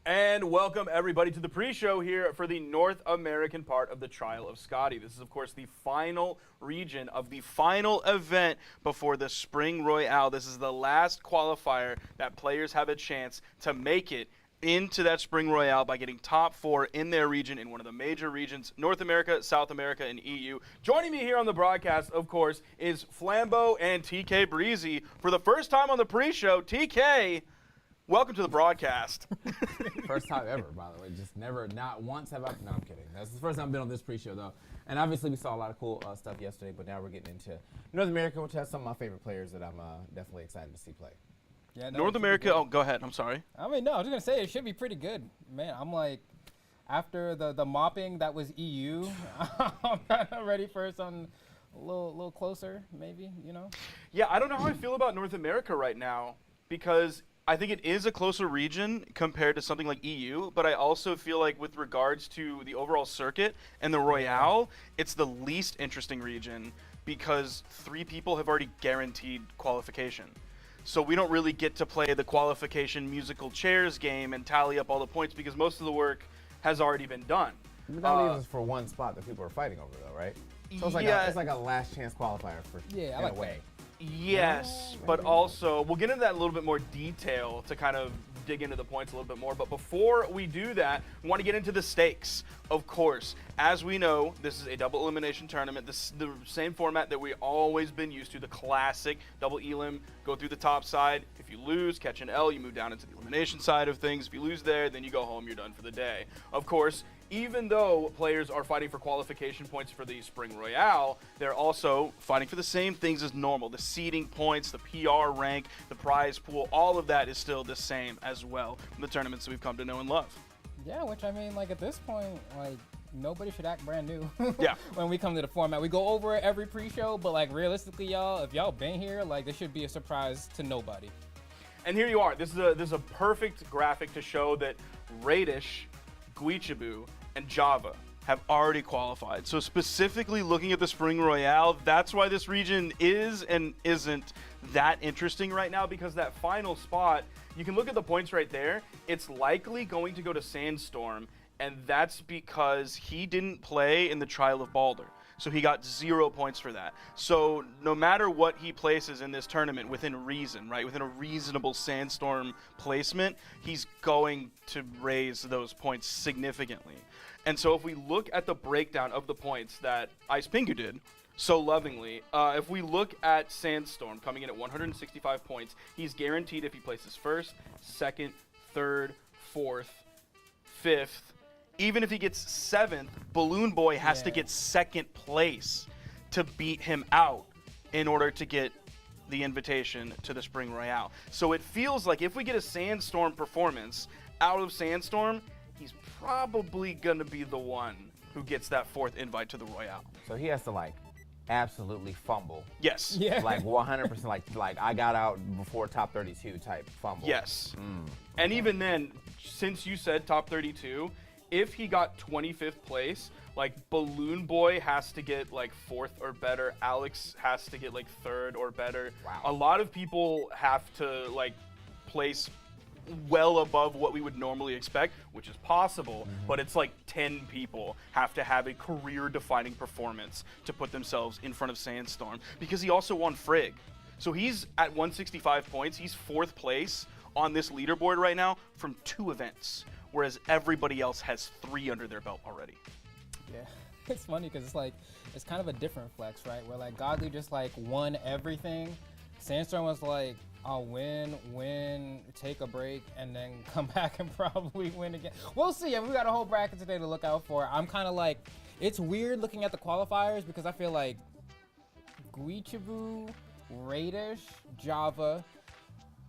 And welcome everybody to the pre-show here for the North American part of the Trial of SKADI. This is of course the final region of the final event before the Spring Royale. This is the last qualifier that players have a chance to make it into that Spring Royale by getting top 4 in their region, in one of the major regions, North America, South America, and EU. Joining me here on the broadcast, of course, is Flambeau and TK Breezy. For the first time on the pre-show, TK, welcome to the broadcast. First time ever, by the way. Just never, not once have I, no, I'm kidding. That's the first time I've been on this pre-show, though. And obviously, we saw a lot of cool stuff yesterday, but now we're getting into North America, which has some of my favorite players that I'm definitely excited to see play. Yeah, no, North America, oh, go ahead. I'm sorry. I mean, no, I was going to say it should be pretty good. Man, I'm like, after the mopping that was EU, I'm kind of ready for something a little closer, maybe, you know? Yeah, I don't know how I feel about North America right now because I think it is a closer region compared to something like EU, but I also feel like with regards to the overall circuit and the Royale, it's the least interesting region because 3 people have already guaranteed qualification. So we don't really get to play the qualification musical chairs game and tally up all the points because most of the work has already been done. But that leaves us for one spot that people are fighting over, though, right? So it's like, it's like a last chance qualifier for I in like a way. Yes, but also, we'll get into that in a little bit more detail to kind of dig into the points a little bit more. But before we do that, we want to get into the stakes. Of course, as we know, this is a double elimination tournament. This is the same format that we've always been used to, the classic double elim. Go through the top side. If you lose, catch an L, you move down into the elimination side of things. If you lose there, then you go home, you're done for the day. Of course, even though players are fighting for qualification points for the Spring Royale, they're also fighting for the same things as normal. The seeding points, the PR rank, the prize pool, all of that is still the same as well from the tournaments that we've come to know and love. Yeah, which I mean, like at this point, like nobody should act brand new. Yeah. When we come to the format, we go over it every pre-show, but like realistically, y'all, if y'all been here, like this should be a surprise to nobody. And here you are. This is a perfect graphic to show that Raish, Guichao, and Java have already qualified. So specifically looking at the Spring Royale, that's why this region is and isn't that interesting right now, because that final spot, you can look at the points right there, it's likely going to go to Sandstorm, and that's because he didn't play in the Trial of Balder. So he got 0 points for that. So no matter what he places in this tournament within reason, right, within a reasonable Sandstorm placement, he's going to raise those points significantly. And so if we look at the breakdown of the points that Ice Pingu did so lovingly, if we look at Sandstorm coming in at 165 points, he's guaranteed if he places first, second, third, fourth, fifth, even if he gets 7th, Balloon Boy has to get 2nd place to beat him out in order to get the invitation to the Spring Royale. So it feels like if we get a Sandstorm performance out of Sandstorm, he's probably going to be the one who gets that 4th invite to the Royale. So he has to like absolutely fumble. Yes. Yeah. Like 100%, like I got out before top 32 type fumble. Yes. And even then, since you said top 32, if he got 25th place, like Balloon Boy has to get like 4th or better. Alex has to get like 3rd or better. Wow. A lot of people have to like place well above what we would normally expect, which is possible, but it's like 10 people have to have a career-defining performance to put themselves in front of Sandstorm, because he also won Frigg. So he's at 165 points. He's 4th place on this leaderboard right now from 2 events, whereas everybody else has 3 under their belt already. Yeah, it's funny because it's like, it's kind of a different flex, right? Where like Godly just like won everything. Sandstorm was like, I'll win, take a break, and then come back and probably win again. We'll see. I mean, we got a whole bracket today to look out for. I'm kind of like, it's weird looking at the qualifiers because I feel like Guichao, Raish, Java,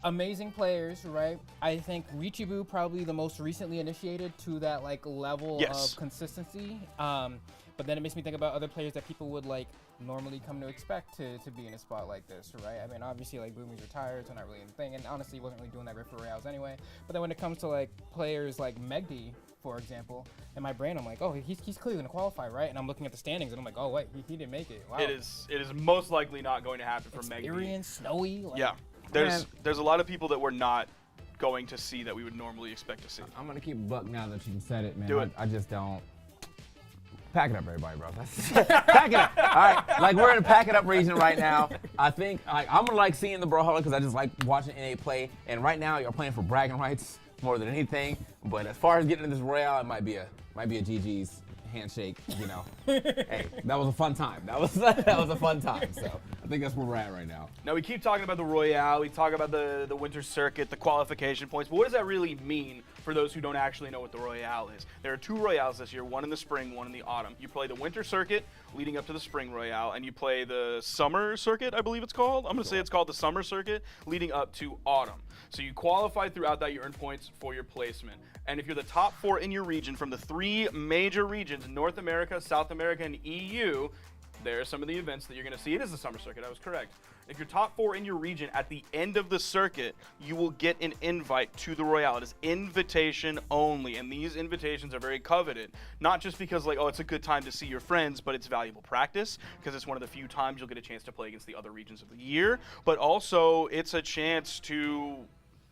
amazing players, right? I think Guichao probably the most recently initiated to that like level of consistency. But then it makes me think about other players that people would like normally come to expect to be in a spot like this, right? I mean, obviously like Boomy's retired, so not really a thing, and honestly he wasn't really doing that great for Royales anyway. But then when it comes to like players like MegD, for example, in my brain I'm like, oh, he's clearly gonna qualify, right? And I'm looking at the standings and I'm like, oh wait, he didn't make it. Wow. It is most likely not going to happen for MegD. Experience, snowy. Like, Yeah, there's a lot of people that we're not going to see that we would normally expect to see. I'm gonna keep buck now that you said it, man. Do it. I just don't. Pack it up, everybody, bro. Pack it up. All right, like we're in a pack it up region right now. I think I'm gonna like seeing the Brawlhalla because I just like watching NA play. And right now, you're playing for bragging rights more than anything. But as far as getting into this Royale, it might be a GG's handshake. You know, hey, that was a fun time. That was a fun time. So I think that's where we're at right now. Now we keep talking about the Royale, we talk about the winter circuit, the qualification points, but what does that really mean for those who don't actually know what the Royale is. There are 2 Royales this year, one in the spring, one in the autumn. You play the winter circuit leading up to the spring Royale, and you play the summer circuit, I believe it's called. I'm going to say it's called the summer circuit leading up to autumn. So you qualify throughout that, you earn points for your placement. And if you're the top 4 in your region from the 3 major regions, North America, South America, and EU, there are some of the events that you're going to see. It is the summer circuit, I was correct. If you're top 4 in your region at the end of the circuit, you will get an invite to the Royale. It is invitation only, and these invitations are very coveted. Not just because, like, oh, it's a good time to see your friends, but it's valuable practice because it's one of the few times you'll get a chance to play against the other regions of the year. But also, it's a chance to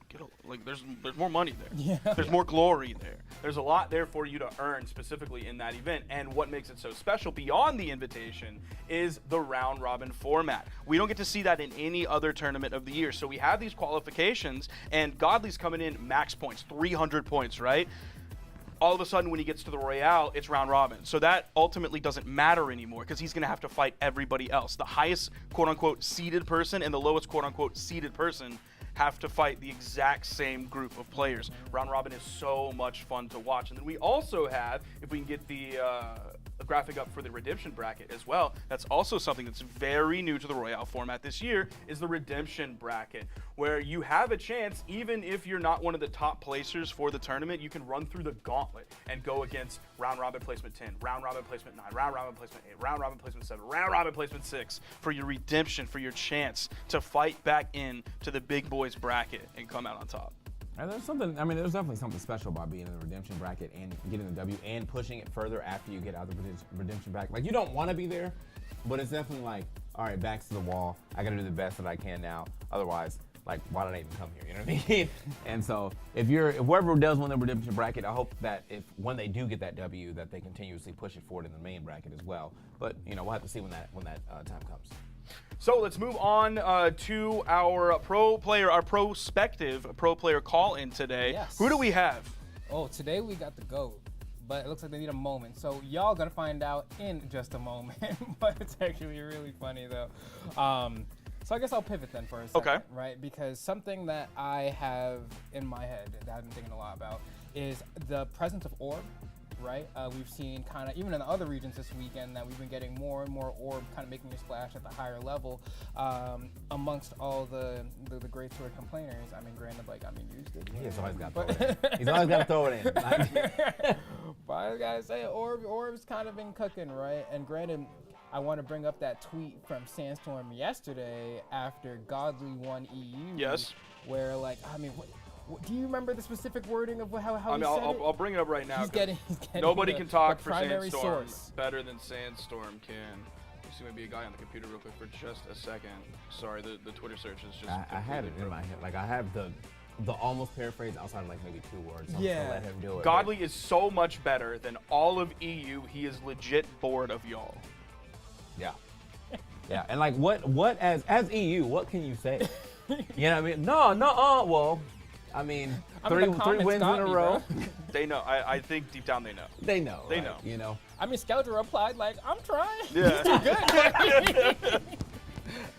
get there's more money there. Yeah. There's more glory there. There's a lot there for you to earn specifically in that event. And what makes it so special beyond the invitation is the round robin format. We don't get to see that in any other tournament of the year. So we have these qualifications, and Godly's coming in max points, 300 points, right? All of a sudden, when he gets to the Royale, it's round robin. So that ultimately doesn't matter anymore because he's going to have to fight everybody else. The highest quote-unquote seeded person and the lowest quote-unquote seeded person have to fight the exact same group of players. Round robin is so much fun to watch. And then we also have, if we can get the graphic up for the redemption bracket as well, that's also something that's very new to the Royale format this year, is the redemption bracket, where you have a chance, even if you're not one of the top placers for the tournament, you can run through the gauntlet and go against round robin placement 10, round robin placement 9, round robin placement 8, round robin placement 7, round robin placement 6 for your redemption, for your chance to fight back in to the big boys bracket and come out on top. And there's something, I mean, there's definitely something special about being in the redemption bracket and getting the W and pushing it further after you get out of the redemption bracket. Like, you don't want to be there, but it's definitely like, all right, backs to the wall. I got to do the best that I can now. Otherwise, like, why did I even come here? You know what I mean? And so if whoever does win the redemption bracket, I hope that when they do get that W, that they continuously push it forward in the main bracket as well. But, you know, we'll have to see when that time comes. So let's move on to our prospective pro player call-in today. Yes. Who do we have? Oh, today we got the GOAT, but it looks like they need a moment. So y'all gonna find out in just a moment, but it's actually really funny though. So I guess I'll pivot then for a second, Okay. right? Because something that I have in my head that I've been thinking a lot about is the presence of orb. Right, we've seen kind of even in the other regions this weekend that we've been getting more and more orb kind of making a splash at the higher level amongst all the great sort of complainers. I mean, granted, like used it. He's always got to throw it in. He's always got to throw it in. But I gotta say, orb's kind of been cooking, right? And granted, I want to bring up that tweet from Sandstorm yesterday after Godly won EU. Yes. Where do you remember the specific wording of how I mean, he said it? I'll bring it up right now. He's getting nobody can talk for primary Sandstorm source. better than Sandstorm can. Let's see, maybe a guy on the computer real quick for just a second. Sorry, the Twitter search is just. I had it in my head. Like, I have the almost paraphrase outside of like maybe 2 words. So Yeah. I'm gonna let him do it. Godly is so much better than all of EU. He is legit bored of y'all. Yeah. Yeah, and like what as EU, what can you say? You know what I mean? Well, I mean, three wins in a row. They know. I think deep down they know. They know. They right? know. You know. I mean, Skelter replied like, "I'm trying." Yeah.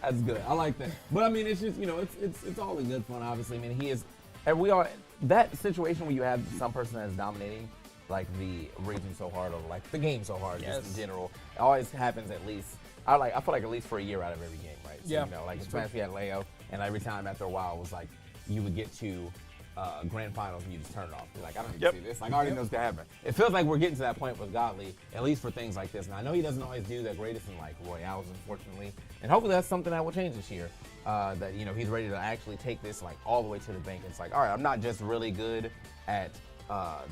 That's good. I like that. But I mean, it's just, you know, it's all in good fun. Obviously, I mean, that situation where you have some person that is dominating like the region so hard or like the game so hard, Yes. just in general. It always happens at least. I feel like at least for a year out of every game, right? So, Yeah. You know, like especially at Leo, and every time after a while it was like you would get to grand finals and you just turn it off. You're like, I don't need Yep. to see this. Like, I already know what's gonna happen. It feels like we're getting to that point with Godly, at least for things like this. And I know he doesn't always do the greatest in like Royales, unfortunately. And hopefully that's something that will change this year. That, you know, he's ready to actually take this like all the way to the bank. It's like, all right, I'm not just really good at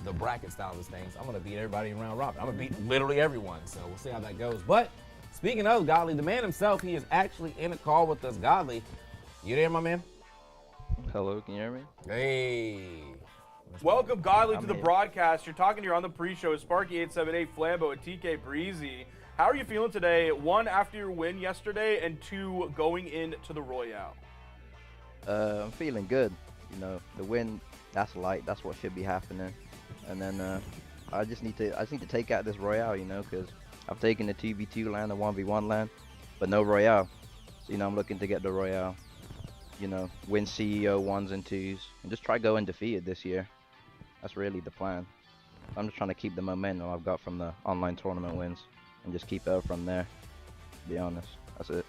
the bracket style of things. I'm gonna beat everybody in round robin. I'm gonna beat literally everyone. So we'll see how that goes. But speaking of Godly, the man himself, he is actually in a call with us. Godly, you there, my man? Hello, can you hear me? Hey. Welcome, Godly, to I'm the here. broadcast. You're talking here on the pre-show with Sparky878, Flambo, and TK Breezy. How are you feeling today? 1, after your win yesterday, and 2, going into the Royale. I'm feeling good. You know, the win, that's light. That's what should be happening. And then I just need to take out this Royale, you know, because I've taken the 2v2 land, the 1v1 land, but no Royale. So, you know, I'm looking to get the Royale. You know, win CEO 1s and 2s, and just try go undefeated this year. That's really the plan. I'm just trying to keep the momentum I've got from the online tournament wins and just keep it up from there. To be honest, that's it.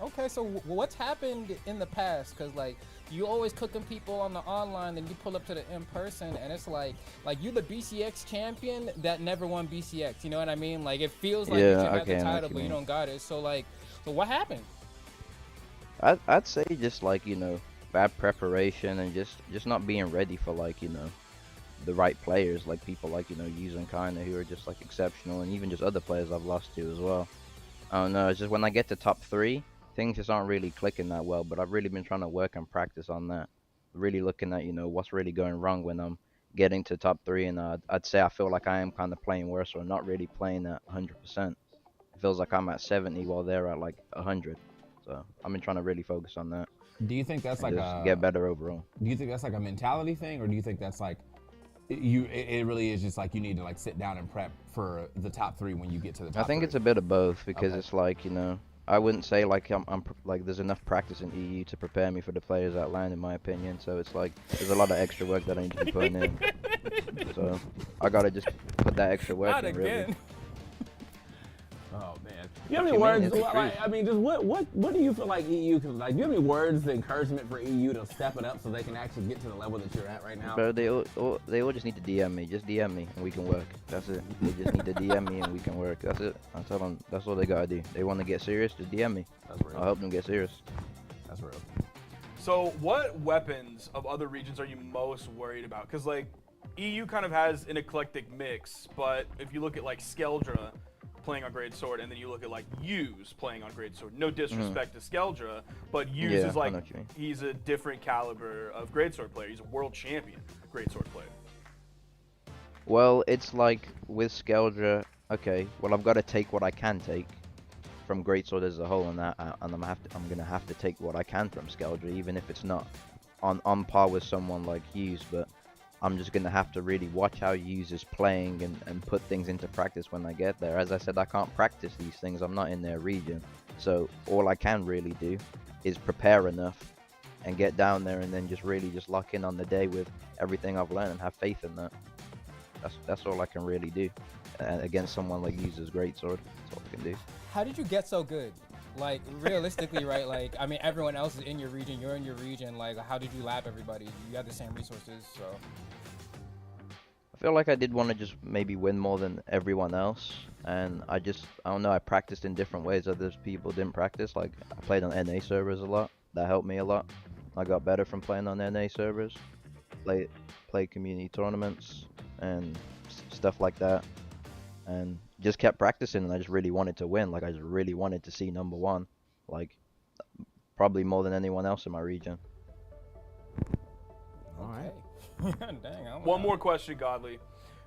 Okay, so what's happened in the past? Because, like, you always cooking people on the online, then you pull up to the in-person, and it's like you the BCX champion that never won BCX. You know what I mean? Like, it feels like you should have the title, but you don't got it. So, like, so what happened? I'd say just, like, you know, bad preparation and just not being ready for, like, you know, the right players, like people like, you know, Yuzu and Kaina, who are just, like, exceptional, and even just other players I've lost to as well. I don't know, it's just when I get to top 3, things just aren't really clicking that well, but I've really been trying to work and practice on that. Really looking at, you know, what's really going wrong when I'm getting to top 3, and I'd say I feel like I am kind of playing worse or not really playing at 100%. It feels like I'm at 70 while they're at like 100. So I've been trying to really focus on that. Do you think that's like just get better overall? Do you think that's like a mentality thing, or do you think that's like it really is just like you need to like sit down and prep for the top 3 when you get to the top I think 3? it's a bit of both, because it's like, you know, I wouldn't say like I'm like there's enough practice in EU to prepare me for the players at LAN, in my opinion. So it's like there's a lot of extra work that I need to be putting in. So I gotta just put that extra work Not in, again. really. Oh man, do you have What any you mean? words? It's the Like, I mean, just what do you feel like EU can like? Do you have any words of encouragement for EU to step it up so they can actually get to the level that you're at right now? Bro, they all just need to DM me. Just DM me and we can work. That's it. They just need to DM me and we can work. That's it. I tell them that's all they gotta do. They want to get serious, just DM me. That's real. I'll help them get serious. That's real. So what weapons of other regions are you most worried about? Because, like, EU kind of has an eclectic mix, but if you look at, like, Skeldra playing on Great Sword, and then you look at, like, Yuzu playing on Great Sword. No disrespect to Skeldra, but Yuzu Yeah, is, I like, know what you mean. he's a different caliber of Great Sword player. He's a world champion Great Sword player. Well, it's like with Skeldra, okay, well I've got to take what I can take from Greatsword as a whole, and I'm gonna have to take what I can from Skeldra, even if it's not on par with someone like Yuzu. But I'm just gonna have to really watch how Yuzu is playing and put things into practice when I get there. As I said, I can't practice these things. I'm not in their region, so all I can really do is prepare enough and get down there, and then just really just lock in on the day with everything I've learned and have faith in that. That's all I can really do against someone like Yuzu's Greatsword. That's all I can do. How did you get so good? Like, realistically, right? Like, I mean, everyone else is in your region. You're in your region. Like, how did you lap everybody? You have the same resources, so. I feel like I did want to just maybe win more than everyone else, and I don't know, I practiced in different ways other people didn't practice. Like, I played on NA servers a lot. That helped me a lot. I got better from playing on NA servers. Played community tournaments and stuff like that, and just kept practicing, and I just really wanted to win. Like, I just really wanted to see #1, like probably more than anyone else in my region. All right. Dang. One more question, Godly.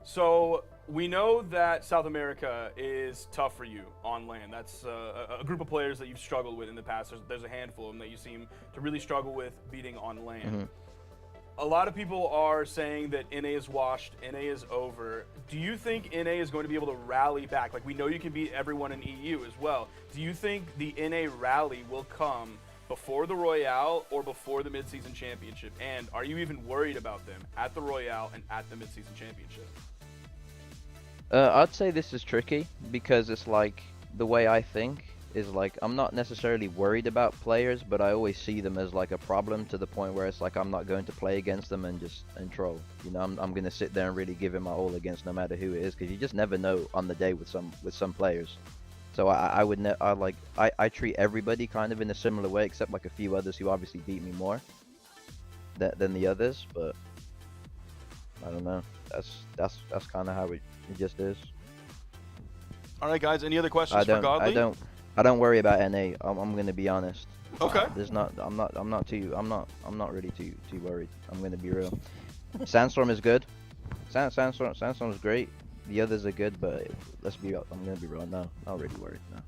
So we know that South America is tough for you on LAN. That's a group of players that you've struggled with in the past. There's a handful of them that you seem to really struggle with beating on LAN. Mm-hmm. A lot of people are saying that NA is washed, NA is over. Do you think NA is going to be able to rally back? Like, we know you can beat everyone in EU as well. Do you think the NA rally will come before the Royale or before the Midseason Championship? And are you even worried about them at the Royale and at the Midseason Championship? I'd say this is tricky, because it's like, the way I think is like, I'm not necessarily worried about players, but I always see them as like a problem, to the point where it's like I'm not going to play against them and troll. You know, I'm gonna sit there and really give it my all against no matter who it is, because you just never know on the day with some players. So I treat everybody kind of in a similar way, except like a few others who obviously beat me more than the others. But I don't know. That's kind of how it just is. All right, guys. Any other questions for Godly? I don't worry about NA. I'm gonna be honest. Okay. I'm not really too worried. I'm gonna be real. Sandstorm is good. Sandstorm is great. The others are good, but I'm gonna be real. No, not really worried. No.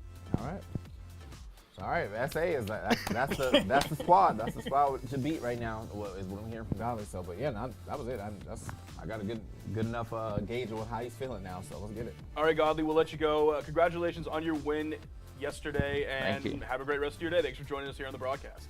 All right, SA is that's the squad. That's the squad to beat right now. Is what I'm hearing from Golly. So, but yeah, that was it. I got a good enough gauge of how he's feeling now. So let's get it. All right, Godly, we'll let you go. Congratulations on your win yesterday, and Thank you. have a great rest of your day. Thanks for joining us here on the broadcast.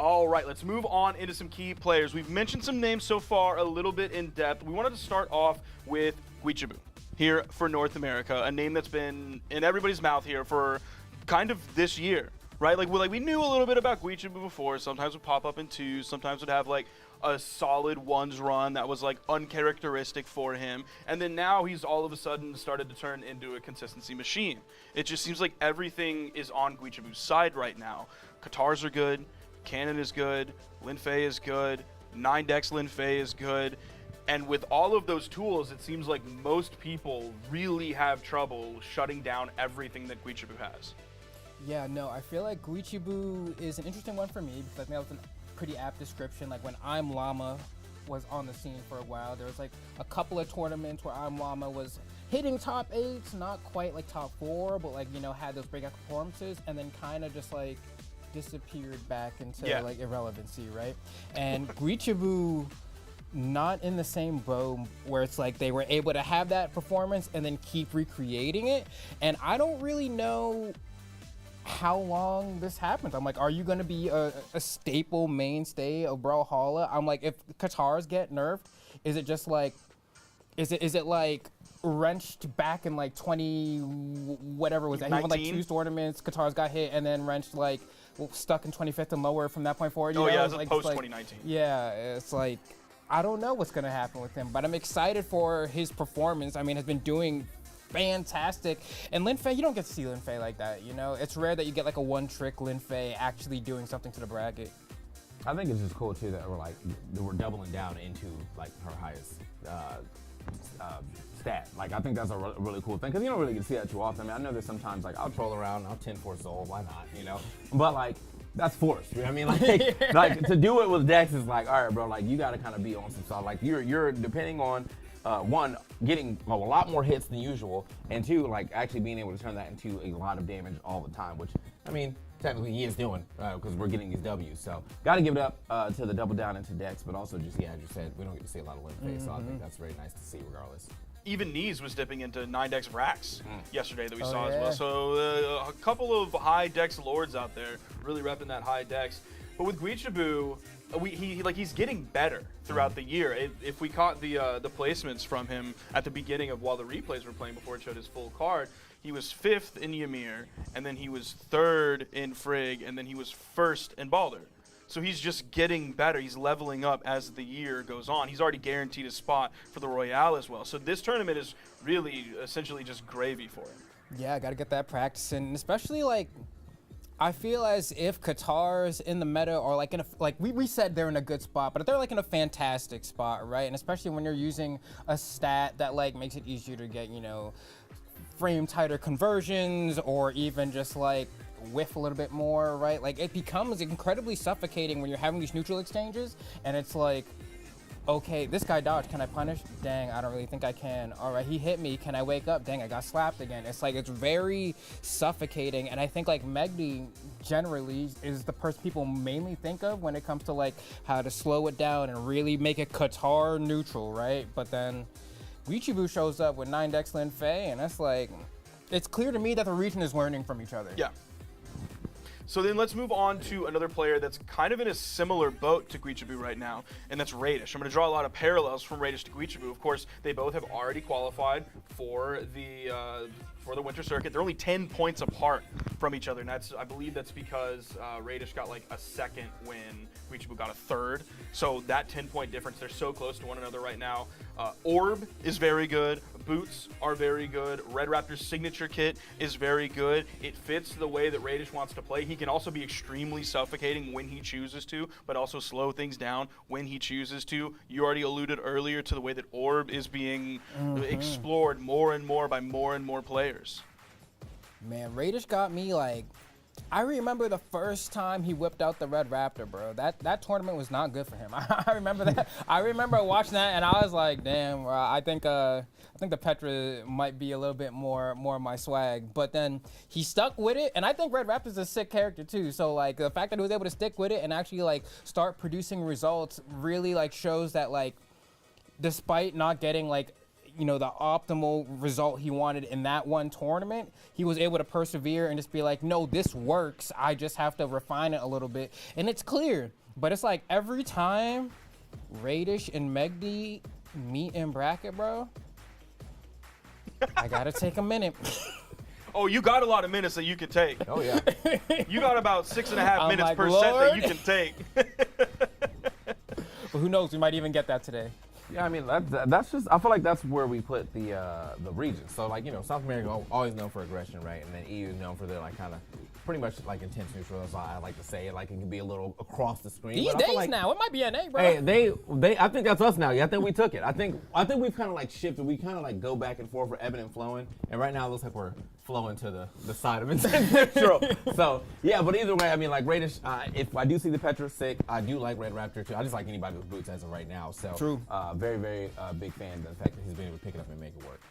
All right, let's move on into some key players. We've mentioned some names so far a little bit in depth. We wanted to start off with Guichao here for North America, a name that's been in everybody's mouth here for kind of this year, right? Like we knew a little bit about Guichao before. Sometimes would pop up in twos, sometimes would have like a solid ones run that was like uncharacteristic for him, and then now he's all of a sudden started to turn into a consistency machine. It just seems like everything is on Guichao's side right now. Katars are good, Cannon is good, Linfei is good, 9dex Linfei is good, and with all of those tools, it seems like most people really have trouble shutting down everything that Guichao has. Yeah, no, I feel like Guichao is an interesting one for me because I think that was a pretty apt description. Like when I'm Llama was on the scene for a while, there was like a couple of tournaments where I'm Llama was hitting top 8s, not quite like top 4, but like, you know, had those breakout performances, and then kind of just like disappeared back into like irrelevancy, right? And Guichao not in the same boat where it's like they were able to have that performance and then keep recreating it. And I don't really know how long this happens. I'm like, are you going to be a staple mainstay of Brawlhalla? I'm like, if Katars get nerfed, is it just like, is it like wrenched back in like 20 whatever was that? 19? He won like 2 tournaments, Katars got hit, and then wrenched like stuck in 25th and lower from that point forward. You know? Yeah, it was like, post 2019. Yeah, it's like, I don't know what's going to happen with him, but I'm excited for his performance. I mean, has been doing fantastic. And Linfei, you don't get to see Linfei like that, you know? It's rare that you get like a one-trick Linfei actually doing something to the bracket. I think it's just cool too that we're doubling down into like her highest stat. Like I think that's a really cool thing because you don't really get to see that too often. I mean, I know there's sometimes like I'll troll around, I'll 10-4 Soul, why not, you know? But like that's forced. You know what I mean? Like, like to do it with Dex is like, all right, bro. Like you got to kind of be on some stuff. Like you're depending on one getting a lot more hits than usual, and 2 like actually being able to turn that into a lot of damage all the time. Which I mean, technically he is doing because we're getting these W's. So got to give it up to the double down into Dex, but also just as you said, we don't get to see a lot of Linfei, so I think that's very nice to see regardless. Even Knees was dipping into 9dex Vrax yesterday that we saw as well. So a couple of high dex lords out there really repping that high dex. But with Guichao, he's getting better throughout the year. If we caught the placements from him at the beginning of while the replays were playing before it showed his full card, he was 5th in Ymir, and then he was 3rd in Frigg, and then he was 1st in Baldur. So he's just getting better. He's leveling up as the year goes on. He's already guaranteed a spot for the Royale as well. So this tournament is really essentially just gravy for him. Yeah, I got to get that practice in, especially like I feel as if Katars in the meta are like in a, like we said they're in a good spot, but they're like in a fantastic spot, right? And especially when you're using a stat that like makes it easier to get, you know, frame tighter conversions or even just like whiff a little bit more, right? Like it becomes incredibly suffocating when you're having these neutral exchanges and it's like, okay, this guy dodged, can I punish? Dang, I don't really think I can. All right, he hit me, can I wake up? Dang, I got slapped again. It's like, it's very suffocating, and I think like MegD generally is the person people mainly think of when it comes to like how to slow it down and really make it Katar neutral, right? But then Guichao shows up with 9dex Linfei, and that's like, it's clear to me that the region is learning from each other. Yeah. So then let's move on to another player that's kind of in a similar boat to Guichao right now, and that's Raish. I'm going to draw a lot of parallels from Raish to Guichao. Of course, they both have already qualified for the Winter Circuit. They're only 10 points apart from each other, and I believe that's because Raish got like a 2nd when Guichao got a 3rd. So that 10-point difference, they're so close to one another right now. Orb is very good. Boots are very good. Red Raptor's signature kit is very good. It fits the way that Raish wants to play. He can also be extremely suffocating when he chooses to, but also slow things down when he chooses to. You already alluded earlier to the way that Orb is being explored more and more by more and more players. Man, Raish got me like, I remember the first time he whipped out the Red Raptor, bro. That tournament was not good for him. I remember that. I remember watching that, and I was like, "Damn, bro, I think the Petra might be a little bit more my swag." But then he stuck with it, and I think Red Raptor's a sick character too. So like the fact that he was able to stick with it and actually like start producing results really like shows that like, despite not getting like, the optimal result he wanted in that one tournament, he was able to persevere and just be like, no, this works. I just have to refine it a little bit. And it's clear. But it's like every time Raish and MegD meet in bracket, bro, I got to take a minute. Oh, you got a lot of minutes that you can take. Oh, yeah. You got about 6.5 minutes like, per set that you can take. But who knows? We might even get that today. Yeah, I mean, that's just, I feel like that's where we put the region. So, like, South America always known for aggression, right? And then EU is known for their, like, kind of pretty much, like, intense neutral. That's why I like to say it. Like, it can be a little across the screen. These but I feel days like, now, it might be NA, bro. hey, I think that's us now. Yeah, I think we took it. I think we've kind of, like, shifted. We kind of, like, go back and forth. We're ebbing and flowing. And right now, it looks like we're flowing to the side of intense neutral. So, yeah, but either way, I mean, like, Raish, if I do see the Petra sick, I do like Red Raptor, too. I just like anybody with boots as of right now. So, True. Very, very big fan of the fact that he's been able to pick it up and make it work.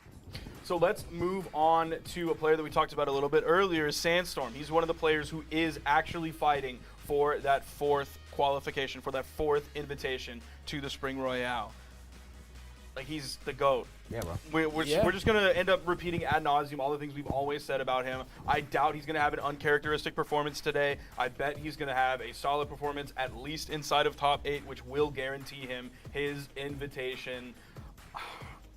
So let's move on to a player that we talked about a little bit earlier, Sandstorm. He's one of the players who is actually fighting for that 4th qualification, for that 4th invitation to the Spring Royale. Like, he's the GOAT. Yeah, bro. We're just going to end up repeating ad nauseum all the things we've always said about him. I doubt he's going to have an uncharacteristic performance today. I bet he's going to have a solid performance, at least inside of top 8, which will guarantee him his invitation.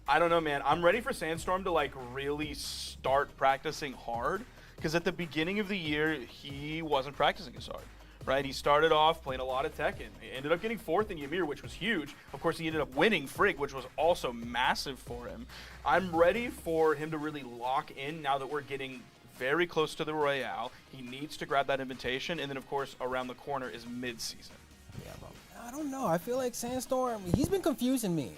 I don't know, man. I'm ready for Sandstorm to, like, really start practicing hard, because at the beginning of the year, he wasn't practicing as hard. Right, he started off playing a lot of Tekken. He ended up getting 4th in Ymir, which was huge. Of course, he ended up winning Frigg, which was also massive for him. I'm ready for him to really lock in now that we're getting very close to the Royale. He needs to grab that invitation, and then, of course, around the corner is mid-season. Yeah, bro. I don't know. I feel like Sandstorm, he's been confusing me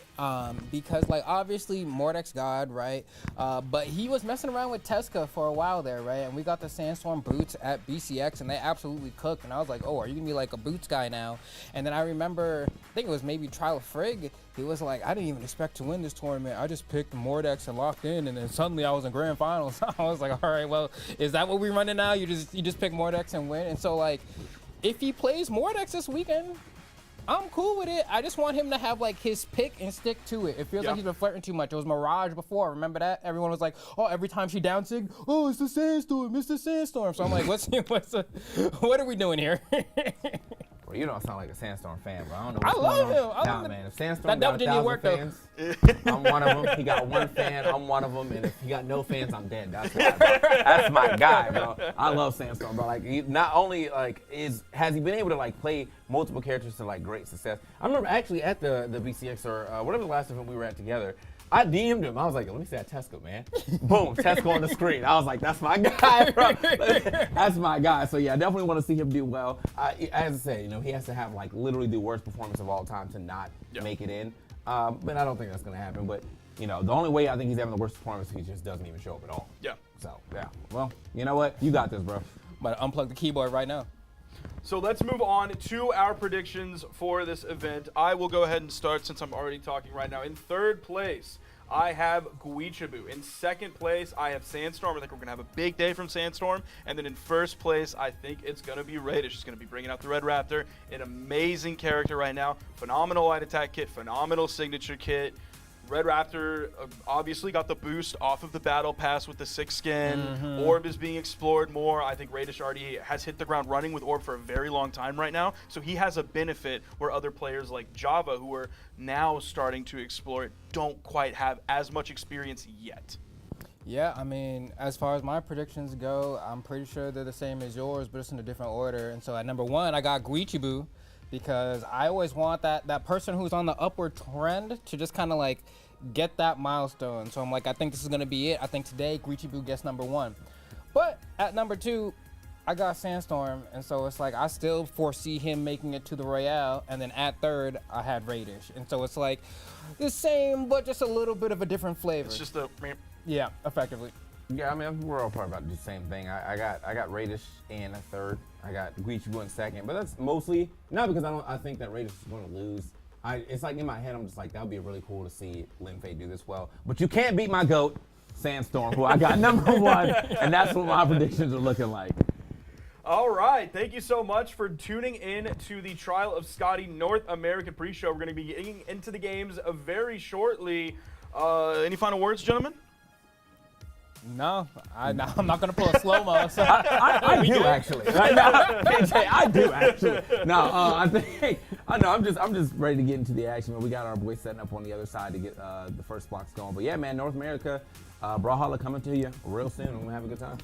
because, like, obviously Mordek's God, right? But he was messing around with Teska for a while there, right? And we got the Sandstorm boots at BCX, and they absolutely cooked. And I was like, oh, are you going to be like a boots guy now? And then I remember, I think it was maybe Trial of Frigg. He was like, I didn't even expect to win this tournament. I just picked Mordex and locked in, and then suddenly I was in grand finals. I was like, all right, well, is that what we're running now? You just pick Mordex and win? And so, like, if he plays Mordex this weekend, I'm cool with it. I just want him to have, like, his pick and stick to it. It feels like he's been flirting too much. It was Mirage before. Remember that? Everyone was like, oh, every time she down sig, oh, it's the Sandstorm. It's the Sandstorm. So I'm like, what are we doing here? Well, you don't sound like a Sandstorm fan, bro. I don't know I what's love going him. on. I love Nah, him. man. If Sandstorm That got didn't 1,000 work, though. fans, I'm one of them. He got one fan, I'm one of them. And if he got no fans, I'm dead. That's my guy, bro. I love Sandstorm, bro. Like, he not only like has he been able to like play multiple characters to like great success. I remember actually at the BCX or whatever the last event we were at together, I DM'd him. I was like, let me see that Tesco, man. Boom, Tesco on the screen. I was like, that's my guy, bro. That's my guy. So, yeah, I definitely want to see him do well. As I said, he has to have, like, literally the worst performance of all time to not make it in. But I don't think that's going to happen. But, the only way I think he's having the worst performance is he just doesn't even show up at all. Yeah. So, yeah. Well, you know what? You got this, bro. I'm about to unplug the keyboard right now. So let's move on to our predictions for this event. I will go ahead and start since I'm already talking right now. In third place, I have Guichao. In second place, I have Sandstorm. I think we're going to have a big day from Sandstorm. And then in first place, I think it's going to be Raish. He's going to be bringing out the Red Raptor. An amazing character right now. Phenomenal light attack kit, phenomenal signature kit. Red Raptor obviously got the boost off of the battle pass with the 6th skin. Orb is being explored more. I think Raish already has hit the ground running with Orb for a very long time right now. So he has a benefit where other players like Java, who are now starting to explore it, don't quite have as much experience yet. Yeah, I mean, as far as my predictions go, I'm pretty sure they're the same as yours, but it's in a different order. And so at number 1, I got Guichao, because I always want that person who's on the upward trend to just kind of like get that milestone. So I'm like, I think this is going to be it. I think today Guichao gets number 1. But at number 2, I got Sandstorm. And so it's like I still foresee him making it to the Royale. And then at third, I had Raish. And so it's like the same, but just a little bit of a different flavor. It's just a... Yeah, effectively. Yeah, I mean, we're all probably about to do the same thing. I got Raish in a third. I got Guichao in second. But that's mostly not because I think that Raish is going to lose. It's like in my head, I'm just like, that would be really cool to see Linfei do this well. But you can't beat my GOAT, Sandstorm, who I got number 1. And that's what my predictions are looking like. All right. Thank you so much for tuning in to the Trial of Scotty North American pre-show. We're going to be getting into the games very shortly. Any final words, gentlemen? No, I'm not gonna pull a slow-mo. So. I do actually. I do actually. No, I think I'm just ready to get into the action. We got our boys setting up on the other side to get the first blocks going. But yeah, man, North America, Brawlhalla coming to you real soon. We're gonna have a good time.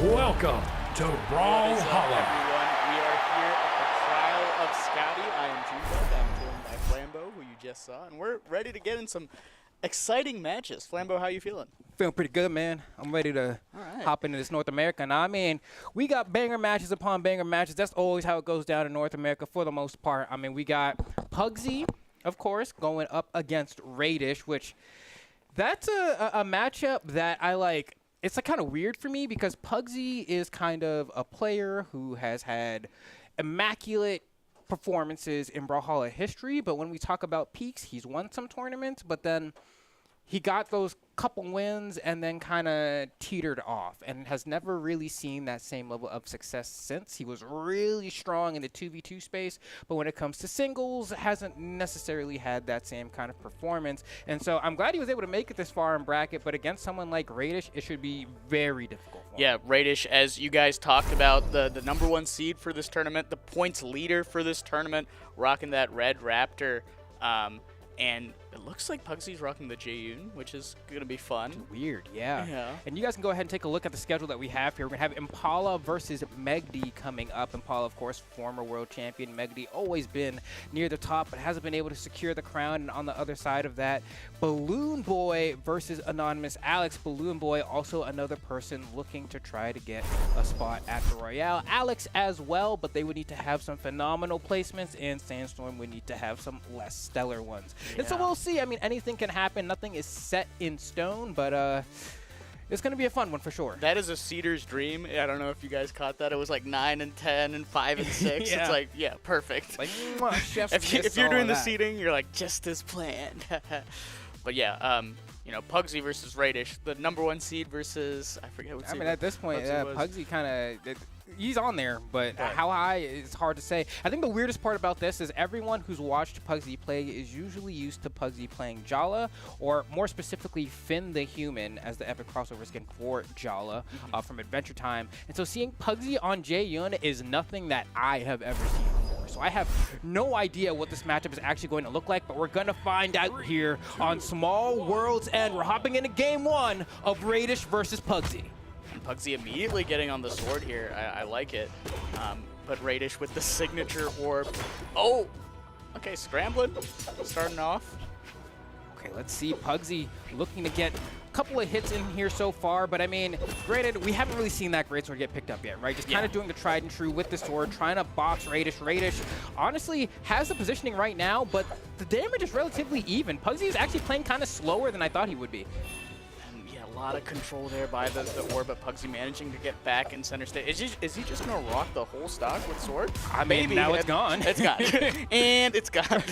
Welcome to Brawlhalla. Everyone, we are here at the trial of SKADI. I am Jude. I'm joined by Flambeau, who you just saw, and we're ready to get in some exciting matches. Flambeau, how you feeling? Feeling pretty good, man. I'm ready to hop into this North America. Now, I mean, we got banger matches upon banger matches. That's always how it goes down in North America for the most part. I mean, we got Pugsy, of course, going up against Raish, which that's a matchup that I like. It's like kind of weird for me because Pugsy is kind of a player who has had immaculate performances in Brawlhalla history, but when we talk about peaks, he's won some tournaments, but then he got those couple wins and then kind of teetered off and has never really seen that same level of success since. He was really strong in the 2v2 space, but when it comes to singles, hasn't necessarily had that same kind of performance. And so I'm glad he was able to make it this far in bracket, but against someone like Raish, it should be very difficult for him. Yeah, Raish, as you guys talked about, the #1 seed for this tournament, the points leader for this tournament, rocking that red Raptor. And it looks like Pugsy's rocking the Jaeyoon, which is going to be fun. Weird, yeah. Yeah. And you guys can go ahead and take a look at the schedule that we have here. We're going to have Impala versus MegD coming up. Impala, of course, former world champion. MegD always been near the top, but hasn't been able to secure the crown. And on the other side of that, Balloon Boy versus Anonymous Alex. Balloon Boy, also another person looking to try to get a spot at the Royale. Alex as well, but they would need to have some phenomenal placements, and Sandstorm would need to have some less stellar ones. And so we'll see. I mean, anything can happen. Nothing is set in stone, but it's going to be a fun one for sure. That is a seeder's dream. I don't know if you guys caught that. It was like 9 and 10 and 5 and 6. Yeah. It's like, yeah, perfect. Like, chef's if you're all doing the that. seeding, you're like, just as planned. But yeah, you know, Pugsy versus Raish, the #1 seed versus, I forget what seed. I mean, at this point, Pugsy kind of, he's on there, but how high is hard to say. I think the weirdest part about this is everyone who's watched Pugsy play is usually used to Pugsy playing Jala, or more specifically, Finn the Human as the epic crossover skin for Jala from Adventure Time. And so seeing Pugsy on Jaeyoon is nothing that I have ever seen before. So I have no idea what this matchup is actually going to look like, but we're going to find out here on Small World's End. We're hopping into game 1 of Raish versus Pugsy. And Pugsy immediately getting on the sword here. I like it. But Raish with the signature orb. Oh! Okay, scrambling. Starting off. Okay, let's see. Pugsy looking to get a couple of hits in here so far, but I mean, granted, we haven't really seen that greatsword get picked up yet, right? Just kind of doing the tried and true with the sword, trying to box Raish. Raish honestly has the positioning right now, but the damage is relatively even. Pugsy is actually playing kind of slower than I thought he would be. And yeah, lot of control there by the orb, but Pugsy managing to get back in center stage. Is he just going to rock the whole stock with sword? I mean, Maybe. now it's gone. It's gone. And it's gone.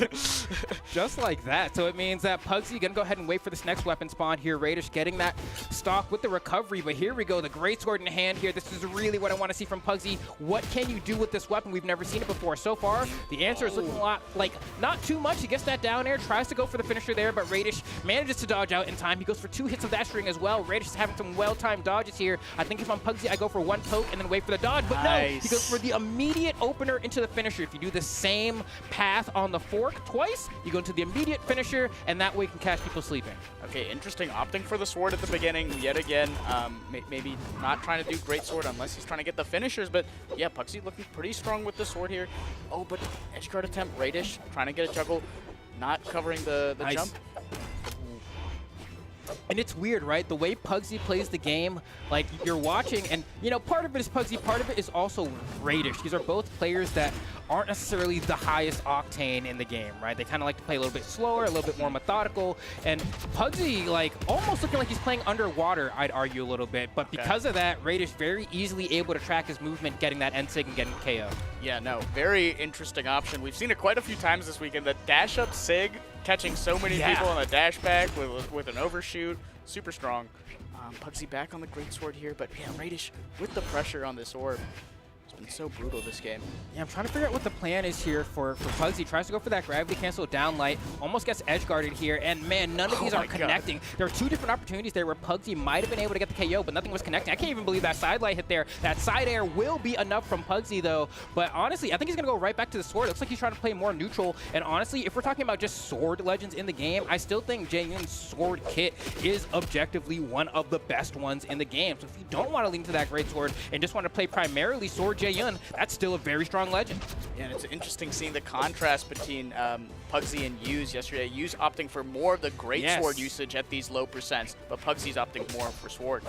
Just like that. So it means that Pugsy going to go ahead and wait for this next weapon spawn here. Raish getting that stock with the recovery, but here we go. The great sword in hand here. This is really what I want to see from Pugsy. What can you do with this weapon? We've never seen it before. So far, the answer is looking a lot like not too much. He gets that down air, tries to go for the finisher there, but Raish manages to dodge out in time. He goes for 2 hits of that string as well. Raish is having some well-timed dodges here. I think if I'm Pugsy, I go for 1 poke and then wait for the dodge, but no, he goes for the immediate opener into the finisher. If you do the same path on the fork twice, you go into the immediate finisher, and that way you can catch people sleeping. Okay, interesting. Opting for the sword at the beginning yet again. Maybe not trying to do great sword unless he's trying to get the finishers, but yeah, Pugsy looking pretty strong with the sword here. Oh, but edge guard attempt, Raish trying to get a juggle, not covering the Nice. jump. And it's weird, right? The way Pugsy plays the game, like you're watching, and you know, part of it is Pugsy, part of it is also Raish. These are both players that aren't necessarily the highest octane in the game, right? They kind of like to play a little bit slower, a little bit more methodical, and Pugsy, like, almost looking like he's playing underwater, I'd argue a little bit, but because of that, Raish very easily able to track his movement, getting that end sig and getting KO. Yeah, no, very interesting option. We've seen it quite a few times this weekend. The dash up sig, catching so many people on the dash back with an overshoot. Super strong. Pugsy back on the greatsword here, but yeah, Raish with the pressure on this orb. It's been so brutal this game. Yeah, I'm trying to figure out what the plan is here for Pugsy. Tries to go for that gravity cancel down light, almost gets edge guarded here, and man, none of these are connecting. There are 2 different opportunities there where Pugsy might have been able to get the KO, but nothing was connecting. I can't even believe that side light hit there. That side air will be enough from Pugsy though, but honestly, I think he's gonna go right back to the sword. It looks like he's trying to play more neutral, and honestly, if we're talking about just sword legends in the game, I still think Jaehyun's sword kit is objectively one of the best ones in the game. So if you don't want to lean to that great sword and just want to play primarily sword Jaehyun, that's still a very strong legend. Yeah, and it's interesting seeing the contrast between Pugsy and Yu's yesterday. Yu's opting for more of the greatsword usage at these low percents, but Pugsy's opting more for sword.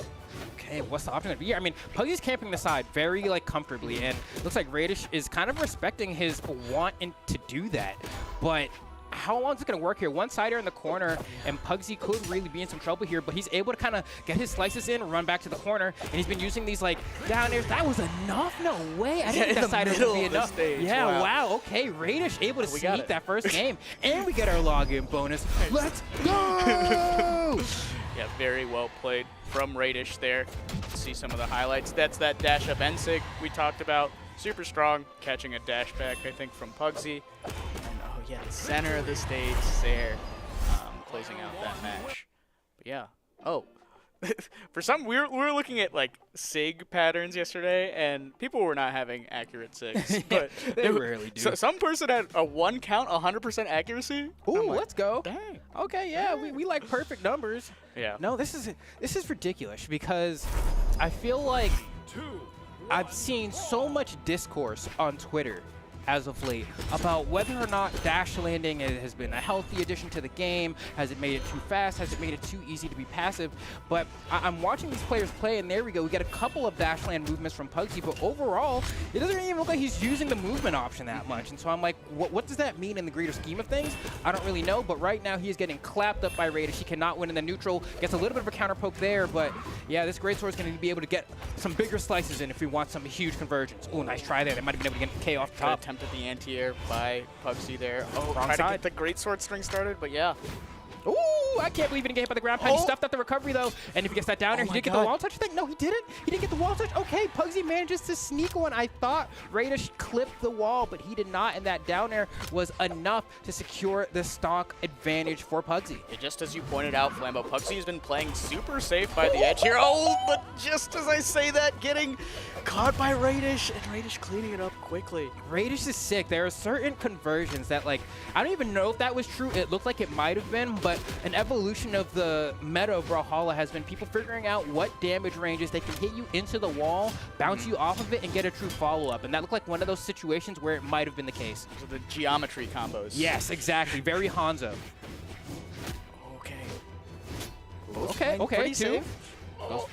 Okay, what's the option going to be here? I mean, Pugsy's camping the side very, like, comfortably, and looks like Raish is kind of respecting his want to do that, but how long is it going to work here? One sider in the corner, and Pugsy could really be in some trouble here, but he's able to kind of get his slices in, run back to the corner, and he's been using these, like, down airs. That was enough? No way. I didn't think that sider was going to be enough. Yeah, wow. Okay, Raish able to sneak that first game, and we get our login bonus. Let's go! Yeah, very well played from Raish there. See some of the highlights. That's that dash up end sig we talked about. Super strong, catching a dash back, I think, from Pugsy. And oh yeah, the center of the stage there, closing out that match. But yeah, oh, for some, we were looking at like sig patterns yesterday, and people were not having accurate sigs. But they rarely do. So some person had a 1 count, 100% accuracy. Ooh, like, let's go. Dang. Okay, yeah, we like perfect numbers. Yeah. No, this is ridiculous because I feel like I've seen so much discourse on Twitter as of late about whether or not dash landing has been a healthy addition to the game. Has it made it too fast? Has it made it too easy to be passive? But I'm watching these players play, and there we go. We get a couple of dash land movements from Pugsy, but overall, it doesn't even look like he's using the movement option that much. And so I'm like, what does that mean in the greater scheme of things? I don't really know, but right now he is getting clapped up by Raish. He cannot win in the neutral. Gets a little bit of a counter poke there, but yeah, this greatsword is going to be able to get some bigger slices in if we want some huge conversions. Oh, nice try there. They might have been able to get K off the top. Attempted the anti-air by Pugsy there. Oh, wrong tried to side. get the greatsword string started, but yeah. Ooh, I can't believe he didn't get hit by the ground pound. He stuffed out the recovery, though. And if he gets that down there, he did get the wall touch thing. No, he didn't. He didn't get the wall touch. Okay, Pugsy manages to sneak one. I thought Raish clipped the wall, but he did not. And that down air was enough to secure the stock advantage for Pugsy. Yeah, just as you pointed out, Flambo, Pugsy has been playing super safe by the edge here. Oh, but just as I say that, getting caught by Raish, and Raish cleaning it up quickly. Raish is sick. There are certain conversions that, like, I don't even know if that was true. It looked like it might have been, but an evolution of the meta of Brawlhalla has been people figuring out what damage ranges they can hit you into the wall, bounce you off of it, and get a true follow-up. And that looked like one of those situations where it might have been the case. So the geometry combos. Yes, exactly. Very Hanzo. Okay. Okay, Pretty two. safe. Oh.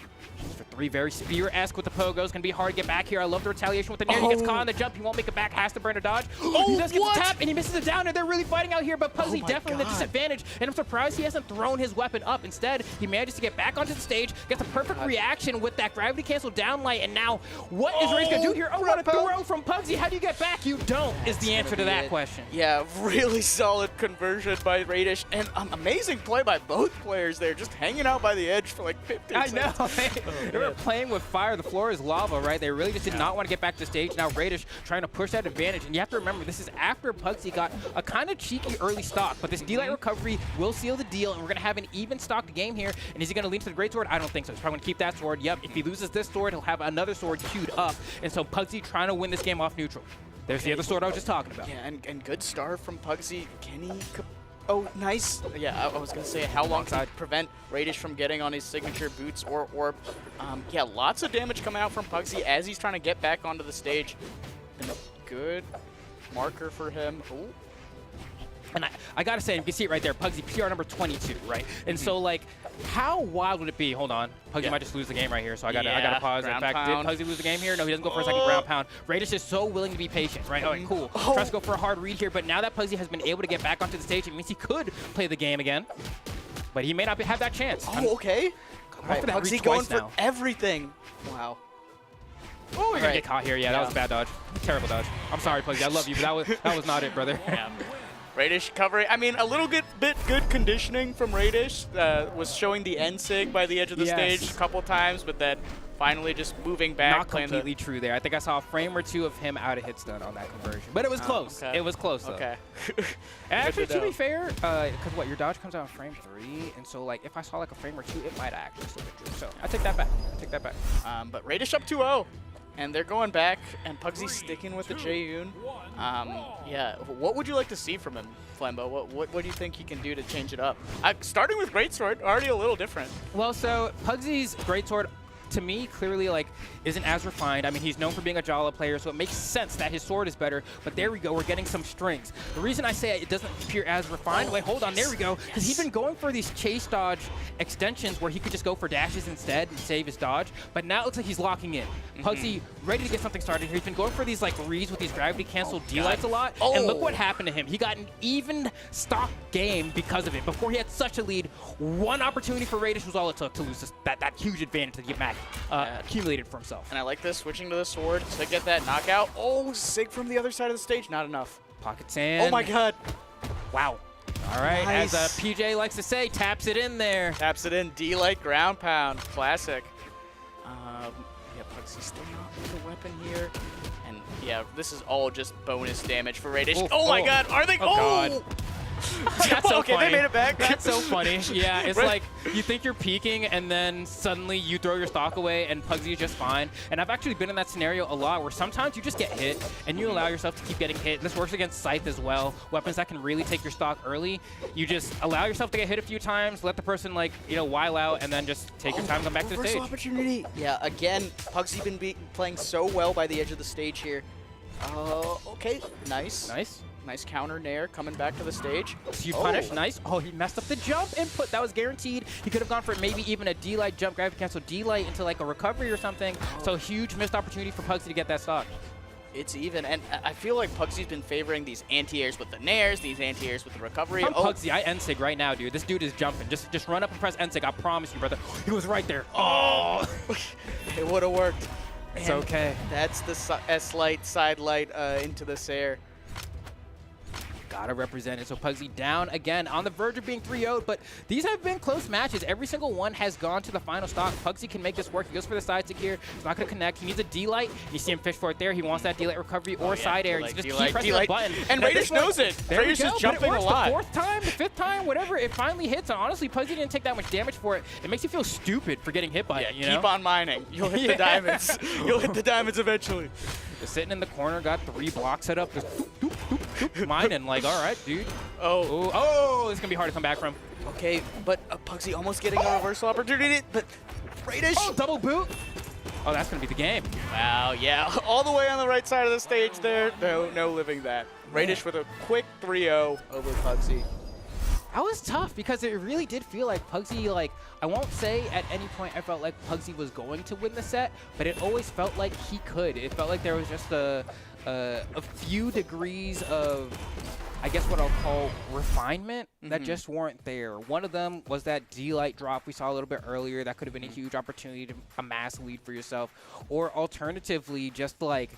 For 3 very spear-esque with the pogos. Gonna be hard to get back here. I love the retaliation with the nair. He gets caught on the jump. He won't make it back. Has to burn a dodge. He does get the tap, and he misses it down, and they're really fighting out here, but Pugsy definitely the disadvantage, and I'm surprised he hasn't thrown his weapon up. Instead, he manages to get back onto the stage, gets a perfect reaction with that gravity cancel down light, and now what is Raish gonna do here? Oh, what a throw from Pugsy. How do you get back? You don't, is the answer to that question. Yeah, really solid conversion by Raish, and amazing play by both players there, just hanging out by the edge for like 15 I seconds. know. They were playing with fire. The floor is lava, right? They really just did not want to get back to stage. Now Raish trying to push that advantage, and you have to remember, this is after Pugsy got a kind of cheeky early stock, but this D-Light recovery will seal the deal, and we're going to have an even stocked game here. And is he going to lean to the great sword? I don't think so. He's probably going to keep that sword. Yep, if he loses this sword, he'll have another sword queued up. And so Pugsy trying to win this game off neutral. There's the other sword I was just talking about. Yeah, and good start from Pugsy. Can he... Oh, nice. Yeah, I was going to say, how long can he prevent Raish from getting on his signature boots or orb? Yeah, lots of damage coming out from Pugsy as he's trying to get back onto the stage. And a good marker for him. Ooh. And I gotta say, you can see it right there, Pugsy, PR number 22, right? And so, like, how wild would it be? Hold on, Pugsy might just lose the game right here, so I gotta pause. In fact, did Pugsy lose the game here? No, he doesn't go for a second ground pound. Raish is so willing to be patient, right? All right, cool. Tries to go for a hard read here, but now that Pugsy has been able to get back onto the stage, it means he could play the game again, but he may not have that chance. Oh, okay. All right, Pugsy going for everything. Wow. Oh, you're gonna get caught here. Yeah, that was a bad dodge. Terrible dodge. I'm sorry, Pugsy. I love you, but that was not it, brother. Yeah. Raish covering. I mean, a little bit good conditioning from Raish. Was showing the end sig by the edge of the stage a couple times, but then finally just moving back. Not completely true there. I think I saw a frame or two of him out of hit stun on that conversion, but it was close. Okay. It was close though. Okay. Actually, to be fair, because your dodge comes out in frame 3, and so like if I saw like a frame or 2, it might actually slip it through. So I take that back. But Raish up 2-0. And they're going back, and Pugsy's sticking with the Jaeyoon. Yeah, what would you like to see from him, Flambeau? What do you think he can do to change it up? Starting with Greatsword, already a little different. Well, so Pugsy's Greatsword, to me, clearly like isn't as refined. I mean, he's known for being a Brawlhalla player, so it makes sense that his sword is better. But there we go, we're getting some strings. The reason I say it doesn't appear as refined, wait, hold on, there we go, because he's been going for these chase dodge extensions where he could just go for dashes instead and save his dodge. But now it looks like he's locking in. Pugsy ready to get something started here. He's been going for these like reads with these gravity cancel D-lights a lot. And look what happened to him. He got an even stock game because of it. Before he had such a lead, one opportunity for Raish was all it took to lose this, that huge advantage to get back accumulated for himself. And I like this, switching to the sword to get that knockout. Oh, Sig from the other side of the stage, not enough. Pocket sand. Oh my god. Wow. All right, nice. As PJ likes to say, taps it in there. Taps it in, D-Light ground pound, classic. Yeah, Pugsy's still not with the weapon here. And yeah, this is all just bonus damage for Raish. Oh my god, are they? God. That's so okay, funny. they made it back. That's so funny. Yeah, it's like you think you're peaking and then suddenly you throw your stock away and Pugsy is just fine. And I've actually been in that scenario a lot where sometimes you just get hit and you allow yourself to keep getting hit. This works against Scythe as well. Weapons that can really take your stock early. You just allow yourself to get hit a few times, let the person like, while out, and then just take your time and come back to the stage. Reversal opportunity. Yeah, again, Pugsy been playing so well by the edge of the stage here. Okay, nice. Nice counter nair coming back to the stage. You punish, nice. Oh, he messed up the jump input. That was guaranteed. He could have gone for maybe even a D-Light jump, gravity cancel D-Light into like a recovery or something. So huge missed opportunity for Pugsy to get that stock. It's even, and I feel like Pugsy's been favoring these anti-airs with the nairs, these anti-airs with the recovery. I'm Pugsy, I N-Sig right now, dude. This dude is jumping. Just run up and press N-Sig. I promise you, brother. He was right there. Oh! It would have worked. It's okay. That's the S-Light, side light into this air. Gotta represent it. So Pugsy down again on the verge of being 3-0'd, but these have been close matches. Every single one has gone to the final stock. Pugsy can make this work. He goes for the side stick here. He's not gonna connect. He needs a D-Light. You see him fish for it there. He wants that D-Light recovery or side air. He's just keep pressing the button. And Raish knows it. Raish is jumping a lot. The fourth time, the fifth time, whatever, it finally hits. And honestly, Pugsy didn't take that much damage for it. It makes you feel stupid for getting hit by it, keep on mining. You'll hit the diamonds. You'll hit the diamonds eventually. Just sitting in the corner, got 3 blocks set up, just doop, doop, doop, mining like, all right, dude. Oh, it's gonna be hard to come back from. Okay, but Pugsy almost getting a reversal opportunity, but Raish. Oh, double boot. Oh, that's gonna be the game. Wow, yeah, all the way on the right side of the stage there. No living that. Raish with a quick 3-0 over Pugsy. That was tough because it really did feel like Pugsy, like, I won't say at any point I felt like Pugsy was going to win the set, but it always felt like he could. It felt like there was just a few degrees of, I guess what I'll call refinement that just weren't there. One of them was that D-Light drop we saw a little bit earlier. That could have been a huge opportunity to amass a lead for yourself. Or alternatively, just like,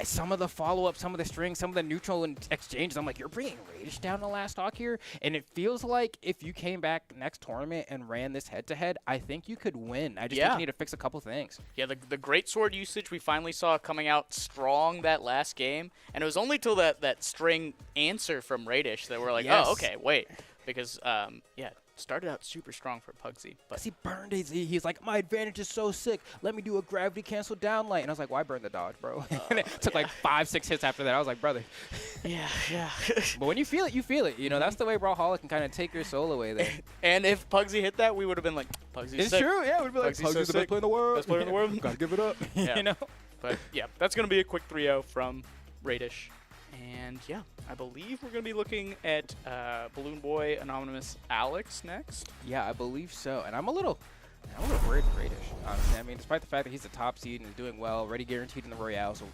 some of the follow-up, some of the strings, some of the neutral exchanges, I'm like, you're bringing Raish down the last stock here? And it feels like if you came back next tournament and ran this head-to-head, I think you could win. I just think you need to fix a couple things. Yeah, the great sword usage we finally saw coming out strong that last game. And it was only till that string answer from Raish that we're like, oh, okay, wait. Because, yeah, started out super strong for Pugsy. But he burned it. He's like, my advantage is so sick. Let me do a gravity cancel down light. And I was like, why burn the dodge, bro? And it took like 5-6 hits after that. I was like, brother. Yeah. But when you feel it, you feel it. You know, that's the way Brawlhalla can kind of take your soul away there. And if Pugsy hit that, we would have been like, Pugsy's It's sick. true, yeah. We'd be like, Pugsy's Pugsy's so the best sick. player in the world. Best player in the world. Gotta give it up. Yeah. You know? But yeah, that's going to be a quick 3-0 from Raish. And yeah, I believe we're going to be looking at Balloon Boy Anonymous Alex next. Yeah, I believe so. And I'm a little worried for Raish, honestly. I mean, despite the fact that he's the top seed and is doing well, already guaranteed in the Royale, so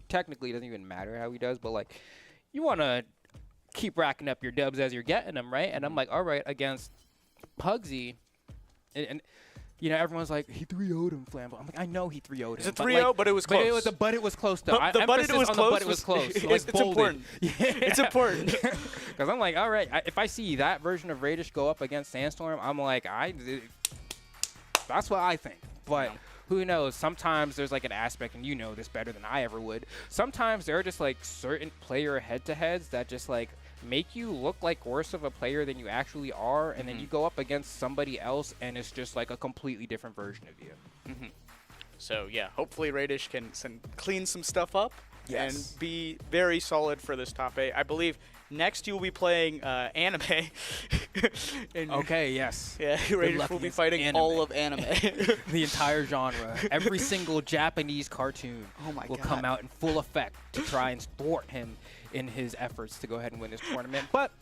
technically it doesn't even matter how he does, but like, you want to keep racking up your dubs as you're getting them, right? And I'm like, all right, against Pugsy, and you know, everyone's like, he 3-0'd him, Flambo. I'm like, I know he 3-0'd him. It's a 3-0, but it was close. But it was close, though. The but it was close. But it was close. It's Like, important. Yeah. It's important. Because I'm like, all right, if I see that version of Raish go up against Sandstorm, I'm like, that's what I think. But who knows? Sometimes there's like an aspect, and you know this better than I ever would. Sometimes there are just like certain player head-to-heads that just like make you look like worse of a player than you actually are, and then you go up against somebody else, and it's just like a completely different version of you. So yeah, hopefully Raish can clean some stuff up and be very solid for this top 8. I believe next you will be playing anime. Okay, yes. Yeah, Raish will be fighting anime. all of anime. The entire genre. Every single Japanese cartoon will come out in full effect to try and thwart him in his efforts to go ahead and win this tournament. But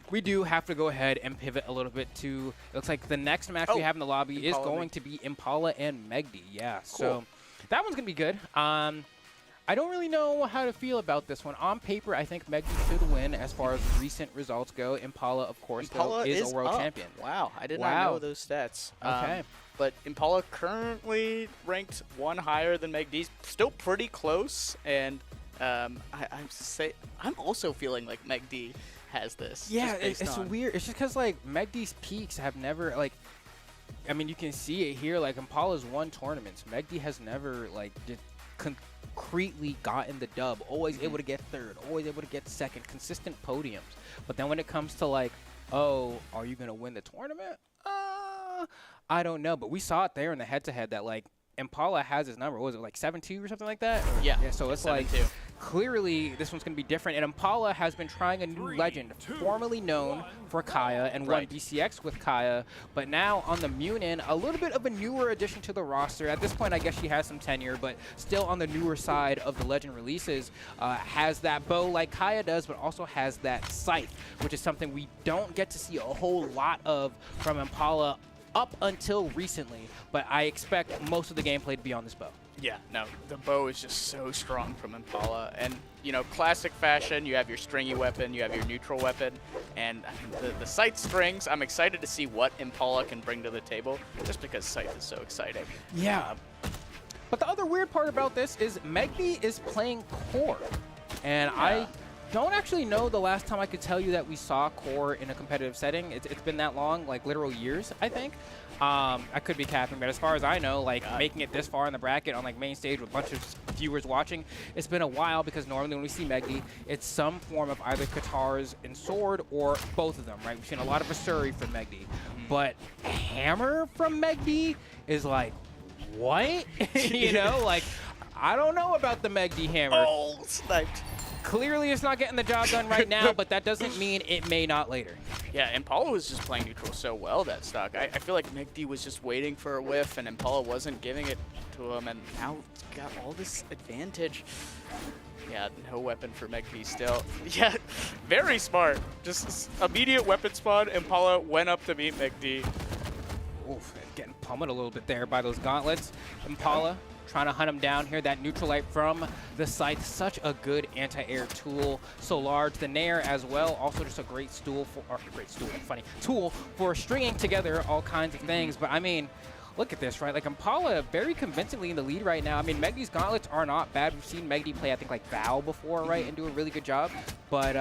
we do have to go ahead and pivot a little bit to, it looks like the next match we have in the lobby is going to be Impala and MegD. Yeah, so that one's going to be good. I don't really know how to feel about this one. On paper, I think MegD should win as far as recent results go. Impala, of course, is a world champion. Wow, I did not know those stats. Okay. But Impala currently ranked one higher than MegD. Still pretty close, and I'm also feeling like MegD has this. Yeah, it's weird. It's just because like MegD's peaks have never like. I mean, you can see it here. Like Impala's won tournaments. MegD has never like concretely gotten the dub. Always able to get third. Always able to get second. Consistent podiums. But then when it comes to like, oh, are you gonna win the tournament? I don't know. But we saw it there in the head-to-head that like Impala has his number. What was it, like 7-2 or something like that? Yeah. So it's like clearly this one's going to be different. And Impala has been trying a new legend, formerly known for Kaya, and won BCX with Kaya. But now on the Munin, a little bit of a newer addition to the roster. At this point, I guess she has some tenure, but still on the newer side of the legend releases. Has that bow like Kaya does, but also has that scythe, which is something we don't get to see a whole lot of from Impala up until recently, but I expect most of the gameplay to be on this bow. Yeah, no, the bow is just so strong from Impala. And, you know, classic fashion, you have your stringy weapon, you have your neutral weapon, and I mean, the Scythe strings, I'm excited to see what Impala can bring to the table, just because Scythe is so exciting. Yeah. But the other weird part about this is MegD is playing core, and I don't actually know the last time I could tell you that we saw core in a competitive setting. It's been that long, like literal years, I think. I could be capping, but as far as I know, like making it this far in the bracket on like main stage with a bunch of viewers watching, it's been a while because normally when we see MegD, it's some form of either Katars and Sword or both of them, right? We've seen a lot of Asuri from MegD, but Hammer from MegD is like, what? You know, like, I don't know about the MegD Hammer. Oh, sniped. Clearly it's not getting the job done right now, but that doesn't mean it may not later. Yeah, Impala was just playing neutral so well that stock. I feel like MegD was just waiting for a whiff, and Impala wasn't giving it to him, and now it's got all this advantage. Yeah, no weapon for MegD still. Yeah, very smart. Just immediate weapon spawn. Impala went up to meet MegD. Oof, getting pummeled a little bit there by those gauntlets. Impala trying to hunt him down here. That neutral light from the scythe, such a good anti-air tool. So large. The nair as well, also just a great tool for stringing together all kinds of things. But I mean, look at this, right? Like Impala very convincingly in the lead right now. I mean, MegD's gauntlets are not bad. We've seen MegD play, I think, like Val before, right? And do a really good job. But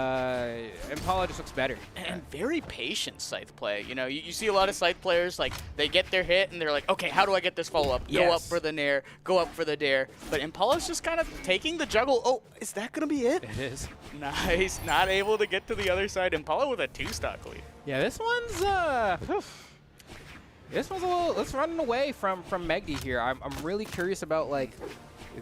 Impala just looks better. And very patient scythe play. You know, you see a lot of scythe players, like, they get their hit and they're like, okay, how do I get this follow-up? Go up for the nair, go up for the dare. But Impala's just kind of taking the juggle. Oh, is that going to be it? It is. Nice. Not able to get to the other side. Impala with a 2-stock lead. Yeah, this one's a little, let's run away from MegD here. I'm really curious about like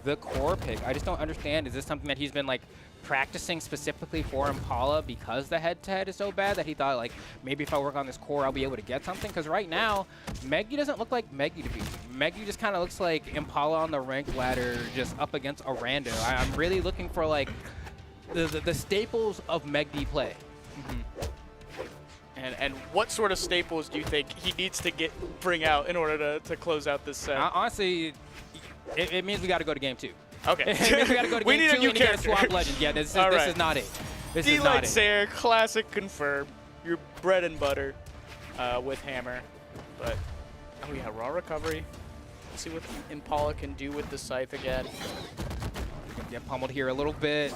the core pick. I just don't understand. Is this something that he's been like practicing specifically for Impala because the head-to-head is so bad that he thought like maybe if I work on this core I'll be able to get something? Because right now MegD doesn't look like MegD to me. MegD just kind of looks like Impala on the rank ladder just up against a rando. I'm really looking for like the staples of MegD play. And what sort of staples do you think he needs to bring out in order to close out this set? Honestly, it means we got to go to game 2. Okay. It means we got to go to we game need 2 a new and character. swap legend. Yeah, this is not it. This is not D-Light it. Sayer, classic confirmed. Your bread and butter with Hammer. But, oh yeah, raw recovery. Let's see what Impala can do with the scythe again. Get pummeled here a little bit.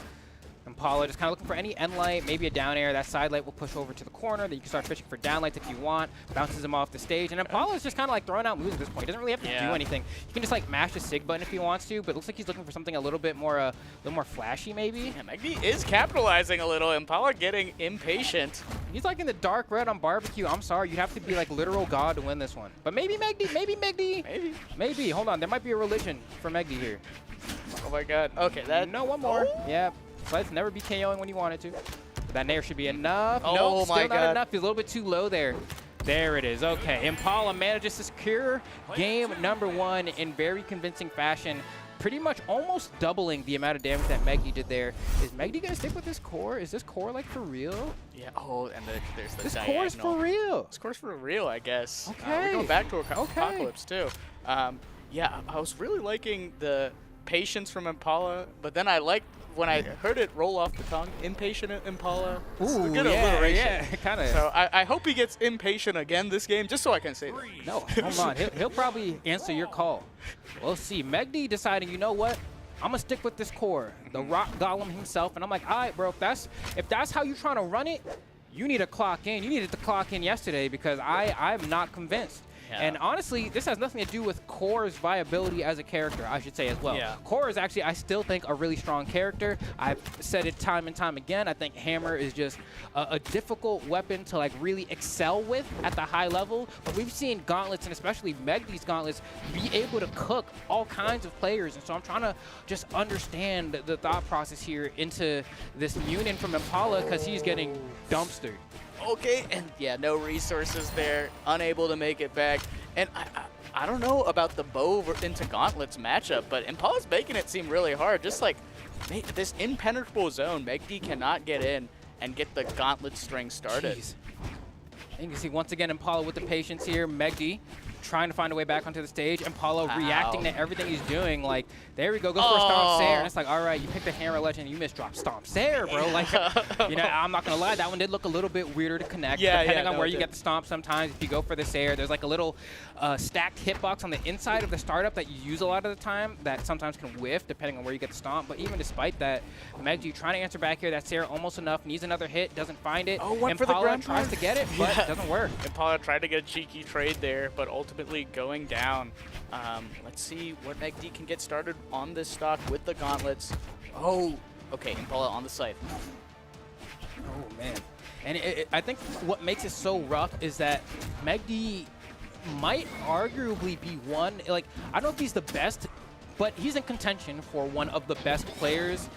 Impala just kind of looking for any end light, maybe a down air. That side light will push over to the corner. Then you can start fishing for down lights if you want. Bounces him off the stage. And Impala is just kind of like throwing out moves at this point. He doesn't really have to do anything. He can just like mash the SIG button if he wants to, but it looks like he's looking for something a little bit more flashy maybe. Yeah, MegD is capitalizing a little. Impala getting impatient. He's like in the dark red on barbecue. I'm sorry, you'd have to be like literal god to win this one. But maybe MegD, maybe. Hold on, there might be a religion for MegD here. Oh my god. Okay, that. No, one more. Yeah. Let's never be KOing when you wanted to. But that nair should be enough. Oh Nope, my still not God. enough. He's a little bit too low there. There it is. Okay, Impala manages to secure game number 1 in very convincing fashion. Pretty much almost doubling the amount of damage that MegD did there. Is MegD going to stick with this core? Is this core like for real? Yeah. Oh, and there's the This diagonal. core is for real. This core's for real, I guess. Okay. We're going back to Apocalypse too. Yeah, I was really liking the patience from Impala, but then I liked when I heard it roll off the tongue, impatient Impala. Ooh, good yeah, alliteration. kind of. So I hope he gets impatient again this game, just so I can say that. No, hold on. He'll probably answer your call. We'll see. MegD deciding, you know what? I'm going to stick with this core. The Rock Golem himself. And I'm like, all right, bro, if that's how you're trying to run it, you need to clock in. You needed to clock in yesterday because I'm not convinced. Yeah. And honestly, this has nothing to do with Core's viability as a character, I should say as well. Yeah. Core is actually, I still think, a really strong character. I've said it time and time again. I think Hammer is just a difficult weapon to like really excel with at the high level. But we've seen gauntlets, and especially MegD's gauntlets, be able to cook all kinds of players. And so I'm trying to just understand the thought process here into this Munin from Impala because he's getting dumpstered. Okay, and yeah, no resources there, unable to make it back. And I don't know about the bow into gauntlets matchup, but Impala's making it seem really hard. Just like this impenetrable zone, MegD cannot get in and get the gauntlet string started. Jeez. And you can see once again Impala with the patience here. MegD trying to find a way back onto the stage. Impala reacting to everything he's doing. Like, there we go, go for a Stomp Sayer. And it's like, all right, you picked a Hammer Legend, you missed drop Stomp Sayer, bro. Like, you know, I'm not going to lie, that one did look a little bit weirder to connect. Depending on where you get the Stomp sometimes. If you go for the Sayer, there's like a little stacked hitbox on the inside of the startup that you use a lot of the time that sometimes can whiff depending on where you get the Stomp. But even despite that, MegD trying to answer back here. That Sayer almost enough, needs another hit, doesn't find it. Oh, went for the ground tries to get it, but it doesn't work. Impala tried to get a cheeky trade there, but ultimately going down. Let's see what MegD can get started on this stock with the gauntlets. Oh, okay, Impala on the scythe. Oh, man. And I think what makes it so rough is that MegD might arguably be one, like, I don't know if he's the best, but he's in contention for one of the best players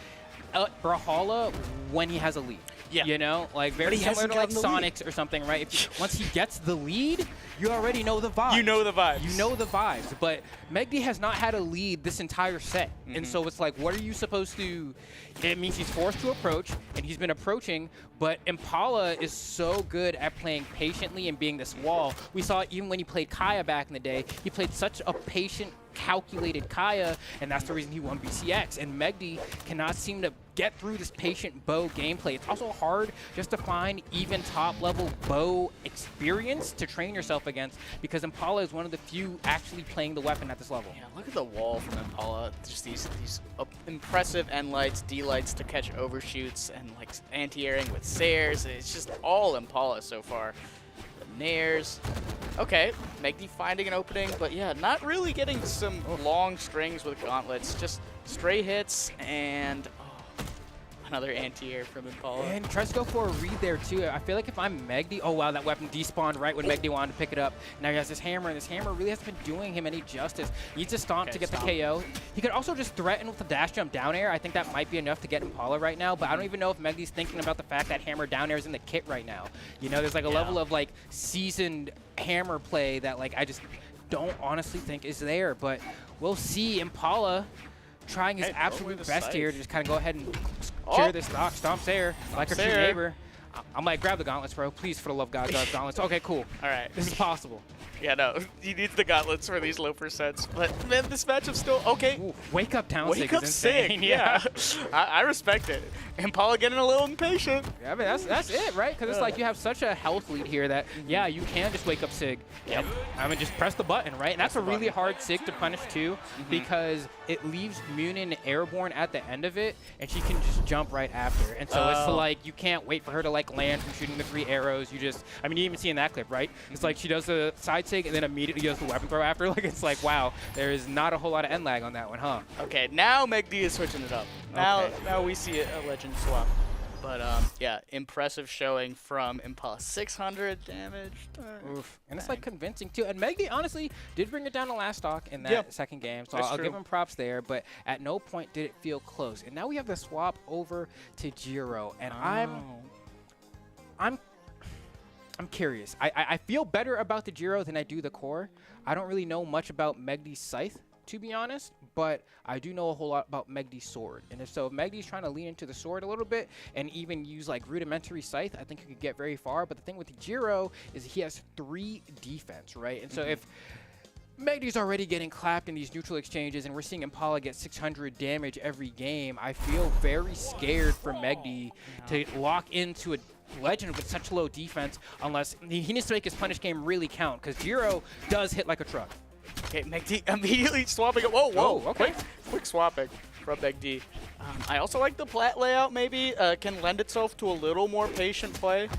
Brawlhalla when he has a lead. Yeah. You know, like very he similar hasn't to like gotten the lead. Sonics or something, right? Once he gets the lead, you already know the vibes. You know the vibes. You know the vibes. But MegD has not had a lead this entire set. And so it's like, what are you supposed to... It means he's forced to approach, and he's been approaching, but Impala is so good at playing patiently and being this wall. We saw it even when he played Kaya back in the day. He played such a patient, calculated Kaya, and that's the reason he won BCX. And MegD cannot seem to get through this patient bow gameplay. It's also hard just to find even top-level bow experience to train yourself against, because Impala is one of the few actually playing the weapon at this level. Yeah, look at the wall from Impala. Just these impressive end lights, D lights to catch overshoots, and like anti-airing with Sayers. It's just all Impala so far. The Nairs. Okay, MegD finding an opening, but yeah, not really getting some long strings with gauntlets. Just stray hits and another anti-air from Impala. And he tries to go for a read there too. I feel like if I'm MegD, oh wow, that weapon despawned right when MegD wanted to pick it up. Now he has this hammer, and this hammer really hasn't been doing him any justice. He needs to stomp to get the KO. He could also just threaten with the dash jump down air. I think that might be enough to get Impala right now, but I don't even know if MegD's thinking about the fact that hammer down air is in the kit right now. You know, there's like a level of like seasoned hammer play that like I just don't honestly think is there, but we'll see. Impala trying his absolute best here to just kind of go ahead and clear this stock. Stomps air like a true neighbor. I'm like, grab the gauntlets, bro. Please, for the love of God, grab gauntlets. Okay, cool. All right. This is possible. Yeah, no, he needs the gauntlets for these low percents. But man, this matchup's still okay. Ooh, wake up down Wake up is insane. sick. Yeah, I respect it. Impala getting a little impatient. Yeah, I mean, that's it, right? Because it's like you have such a health lead here that, yeah, you can just wake up Sig. Yep. I mean, just press the button, right? And that's a really hard Sig to punish, too, because it leaves Munin airborne at the end of it, and she can just jump right after. And so it's like you can't wait for her to, like, land from shooting the 3 arrows. You just, I mean, you even see in that clip, right? It's like she does the side Sig and then immediately does the weapon throw after. Like, it's like, wow, there is not a whole lot of end lag on that one, huh? Okay, now MegD is switching it up. Now we see a legend swap. But yeah, impressive showing from Impala. 600 damage. Oof. And it's like convincing too. And MegD honestly did bring it down to last stock in that second game, so I'll give him props there. But at no point did it feel close. And now we have the swap over to Guichao, and I'm curious. I feel better about the Guichao than I do the core. I don't really know much about MegD's Scythe, to be honest, but I do know a whole lot about MegD's sword. And if MegD's trying to lean into the sword a little bit and even use like rudimentary Scythe, I think he could get very far. But the thing with the Guichao is he has 3 defense, right? And so if MegD's already getting clapped in these neutral exchanges, and we're seeing Impala get 600 damage every game, I feel very scared for MegD to lock into a legend with such low defense unless he needs to make his punish game really count, because Guichao does hit like a truck. Okay, MegD immediately swapping it. Whoa, whoa. Oh, okay. Quick swapping from MegD. I also like the plat layout maybe. Can lend itself to a little more patient play.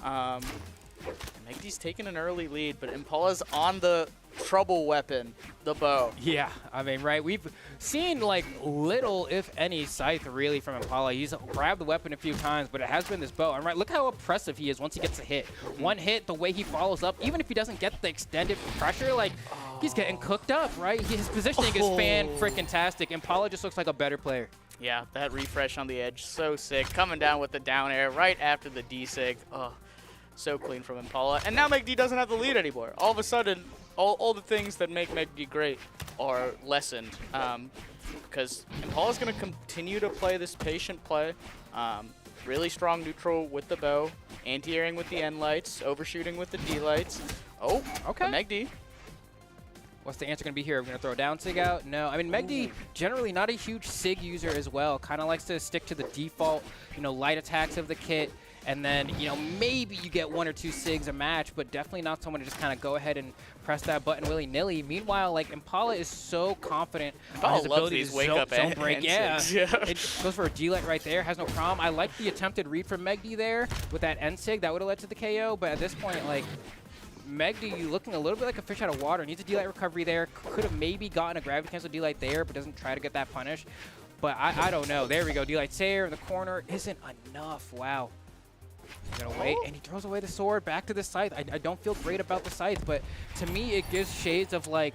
MegD's taking an early lead, but Impala's on the trouble weapon, the bow. Yeah, I mean, right, we've seen like little, if any, Scythe really from Impala. He's grabbed the weapon a few times, but it has been this bow. And right, look how oppressive he is once he gets a hit. One hit, the way he follows up, even if he doesn't get the extended pressure, like, he's getting cooked up, right? His positioning is fan-frickin-tastic. Impala just looks like a better player. Yeah, that refresh on the edge, so sick. Coming down with the down air right after the D-Sig. Oh, so clean from Impala. And now MegD doesn't have the lead anymore. All of a sudden, all the things that make MegD great are lessened, because Impala's going to continue to play this patient play. Really strong neutral with the bow, anti-airing with the end lights, overshooting with the D lights. Oh, okay. MegD. What's the answer going to be here? Are we going to throw a down Sig out? No. I mean, MegD generally not a huge Sig user as well. Kind of likes to stick to the default, light attacks of the kit. And then, maybe you get 1 or 2 Sigs a match, but definitely not someone to just kind of go ahead and press that button willy-nilly. Meanwhile, like, Impala is so confident on his ability to zone break. Yeah, it goes for a G-Light right there, has no problem. I like the attempted read from MegD there with that N-Sig. That would have led to the KO, but at this point, like, MegD looking a little bit like a fish out of water. Needs a D-Light recovery there. Could have maybe gotten a gravity cancel D-Light there, but doesn't try to get that punish. But I don't know. There we go. D-Light Sayer in the corner isn't enough. Wow. He's gonna wait, and he throws away the sword back to the Scythe. I don't feel great about the Scythe, but to me it gives shades of like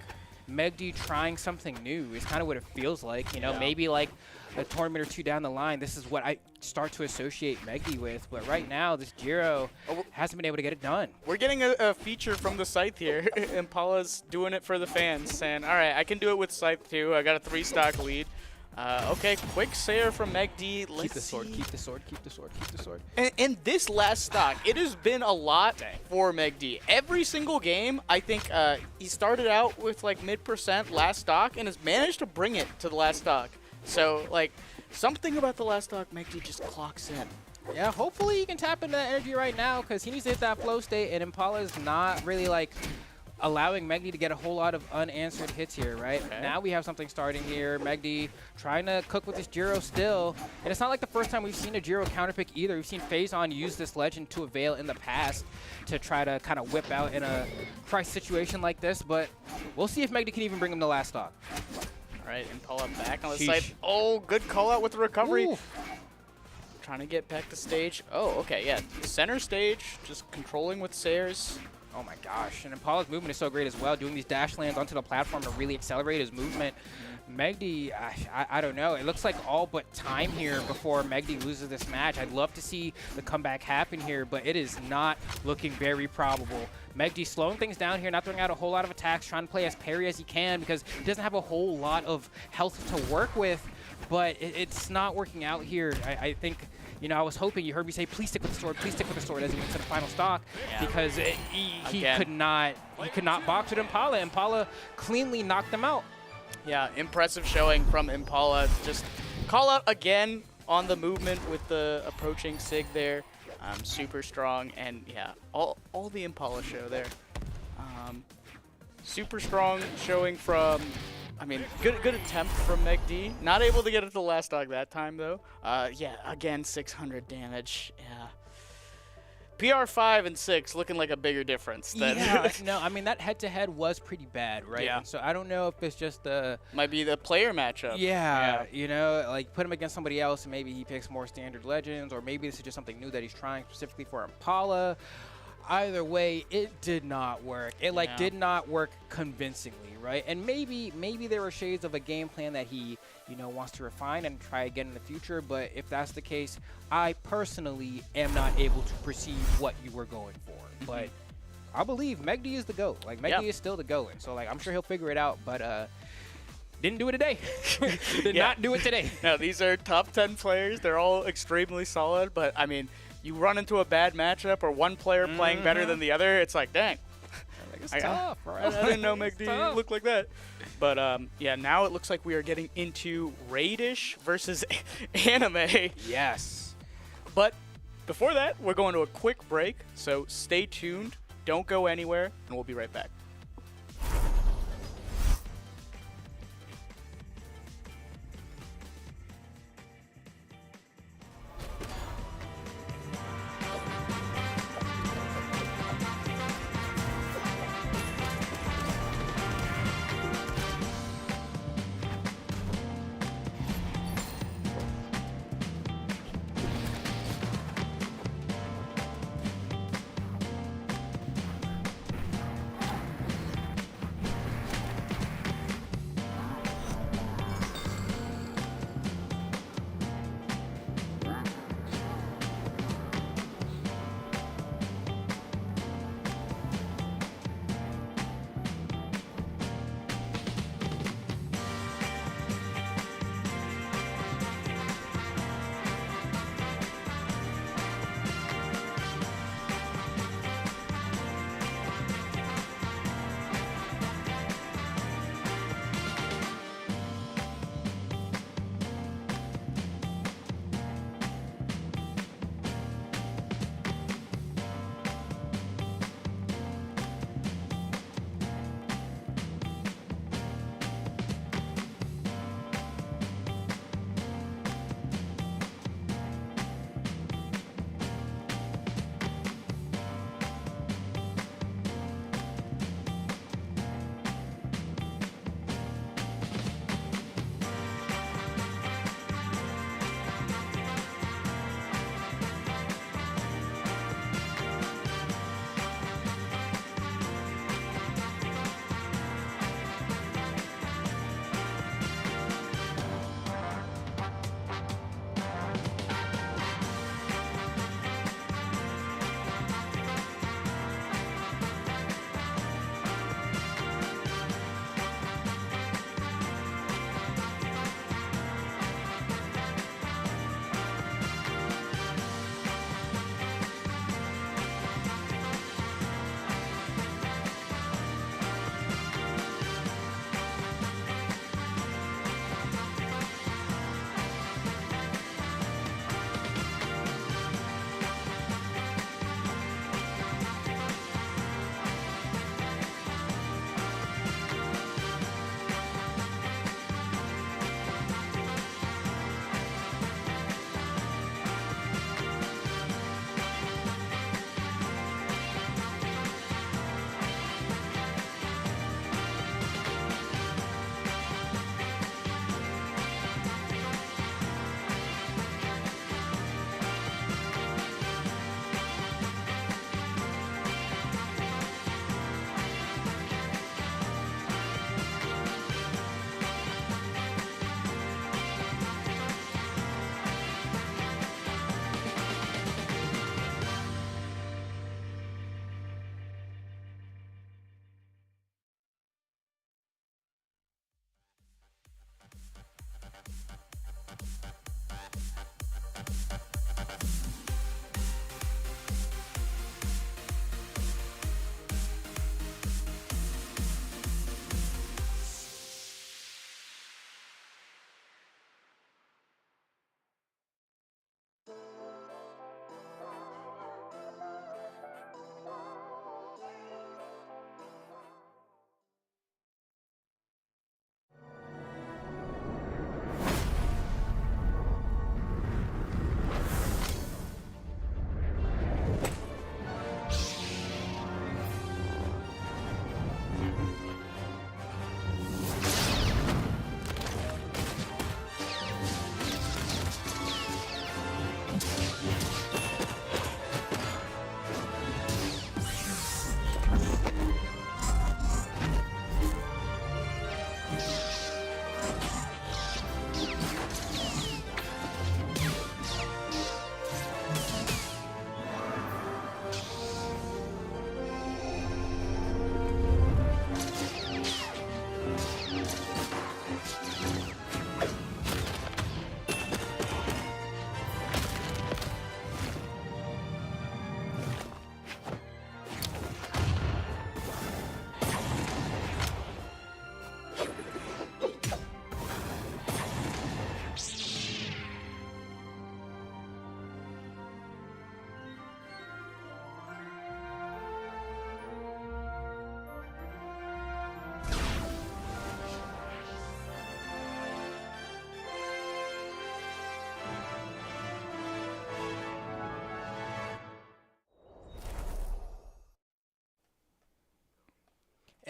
MegD trying something new is kind of what it feels like. Maybe like a tournament or two down the line, this is what I start to associate MegD with. But right now, this Jiro hasn't been able to get it done. We're getting a feature from the Scythe here. Impala's doing it for the fans, saying, all right, I can do it with Scythe too. I got a 3-stock lead. Okay, quick Sayer from MegD. Let's Keep the sword, see. keep the sword, keep the sword, keep the sword. And this last stock, it has been a lot for MegD. Every single game, I think he started out with like mid% last stock and has managed to bring it to the last stock. So, like, something about the last stock, MegD just clocks in. Yeah, hopefully he can tap into that energy right now because he needs to hit that flow state, and Impala is not really like allowing MegD to get a whole lot of unanswered hits here, right? Okay. Now we have something starting here. MegD trying to cook with this Jiro still. And it's not like the first time we've seen a Jiro counterpick either. We've seen Phazon use this legend to avail in the past to try to kind of whip out in a crisis situation like this. But we'll see if MegD can even bring him to last stock. All right, Impala back on the Sheesh. side. Oh, good call out with the recovery. Ooh. Trying to get back to stage. Oh, okay, yeah. Center stage, just controlling with Sayers. Oh my gosh, and Impala's movement is so great as well, doing these dash lands onto the platform to really accelerate his movement. MegD, I don't know. It looks like all but time here before MegD loses this match. I'd love to see the comeback happen here, but it is not looking very probable. MegD slowing things down here, not throwing out a whole lot of attacks, trying to play as parry as he can because he doesn't have a whole lot of health to work with, but it's not working out here. I think, you know, I was hoping, you heard me say, please stick with the sword as he went to the final stock, because he could not box with Impala. Impala cleanly knocked him out. Yeah, impressive showing from Impala. Just call out again on the movement with the approaching Sig there. Super strong, and yeah, all the Impala show there. Super strong showing from, I mean, good attempt from MegD. Not able to get it to the last stock that time though. Yeah, again 600 damage. Yeah. PR 5 and 6 looking like a bigger difference. Than Yeah, no, I mean, that head-to-head was pretty bad, right? Yeah. And so I don't know if it's just the... Might be the player matchup. Yeah, you know, like put him against somebody else and maybe he picks more standard legends, or maybe this is just something new that he's trying specifically for Impala. Either way, it did not work. It did not work convincingly, right? And maybe there were shades of a game plan that he, you know, wants to refine and try again in the future. But if that's the case, I personally am not able to perceive what you were going for. But I believe MegD is the GOAT. Like, MegD is still the GOAT. So, like, I'm sure he'll figure it out. But didn't do it today. Did not do it today. No, these are top 10 players. They're all extremely solid. But, I mean, you run into a bad matchup or one player playing better than the other, it's like, dang. It's tough, right? I didn't know MegD looked like that. But, yeah, now it looks like we are getting into Raish versus Anime. Yes. But before that, we're going to a quick break. So stay tuned. Don't go anywhere, and we'll be right back.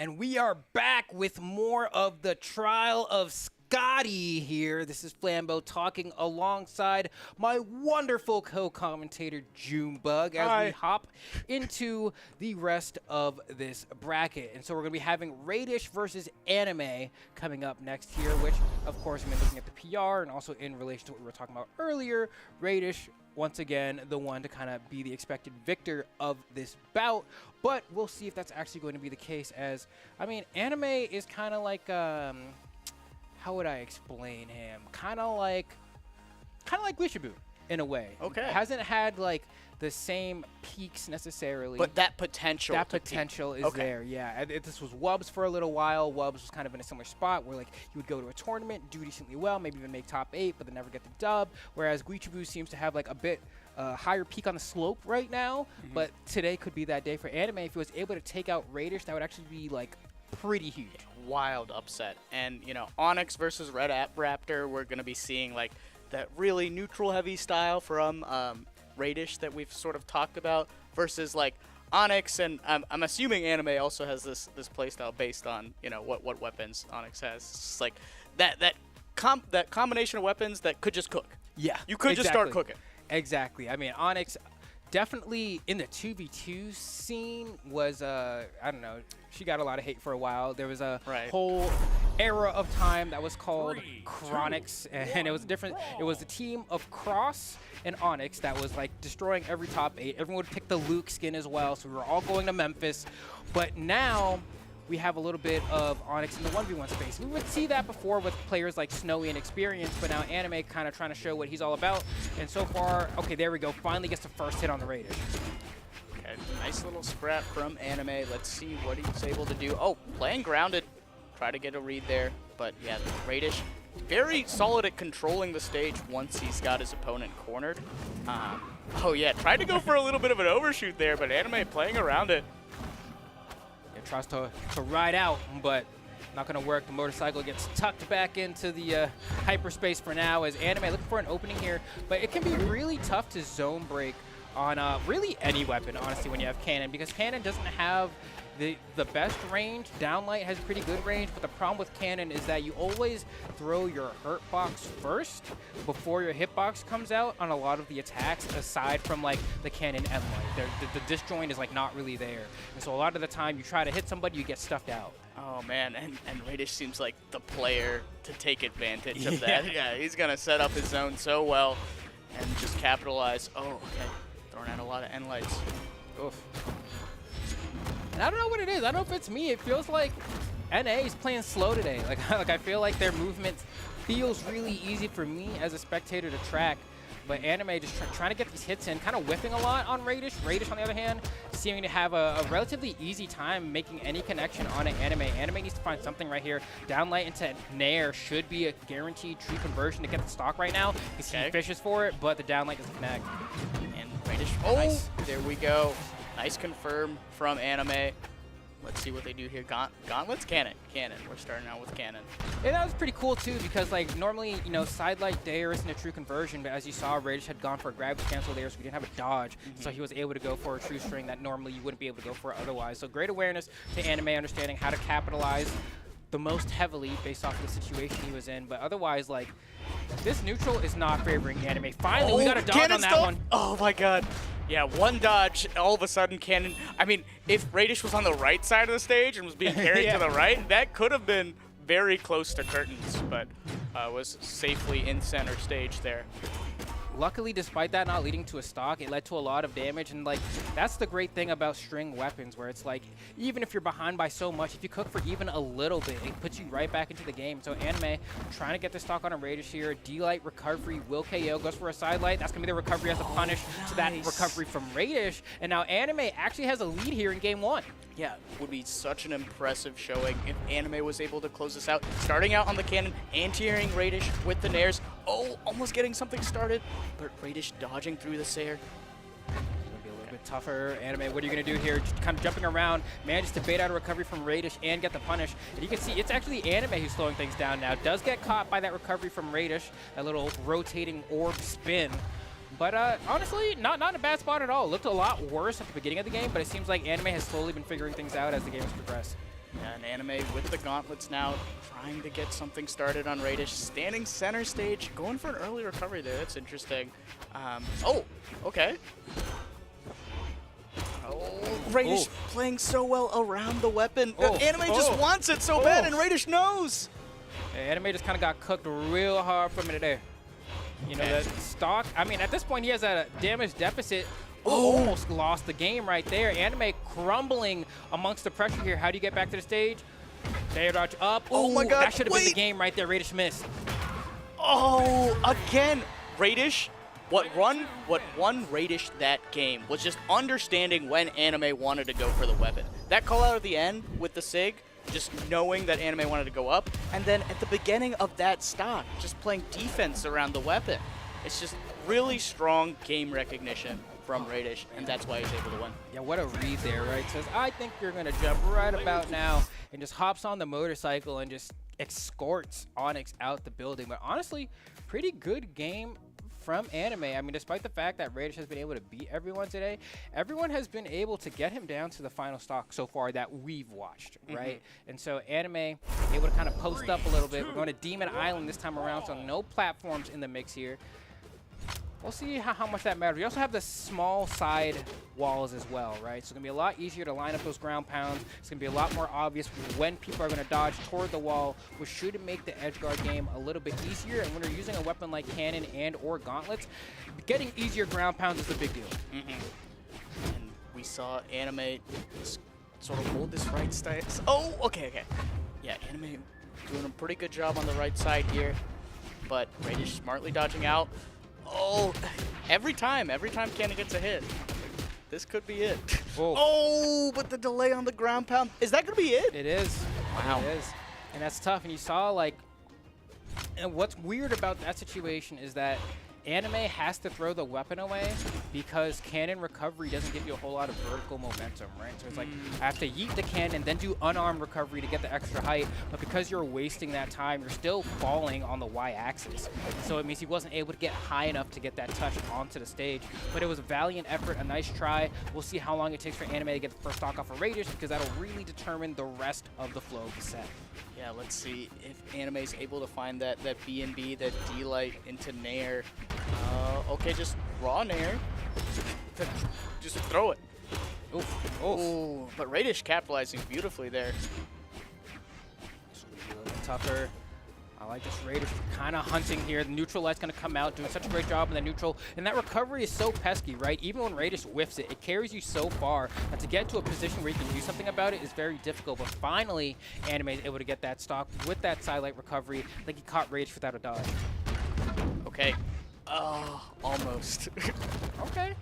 And we are back with more of the Trial of SKADI here. This is Flambeau talking alongside my wonderful co-commentator Junebug as we hop into the rest of this bracket. And so we're going to be having Raish versus Anime coming up next here, which of course we've been looking at the PR and also in relation to what we were talking about earlier. Raish, once again, the one to kind of be the expected victor of this bout. But we'll see if that's actually going to be the case, as, I mean, Anime is kind of like, how would I explain him? Kind of like Guichao in a way. Okay. Hasn't had like the same peaks necessarily. But that potential. That potential is there, yeah. This was Wubs for a little while. Wubs was kind of in a similar spot where like you would go to a tournament, do decently well, maybe even make top 8, but then never get the dub. Whereas Guichao seems to have like a bit higher peak on the slope right now. But today could be that day for Anime. If he was able to take out Raish, that would actually be like pretty huge. Wild upset. And, you know, Onyx versus Red Raptor, we're going to be seeing like that really neutral heavy style from Raish that we've sort of talked about versus like Onyx, and I'm assuming Anime also has this playstyle based on, you know, what weapons Onyx has. It's just like that combination of weapons that could just cook. Yeah. You could just start cooking. Exactly. I mean, Onyx definitely in the 2v2 scene was, I don't know, she got a lot of hate for a while. There was a whole era of time that was called Chronix, and it was different. It was a team of Cross and Onyx that was like destroying every top 8. Everyone would pick the Luke skin as well, so we were all going to Memphis. But now we have a little bit of Onyx in the 1v1 space. We would see that before with players like Snowy and Experience, but now Anime kind of trying to show what he's all about. And so far, okay, there we go. Finally gets the first hit on the Raish. Okay, nice little scrap from Anime. Let's see what he's able to do. Oh, playing grounded. Try to get a read there. But yeah, Raish very solid at controlling the stage once he's got his opponent cornered. Oh yeah, tried to go for a little bit of an overshoot there, but Anime playing around it. Tries to ride out, but not going to work. The motorcycle gets tucked back into the hyperspace for now as Anime looking for an opening here. But it can be really tough to zone break on really any weapon, honestly, when you have Cannon, because Cannon doesn't have the best range. Downlight has pretty good range, but the problem with Cannon is that you always throw your hurt box first before your hitbox comes out on a lot of the attacks, aside from like the Cannon end light. The disjoint is like not really there. And so a lot of the time you try to hit somebody, you get stuffed out. Oh man, and Raish seems like the player to take advantage of that. Yeah, he's gonna set up his zone so well and just capitalize. Oh, okay. Throwing out a lot of end lights. Oof. And I don't know what it is. I don't know if it's me. It feels like NA is playing slow today. Like I feel like their movement feels really easy for me as a spectator to track. But Anime just trying to get these hits in, kind of whiffing a lot on Raish. Raish, on the other hand, seeming to have a relatively easy time making any connection on an Anime. Anime needs to find something right here. Downlight into Nair should be a guaranteed true conversion to get the stock right now. He fishes for it, but the downlight doesn't connect. And Raish, nice. There we go. Nice confirm from Anime. Let's see what they do here. Gauntlet's Cannon. We're starting out with Cannon. Yeah, that was pretty cool too, because like normally, you know, sidelight Dair isn't a true conversion, but as you saw, Raish had gone for a gravity cancel there, so we didn't have a dodge. So he was able to go for a true string that normally you wouldn't be able to go for otherwise. So great awareness to Anime, understanding how to capitalize the most heavily based off of the situation he was in. But otherwise, like, this neutral is not favoring Anime. Finally, we got a dodge on that one. Oh my god. Yeah, one dodge, all of a sudden Cannon. I mean, if Raish was on the right side of the stage and was being carried to the right, that could have been very close to curtains, but was safely in center stage there. Luckily, despite that not leading to a stock, it led to a lot of damage, and like that's the great thing about string weapons, where it's like even if you're behind by so much, if you cook for even a little bit, it puts you right back into the game. So Anime trying to get the stock on a Raish here. D-Light recovery will KO, goes for a side light. That's gonna be the recovery as a punish to that recovery from Raish. And now Anime actually has a lead here in game 1. Yeah, would be such an impressive showing if Anime was able to close this out. Starting out on the Cannon, anti-airing Raish with the Nairs. Oh, almost getting something started, but Raish dodging through the Sair. It's gonna be a little bit tougher. Anime, what are you gonna do here? Just kind of jumping around, manages to bait out a recovery from Raish and get the punish. And you can see it's actually Anime who's slowing things down now. Does get caught by that recovery from Raish, that little rotating orb spin. But honestly, not a bad spot at all. Looked a lot worse at the beginning of the game, but it seems like Anime has slowly been figuring things out as the game has progressed. Yeah, and Anime with the gauntlets now, trying to get something started on Raish. Standing center stage, going for an early recovery there. That's interesting. Oh, okay. Oh, Raish playing so well around the weapon. Anime just wants it so bad, and Raish knows. Yeah, Anime just kind of got cooked real hard from it there. You know, that stock, I mean, at this point, he has a damage deficit. Almost lost the game right there. Anime crumbling amongst the pressure here. How do you get back to the stage? There, dodge up. Oh my God, that should have been the game right there. Raish missed. Oh, again, Raish. What won Raish that game was just understanding when Anime wanted to go for the weapon. That call out at the end with the SIG, just knowing that Anime wanted to go up, and then at the beginning of that stock, just playing defense around the weapon. It's just really strong game recognition from Raish, and that's why he's able to win. Yeah, what a read there, right? Says, I think you're going to jump right about now, and just hops on the motorcycle and just escorts Onyx out the building. But honestly, pretty good game from Anime. I mean, despite the fact that Raish has been able to beat everyone today, everyone has been able to get him down to the final stock so far that we've watched, right? And so Anime able to kind of post up a little bit. We're going to Demon Island this time around, so no platforms in the mix here. We'll see how much that matters. We also have the small side walls as well, right? So it's going to be a lot easier to line up those ground pounds. It's going to be a lot more obvious when people are going to dodge toward the wall, which should make the edge guard game a little bit easier. And when you're using a weapon like cannon and or gauntlets, getting easier ground pounds is a big deal. And we saw Anime sort of hold this right side. Oh, okay. Yeah, Anime doing a pretty good job on the right side here, but Raish smartly dodging out. Oh, every time Cannon gets a hit. This could be it. Oh, but the delay on the ground pound. Is that going to be it? It is. Wow. It is. And that's tough. And you saw, like, and what's weird about that situation is that Anime has to throw the weapon away because cannon recovery doesn't give you a whole lot of vertical momentum, right? So it's like, I have to yeet the cannon, then do unarmed recovery to get the extra height, but because you're wasting that time, you're still falling on the Y-axis. So it means he wasn't able to get high enough to get that touch onto the stage, but it was a valiant effort, a nice try. We'll see how long it takes for Anime to get the first stock off of Raish because that'll really determine the rest of the flow of the set. Yeah, let's see if Anime's able to find that B&B, that D-Light into Nair. Okay, just raw Nair. Just throw it. Ooh, but Raish capitalizing beautifully there. A little bit tougher. I like this Raish kind of hunting here. The neutral light's going to come out, doing such a great job in the neutral. And that recovery is so pesky, right? Even when Raish whiffs it, it carries you so far that to get to a position where you can do something about it is very difficult. But finally, Anime is able to get that stock with that side light recovery. I think he caught Raish without a dodge. Okay. Oh, almost. Okay.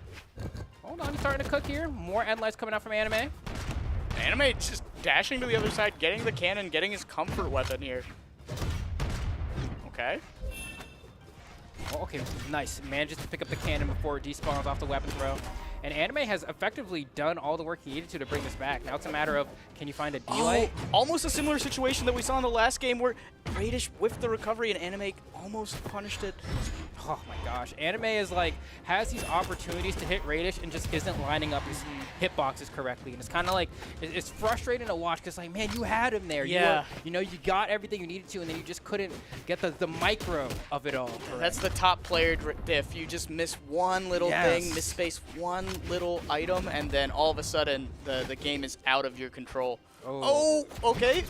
Hold on, he's starting to cook here. More end lights coming out from Anime. Anime just dashing to the other side, getting the cannon, getting his comfort weapon here. Okay. Oh, okay, nice. Manages to pick up the cannon before it despawns off the weapon throw. And Anime has effectively done all the work he needed to bring this back. Now it's a matter of, can you find a D-Light? Almost a similar situation that we saw in the last game where Raish whiffed the recovery and Anime almost punished it. Oh my gosh. Anime is like, has these opportunities to hit Raish and just isn't lining up his hitboxes correctly. And it's kind of like, it's frustrating to watch because like, man, you had him there. Yeah. You got everything you needed to and then you just couldn't get the micro of it all correct. That's the top player diff. You just miss one little thing, misspace one little item, and then all of a sudden the game is out of your control. Oh, okay.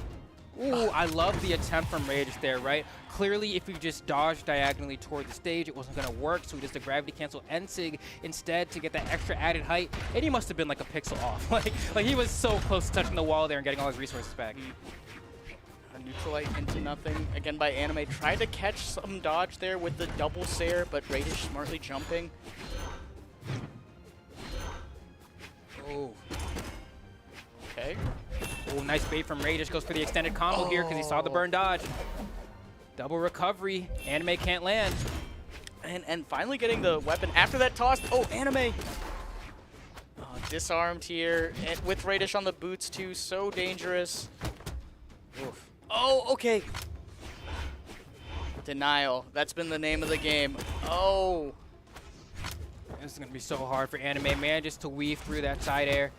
Ooh, I love the attempt from Raish there, right? Clearly, if you just dodged diagonally toward the stage, it wasn't going to work, so he does the gravity cancel N-Sig instead to get that extra added height, and he must have been like a pixel off. like he was so close to touching the wall there and getting all his resources back. A neutral light into nothing, again by Anime. Tried to catch some dodge there with the double Sair, but Raish smartly jumping. Oh. Okay. Oh, nice bait from Raish. Goes for the extended combo here because he saw the burn dodge. Double recovery. Anime can't land. And finally getting the weapon after that toss. Oh, Anime. Disarmed here. And with Raish on the boots too. So dangerous. Oof. Oh, okay. Denial. That's been the name of the game. Oh. This is going to be so hard for Anime. Manages to weave through that side air.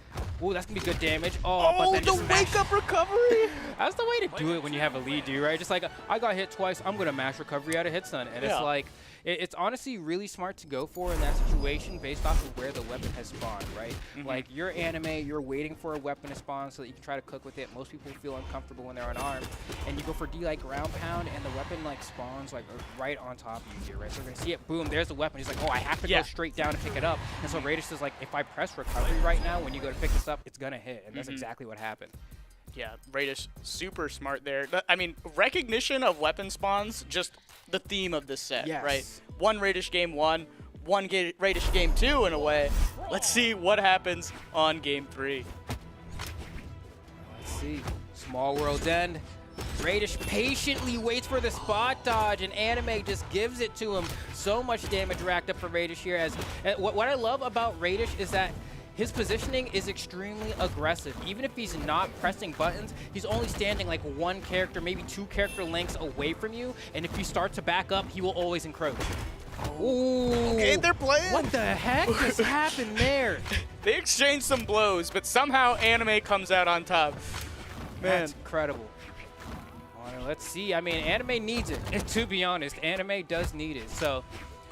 Ooh, that's gonna be good damage. Oh, but then the just mash. wake-up recovery! That's the way to do it when you have a lead, dude, right? Just like, I got hit twice, I'm gonna mash recovery out of hit stun. And it's like, it's honestly really smart to go for in that situation based off of where the weapon has spawned, right? Like, you're anime, you're waiting for a weapon to spawn so that you can try to cook with it. Most people feel uncomfortable when they're unarmed. And you go for D like ground pound, and the weapon like spawns like right on top of you here, right? So we're gonna see it, boom, there's the weapon. He's like, oh, I have to go straight down and pick it up. And so Raish is like, if I press recovery right now, when you go to pick this up, it's gonna hit. And that's exactly what happened. Yeah, Raish super smart there. I mean, recognition of weapon spawns, just the theme of this set, right? One Raish game 1, one Raish game 2 in a way. Let's see what happens on game 3. Let's see. Small world's end. Raish patiently waits for the spot dodge, and Anime just gives it to him. So much damage racked up for Raish here. As what I love about Raish is that his positioning is extremely aggressive. Even if he's not pressing buttons, he's only standing like 1 character, maybe 2 character lengths away from you. And if you start to back up, he will always encroach. Ooh. Okay, they're playing. What the heck just happened there? They exchanged some blows, but somehow Anime comes out on top. Man. That's incredible. Let's see. I mean, Anime needs it. To be honest, Anime does need it. So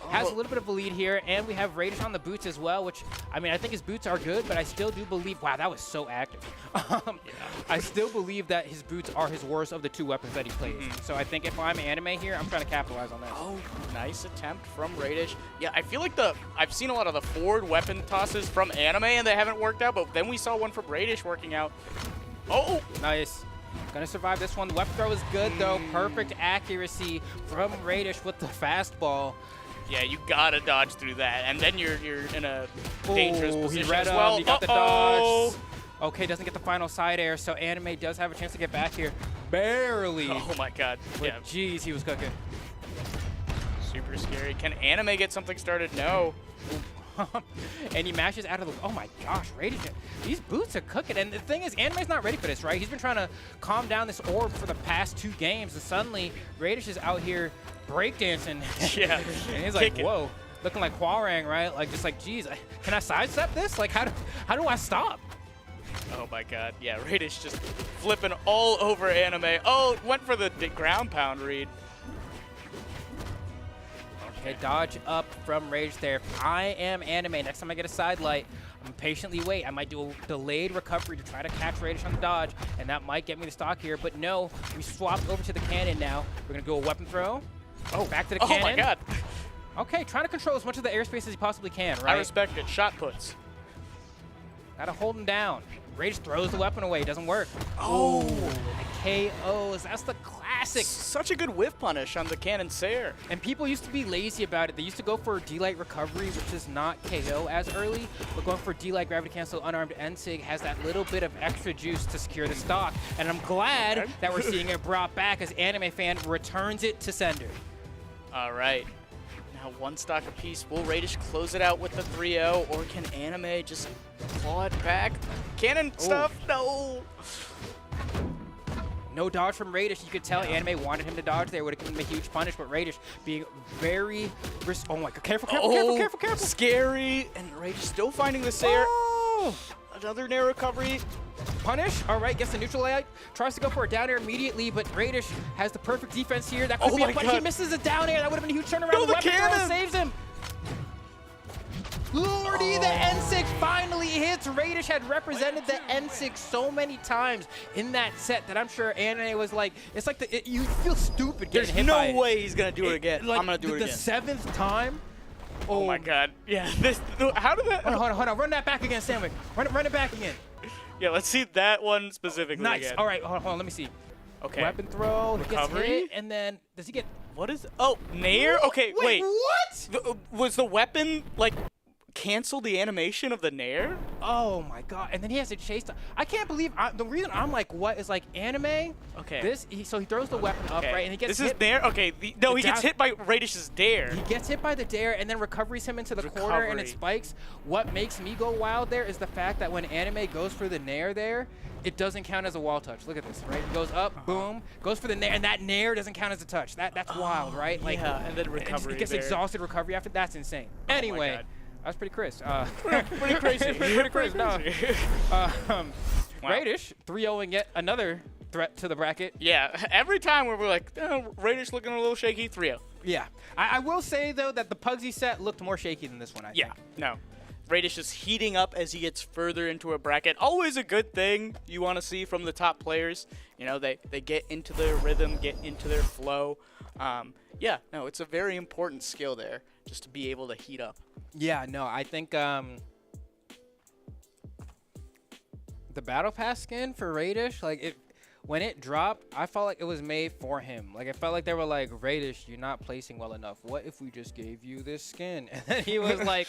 has a little bit of a lead here, and we have Raish on the boots as well, which, I mean, I think his boots are good, but I still do believe, wow, that was so active. I still believe that his boots are his worst of the 2 weapons that he plays. So I think if I'm Anime here, I'm trying to capitalize on that. Oh, nice attempt from Raish. Yeah, I feel like I've seen a lot of the forward weapon tosses from Anime, and they haven't worked out, but then we saw one from Raish working out. Oh! Nice. Gonna survive this one. The weapon throw is good, though. Perfect accuracy from Raish with the fastball. Yeah, you gotta dodge through that, and then you're in a dangerous position he read as well. He got the dodge. Okay, doesn't get the final side air, so Anime does have a chance to get back here. Barely. Oh my god. But jeez, he was cooking. Super scary. Can Anime get something started? No. And he mashes out of the... Oh my gosh, Raish, these boots are cooking. And the thing is, Anime's not ready for this, right? He's been trying to calm down this orb for the past 2 games, and suddenly Raish is out here breakdancing. Yeah. And he's like, whoa. Looking like Hwoarang, right? Like, just like, geez, can I sidestep this? Like, how do I stop? Oh my god. Yeah, Raish just flipping all over Anime. Oh, went for the ground pound read. Okay, dodge up from Raish there. I am Anime. Next time I get a side light, I'm patiently wait. I might do a delayed recovery to try to catch Raish on the dodge, and that might get me the stock here. But no, we swapped over to the cannon now. We're going to go a weapon throw. Oh, back to the cannon. Oh my god. Okay, trying to control as much of the airspace as he possibly can, right? I respect it. Shot puts. Gotta hold him down. Raish throws the weapon away. Doesn't work. Oh. The KOs. That's the classic. Such a good whiff punish on the Cannon Sayer. And people used to be lazy about it. They used to go for D-Light recovery, which is not KO as early, but going for D-Light gravity cancel unarmed NSIG has that little bit of extra juice to secure the stock. And I'm glad that we're seeing it brought back as Anime Fan returns it to sender. All right. Now 1 stock apiece. Will Raish close it out with the 3-0, or can Anime just claw it back? Cannon stuff? No. No dodge from Raish. You could tell Anime wanted him to dodge there. Would have given him a huge punish, but Raish being very... Oh my god, careful. Scary. And Raish still finding the Sayer. Oh. Another nair recovery. Punish. All right, gets the neutral layout. Tries to go for a down air immediately, but Raish has the perfect defense here. That could be a but he misses a down air. That would have been a huge turnaround. No, the weapon throw cannon saves him. Lordy, the N6 finally hits. Raish had represented the N6 so many times in that set that I'm sure Anime was like, it's like you feel stupid getting hit by it. There's no way he's going to do it again. Like, I'm going to do it again. The 7th time? Oh my god. Yeah, how did that... Hold on. Run that back again, Sandwich. Run it back again. Yeah, let's see that one specifically nice. again. All right, hold on, let me see. Okay. Weapon throw, recovery, he gets hit, and then does he get... What is... Oh, nair? Okay, wait. What? Was the weapon, like, cancel the animation of the nair? Oh my god! And then he has to chase. I can't believe the reason I'm like, what is like Anime? Okay. So he throws the weapon up, right, and he gets. This is nair. Okay. No, he gets hit by Raidish's dare. He gets hit by the dare and then recoveries him into the corner and it spikes. What makes me go wild there is the fact that when Anime goes for the nair there, it doesn't count as a wall touch. Look at this, right? He goes up, boom, goes for the nair, and that nair doesn't count as a touch. That's wild, right? Like, yeah, and then recovery. He gets exhausted recovery after. That's insane. Anyway. That's pretty crisp. Pretty crazy. Pretty crisp. No. Wow. Raish 3-0ing yet another threat to the bracket. Yeah, every time we're like, Raish looking a little shaky, 3-0. Yeah. I will say, though, that the Pugsy set looked more shaky than this one, I think. Yeah, no. Raish is heating up as he gets further into a bracket. Always a good thing you want to see from the top players. You know, they get into their rhythm, get into their flow. Yeah, no, it's a very important skill there, just to be able to heat up. Yeah, no, I think the Battle Pass skin for Raish, like, when it dropped, I felt like it was made for him. Like, it felt like they were like, Raish, you're not placing well enough. What if we just gave you this skin? And then he was like,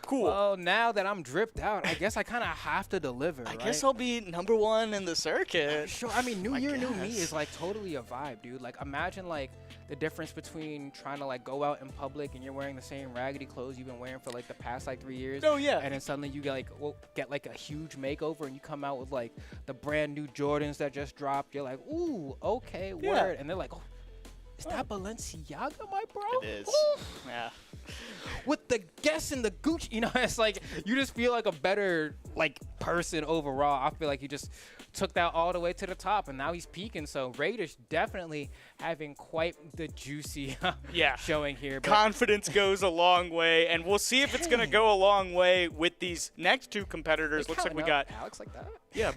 cool. Well, now that I'm dripped out, I guess I kind of have to deliver, I guess I'll be #1 in the circuit. Sure. I mean, New Year, New Me is, like, totally a vibe, dude. Like, imagine, like, the difference between trying to, like, go out in public and you're wearing the same raggedy clothes you've been wearing for, like, the past, like, 3 years. Oh, yeah. And then suddenly you get like, a huge makeover and you come out with, like, the brand new Jordans that just dropped. You're like, ooh, okay, word. Yeah. And they're like, oh, is that Balenciaga, my bro? It is. Ooh. Yeah. With the Guess and the Gucci, you know, it's like you just feel like a better like person overall. I feel like he just took that all the way to the top, and now he's peaking. So Raish definitely having quite the juicy showing here. But confidence goes a long way, and we'll see if it's going to go a long way with these next two competitors. Looks like we got Alex like that. Yeah,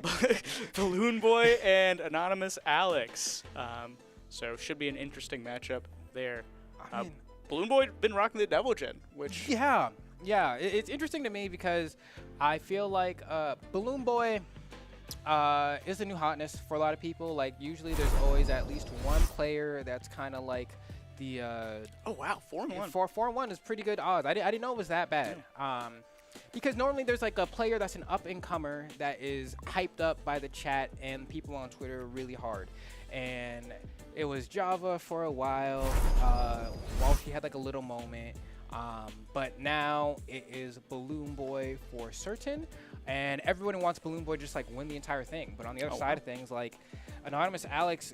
Balloon Boy and Anonymous Alex. So should be an interesting matchup there. I mean, Balloon Boy been rocking the Devil Gen, which yeah, it's interesting to me because I feel like Balloon Boy is the new hotness for a lot of people. Like usually there's always at least one player that's kind of like the oh wow, 4-1. 4-1 is pretty good odds. I didn't know it was that bad. Because normally there's like a player that's an up-and-comer that is hyped up by the chat and people on Twitter really hard. And it was Java for a while she had like a little moment. But now it is Balloon Boy for certain. And everyone wants Balloon Boy just like win the entire thing. But on the other side of things, like Anonymous Alex,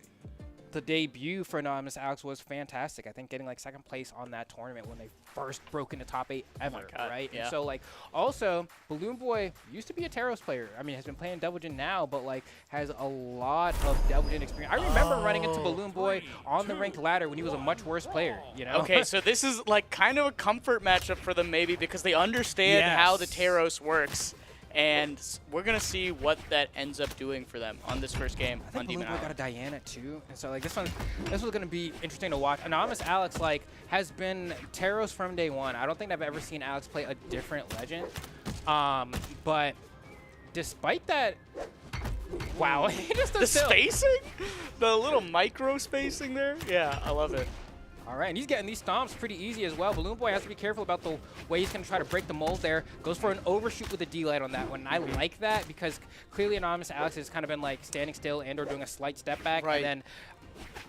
the debut for Anonymous Alex was fantastic. I think getting like second place on that tournament when they first broke into top 8 ever, right? Yeah. And so like also Balloon Boy used to be a Taros player. I mean, has been playing Devil Gen now, but like has a lot of Devil Gen experience. I remember running into Balloon Boy on the ranked ladder when he was a much worse player, you know? Okay, so this is like kind of a comfort matchup for them maybe because they understand how the Taros works. And we're going to see what that ends up doing for them on this first game on Demon Island. I got a Diana too. And so like this was going to be interesting to watch. Anonymous Alex like has been Taros from day one. I don't think I've ever seen Alex play a different legend. But despite that, wow. The spacing? The little micro spacing there? Yeah, I love it. All right, and he's getting these stomps pretty easy as well. Balloon Boy has to be careful about the way he's going to try to break the mold there. Goes for an overshoot with a D-light on that one. And I like that because clearly Anonymous Alex has kind of been like standing still and or doing a slight step back. Right. And then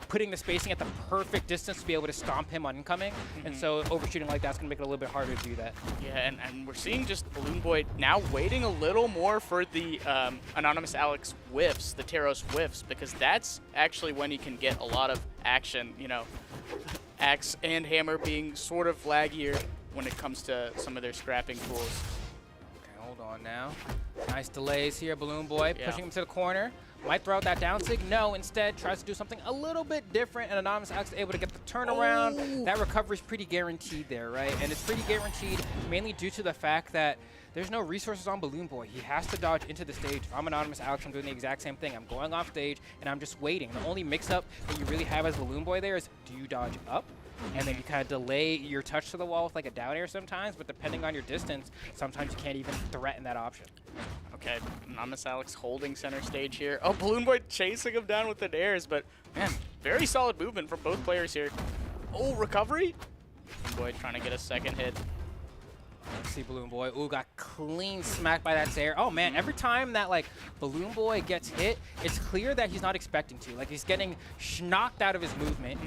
putting the spacing at the perfect distance to be able to stomp him on incoming. And so overshooting like that's going to make it a little bit harder to do that. Yeah, and we're seeing just Balloon Boy now waiting a little more for the Anonymous Alex whiffs, the Taros whiffs, because that's actually when he can get a lot of action, you know. Axe and Hammer being sort of laggier when it comes to some of their scrapping tools. Okay, hold on now. Nice delays here, Balloon Boy, pushing him to the corner. Might throw out that down sig. No, instead tries to do something a little bit different, and Anonymous Alex is able to get the turnaround. Oh. That recovery is pretty guaranteed there, right? And it's pretty guaranteed mainly due to the fact that there's no resources on Balloon Boy. He has to dodge into the stage. If I'm Anonymous Alex, I'm doing the exact same thing. I'm going off stage, and I'm just waiting. The only mix-up that you really have as Balloon Boy there is, do you dodge up? And then you kind of delay your touch to the wall with like a down air sometimes, but depending on your distance, sometimes you can't even threaten that option. Okay, Anonymous Alex holding center stage here. Oh, Balloon Boy chasing him down with the airs, but man, very solid movement from both players here. Oh, recovery? Balloon Boy trying to get a second hit. Let's see Balloon Boy. Ooh, got clean smacked by that Zaire. Oh man, every time that like Balloon Boy gets hit, it's clear that he's not expecting to. Like he's getting knocked out of his movement.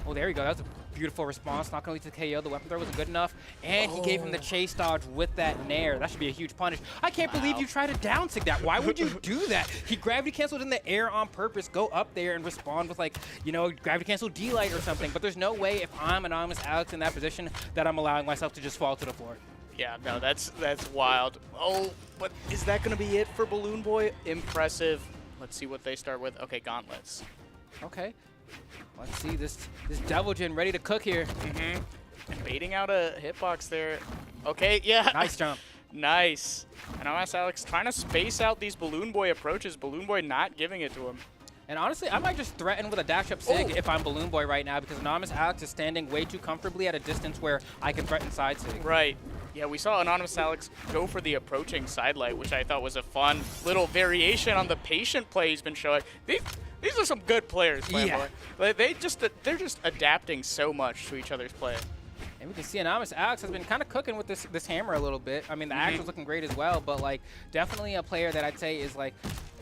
Oh, there you go. That was a beautiful response. Not gonna lead to KO. The weapon throw wasn't good enough. And he gave him the chase dodge with that nair. That should be a huge punish. I can't believe you tried to down sig that. Why would you do that? He gravity canceled in the air on purpose. Go up there and respond with like, you know, gravity cancel D-light or something. But there's no way if I'm Anonymous Alex in that position that I'm allowing myself to just fall to the floor. Yeah, no, that's wild. Oh, but is that going to be it for Balloon Boy? Impressive. Let's see what they start with. Okay, gauntlets. Okay. Let's see this Devil Jin ready to cook here. And baiting out a hitbox there. Okay, yeah. Nice jump. Nice. And Anonymous Alex trying to space out these Balloon Boy approaches. Balloon Boy not giving it to him. And honestly, I might just threaten with a dash up sig if I'm Balloon Boy right now, because Anonymous Alex is standing way too comfortably at a distance where I can threaten side sig. Right. Yeah, we saw Anonymous Alex go for the approaching side light, which I thought was a fun little variation on the patient play he's been showing. These are some good players, Yeah. They're just adapting so much to each other's play. And we can see Anonymous Alex has been kind of cooking with this hammer a little bit. I mean, the action's looking great as well, but like definitely a player that I'd say is like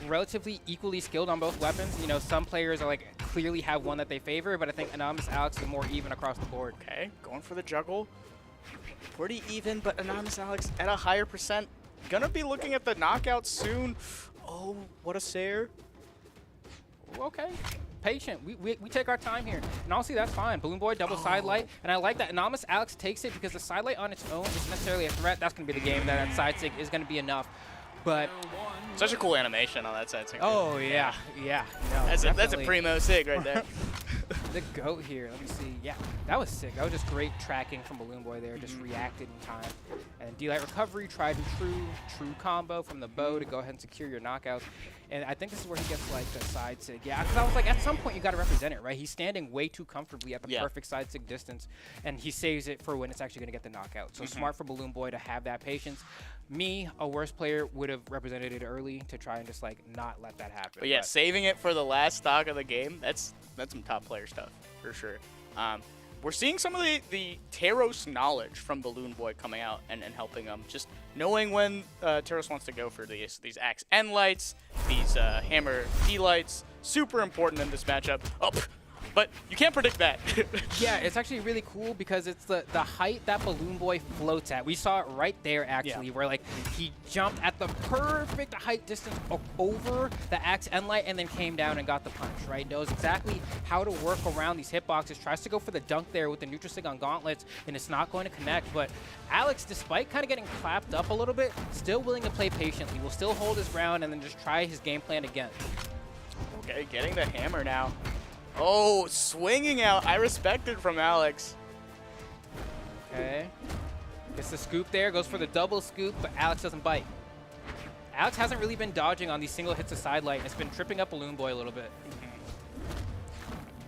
relatively equally skilled on both weapons. You know, some players are like clearly have one that they favor, but I think Anonymous Alex is more even across the board. Okay, going for the juggle. Pretty even, but Anonymous Alex at a higher percent. Gonna be looking at the knockout soon. Oh, what a Sayer. Okay. Patient. We take our time here. And honestly, that's fine. Balloon Boy, double side light. And I like that Anonymous Alex takes it because the side light on its own isn't necessarily a threat. That's going to be the game. That side sig is going to be enough. But such a cool animation on that side sig. oh, yeah. Yeah. No, that's a primo sig right there. The GOAT here. Let me see. Yeah, that was sick. That was just great tracking from Balloon Boy there. Just reacted in time. And D-Light recovery, tried and true combo from the bow to go ahead and secure your knockouts. And I think this is where he gets like the side sig. Yeah, because I was like, at some point you got to represent it, right? He's standing way too comfortably at the perfect side sig distance, and he saves it for when it's actually going to get the knockout. So smart for Balloon Boy to have that patience. Me, a worse player, would have represented it early to try and just like not let that happen. But yeah, saving it for the last stock of the game, that's some top player stuff for sure. We're seeing some of the Teros knowledge from Balloon Boy coming out and helping him. Just knowing when Teros wants to go for these Axe N lights, these Hammer D lights, super important in this matchup. Oh, but you can't predict that. Yeah, it's actually really cool because it's the height that Balloon Boy floats at. We saw it right there, actually, where like he jumped at the perfect height distance over the Axe N light and then came down and got the punch, right? Knows exactly how to work around these hitboxes, tries to go for the dunk there with the neutral sig on gauntlets, and it's not going to connect. But Alex, despite kind of getting clapped up a little bit, still willing to play patiently, will still hold his ground and then just try his game plan again. Okay, getting the hammer now. Oh, swinging out. I respect it from Alex. Okay. Gets the scoop there, goes for the double scoop, but Alex doesn't bite. Alex hasn't really been dodging on these single hits of side light, and it's been tripping up Balloon Boy a little bit.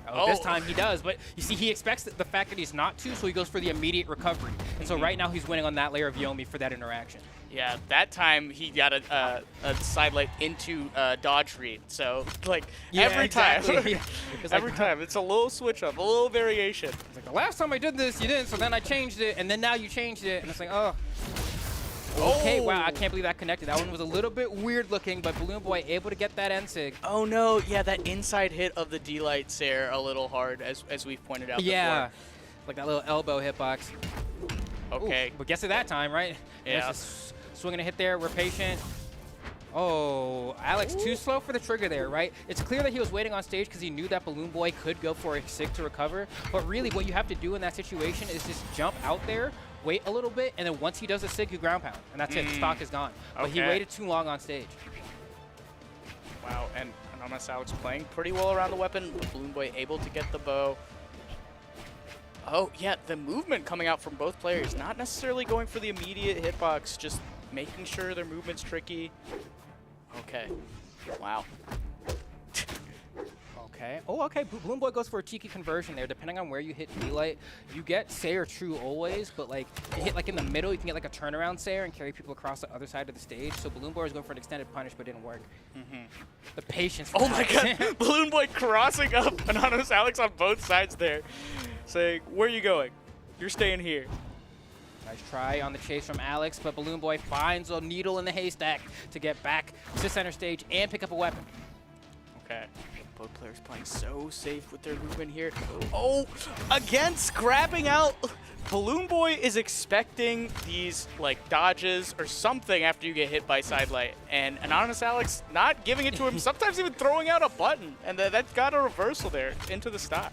Oh, this time he does, but you see, he expects the fact that he's not to, so he goes for the immediate recovery. And so right now he's winning on that layer of Yomi for that interaction. Yeah, that time he got a side light into dodge read. So like every time, every time it's a little switch up, a little variation. It's like the last time I did this, you didn't, so then I changed it, and then now you changed it, and it's like, oh. Okay, wow, I can't believe that connected. That one was a little bit weird looking, but Balloon Boy able to get that N-Sig. Oh no, yeah, that inside hit of the D-Light Sayer a little hard, as we've pointed out before. Like that little elbow hitbox. Okay. Ooh, but guess it that time, right? Yeah. Just swinging a hit there, we're patient. Oh, Alex too slow for the trigger there, right? It's clear that he was waiting on stage because he knew that Balloon Boy could go for a sig to recover. But really what you have to do in that situation is just jump out there, wait a little bit, and then once he does a sig, you ground pound. And that's it, the stock is gone. But he waited too long on stage. Wow, and Anonymous Alex playing pretty well around the weapon. Balloon Boy able to get the bow. Oh, yeah, the movement coming out from both players. Not necessarily going for the immediate hitbox, just making sure their movement's tricky. Okay. Wow. Okay. Oh, okay. Balloon Boy goes for a cheeky conversion there. Depending on where you hit D-Light, you get Sayer true always, but like you hit like in the middle, you can get like a turnaround Sayer and carry people across the other side of the stage. So Balloon Boy was going for an extended punish, but didn't work. The patience. Oh my god. Balloon Boy crossing up Anonymous Alex on both sides there. Saying, where are you going? You're staying here. Nice try on the chase from Alex, but Balloon Boy finds a needle in the haystack to get back to center stage and pick up a weapon. Okay. Both players playing so safe with their movement here. Oh, again, scrapping out. Balloon Boy is expecting these like dodges or something after you get hit by side light, and Anonymous Alex not giving it to him, sometimes even throwing out a button, and that got a reversal there into the stock.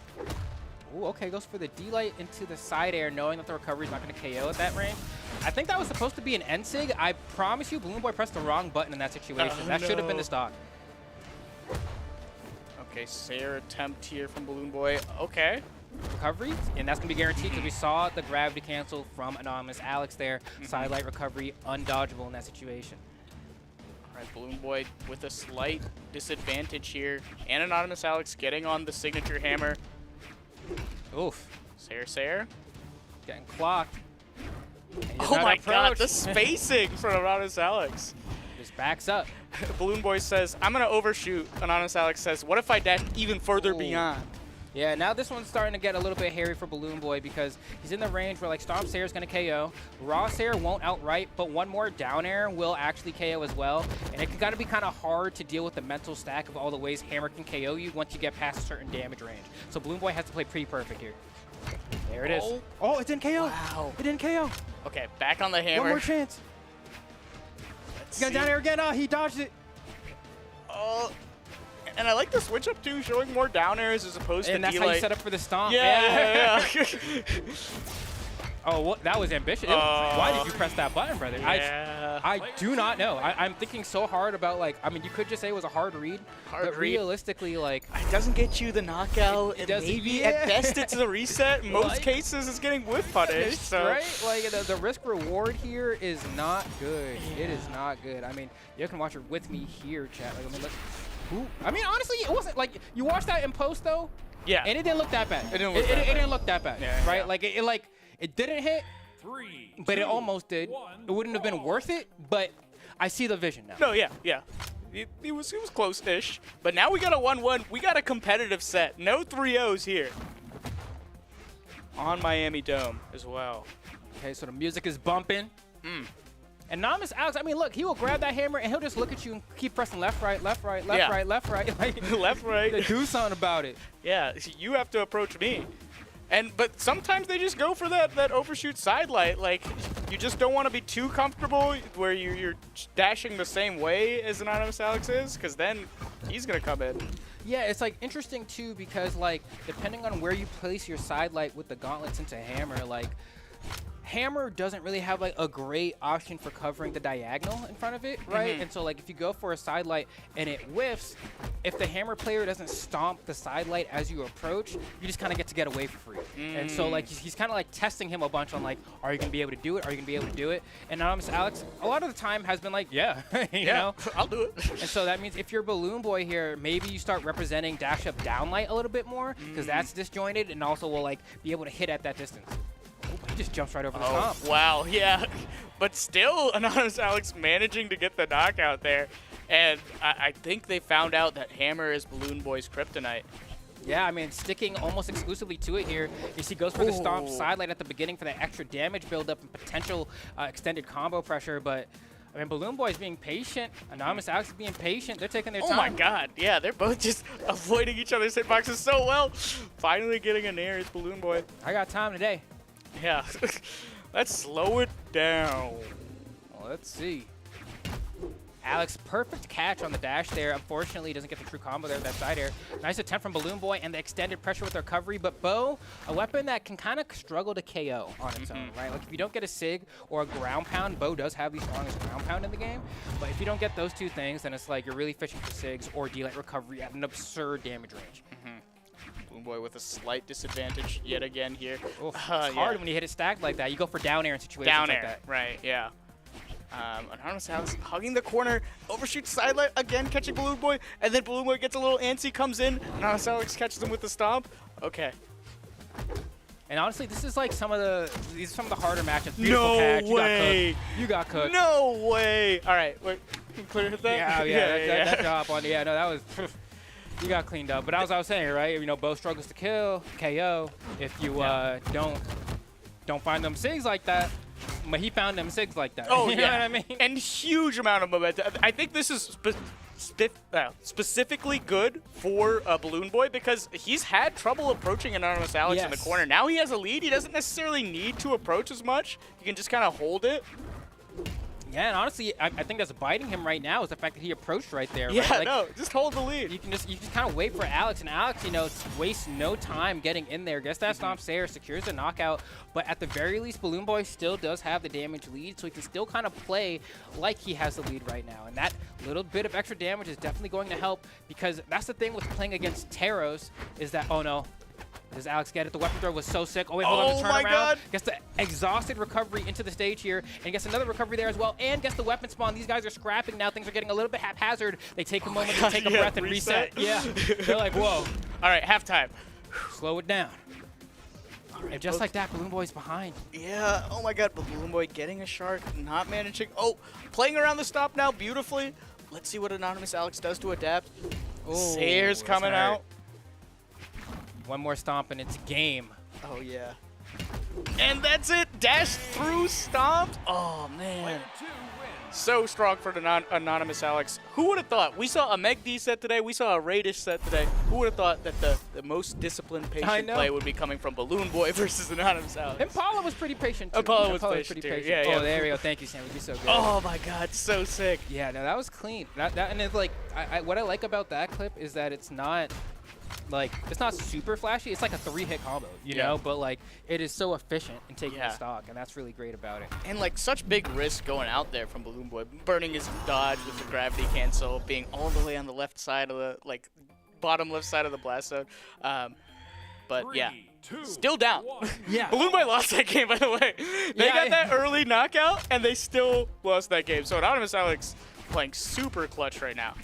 Ooh, okay, goes for the D-Light into the side air, knowing that the recovery is not going to KO at that range. I think that was supposed to be an end sig. I promise you, Balloon Boy pressed the wrong button in that situation. That should have been the stock. Okay, Sayer attempt here from Balloon Boy. Okay. Recovery, and that's going to be guaranteed because we saw the gravity cancel from Anonymous Alex there. Sidelight recovery, undodgeable in that situation. All right, Balloon Boy with a slight disadvantage here. And Anonymous Alex getting on the signature hammer. Oof. Sayer. Getting clocked. Oh my god, the spacing from Anonymous Alex. Just backs up. Balloon Boy says, I'm going to overshoot. Anonymous Alex says, what if I dash even further beyond? Yeah, now this one's starting to get a little bit hairy for Balloon Boy because he's in the range where like Stomp Sayer's going to KO. Raw Sayer won't outright, but one more down air will actually KO as well. And it's got to be kind of hard to deal with the mental stack of all the ways Hammer can KO you once you get past a certain damage range. So Balloon Boy has to play pretty perfect here. There it is. Oh, it didn't KO. Wow. It didn't KO. Okay, back on the hammer. One more chance. He's got down air again. Oh, he dodged it. Oh. And I like the switch up too, showing more down airs as opposed to and that's how you set up for the stomp. Yeah. Oh, that was ambitious. Why did you press that button, brother? Yeah. I do not know. I'm thinking so hard about, like, I mean, you could just say it was a hard read, but realistically, like... It doesn't get you the knockout. It doesn't, maybe at best it's a reset. In most cases, it's getting whiff punished. So. Right? Like, the risk reward here is not good. Yeah. It is not good. I mean, you can watch it with me here, chat. Like, I mean, look. I mean, honestly, it wasn't like you watched that in post though. Yeah. And it didn't look that bad. It didn't look that bad. It didn't look that bad. Yeah, right? yeah. Like it didn't hit, but it almost did. It wouldn't have been worth it, but I see the vision now. No, yeah. It was close-ish. But now we got a 1-1. We got a competitive set. No 3-0s here. On Miami Dome as well. Okay, so the music is bumping. And Anonymous Alex, I mean, look, he will grab that hammer and he'll just look at you and keep pressing left, right, left, right, left, right, left, right. Like, left, right. To do something about it. Yeah, you have to approach me. But sometimes they just go for that overshoot sidelight. Like, you just don't want to be too comfortable where you're dashing the same way as Anonymous Alex is, because then he's going to come in. Yeah, it's like interesting too because like depending on where you place your sidelight with the gauntlets into hammer, like hammer doesn't really have like a great option for covering the diagonal in front of it, right? And so like if you go for a sidelight and it whiffs, if the hammer player doesn't stomp the sidelight as you approach, you just kind of get away for free. And so like he's kind of like testing him a bunch on like, are you gonna be able to do it? Are you gonna be able to do it? And Anonymous Alex, a lot of the time has been like, yeah, you know, I'll do it. And so that means if you're Balloon Boy here, maybe you start representing dash up downlight a little bit more because that's disjointed and also will like be able to hit at that distance. He just jumps right over the top. Wow, yeah. But still, Anonymous Alex managing to get the knockout there. And I think they found out that hammer is Balloon Boy's kryptonite. Yeah, I mean, sticking almost exclusively to it here. You see, goes for the stomp sidelight at the beginning for that extra damage buildup and potential extended combo pressure. But, I mean, Balloon Boy's being patient. Anonymous Alex is being patient. They're taking their time. Oh, my God. Yeah, they're both just avoiding each other's hitboxes so well. Finally getting a nair is Balloon Boy. I got time today. Yeah. Let's slow it down. Well, let's see. Alex, perfect catch on the dash there. Unfortunately, he doesn't get the true combo there with that side air. Nice attempt from Balloon Boy and the extended pressure with the recovery. But Bo, a weapon that can kind of struggle to KO on its own, right? Like if you don't get a SIG or a ground pound, Bo does have the strongest ground pound in the game. But if you don't get those two things, then it's like you're really fishing for SIGs or D-Light recovery at an absurd damage range. Balloon Boy with a slight disadvantage yet again here. It's hard when you hit it stacked like that. You go for down air in situations like that. Right, yeah. Anonymous Alex hugging the corner, overshoots sidelight again, catching Balloon Boy, and then Balloon Boy gets a little antsy, comes in, Anonymous Alex catches him with the stomp. Okay. And honestly, this is like some of the harder matchups. Beautiful catch. You got cooked. No way. All right, wait, can you clear hit that? Yeah. That job on. Yeah, no, that was. You got cleaned up. But as I was saying, right? You know, Bo struggles to kill, KO. If you don't find them SIGs like that. But he found them SIGs like that. Oh, you know what I mean? And huge amount of momentum. I think this is specifically good for Balloon Boy because he's had trouble approaching Anonymous Alex in the corner. Now he has a lead. He doesn't necessarily need to approach as much. He can just kind of hold it. Yeah, and honestly, I think that's biting him right now is the fact that he approached right there. Yeah, right? Like, no, just hold the lead. You just kind of wait for Alex, and Alex, you know, wastes no time getting in there. Gets that stomp Sayer, secures the knockout, but at the very least, Balloon Boy still does have the damage lead, so he can still kind of play like he has the lead right now. And that little bit of extra damage is definitely going to help, because that's the thing with playing against Teros is that, oh no. Does Alex get it? The weapon throw was so sick. Oh, wait, hold on. The turnaround. My God. Gets the exhausted recovery into the stage here, and gets another recovery there as well, and gets the weapon spawn. These guys are scrapping now. Things are getting a little bit haphazard. They take a moment to take a breath and reset. Yeah. They're like, whoa. All right, halftime. Slow it down. And just like that, Balloon Boy's behind. Yeah, oh my God, Balloon Boy getting a shark, not managing. Oh, playing around the stop now beautifully. Let's see what Anonymous Alex does to adapt. Oh, Sayer's coming out. One more stomp and it's game. Oh, yeah. And that's it. Dash through stomped. Oh, man. So strong for the Anonymous Alex. Who would have thought? We saw a MegD set today. We saw a Raish set today. Who would have thought that the most disciplined, patient play would be coming from Balloon Boy versus Anonymous Alex? Impala was pretty patient, too. Impala was patient, too. Yeah, oh, there we go. Thank you, Sam. Would be so good. Oh, my God. So sick. Yeah, no, that was clean. And it's like, what I like about that clip is that it's not... Like, it's not super flashy. It's like a 3-hit combo, you know? But, like, it is so efficient in taking the stock, and that's really great about it. And, like, such big risk going out there from Balloon Boy. Burning his dodge with the gravity cancel, being all the way on the left side of the, like, bottom left side of the blast zone. But, yeah. Still down. Yeah. Balloon Boy lost that game, by the way. They got that early knockout, and they still lost that game. So, Anonymous Alex playing super clutch right now.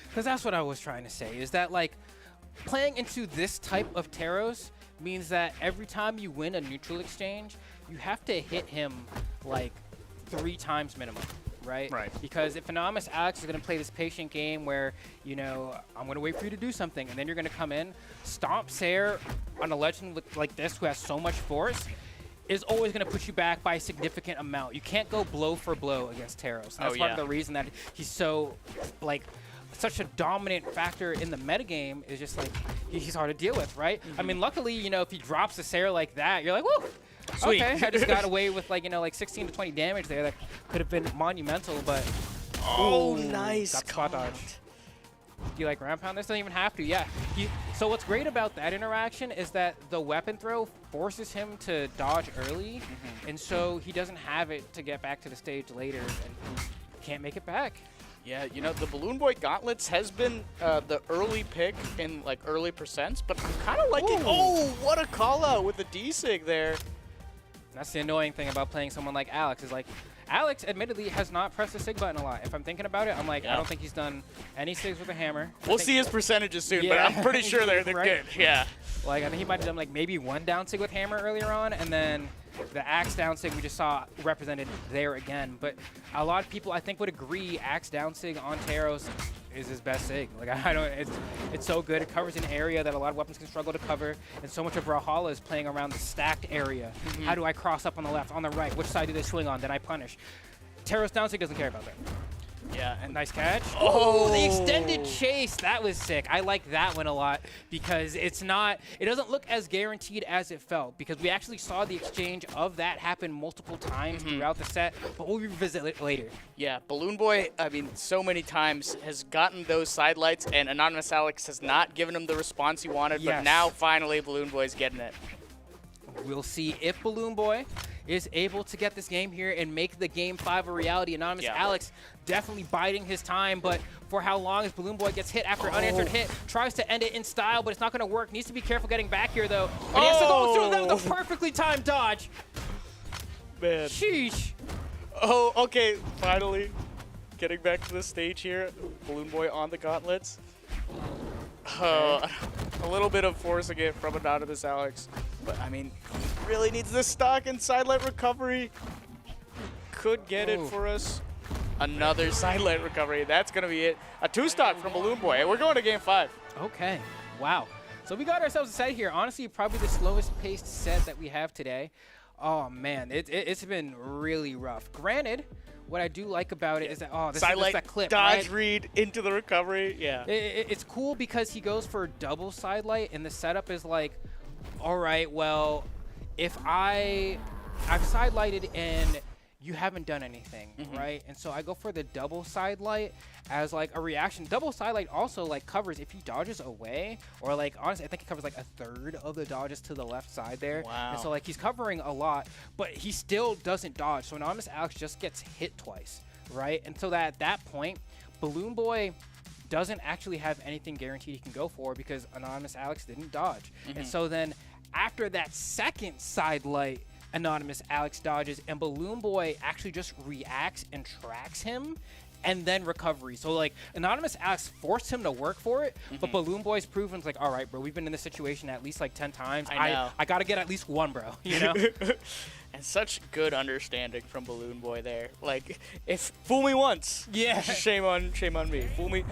Because that's what I was trying to say, is that, like, playing into this type of Teros means that every time you win a neutral exchange, you have to hit him like 3 times minimum, right? Right. Because if Anonymous Alex is going to play this patient game where, you know, I'm going to wait for you to do something, and then you're going to come in, stomp Sayer on a legend like this who has so much force, is always going to push you back by a significant amount. You can't go blow for blow against Teros. That's part of the reason that he's so, like, such a dominant factor in the metagame is just like he's hard to deal with, right? I mean, luckily, you know, if he drops a Sayer like that, you're like, woo! Sweet. Okay, I just got away with, like, you know, like 16 to 20 damage there. That could have been monumental, but oh, nice. Got spot dodge. Do you like ground pound? This doesn't even have to. Yeah. So what's great about that interaction is that the weapon throw forces him to dodge early, and so he doesn't have it to get back to the stage later, and he can't make it back. Yeah, you know, the Balloon Boy Gauntlets has been the early pick in, like, early percents, but I'm kind of liking... Oh, what a call-out with the D-Sig there. That's the annoying thing about playing someone like Alex, is, like, Alex, admittedly, has not pressed the SIG button a lot. If I'm thinking about it, I'm like, I don't think he's done any SIGs with a hammer. We'll see his percentages soon, but I'm pretty sure they're good. Yeah. Like, I think he might have done, like, maybe 1 down SIG with hammer earlier on, and then the Axe down SIG we just saw represented there again. But a lot of people, I think, would agree Axe down SIG on Teros is his best SIG. Like, I don't, it's so good. It covers an area that a lot of weapons can struggle to cover, and so much of Brawlhalla is playing around the stacked area. How do I cross up on the left, on the right? Which side do they swing on? Then I punish. Teros down SIG doesn't care about that. Yeah, and nice catch. Oh, the extended chase. That was sick. I like that one a lot because it doesn't look as guaranteed as it felt, because we actually saw the exchange of that happen multiple times throughout the set, but we'll revisit it later. Yeah, Balloon Boy, I mean, so many times has gotten those side lights, and Anonymous Alex has not given him the response he wanted, but now finally Balloon Boy's getting it. We'll see if Balloon Boy is able to get this game here and make the Game 5 a reality. Anonymous Alex definitely biding his time, but for how long as Balloon Boy gets hit after unanswered hit, tries to end it in style, but it's not going to work. Needs to be careful getting back here, though. And he has to go through the perfectly timed dodge. Man. Sheesh. Oh, okay, finally getting back to the stage here. Balloon Boy on the gauntlets. A little bit of forcing it from Anonymous Alex. But, I mean, he really needs this stock and sidelight recovery. Could get it for us. Another sidelight recovery. That's going to be it. A 2-stock from Balloon Boy. And we're going to Game 5. Okay. Wow. So we got ourselves a set here. Honestly, probably the slowest paced set that we have today. Oh, man. It's been really rough. Granted, what I do like about it is that, this is that clip, dodge read into the recovery. Yeah. It's cool because he goes for double sidelight, and the setup is like, all right, well, if I've sidelighted and you haven't done anything, right? And so I go for the double side light as like a reaction. Double side light also like covers if he dodges away, or like honestly I think it covers like a third of the dodges to the left side there. Wow. And so like he's covering a lot, but he still doesn't dodge. So Anonymous Alex just gets hit twice, right? And so that at that point, Balloon Boy doesn't actually have anything guaranteed he can go for because Anonymous Alex didn't dodge. And so then after that second side light, Anonymous Alex dodges, and Balloon Boy actually just reacts and tracks him, and then recovery. So like Anonymous Alex forced him to work for it, but Balloon Boy's proven like, all right, bro, we've been in this situation at least like 10 times. I know. I gotta get at least one, bro. You know. And such good understanding from Balloon Boy there. Like, if fool me once, Yeah. shame on me. Fool me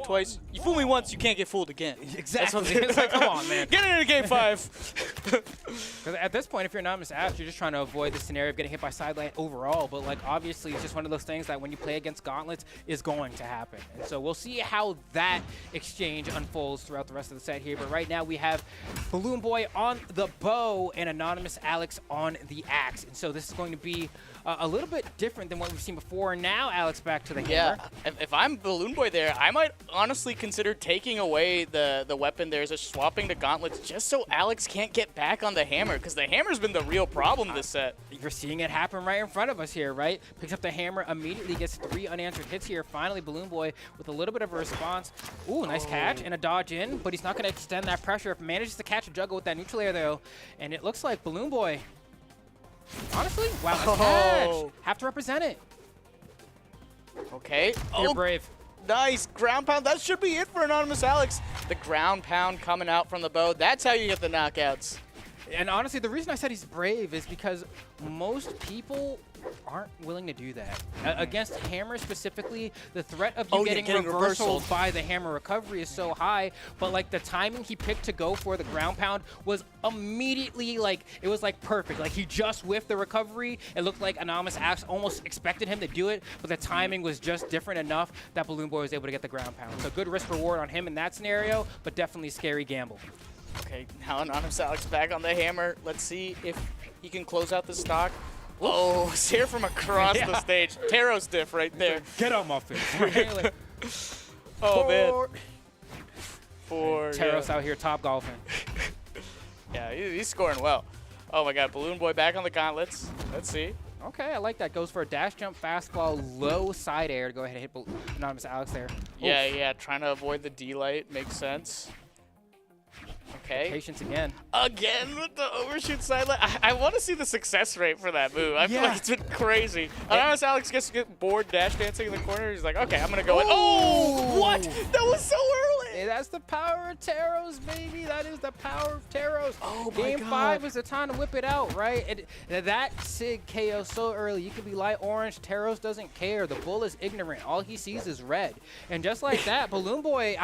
twice. You fool me once, you can't get fooled again. Exactly. It's like, come on, man. Get into game 5. Because at this point, if you're Anonymous Alex, you're just trying to avoid the scenario of getting hit by side light overall. But like obviously, it's just one of those things that when you play against gauntlets is going to happen. And so we'll see how that exchange unfolds throughout the rest of the set here. But right now we have Balloon Boy on the bow and Anonymous Alex on the axe. And so this is going to be a little bit different than what we've seen before. Now Alex back to the hammer. If I'm Balloon Boy there, I might honestly consider taking away the weapon there, just swapping the gauntlets just so Alex can't get back on the hammer, because the hammer's been the real problem this set. You're seeing it happen right in front of us here, right? Picks up the hammer, immediately gets 3 unanswered hits here. Finally, Balloon Boy with a little bit of a response. Ooh, nice catch and a dodge in, but he's not going to extend that pressure. If manages to catch a juggle with that neutral air, though, and it looks like Balloon Boy, honestly, wow, nice catch. Have to represent it. Okay. You're brave. Nice ground pound. That should be it for Anonymous Alex. The ground pound coming out from the bow. That's how you get the knockouts. And honestly, the reason I said he's brave is because most people aren't willing to do that. Against hammer specifically, the threat of you getting reversaled by the hammer recovery is so high, but like the timing he picked to go for the ground pound was immediately like, it was like perfect. Like he just whiffed the recovery. It looked like Anonymous Alex almost expected him to do it, but the timing was just different enough that Balloon Boy was able to get the ground pound. So good risk reward on him in that scenario, but definitely scary gamble. Okay, now Anonymous Alex back on the hammer. Let's see if he can close out the stock. Oh, Sear from across the stage. Taros diff right there. Get out my face. Oh, man. Taros out here top golfing. Yeah, he's scoring well. Oh, my God. Balloon Boy back on the gauntlets. Let's see. Okay, I like that. Goes for a dash jump fastball, low side air to go ahead and hit Anonymous Alex there. Yeah, trying to avoid the D-light. Makes sense. Okay. Patience again. Again with the overshoot sideline. I want to see the success rate for that move. I feel like it's been crazy. Anonymous Alex gets to get bored dash dancing in the corner. He's like, okay, I'm going to go in. Oh, what? That was so early. Hey, that's the power of Taros, baby. That is the power of Taros. Oh, my Game God. 5 is the time to whip it out, right? That Sig KO so early. You can be light orange. Taros doesn't care. The bull is ignorant. All he sees is red. And just like that, Balloon Boy,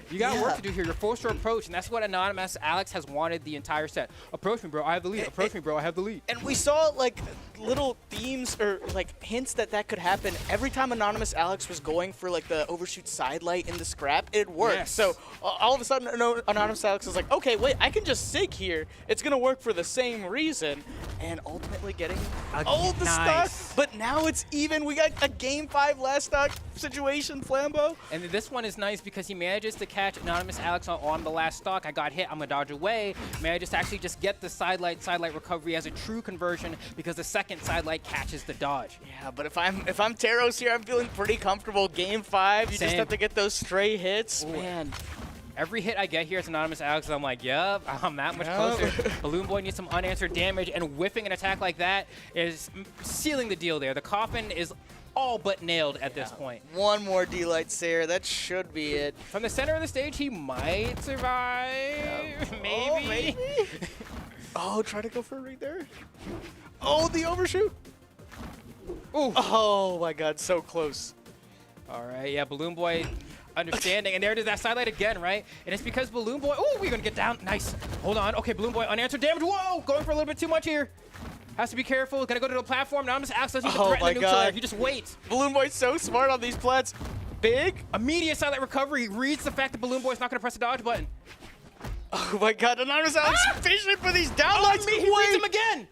you got work to do here. You're forced to approach, and that's what Anonymous Alex has wanted the entire set. Approach me, bro. I have the lead. Approach me, bro. I have the lead. And we saw like little themes or like hints that could happen every time Anonymous Alex was going for like the overshoot sidelight in the scrap. It worked. Yes. So all of a sudden, Anonymous Alex is like, okay, wait, I can just sig here. It's gonna work for the same reason, and ultimately getting all the stock. But now it's even. We got a game 5 last stock situation, Flambeau. And this one is nice because he manages to catch Anonymous Alex on the last stock. I got hit. I'm gonna dodge away. Manages to actually just get the sidelight recovery as a true conversion because the second sidelight catches the dodge. Yeah, but if I'm Taros here, I'm feeling pretty comfortable. Game 5, you just have to get those stray hits. Ooh. Man. Every hit I get here, it's Anonymous Alex, and I'm like, yep, I'm that much closer. Balloon Boy needs some unanswered damage, and whiffing an attack like that is sealing the deal there. The coffin is all but nailed at this point. One more D-Light Sayer. That should be it. From the center of the stage, he might survive. Maybe. Oh, maybe. Oh, try to go for a read there. Oh, the overshoot. Ooh. Oh, my God. So close. All right, yeah, Balloon Boy understanding. And there it is, that sidelight again, right? And it's because Balloon Boy, oh, we're going to get down. Nice. Hold on. Okay, Balloon Boy, unanswered damage. Whoa, going for a little bit too much here. Has to be careful. Gonna go to the platform. Now I'm just Alex doesn't even threaten the neutral air. You just wait. Balloon Boy's so smart on these plats. Big. Immediate silent recovery. Reads the fact that Balloon Boy's not gonna press the dodge button. Oh my God, Anonymous Alex fishing for these downlights. He reads him again.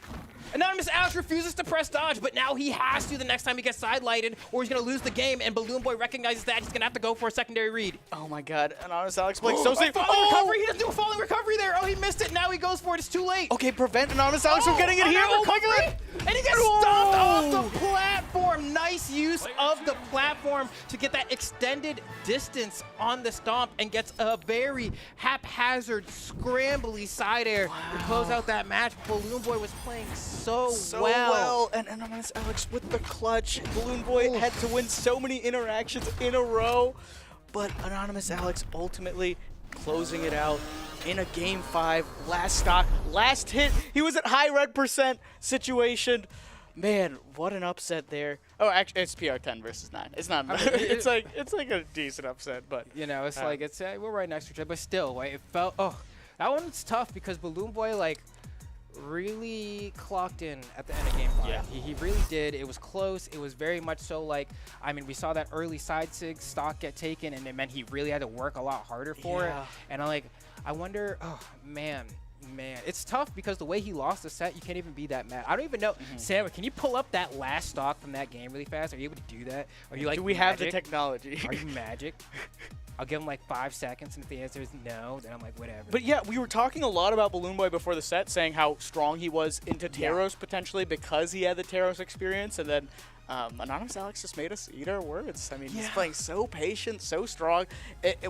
Anonymous Alex refuses to press dodge, but now he has to the next time he gets sidelighted, or he's going to lose the game, and Balloon Boy recognizes that. He's going to have to go for a secondary read. Oh my god, Anonymous Alex playing so safe. Falling recovery, he doesn't do a falling recovery there. Oh, he missed it. Now he goes for it. It's too late. Okay, prevent Anonymous Alex from getting it here. Oh my god. And he gets stomped off the platform. Nice use of the platform to get that extended distance on the stomp and gets a very haphazard, scrambly side air to close out that match. Balloon Boy was playing so well. And Anonymous Alex with the clutch. Balloon Boy had to win so many interactions in a row, but Anonymous Alex ultimately closing it out in a game 5, last stock, last hit. He was at high red percent situation. Man, what an upset there. Oh, actually, it's PR10 versus 9. It's not. I mean, it's like a decent upset, but you know, it's like it's we're right next to each other, but still, right? It felt that one's tough because Balloon Boy like really clocked in at the end of game 5. Yeah. He really did. It was close. It was very much so like, I mean, we saw that early side sig stock get taken, and it meant he really had to work a lot harder for it. And I wonder, oh man, it's tough because the way he lost the set, you can't even be that mad. I don't even know. Sam, can you pull up that last stock from that game really fast? Are you able to do that? Are you like, do we have the technology? Are you Magic? I'll give him like 5 seconds, and if the answer is no, then I'm like, whatever. But yeah, we were talking a lot about Balloon Boy before the set, saying how strong he was into Taros potentially because he had the Taros experience, and then Anonymous Alex just made us eat our words. I mean, he's playing so patient, so strong.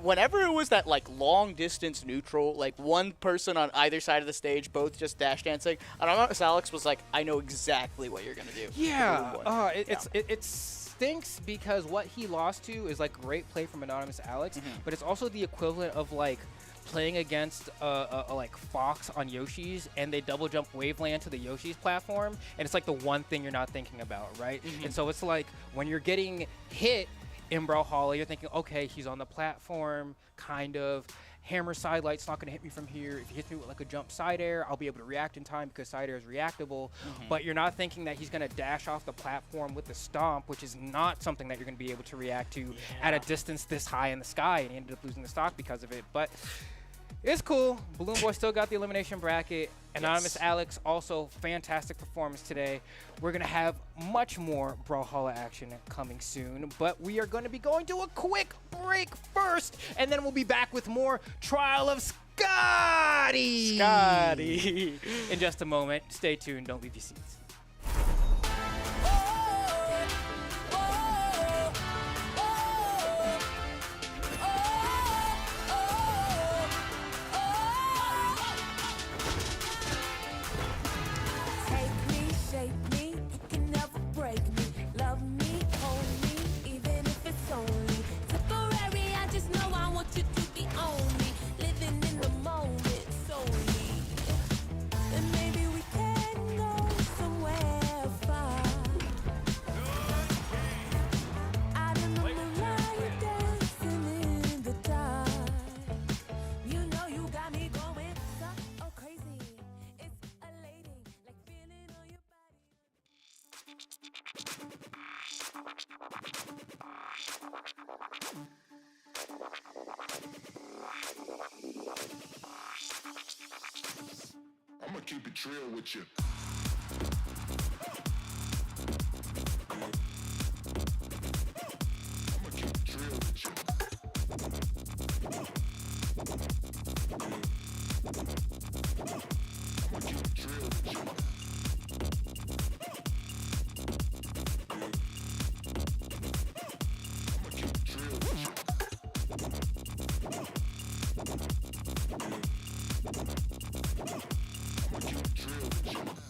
Whenever it was that like long distance neutral, like one person on either side of the stage, both just dash dancing, Anonymous Alex was like, I know exactly what you're gonna do. Yeah, it stinks because what he lost to is like great play from Anonymous Alex, but it's also the equivalent of like playing against like Fox on Yoshi's, and they double jump Waveland to the Yoshi's platform, and it's like the one thing you're not thinking about, right? And so it's like when you're getting hit in Brawlhalla, you're thinking, okay, he's on the platform, kind of. Hammer side light's not going to hit me from here. If he hits me with like a jump side air, I'll be able to react in time because side air is reactable. But you're not thinking that he's going to dash off the platform with the stomp, which is not something that you're going to be able to react to at a distance this high in the sky, and he ended up losing the stock because of it. But it's cool. Balloon Boy still got the elimination bracket. Anonymous Alex, also fantastic performance today. We're going to have much more Brawlhalla action coming soon, but we are going to be going to a quick break first, and then we'll be back with more Trial of SKADI'S in just a moment. Stay tuned. Don't leave your seats. I'ma keep it real with you. I'ma keep it real with you. I'ma keep it real with you. I'ma keep it real with you. I'ma keep it real with you.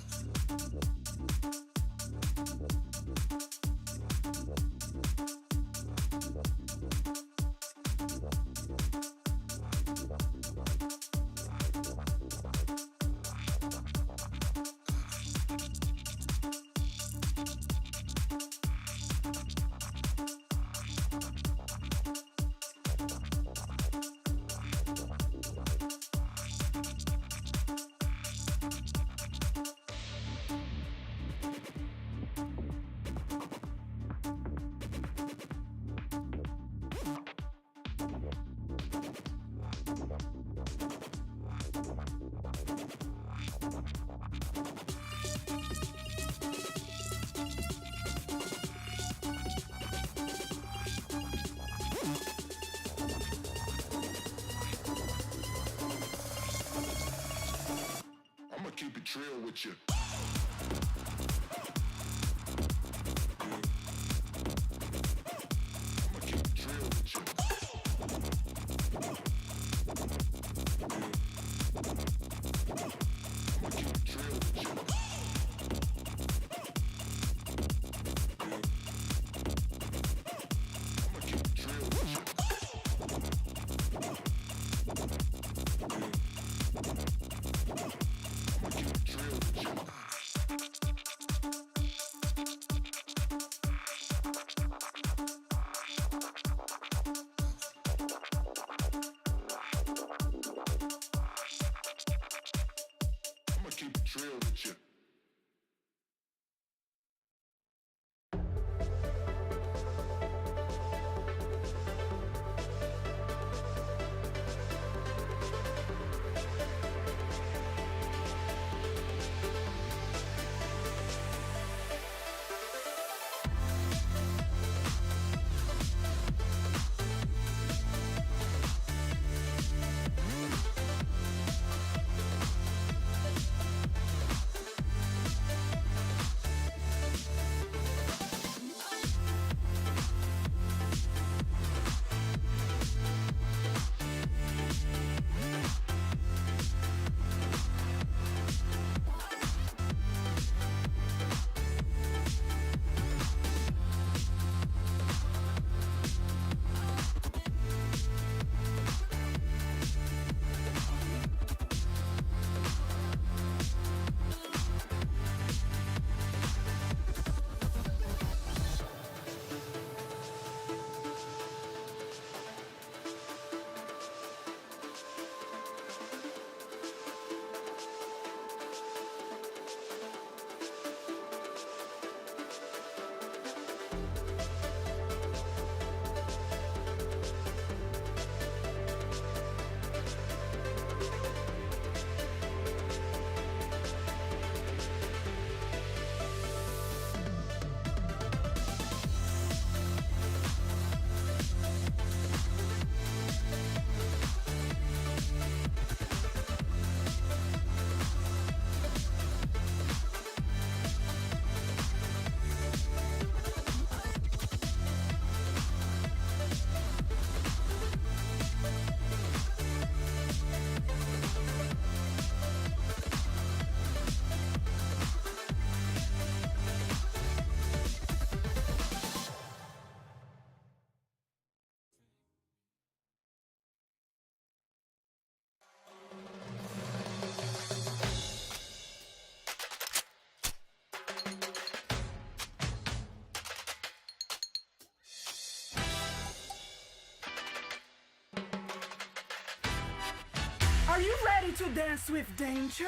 Are you ready to dance with danger?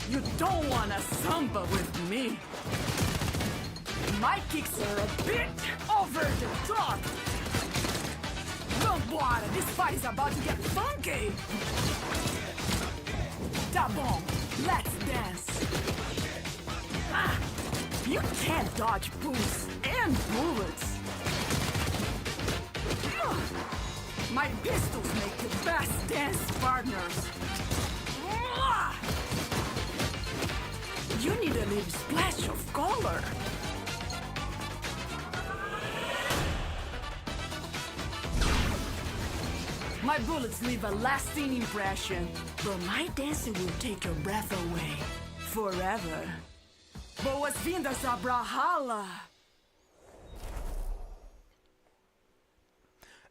You don't wanna samba with me. My kicks are a bit over the top. Vambora, this fight is about to get funky. Tá bom, let's dance. Ah, you can't dodge boots and bullets. My pistols make the best dance partners. You need a little splash of color. My bullets leave a lasting impression, but my dancing will take your breath away forever. Boas-vindas a Brawlhalla.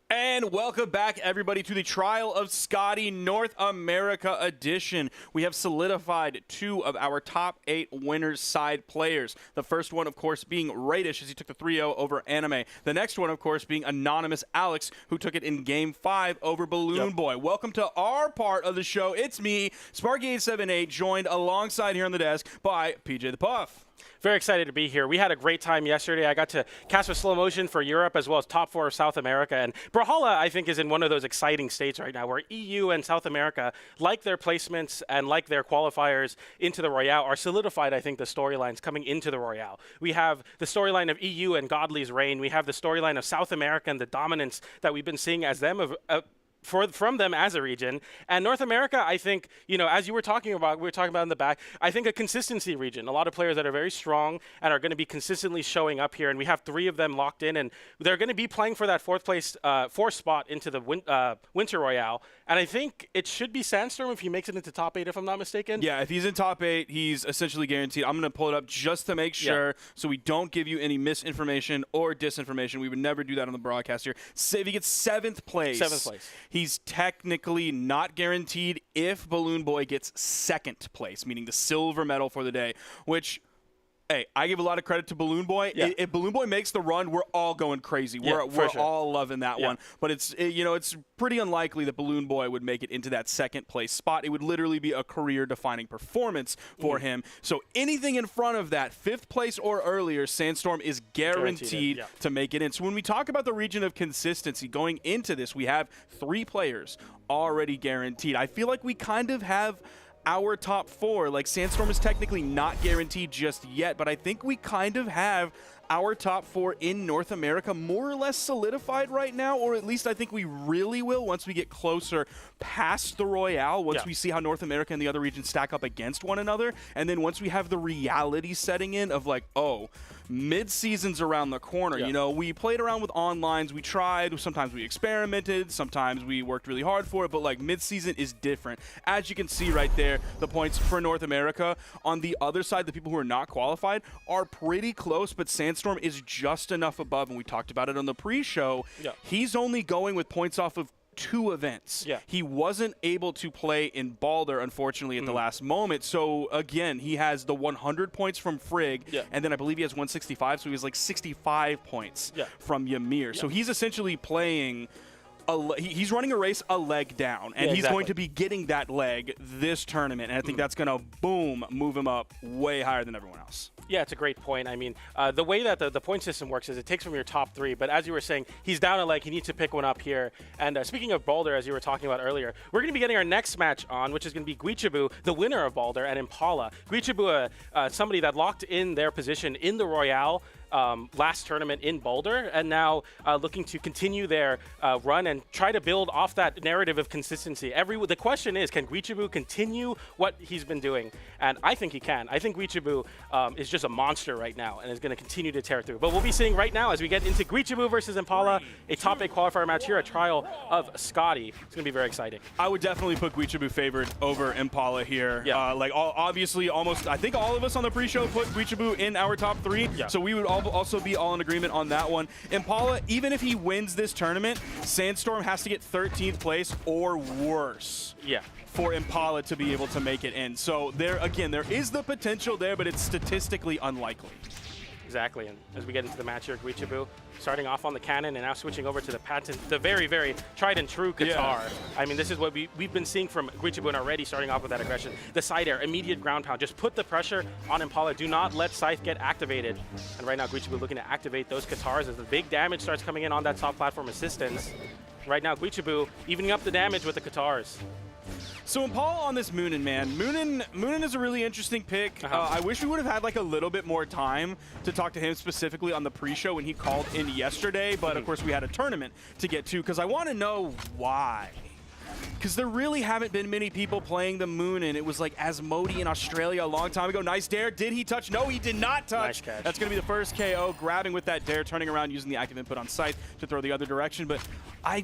And welcome back, everybody, to the Trial of Scotty North America edition. We have solidified 2 of our top 8 winners side players. The first one, of course, being Raish, as he took the 3-0 over Anime. The next one, of course, being Anonymous Alex, who took it in Game 5 over Balloon Boy. Welcome to our part of the show. It's me, Sparky878, joined alongside here on the desk by PJ the Puff. Very excited to be here. We had a great time yesterday. I got to cast with slow motion for Europe as well as top 4 of South America. And Brawlhalla, I think, is in one of those exciting states right now where EU and South America, like their placements and like their qualifiers into the Royale, are solidified, I think, the storylines coming into the Royale. We have the storyline of EU and Godly's reign. We have the storyline of South America and the dominance that we've been seeing as them from them as a region. And North America, I think, you know, as you were talking about, we were talking about in the back, I think a consistency region. A lot of players that are very strong and are going to be consistently showing up here. And we have 3 of them locked in, and they're going to be playing for that 4th spot into the Winter Royale. And I think it should be Sandstorm if he makes it into top 8, if I'm not mistaken. Yeah, if he's in top 8, he's essentially guaranteed. I'm going to pull it up just to make sure so we don't give you any misinformation or disinformation. We would never do that on the broadcast here. So if he gets 7th place. 7th place. He's technically not guaranteed if Balloon Boy gets 2nd place, meaning the silver medal for the day, which, hey, I give a lot of credit to Balloon Boy. Yeah. If Balloon Boy makes the run, we're all going crazy. We're sure. all loving that one. But it's pretty unlikely that Balloon Boy would make it into that 2nd place spot. It would literally be a career-defining performance for him. So anything in front of that, 5th place or earlier, Sandstorm is guaranteed to make it in. So when we talk about the region of consistency going into this, we have 3 players already guaranteed. I feel like we kind of have our top 4. Like, Sandstorm is technically not guaranteed just yet, but I think we kind of have our top 4 in North America more or less solidified right now, or at least I think we really will once we get closer past the Royale, once we see how North America and the other regions stack up against one another, and then once we have the reality setting in of like, oh, mid-season's around the corner. You know, we played around with onlines, we tried, sometimes we experimented, sometimes we worked really hard for it, but like mid-season is different. As you can see right there, the points for North America. On the other side, the people who are not qualified are pretty close, but Sandstorm is just enough above, and we talked about it on the pre-show. He's only going with points off of 2 events. He wasn't able to play in Balder, unfortunately, at the last moment. So, again, he has the 100 points from Frigg, and then I believe he has 165, so he has like 65 points from Ymir. So he's essentially playing he's running a race a leg down, and he's going to be getting that leg this tournament, and I think that's going to, boom, move him up way higher than everyone else. Yeah, it's a great point. I mean, the way that the point system works is it takes from your top 3, but as you were saying, he's down a leg. He needs to pick one up here. And speaking of Balder, as you were talking about earlier, we're going to be getting our next match on, which is going to be Guichao, the winner of Balder, and Impala. Guichao, somebody that locked in their position in the Royale last tournament in Boulder, and now looking to continue their run and try to build off that narrative of consistency. The question is, can Guichao continue what he's been doing? And I think he can. I think Guichao is just a monster right now and is going to continue to tear through. But we'll be seeing right now as we get into Guichao versus Impala, a top 8 qualifier match here, a trial of Scotty. It's going to be very exciting. I would definitely put Guichao favored over Impala here. Obviously, almost, I think all of us on the pre-show put Guichao in our top 3. So we would also be all in agreement on that one. Impala, even if he wins this tournament, Sandstorm has to get 13th place or worse. For Impala to be able to make it in. So there, again, there is the potential there, but it's statistically unlikely. Exactly, and as we get into the match here, Guichao starting off on the cannon and now switching over to the very, very tried and true guitar. Yeah. I mean, this is what we've been seeing from Guichao already, starting off with that aggression. The side air, immediate ground pound. Just put the pressure on Impala. Do not let Scythe get activated. And right now, Guichao looking to activate those guitars as the big damage starts coming in on that soft platform assistance. Right now, Guichao evening up the damage with the guitars. So Impala on this Moonin, man. Moonin is a really interesting pick. I wish we would have had like a little bit more time to talk to him specifically on the pre-show when he called in yesterday, but of course we had a tournament to get to because I want to know why. Because there really haven't been many people playing the Moonin. It was like Asmodee in Australia a long time ago. Nice dare. Did he touch? No, he did not touch. Nice catch. That's going to be the first KO, grabbing with that dare, turning around, using the active input on Scythe to throw the other direction. But I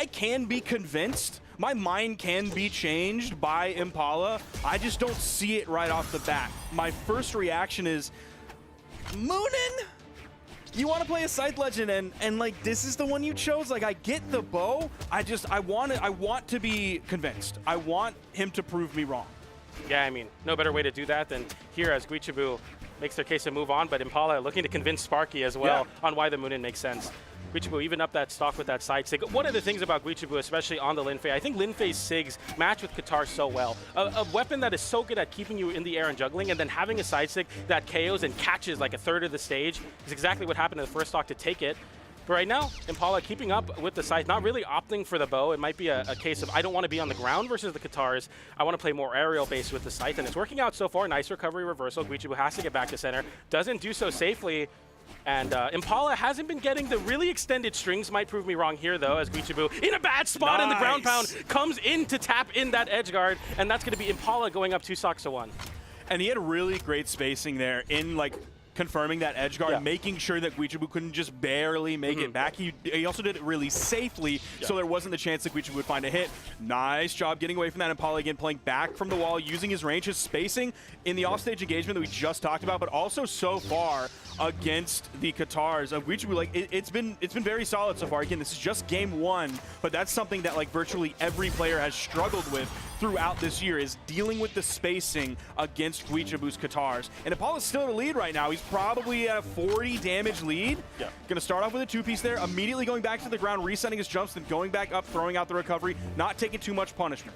can be convinced. My mind can be changed by Impala. I just don't see it right off the bat. My first reaction is, Moonin? You want to play a Scythe Legend and like this is the one you chose? Like I get the bow. I want to be convinced. I want him to prove me wrong. Yeah, I mean, no better way to do that than here as Guichao makes their case to move on, but Impala looking to convince Sparky as well on why the Moonin makes sense. Guichao even up that stock with that side sig. One of the things about Guichao, especially on the Linfei, I think Linfei's sigs match with Qatar so well. A weapon that is so good at keeping you in the air and juggling, and then having a side sig that KOs and catches like a third of the stage is exactly what happened in the first stock to take it. But right now, Impala keeping up with the side, not really opting for the bow. It might be a case of I don't want to be on the ground versus the Qatars. I want to play more aerial based with the scythe, and it's working out so far. Nice recovery reversal. Guichao has to get back to center. Doesn't do so safely. And Impala hasn't been getting the really extended strings. Might prove me wrong here, though, as Guichao in a bad spot in the ground pound comes in to tap in that edge guard, and that's going to be Impala going up 2 stocks to 1. And he had really great spacing there in like confirming that edge guard, making sure that Guichao couldn't just barely make it back. He also did it really safely, so there wasn't the chance that Guichao would find a hit. Nice job getting away from that Impala again, playing back from the wall, using his range, his spacing in the offstage engagement that we just talked about, but also so far against the Qatars of Guichao. Like it's been very solid so far. Again, this is just game 1, but that's something that like virtually every player has struggled with throughout this year, is dealing with the spacing against Guichao's Qatars. And Impala's still in the lead right now. He's probably at a 40 damage lead. Gonna start off with a 2-piece there, immediately going back to the ground, resetting his jumps, then going back up, throwing out the recovery, not taking too much punishment.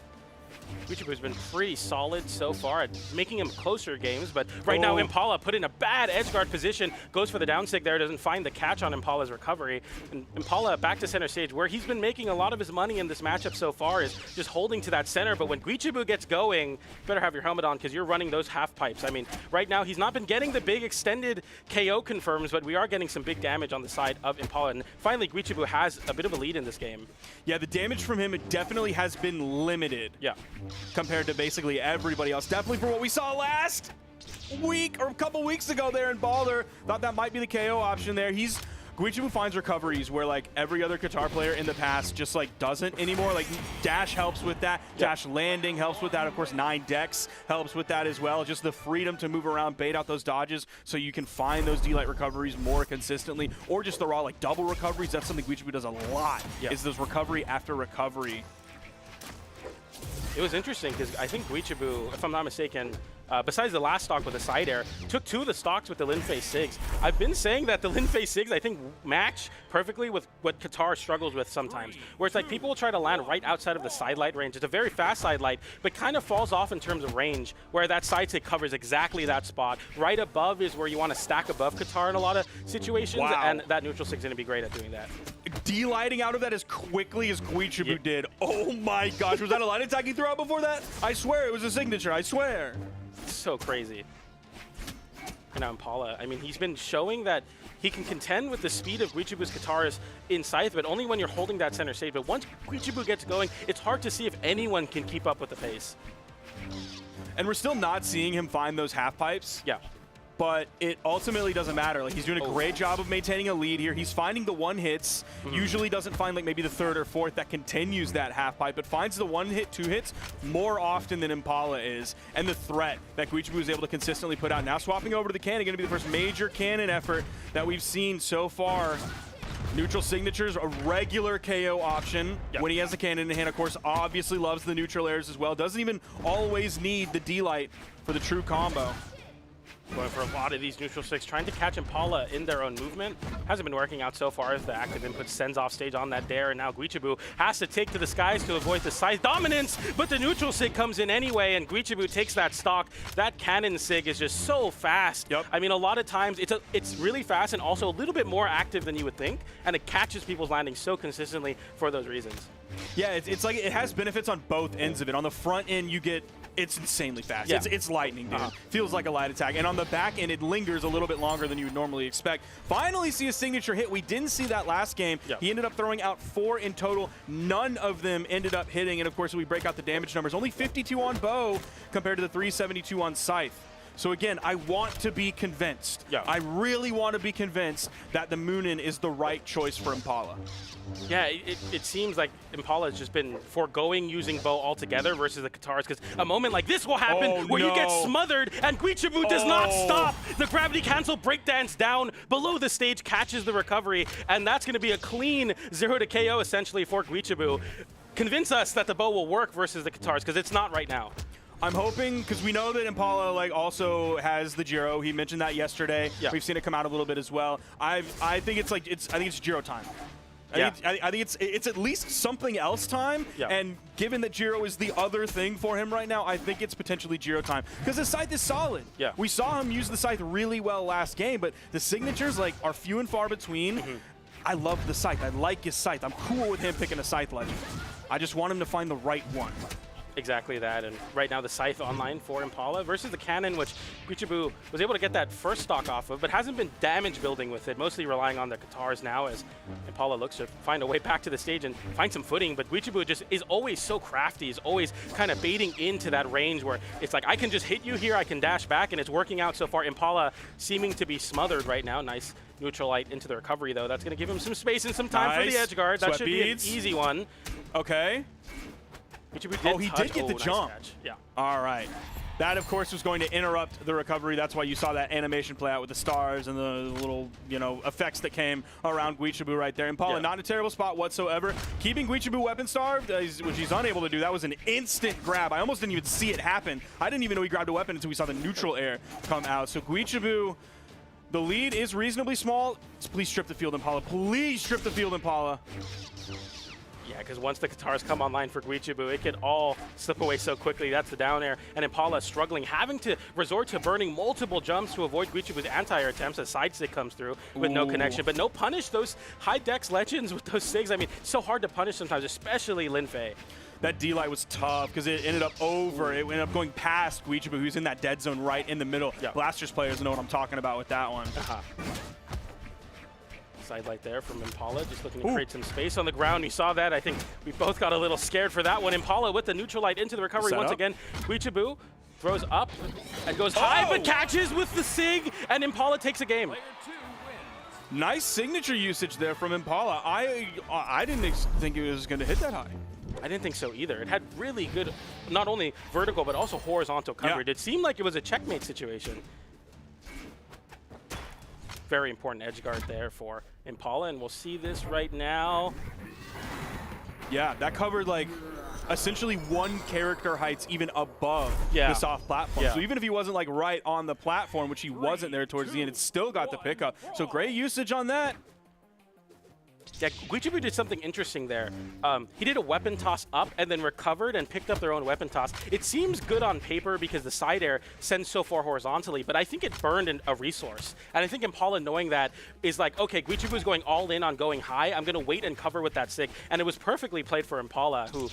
Guichao has been pretty solid so far at making him closer games, but right now Impala put in a bad edge guard position, goes for the down sig there, doesn't find the catch on Impala's recovery. And Impala back to center stage, where he's been making a lot of his money in this matchup so far is just holding to that center, but when Guichao gets going, you better have your helmet on because you're running those half pipes. I mean, right now he's not been getting the big extended KO confirms, but we are getting some big damage on the side of Impala, and finally Guichao has a bit of a lead in this game. Yeah, the damage from him, it definitely has been limited. Compared to basically everybody else. Definitely for what we saw last week or a couple weeks ago there in Balder. Thought that might be the KO option there. Guichao finds recoveries where like every other Qatar player in the past just like doesn't anymore. Like dash helps with that, dash landing helps with that. Of course, 9 decks helps with that as well. Just the freedom to move around, bait out those dodges so you can find those D-Light recoveries more consistently, or just the raw like double recoveries. That's something Guichao does a lot, is those recovery after recovery. It was interesting because I think Guichao, if I'm not mistaken, besides the last stock with the side air, took 2 of the stocks with the Linfei Sigs. I've been saying that the Linfei Sigs, I think, match perfectly with what Qatar struggles with sometimes, where it's like people will try to land right outside of the side light range. It's a very fast side light, but kind of falls off in terms of range, where that side sig covers exactly that spot. Right above is where you want to stack above Qatar in a lot of situations, and that neutral sig's going to be great at doing that. D-lighting out of that as quickly as Guichao did. Oh my gosh, was that a light attack he threw out before that? I swear it was a signature, I swear. So crazy. And now Impala, I mean, he's been showing that he can contend with the speed of Guichao's Qatars in Scythe, but only when you're holding that center stage. But once Guichao gets going, it's hard to see if anyone can keep up with the pace. And we're still not seeing him find those half pipes. But it ultimately doesn't matter. Like, he's doing a great job of maintaining a lead here. He's finding the 1-hits. Usually doesn't find like maybe the 3rd or 4th that continues that half pipe, but finds the 1-hit, 2-hits more often than Impala is. And the threat that Guichao is able to consistently put out. Now swapping over to the cannon, going to be the first major cannon effort that we've seen so far. Neutral signatures, a regular KO option when he has a cannon in hand. Of course, obviously loves the neutral airs as well. Doesn't even always need the D-Light for the true combo. Going for a lot of these neutral sticks, trying to catch Impala in their own movement. Hasn't been working out so far as the active input sends off stage on that dare, and now Guichao has to take to the skies to avoid the scythe dominance, but the neutral sig comes in anyway, and Guichao takes that stock. That cannon sig is just so fast. Yep. I mean, a lot of times it's really fast and also a little bit more active than you would think, and it catches people's landings so consistently for those reasons. Yeah, it's like it has benefits on both ends of it. On the front end, you get it's insanely fast. Yeah. It's lightning, dude. Feels like a light attack. And on the back end, it lingers a little bit longer than you would normally expect. Finally see a signature hit. We didn't see that last game. Yep. He ended up throwing out 4 in total. None of them ended up hitting. And of course, we break out the damage numbers. Only 52 on bow compared to the 372 on scythe. So again, I want to be convinced. Yeah. I really want to be convinced that the Moonin is the right choice for Impala. Yeah, it seems like Impala has just been foregoing using bow altogether versus the Katars, because a moment like this will happen where you get smothered and Guichao does not stop. The gravity cancel breakdance down below the stage catches the recovery, and that's going to be a clean 0 to KO essentially for Guichao. Convince us that the bow will work versus the Katars, because it's not right now. I'm hoping, because we know that Impala also has the Giro. He mentioned that yesterday. Yeah. We've seen it come out a little bit as well. I think it's Giro time. I think it's at least something else time. Yeah. And given that Giro is the other thing for him right now, I think it's potentially Giro time. Because the scythe is solid. Yeah. We saw him use the scythe really well last game, but the signatures are few and far between. I love the scythe. I like his scythe. I'm cool with him picking a scythe legend. I just want him to find the right one. Exactly that, and right now the scythe online for Impala versus the cannon, which Guichao was able to get that first stock off of, but hasn't been damage building with it, mostly relying on the Katars now as Impala looks to find a way back to the stage and find some footing, but Guichao just is always so crafty, is always kind of baiting into that range where it's like, I can just hit you here, I can dash back, and it's working out so far. Impala seeming to be smothered right now. Nice neutral light into the recovery, though. That's going to give him some space and some time for the edge guard. That should be an easy one. Okay. He did get the jump. Nice. Yeah. All right. That, of course, was going to interrupt the recovery. That's why you saw that animation play out with the stars and the little, effects that came around Guichao right there. Impala, not in a terrible spot whatsoever. Keeping Guichao weapon starved, which he's unable to do. That was an instant grab. I almost didn't even see it happen. I didn't even know he grabbed a weapon until we saw the neutral air come out. So Guichao, the lead is reasonably small. Please strip the field, Impala. Please strip the field, Impala. Yeah, because once the Katars come online for Guichao, it could all slip away so quickly. That's the down air. And Impala struggling, having to resort to burning multiple jumps to avoid Guichao's anti-air attempts as side sig comes through with no connection. But no punish those high dex legends with those sigs. I mean, so hard to punish sometimes, especially Lin Fei. That D-Light was tough because it ended up over. It ended up going past Guichao, who's in that dead zone right in the middle. Yeah. Blasters players know what I'm talking about with that one. Side light there from Impala, just looking to create some space on the ground. You saw that. I think we both got a little scared for that one. Impala with the neutral light into the recovery once again. Guichao throws up and goes high, but catches with the sig, and Impala takes a game. Nice signature usage there from Impala. I didn't think it was going to hit that high. I didn't think so either. It had really good, not only vertical, but also horizontal coverage. It seemed like it was a checkmate situation. Very important edge guard there for Impala, and we'll see this right now. Yeah, that covered essentially one character heights even above the soft platform. So even if he wasn't right on the platform, which he wasn't there towards the end, it still got the pickup. So great usage on that. Yeah, Guichao did something interesting there. He did a weapon toss up and then recovered and picked up their own weapon toss. It seems good on paper because the side air sends so far horizontally, but I think it burned a resource. And I think Impala knowing that is like, okay, Guichao is going all in on going high. I'm going to wait and cover with that sig. And it was perfectly played for Impala, who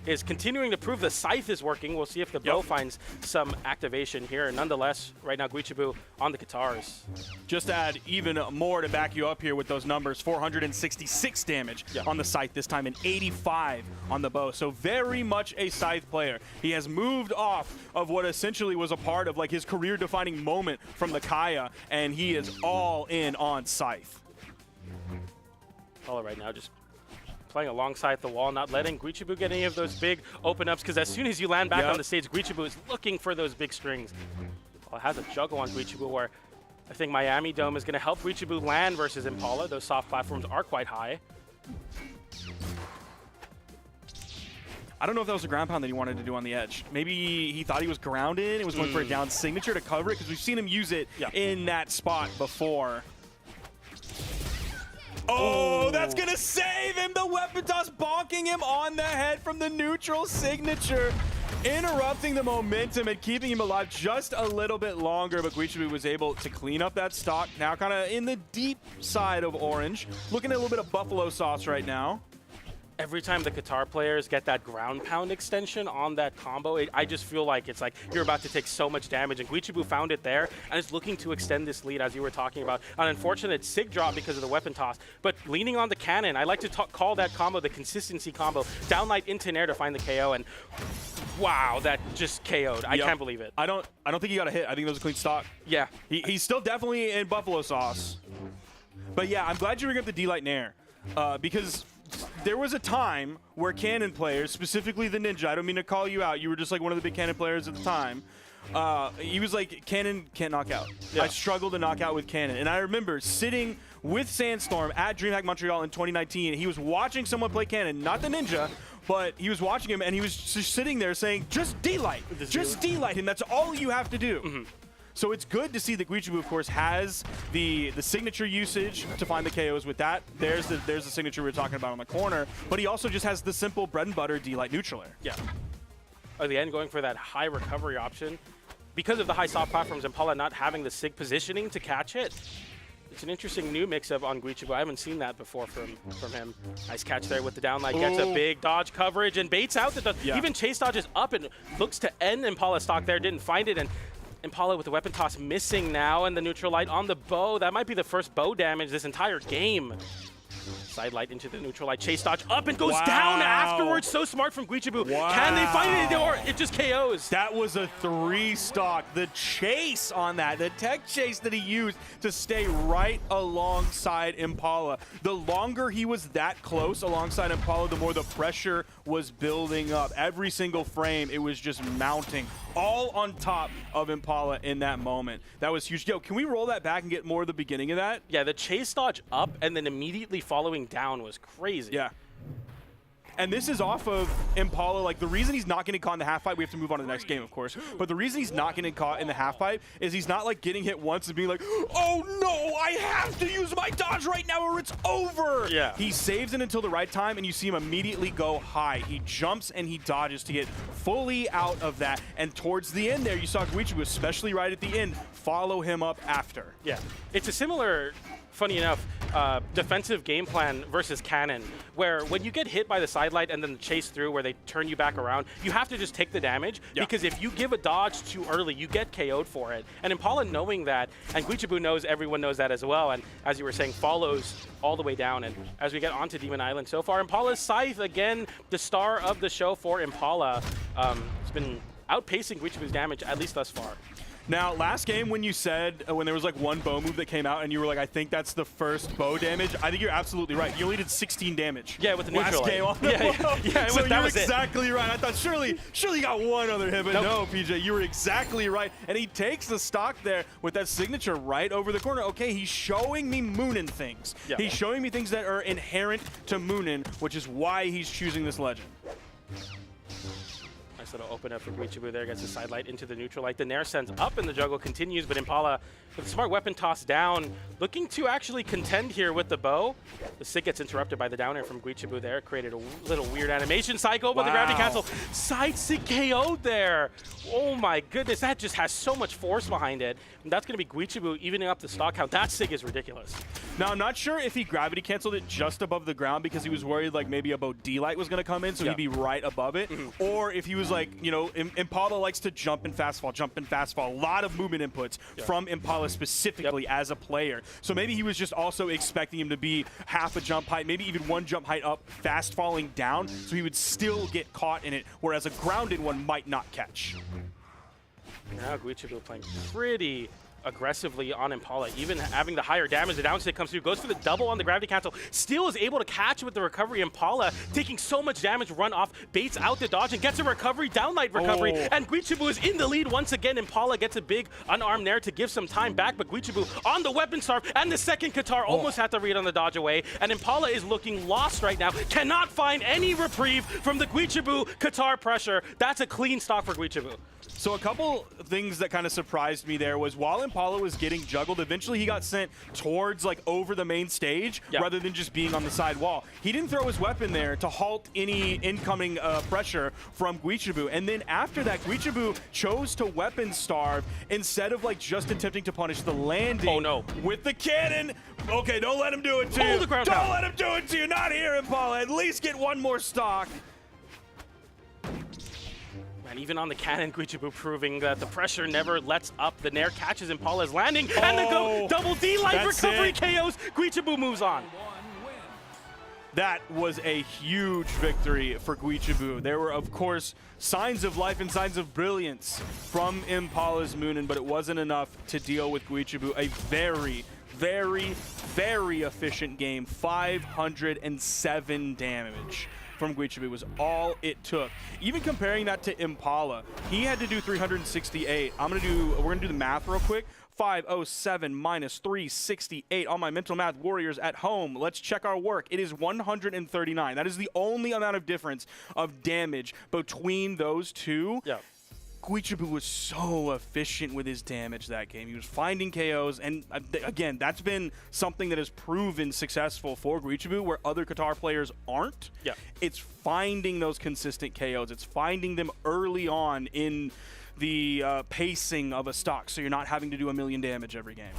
is continuing to prove the scythe is working. We'll see if the bow finds some activation here. Nonetheless, right now, Guichao on the Katars. Just to add even more to back you up here with those numbers, 466 damage on the scythe this time and 85 on the bow. So very much a scythe player. He has moved off of what essentially was a part of his career-defining moment from the Kaya, and he is all in on scythe. Impala right now just playing alongside the wall, not letting Guichao get any of those big open-ups, because as soon as you land back on the stage, Guichao is looking for those big strings. Well, it has a juggle on Guichao where I think Miami Dome is going to help Guichao land versus Impala. Those soft platforms are quite high. I don't know if that was a ground pound that he wanted to do on the edge. Maybe he thought he was grounded and was going for a down signature to cover it, because we've seen him use it in that spot before. Oh, that's going to save him. The weapon toss bonking him on the head from the neutral signature, interrupting the momentum and keeping him alive just a little bit longer. But Guichao was able to clean up that stock. Now kind of in the deep side of orange. Looking at a little bit of buffalo sauce right now. Every time the Qatar players get that ground pound extension on that combo, I just feel like it's like you're about to take so much damage, and Guichao found it there and is looking to extend this lead, as you were talking about. An unfortunate sig drop because of the weapon toss, but leaning on the cannon, I like to call that combo the consistency combo. Downlight into Nair to find the KO, and wow, that just KO'd. I can't believe it. I don't think he got a hit. I think that was a clean stock. Yeah. He's still definitely in buffalo sauce. But yeah, I'm glad you bring up the D-Light Nair, because there was a time where Cannon players, specifically the Ninja, I don't mean to call you out, you were just like one of the big Cannon players at the time. He was like, Cannon can't knock out. I struggle to knock out with Cannon. And I remember sitting with Sandstorm at DreamHack Montreal in 2019. He was watching someone play Cannon, not the Ninja, but he was watching him, and he was just sitting there saying, just D-Light, just D-Light, and that's all you have to do. So it's good to see that Guichao, of course, has the signature usage to find the KOs with that. There's the signature we were talking about on the corner, but he also just has the simple bread and butter D-Light neutral air. Yeah. At the end, going for that high recovery option. Because of the high soft platforms, Impala not having the sig positioning to catch it. It's an interesting new mix-up on Guichao. I haven't seen that before from him. Nice catch there with the downlight. Gets a big dodge coverage and baits out the dodge. Even chase dodges up and looks to end Impala stock there. Didn't find it, and Impala with the weapon toss missing now, and the neutral light on the bow. That might be the first bow damage this entire game. Side light into the neutral light. Chase dodge up and goes down afterwards. So smart from Guichao. Can they find it, or it just KOs? That was a 3-stock. The chase on that, the tech chase that he used to stay right alongside Impala. The longer he was that close alongside Impala, the more the pressure was building up. Every single frame, it was just mounting, all on top of Impala in that moment. That was huge. Yo, can we roll that back and get more of the beginning of that? Yeah, the chase dodge up and then immediately following down was crazy. Yeah. And this is off of Impala. Like, the reason he's not getting caught in the half pipe, we have to move on to the next game, of course. But the reason he's not getting caught in the half pipe is he's not like getting hit once and being like, oh no, I have to use my dodge right now or it's over. Yeah. He saves it until the right time, and you see him immediately go high. He jumps and he dodges to get fully out of that. And towards the end there, you saw Guichao, especially right at the end, follow him up after. Yeah. It's a similar, funny enough, defensive game plan versus Cannon, where when you get hit by the side light and then the chase through where they turn you back around, you have to just take the damage, because if you give a dodge too early, you get KO'd for it. And Impala knowing that, and Guichao knows, everyone knows that as well, and as you were saying, follows all the way down. And as we get onto Demon Island so far, Impala's Scythe, again, the star of the show for Impala, has been outpacing Guichao's damage, at least thus far. Now, last game when you said, when there was like one bow move that came out and you were like, I think that's the first bow damage, I think you're absolutely right. You only did 16 damage. Yeah, with the neutral last game on the yeah, so that you're was exactly right. I thought surely you got one other hit, but no, PJ, you were exactly right. And he takes the stock there with that signature right over the corner. Okay, he's showing me Moonin things. Yeah. He's showing me things that are inherent to Moonin, which is why he's choosing this legend. Little open up for Guichao there, gets the side light into the neutral light. The Nair sends up and the juggle continues, but Impala with a smart weapon toss down, looking to actually contend here with the bow. The sig gets interrupted by the down air from Guichao there, created a little weird animation cycle, but the gravity cancel. Side sig KO'd there. Oh my goodness, that just has so much force behind it. And that's going to be Guichao evening up the stock count. That sig is ridiculous. Now, I'm not sure if he gravity canceled it just above the ground because he was worried like maybe a bow D-Light was going to come in, so he'd be right above it. Or if he was like, you know, Impala likes to jump and fast fall. A lot of movement inputs from Impala specifically as a player. So maybe he was just also expecting him to be half a jump height, maybe even one jump height up, fast falling down, so he would still get caught in it, whereas a grounded one might not catch. Now Guichao playing pretty aggressively on Impala, even having the higher damage. The down stick comes through, goes for the double on the gravity cancel, still is able to catch with the recovery. Impala taking so much damage, run off, baits out the dodge, and gets a recovery, down light recovery, and Guichao is in the lead once again. Impala gets a big unarmed nair to give some time back, but Guichao on the weapon starve, and the second Qatar almost had to read on the dodge away, and Impala is looking lost right now, cannot find any reprieve from the Guichao Qatar pressure. That's a clean stock for Guichao. So a couple things that kind of surprised me there was while Impala was getting juggled, eventually he got sent towards like over the main stage rather than just being on the side wall. He didn't throw his weapon there to halt any incoming pressure from Guichao. And then after that, Guichao chose to weapon starve instead of like just attempting to punish the landing with the cannon. Okay, don't let him do it to you. Don't let him do it to you. Not here, Impala. At least get one more stock. And even on the cannon, Guichao proving that the pressure never lets up. The nair catches Impala's landing, and the double D life recovery KOs. Guichao moves on. That was a huge victory for Guichao. There were, of course, signs of life and signs of brilliance from Impala's Moonin, but it wasn't enough to deal with Guichao. A very, very, very efficient game. 507 damage from Guichao was all it took. Even comparing that to Impala, he had to do 368. We're gonna do the math real quick. 507 minus 368 on my mental math warriors at home. Let's check our work. It is 139. That is the only amount of difference of damage between those two. Yeah. Guichao was so efficient with his damage that game. He was finding KOs, and again, that's been something that has proven successful for Guichao, where other Qatar players aren't. Yeah. It's finding those consistent KOs. It's finding them early on in the pacing of a stock, so you're not having to do a million damage every game.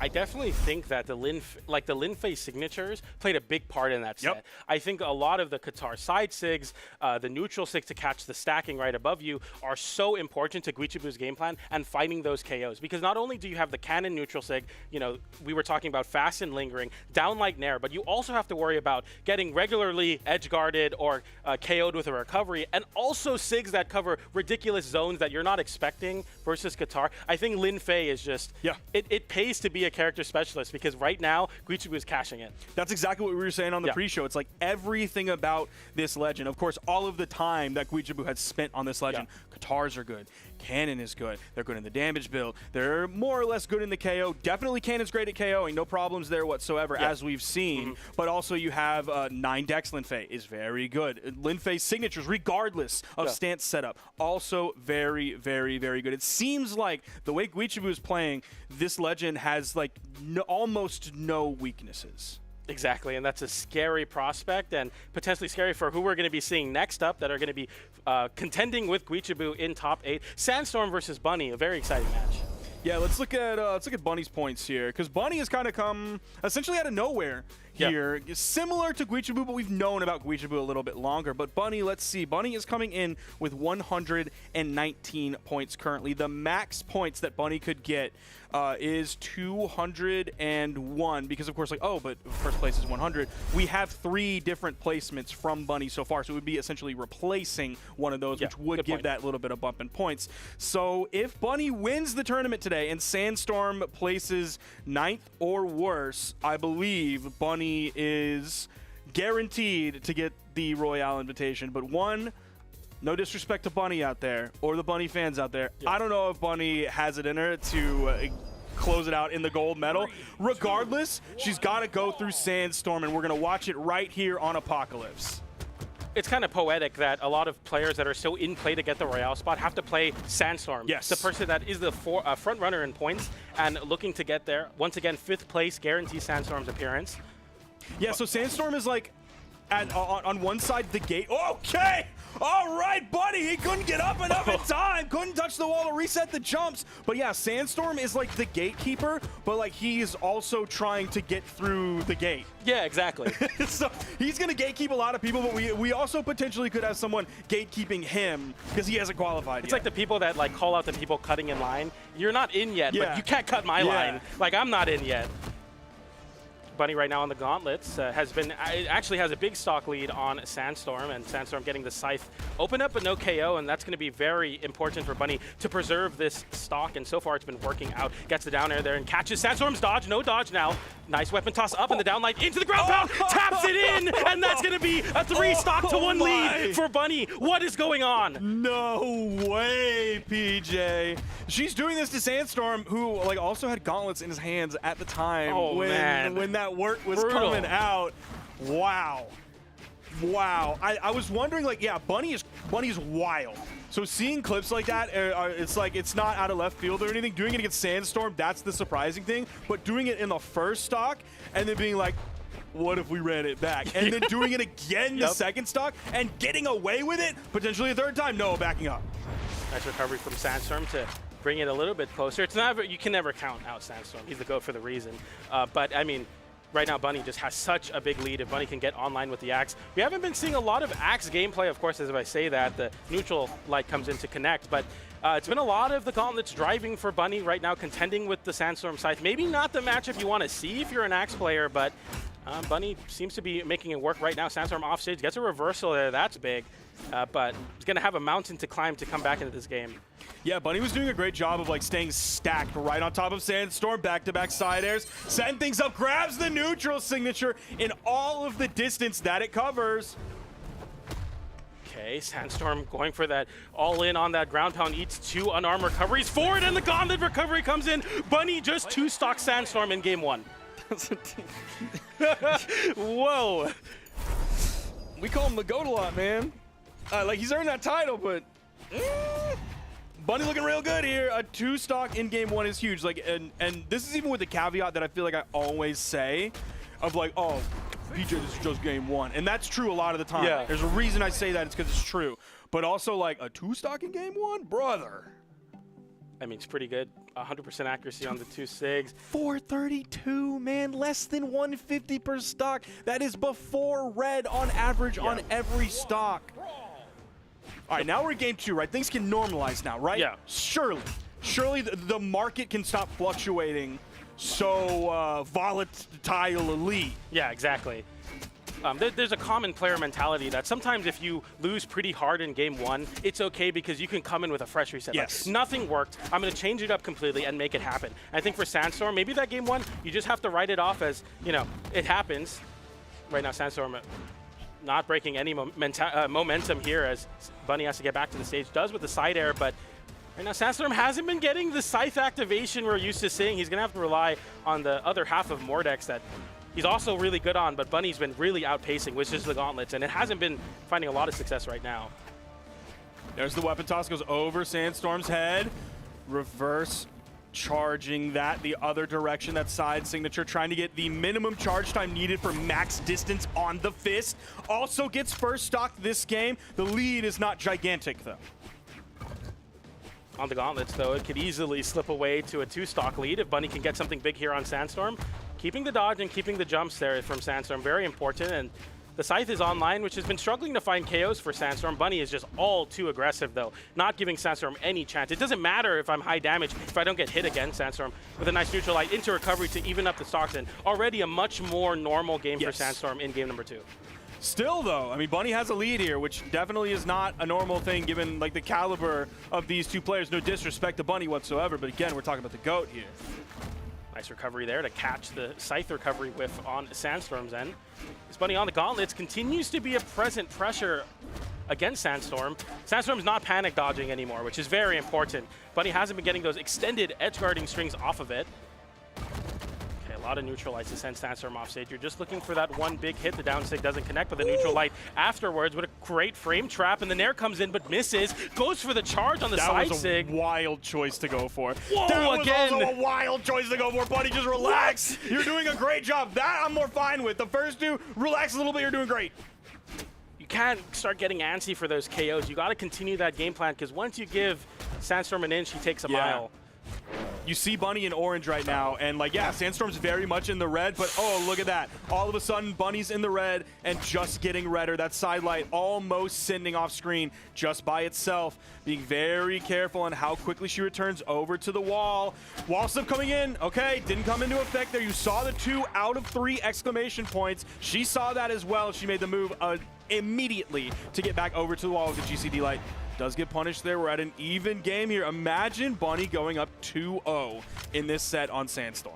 I definitely think that the Linfei signatures played a big part in that set. I think a lot of the Qatar side sigs, the neutral sig to catch the stacking right above you are so important to Guichao's game plan and finding those KOs. Because not only do you have the cannon neutral sig, you know, we were talking about fast and lingering, down like nair, but you also have to worry about getting regularly edge guarded or KO'd with a recovery, and also sigs that cover ridiculous zones that you're not expecting versus Qatar. I think Linfei is just, it pays to be a character specialist, because right now Guichao is cashing it. That's exactly what we were saying on the pre-show. It's like everything about this legend, of course, all of the time that Guichao has spent on this legend. Qatars are good. Cannon is good. They're good in the damage build. They're more or less good in the KO. Definitely Cannon's great at KOing. No problems there whatsoever, as we've seen. But also you have 9 Dex Linfei is very good. Linfei's signatures, regardless of stance setup, also very, very, very good. It seems like the way Guichao is playing, this legend has like almost no weaknesses. Exactly, and that's a scary prospect, and potentially scary for who we're going to be seeing next up that are going to be contending with Guichao in top 8. Sandstorm versus Bunny, a very exciting match. Yeah, let's look at Bunny's points here, because Bunny has kind of come essentially out of nowhere here. Similar to Guichao, but we've known about Guichao a little bit longer. But Bunny, let's see. Bunny is coming in with 119 points currently. The max points that Bunny could get is 201, because of course, like, oh, but first place is 100. We have 3 different placements from Bunny so far, so it would be essentially replacing one of those, which would give that little bit of bump in points. So if Bunny wins the tournament today and Sandstorm places 9th or worse, I believe Bunny is guaranteed to get the Royale invitation. But no disrespect to Bunny out there or the Bunny fans out there, I don't know if Bunny has it in her to close it out in the gold medal. Regardless, she's got to go through Sandstorm, and we're going to watch it right here on Apocalypse. It's kind of poetic that a lot of players that are so in play to get the Royale spot have to play Sandstorm. Yes. The person that is the front runner in points and looking to get there. Once again, 5th place guarantees Sandstorm's appearance. Yeah, so Sandstorm is like on one side the gate. Okay! All right, Bunny, he couldn't get up enough in time. Couldn't touch the wall to reset the jumps. But yeah, Sandstorm is like the gatekeeper, but like he's also trying to get through the gate. Yeah, exactly. So he's going to gatekeep a lot of people, but we also potentially could have someone gatekeeping him because he hasn't qualified It's yet. like the people that like call out the people cutting in line. You're not in yet, but you can't cut my line. Like, I'm not in yet. Bunny right now on the gauntlets actually has a big stock lead on Sandstorm, and Sandstorm getting the scythe open up but no KO, and that's going to be very important for Bunny to preserve this stock, and so far it's been working out. Gets the down air there and catches Sandstorm's dodge, no dodge now. Nice weapon toss up in the down line into the ground pound, taps it in, and that's going to be a 3-stock to 1 lead for Bunny. What is going on? No way, PJ. She's doing this to Sandstorm, who like also had gauntlets in his hands at the time when that work was coming out. Wow. Wow. I was wondering, like, yeah, Bunny's wild. So seeing clips like that, it's like it's not out of left field or anything. Doing it against Sandstorm, that's the surprising thing. But doing it in the first stock and then being like, what if we ran it back? And then doing it again the second stock and getting away with it, potentially a third time. No, backing up. Nice recovery from Sandstorm to bring it a little bit closer. It's not, you can never count out Sandstorm. He's the GOAT for the reason. But I mean, right now Bunny just has such a big lead. If Bunny can get online with the Axe, we haven't been seeing a lot of Axe gameplay. Of course, as I say that, the neutral light comes in to connect, but it's been a lot of the gauntlets driving for Bunny right now, contending with the Sandstorm scythe. Maybe not the matchup you want to see if you're an Axe player, but Bunny seems to be making it work right now. Sandstorm off stage, gets a reversal there, that's big, but he's going to have a mountain to climb to come back into this game. Yeah, Bunny was doing a great job of like staying stacked right on top of Sandstorm, back-to-back side airs, setting things up, grabs the neutral signature in all of the distance that it covers. Okay, Sandstorm going for that all-in on that ground pound, eats 2 unarmed recoveries forward, and the gauntlet recovery comes in. Bunny just 2-stock Sandstorm in game 1. Whoa. We call him the GOAT a lot, man. Like, he's earned that title, but Bunny looking real good here. A 2-stock in game 1 is huge. Like, and this is even with the caveat that I feel like I always say of like, oh, PJ, this is just game 1. And that's true a lot of the time. Yeah. There's a reason I say that. It's because it's true. But also, like, a 2-stock in game 1? Brother. I mean, it's pretty good. 100% accuracy on the 2 SIGs. 432, man. Less than 150 per stock. That is before red on average on every stock. All right, now we're in game 2, right? Things can normalize now, right? Yeah. Surely the market can stop fluctuating so volatilely. Yeah, exactly. There's a common player mentality that sometimes if you lose pretty hard in game 1, it's okay because you can come in with a fresh reset. Yes. Like, nothing worked. I'm going to change it up completely and make it happen. I think for Sandstorm, maybe that game 1, you just have to write it off as, you know, it happens. Right now, Sandstorm not breaking any momentum here as Bunny has to get back to the stage. Does with the side air, but right now Sandstorm hasn't been getting the scythe activation we're used to seeing. He's going to have to rely on the other half of Mordex that he's also really good on, but Bunny's been really outpacing, which is the gauntlets, and it hasn't been finding a lot of success right now. There's the weapon toss, goes over Sandstorm's head. Reverse charging that the other direction, that side signature, trying to get the minimum charge time needed for max distance on the fist. Also gets first stock this game. The lead is not gigantic, though. On the gauntlets, though, it could easily slip away to a 2-stock lead if Bunny can get something big here on Sandstorm. Keeping the dodge and keeping the jumps there from Sandstorm, very important. And the scythe is online, which has been struggling to find KOs for Sandstorm. Bunny is just all too aggressive, though, not giving Sandstorm any chance. It doesn't matter if I'm high damage if I don't get hit again. Sandstorm with a nice neutral light into recovery to even up the stocks, and already a much more normal game for Sandstorm in game number 2. Still, though, I mean, Bunny has a lead here, which definitely is not a normal thing given like the caliber of these two players. No disrespect to Bunny whatsoever, but again, we're talking about the GOAT here. Nice recovery there to catch the scythe recovery whiff on Sandstorm's end. This Bunny on the gauntlets continues to be a present pressure against Sandstorm. Sandstorm's not panic dodging anymore, which is very important. Bunny hasn't been getting those extended edge guarding strings off of it. Okay, a lot of neutral lights to send Sandstorm off stage. You're just looking for that one big hit. The down sig doesn't connect, but the neutral light afterwards. What a great frame trap, and the nair comes in but misses. Goes for the charge on the side sig. That was a wild choice to go for. Whoa, that again. was also a wild choice to go for. Buddy, just relax. What? You're doing a great job. That I'm more fine with. The first two, relax a little bit. You're doing great. You can't start getting antsy for those KOs. You got to continue that game plan because once you give Sandstorm an inch, he takes a mile. you see Bunny in orange right now, and like, yeah, Sandstorm's very much in the red, but oh, look at that. All of a sudden, Bunny's in the red and just getting redder. That side light almost sending off screen just by itself. Being very careful on how quickly she returns over to the wall. Wall slip coming in. Okay, didn't come into effect there. You saw the 2 out of 3 exclamation points. She saw that as well. She made the move immediately to get back over to the wall with the GCD light. Does get punished there. We're at an even game here. Imagine Bunny going up 2-0 in this set on Sandstorm.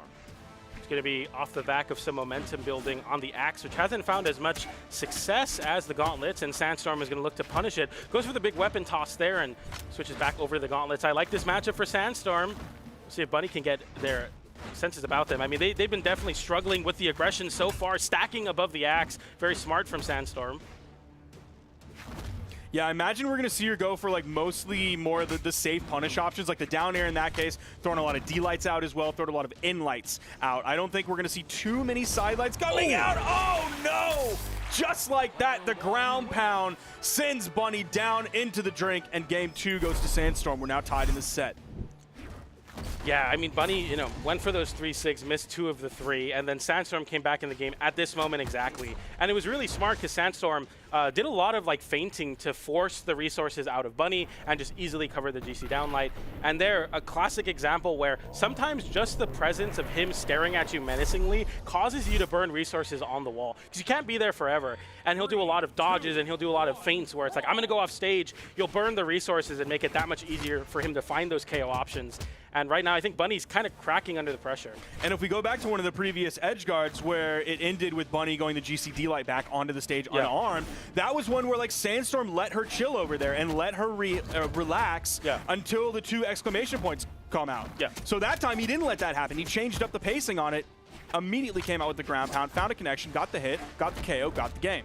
It's going to be off the back of some momentum building on the Axe, which hasn't found as much success as the Gauntlets, and Sandstorm is going to look to punish it. Goes for the big weapon toss there and switches back over to the Gauntlets. I like this matchup for Sandstorm. We'll see if Bunny can get their senses about them. I mean, they've been definitely struggling with the aggression so far, stacking above the Axe. Very smart from Sandstorm. Yeah, I imagine we're going to see her go for like mostly more of the safe punish options, like the down air in that case, throwing a lot of D-lights out as well, throwing a lot of in-lights out. I don't think we're going to see too many side lights coming out. Oh, no! Just like that, the ground pound sends Bunny down into the drink, and game 2 goes to Sandstorm. We're now tied in the set. Yeah, I mean, Bunny, went for those 3-6, missed 2 of the 3, and then Sandstorm came back in the game at this moment exactly. And it was really smart because Sandstorm did a lot of like feinting to force the resources out of Bunny and just easily cover the GC downlight. And they're a classic example where sometimes just the presence of him staring at you menacingly causes you to burn resources on the wall because you can't be there forever. And he'll do a lot of dodges and he'll do a lot of feints where it's like, I'm going to go off stage. You'll burn the resources and make it that much easier for him to find those KO options. And right now, I think Bunny's kind of cracking under the pressure. And if we go back to one of the previous edge guards where it ended with Bunny going the GCD light back onto the stage unarmed, that was one where like Sandstorm let her chill over there and let her relax until the 2 exclamation points come out. So that time he didn't let that happen. He changed up the pacing on it, immediately came out with the ground pound, found a connection, got the hit, got the KO, got the game.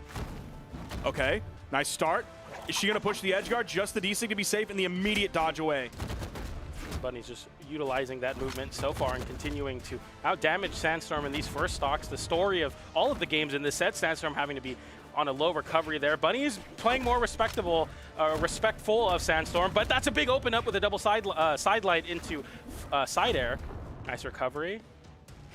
Okay, nice start. Is she going to push the edge guard? Just the D-Sig to be safe and the immediate dodge away. Bunny's just utilizing that movement so far and continuing to out-damage Sandstorm in these first stocks. The story of all of the games in this set, Sandstorm having to be on a low recovery there. Bunny is playing more respectful of Sandstorm, but that's a big open up with a double side light into side air. Nice recovery.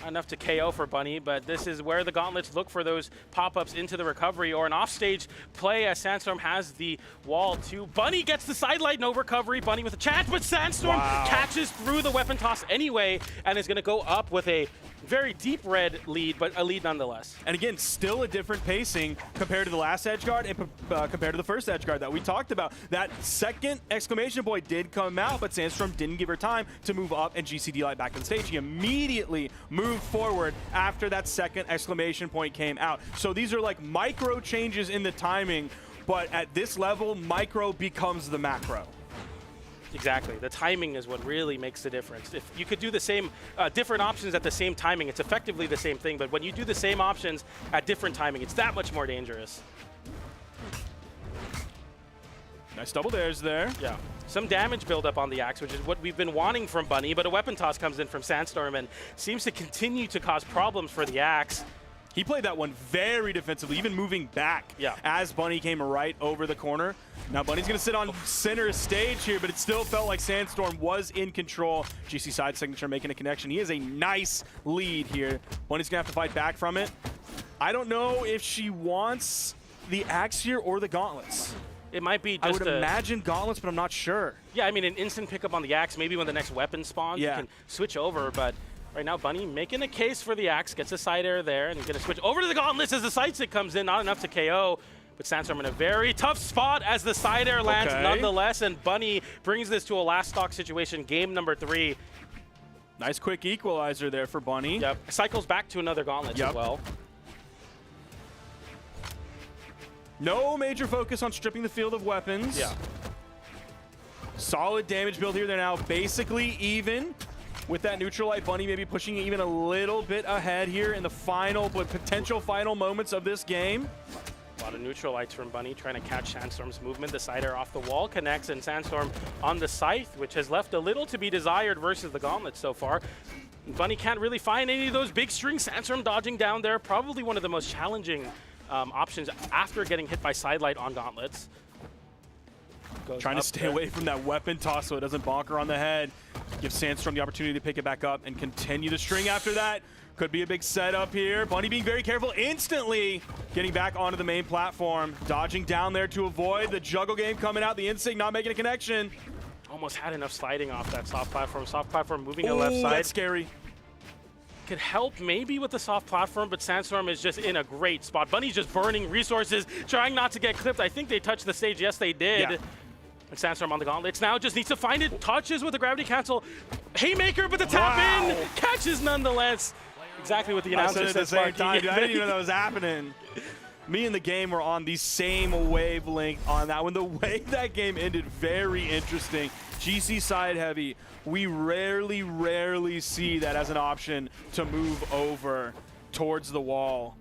Enough to KO for Bunny, but this is where the Gauntlets look for those pop-ups into the recovery or an offstage play as Sandstorm has the wall too. Bunny gets the side light, no recovery. Bunny with a chance, but Sandstorm catches through the weapon toss anyway and is going to go up with a very deep red lead, but a lead nonetheless. And again, still a different pacing compared to the last edge guard and compared to the first edge guard that we talked about. That second exclamation point did come out, but Sandstorm didn't give her time to move up and GCD light back on stage. He immediately moved forward after that second exclamation point came out. So these are like micro changes in the timing, but at this level, micro becomes the macro. Exactly. The timing is what really makes the difference. If you could do the same, different options at the same timing, it's effectively the same thing. But when you do the same options at different timing, it's that much more dangerous. Nice double dairs there. Yeah. Some damage buildup on the Axe, which is what we've been wanting from Bunny, but a weapon toss comes in from Sandstorm and seems to continue to cause problems for the Axe. He played that one very defensively, even moving back as Bunny came right over the corner. Now Bunny's going to sit on center stage here, but it still felt like Sandstorm was in control. GC side signature making a connection. He has a nice lead here. Bunny's going to have to fight back from it. I don't know if she wants the Axe here or the Gauntlets. It might be just I would imagine Gauntlets, but I'm not sure. Yeah, I mean, an instant pickup on the Axe, maybe when the next weapon spawns, you can switch over, but right now, Bunny making a case for the Axe, gets a side air there, and he's going to switch over to the Gauntlets as the side stick comes in. Not enough to KO, but Sandstorm in a very tough spot as the side air lands nonetheless, and Bunny brings this to a last stock situation, game number 3. Nice quick equalizer there for Bunny. Yep, cycles back to another Gauntlet as well. No major focus on stripping the field of weapons. Yeah. Solid damage build here. They're now basically even. With that neutral light, Bunny maybe pushing even a little bit ahead here in the final, but potential final moments of this game. A lot of neutral lights from Bunny trying to catch Sandstorm's movement. The side air off the wall connects, and Sandstorm on the scythe, which has left a little to be desired versus the Gauntlet so far. Bunny can't really find any of those big strings. Sandstorm dodging down there. Probably one of the most challenging options after getting hit by sidelight on Gauntlets. Trying to up stay there. away from that weapon toss so it doesn't bonk her on the head. Give Sandstorm the opportunity to pick it back up and continue the string after that. Could be a big setup here. Bunny being very careful, instantly getting back onto the main platform. Dodging down there to avoid the juggle game coming out. The instinct not making a connection. Almost had enough sliding off that soft platform. Soft platform moving to left Ooh, side. that's scary. Could help maybe with the soft platform, but Sandstorm is just in a great spot. Bunny's just burning resources, trying not to get clipped. I think they touched the stage. Yes, they did. Yeah. And Sandstorm on the gauntlets now just needs to find it. Touches with the gravity cancel. Haymaker, but the tap in catches nonetheless. Exactly what the I announcer said at the said. same time, dude, I didn't even know that was happening. Me and the game were on the same wavelength on that one. The way that game ended, very interesting. GC side heavy. We rarely see that as an option to move over towards the wall.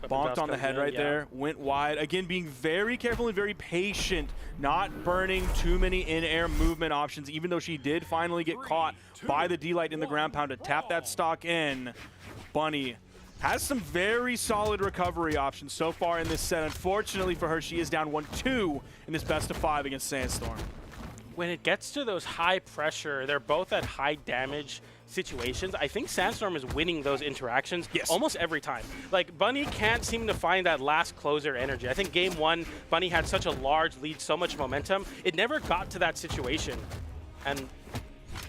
Bonked on the head right there, went wide. Again, being very careful and very patient, not burning too many in-air movement options, even though she did finally get caught by the D-Light in the ground pound to tap that stock in. Bunny has some very solid recovery options so far in this set. Unfortunately for her, she is down 1-2 in this best of 5 against Sandstorm. When it gets to those high pressure, they're both at high damage situations. I think Sandstorm is winning those interactions almost every time. Like, Bunny can't seem to find that last closer energy. I think game 1, Bunny had such a large lead, so much momentum. It never got to that situation. And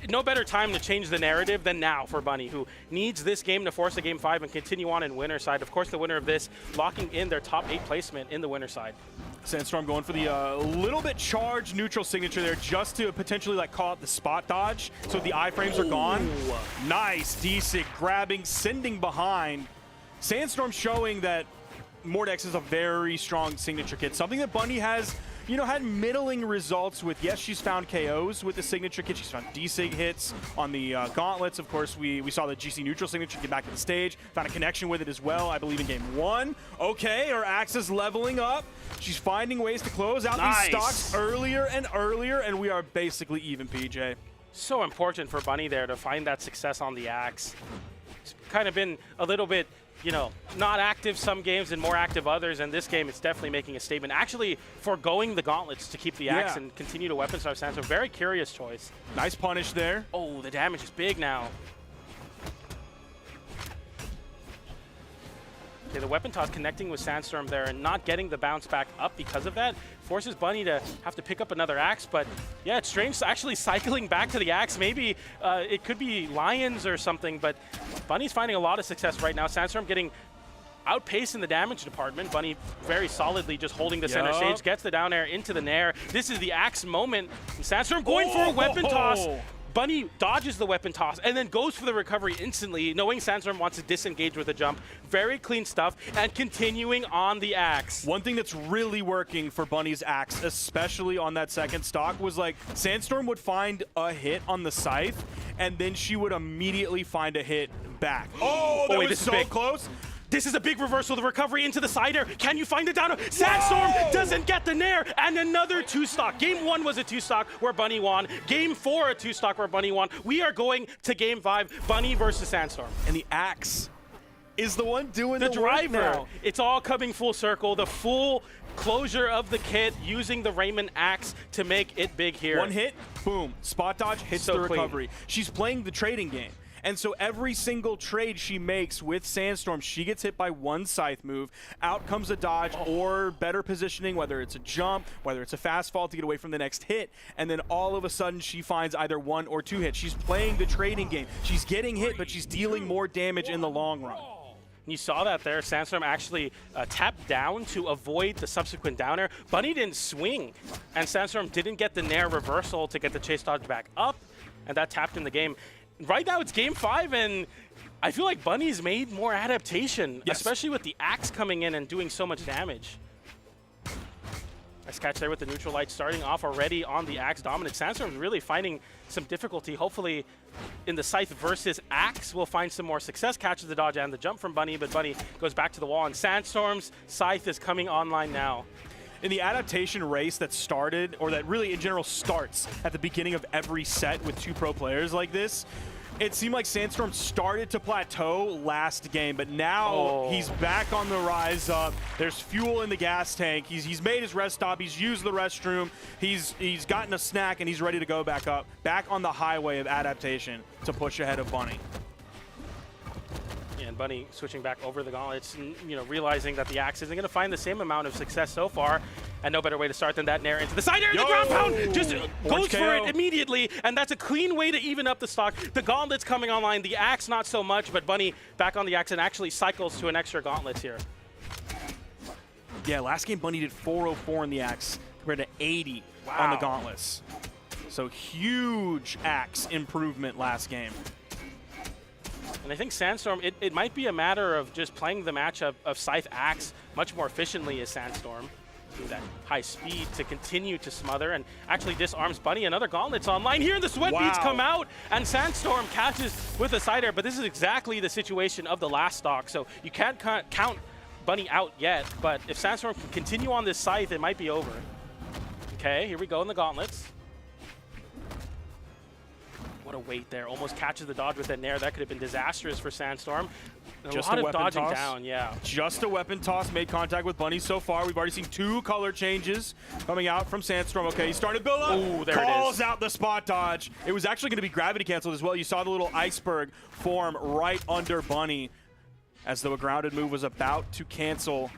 no better time to change the narrative than now for Bunny, who needs this game to force a game 5 and continue on in winner side. Of course, the winner of this locking in their top 8 placement in the winner side. Sandstorm going for the little bit charged neutral signature there just to potentially like call out the spot dodge. So the iframes are gone. Nice. D-Sig grabbing, sending behind. Sandstorm showing that Mordex is a very strong signature kit. Something that Bunny has, you know, had middling results with. Yes, she's found KOs with the signature kit. She's found D-Sig hits on the gauntlets. Of course, we saw the GC neutral signature get back to the stage. Found a connection with it as well, I believe, in game 1. Okay, her axe is leveling up. She's finding ways to close out these stocks earlier, and we are basically even, PJ. So important for Bunny there to find that success on the axe. It's kind of been a little bit, you know, not active some games and more active others, and this game it's definitely making a statement. Actually foregoing the gauntlets to keep the axe and continue to weapon starve Sandstorm. Very curious choice. Nice punish there. Oh, the damage is big now. Okay, the weapon toss connecting with Sandstorm there and not getting the bounce back up because of that forces Bunny to have to pick up another axe. But yeah, it's strange actually cycling back to the axe. Maybe it could be Lions or something, but Bunny's finding a lot of success right now. Sandstorm getting outpaced in the damage department. Bunny very solidly just holding the center stage, gets the down air into the nair. This is the axe moment. And Sandstorm going for a weapon toss. Bunny dodges the weapon toss and then goes for the recovery instantly, knowing Sandstorm wants to disengage with a jump. Very clean stuff, and continuing on the axe. One thing that's really working for Bunny's axe, especially on that second stock, was like Sandstorm would find a hit on the scythe, and then she would immediately find a hit back. Oh, that was so close. This is a big reversal. The recovery into the side air. Can you find the down? Sandstorm doesn't get the nair. And another 2-stock. Game 1 was a 2-stock where Bunny won. Game 4, a 2-stock where Bunny won. We are going to game 5, Bunny versus Sandstorm. And the axe is the one doing the driver. Now. It's all coming full circle. The full closure of the kit using the Raymond axe to make it big here. One hit, boom. Spot dodge hits the recovery. She's playing the trading game. And so every single trade she makes with Sandstorm, she gets hit by one scythe move. Out comes a dodge or better positioning, whether it's a jump, whether it's a fast fall to get away from the next hit. And then all of a sudden she finds either 1 or 2 hits. She's playing the trading game. She's getting hit, but she's dealing more damage in the long run. You saw that there. Sandstorm actually tapped down to avoid the subsequent downer. Bunny didn't swing, and Sandstorm didn't get the nair reversal to get the chase dodge back up, and that tapped in the game. Right now it's game 5, and I feel like Bunny's made more adaptation, especially with the axe coming in and doing so much damage. Nice catch there with the neutral light starting off already on the axe dominant. Sandstorm's really finding some difficulty. Hopefully in the scythe versus axe we'll find some more success. Catches the dodge and the jump from Bunny, but Bunny goes back to the wall, and Sandstorm's scythe is coming online now. In the adaptation race that started, or that really in general starts at the beginning of every set with 2 pro players like this, It seemed like Sandstorm started to plateau last game, but now he's back on the rise up. There's fuel in the gas tank. He's made his rest stop. He's used the restroom. He's gotten a snack, and he's ready to go back up, back on the highway of adaptation to push ahead of Bunny. Yeah, and Bunny switching back over the gauntlets, and, you know, realizing that the Axe isn't going to find the same amount of success so far, and no better way to start than that Nair into the side air. The ground pound just goes for it immediately, and that's a clean way to even up the stock. The gauntlets coming online, the Axe not so much, but Bunny back on the Axe and actually cycles to an extra gauntlets here. Yeah, last game Bunny did 404 in the Axe compared to 80 on the gauntlets. So huge Axe improvement last game. And I think Sandstorm, it might be a matter of just playing the matchup of Scythe Axe much more efficiently as Sandstorm. Do that high speed to continue to smother and actually disarms Bunny. Another gauntlet's online here. The sweat beads come out and Sandstorm catches with a side air, but this is exactly the situation of the last stock. So you can't count Bunny out yet, but if Sandstorm can continue on this Scythe, it might be over. Okay, here we go in the gauntlets. What a wait there. Almost catches the dodge with that Nair. That could have been disastrous for Sandstorm. Just a lot a of weapon dodging toss. down, yeah. Just a weapon toss, made contact with Bunny so far. We've already seen 2 color changes coming out from Sandstorm. Okay, he's starting to build up. Ooh, there Calls it is. out the spot dodge. It was actually going to be gravity canceled as well. You saw the little iceberg form right under Bunny as though a grounded move was about to cancel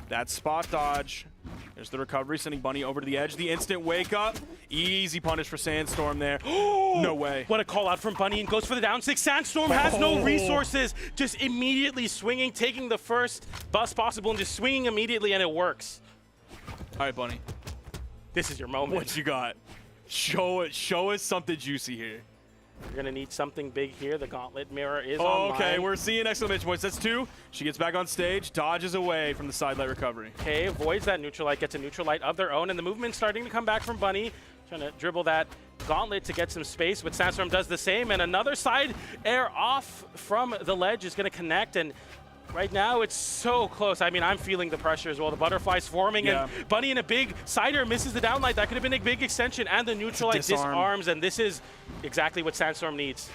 that spot dodge. There's the recovery, sending Bunny over to the edge. The instant wake up. Easy punish for Sandstorm there. No way. What a call out from Bunny and goes for the down 6. Sandstorm has no resources. Just immediately swinging, taking the first bust possible and just swinging immediately, and it works. All right, Bunny. This is your moment. What you got? Show us something juicy here. You're going to need something big here. The gauntlet mirror is Okay, online. we're seeing exclamation points. That's 2. She gets back on stage, dodges away from the side light recovery. Okay, avoids that neutral light, gets a neutral light of their own, and the movement's starting to come back from Bunny. Trying to dribble that gauntlet to get some space, but Sandstorm does the same, and another side air off from the ledge is going to connect, and right now it's so close. I mean, I'm feeling the pressure as well. The butterfly's forming, and Bunny in a big side air misses the down light. That could have been a big extension, and the neutral light disarms, and this is exactly what Sandstorm needs.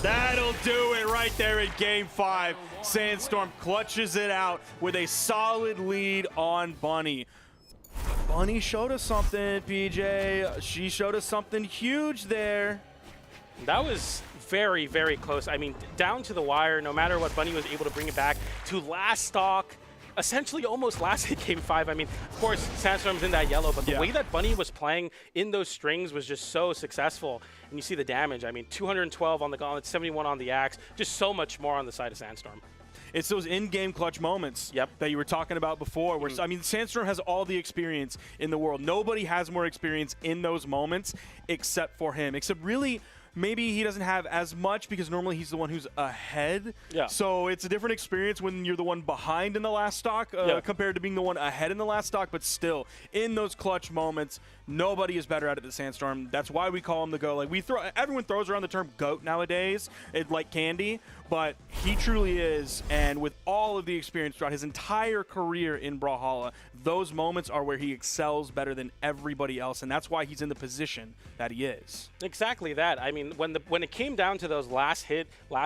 That'll do it right there in Game 5. Sandstorm clutches it out with a solid lead on Bunny. Bunny showed us something, PJ. She showed us something huge there. That was very, very close. I mean, down to the wire, no matter what, Bunny was able to bring it back to last stock. Essentially almost last hit Game 5. I mean, of course, Sandstorm's in that yellow, but the way that Bunny was playing in those strings was just so successful. And you see the damage. I mean, 212 on the gauntlet, 71 on the axe, just so much more on the side of Sandstorm. It's those in-game clutch moments that you were talking about before. Where, I mean, Sandstorm has all the experience in the world. Nobody has more experience in those moments except for him. Except really, maybe he doesn't have as much because normally he's the one who's ahead. So it's a different experience when you're the one behind in the last stock compared to being the one ahead in the last stock. But still, in those clutch moments, nobody is better at it than Sandstorm. That's why we call him the GOAT. Like everyone throws around the term GOAT nowadays, like candy, but he truly is. And with all of the experience throughout his entire career in Brawlhalla, those moments are where he excels better than everybody else, and that's why he's in the position that he is. Exactly that. I mean, when it came down to those last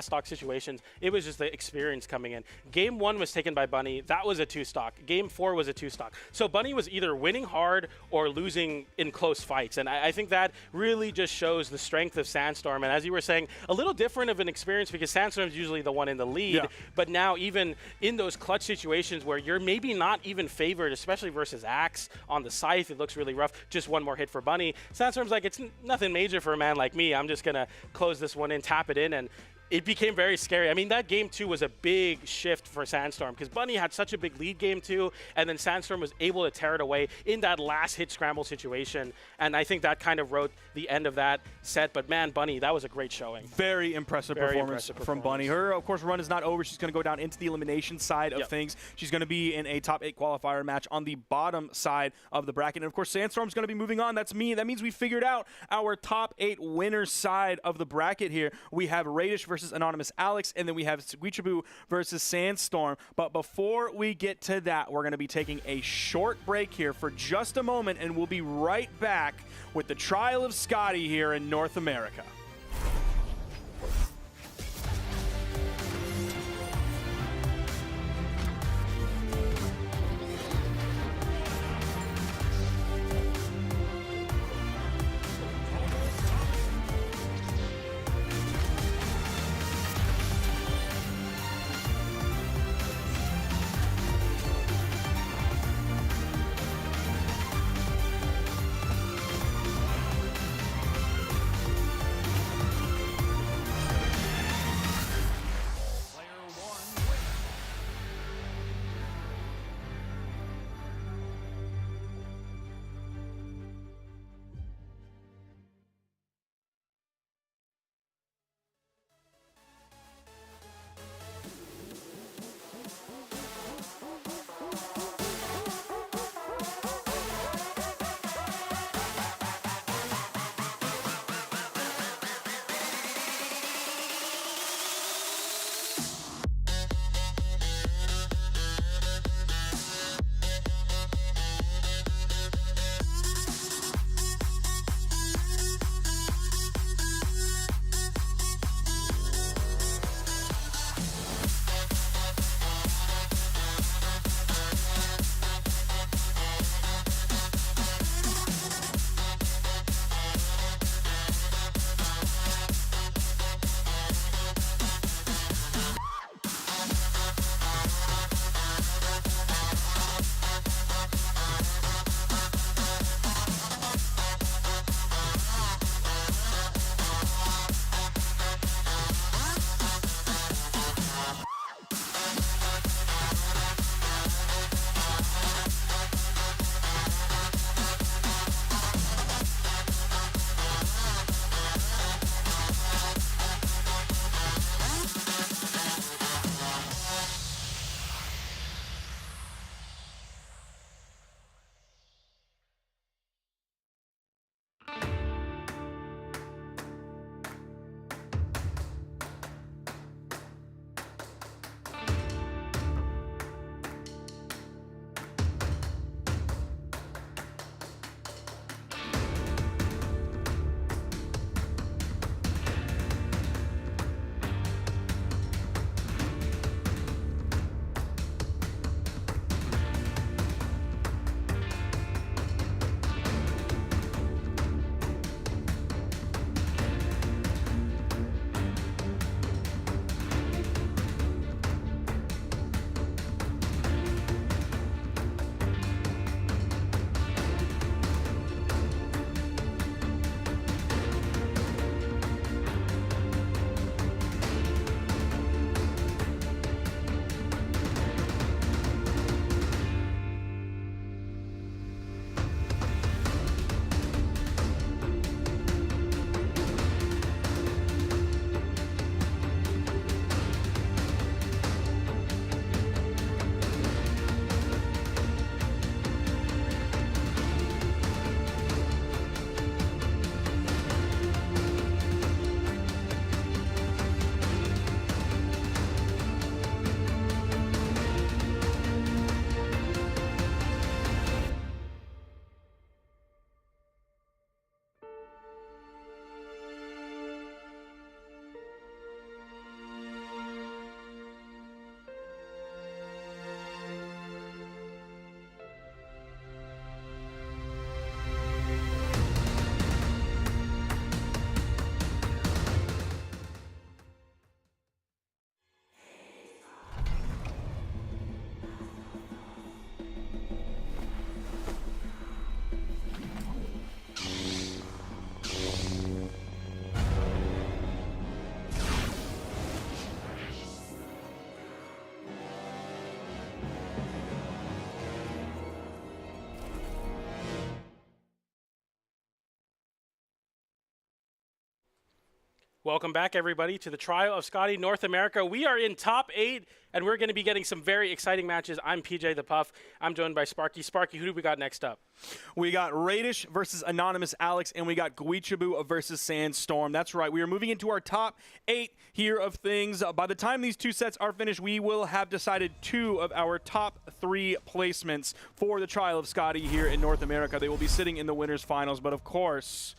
stock situations, it was just the experience coming in. Game 1 was taken by Bunny. That was a 2-stock. Game 4 was a 2-stock. So Bunny was either winning hard or losing in close fights, and I think that really just shows the strength of Sandstorm. And as you were saying, a little different of an experience because Sandstorm's usually the one in the lead, but now even in those clutch situations where you're maybe not even favored, especially versus Axe on the Scythe, it looks really rough. Just one more hit for Bunny. Sandstorm's like, it's nothing major for a man like me. I'm just going to close this one in, tap it in, and it became very scary. I mean, that Game 2 was a big shift for Sandstorm because Bunny had such a big lead Game 2, and then Sandstorm was able to tear it away in that last hit scramble situation, and I think that kind of wrote the end of that set. But man, Bunny, that was a great showing. Very impressive performance from Bunny. Her, of course, run is not over. She's going to go down into the elimination side of things. She's going to be in a top 8 qualifier match on the bottom side of the bracket. And of course, Sandstorm's going to be moving on. That means we figured out our top 8 winner side of the bracket here. We have Raish versus versus Anonymous Alex, and then we have Guichao versus Sandstorm. But before we get to that, we're going to be taking a short break here for just a moment, and we'll be right back with the Trial of Scotty here in North America. Welcome back, everybody, to the Trial of Scotty North America. We are in top 8, and we're going to be getting some very exciting matches. I'm PJ the Puff. I'm joined by Sparky. Sparky, who do we got next up? We got Raish versus Anonymous Alex, and we got Guichao versus Sandstorm. That's right. We are moving into our top 8 here of things. By the time these 2 sets are finished, we will have decided 2 of our top 3 placements for the Trial of Scotty here in North America. They will be sitting in the winners finals, but of course...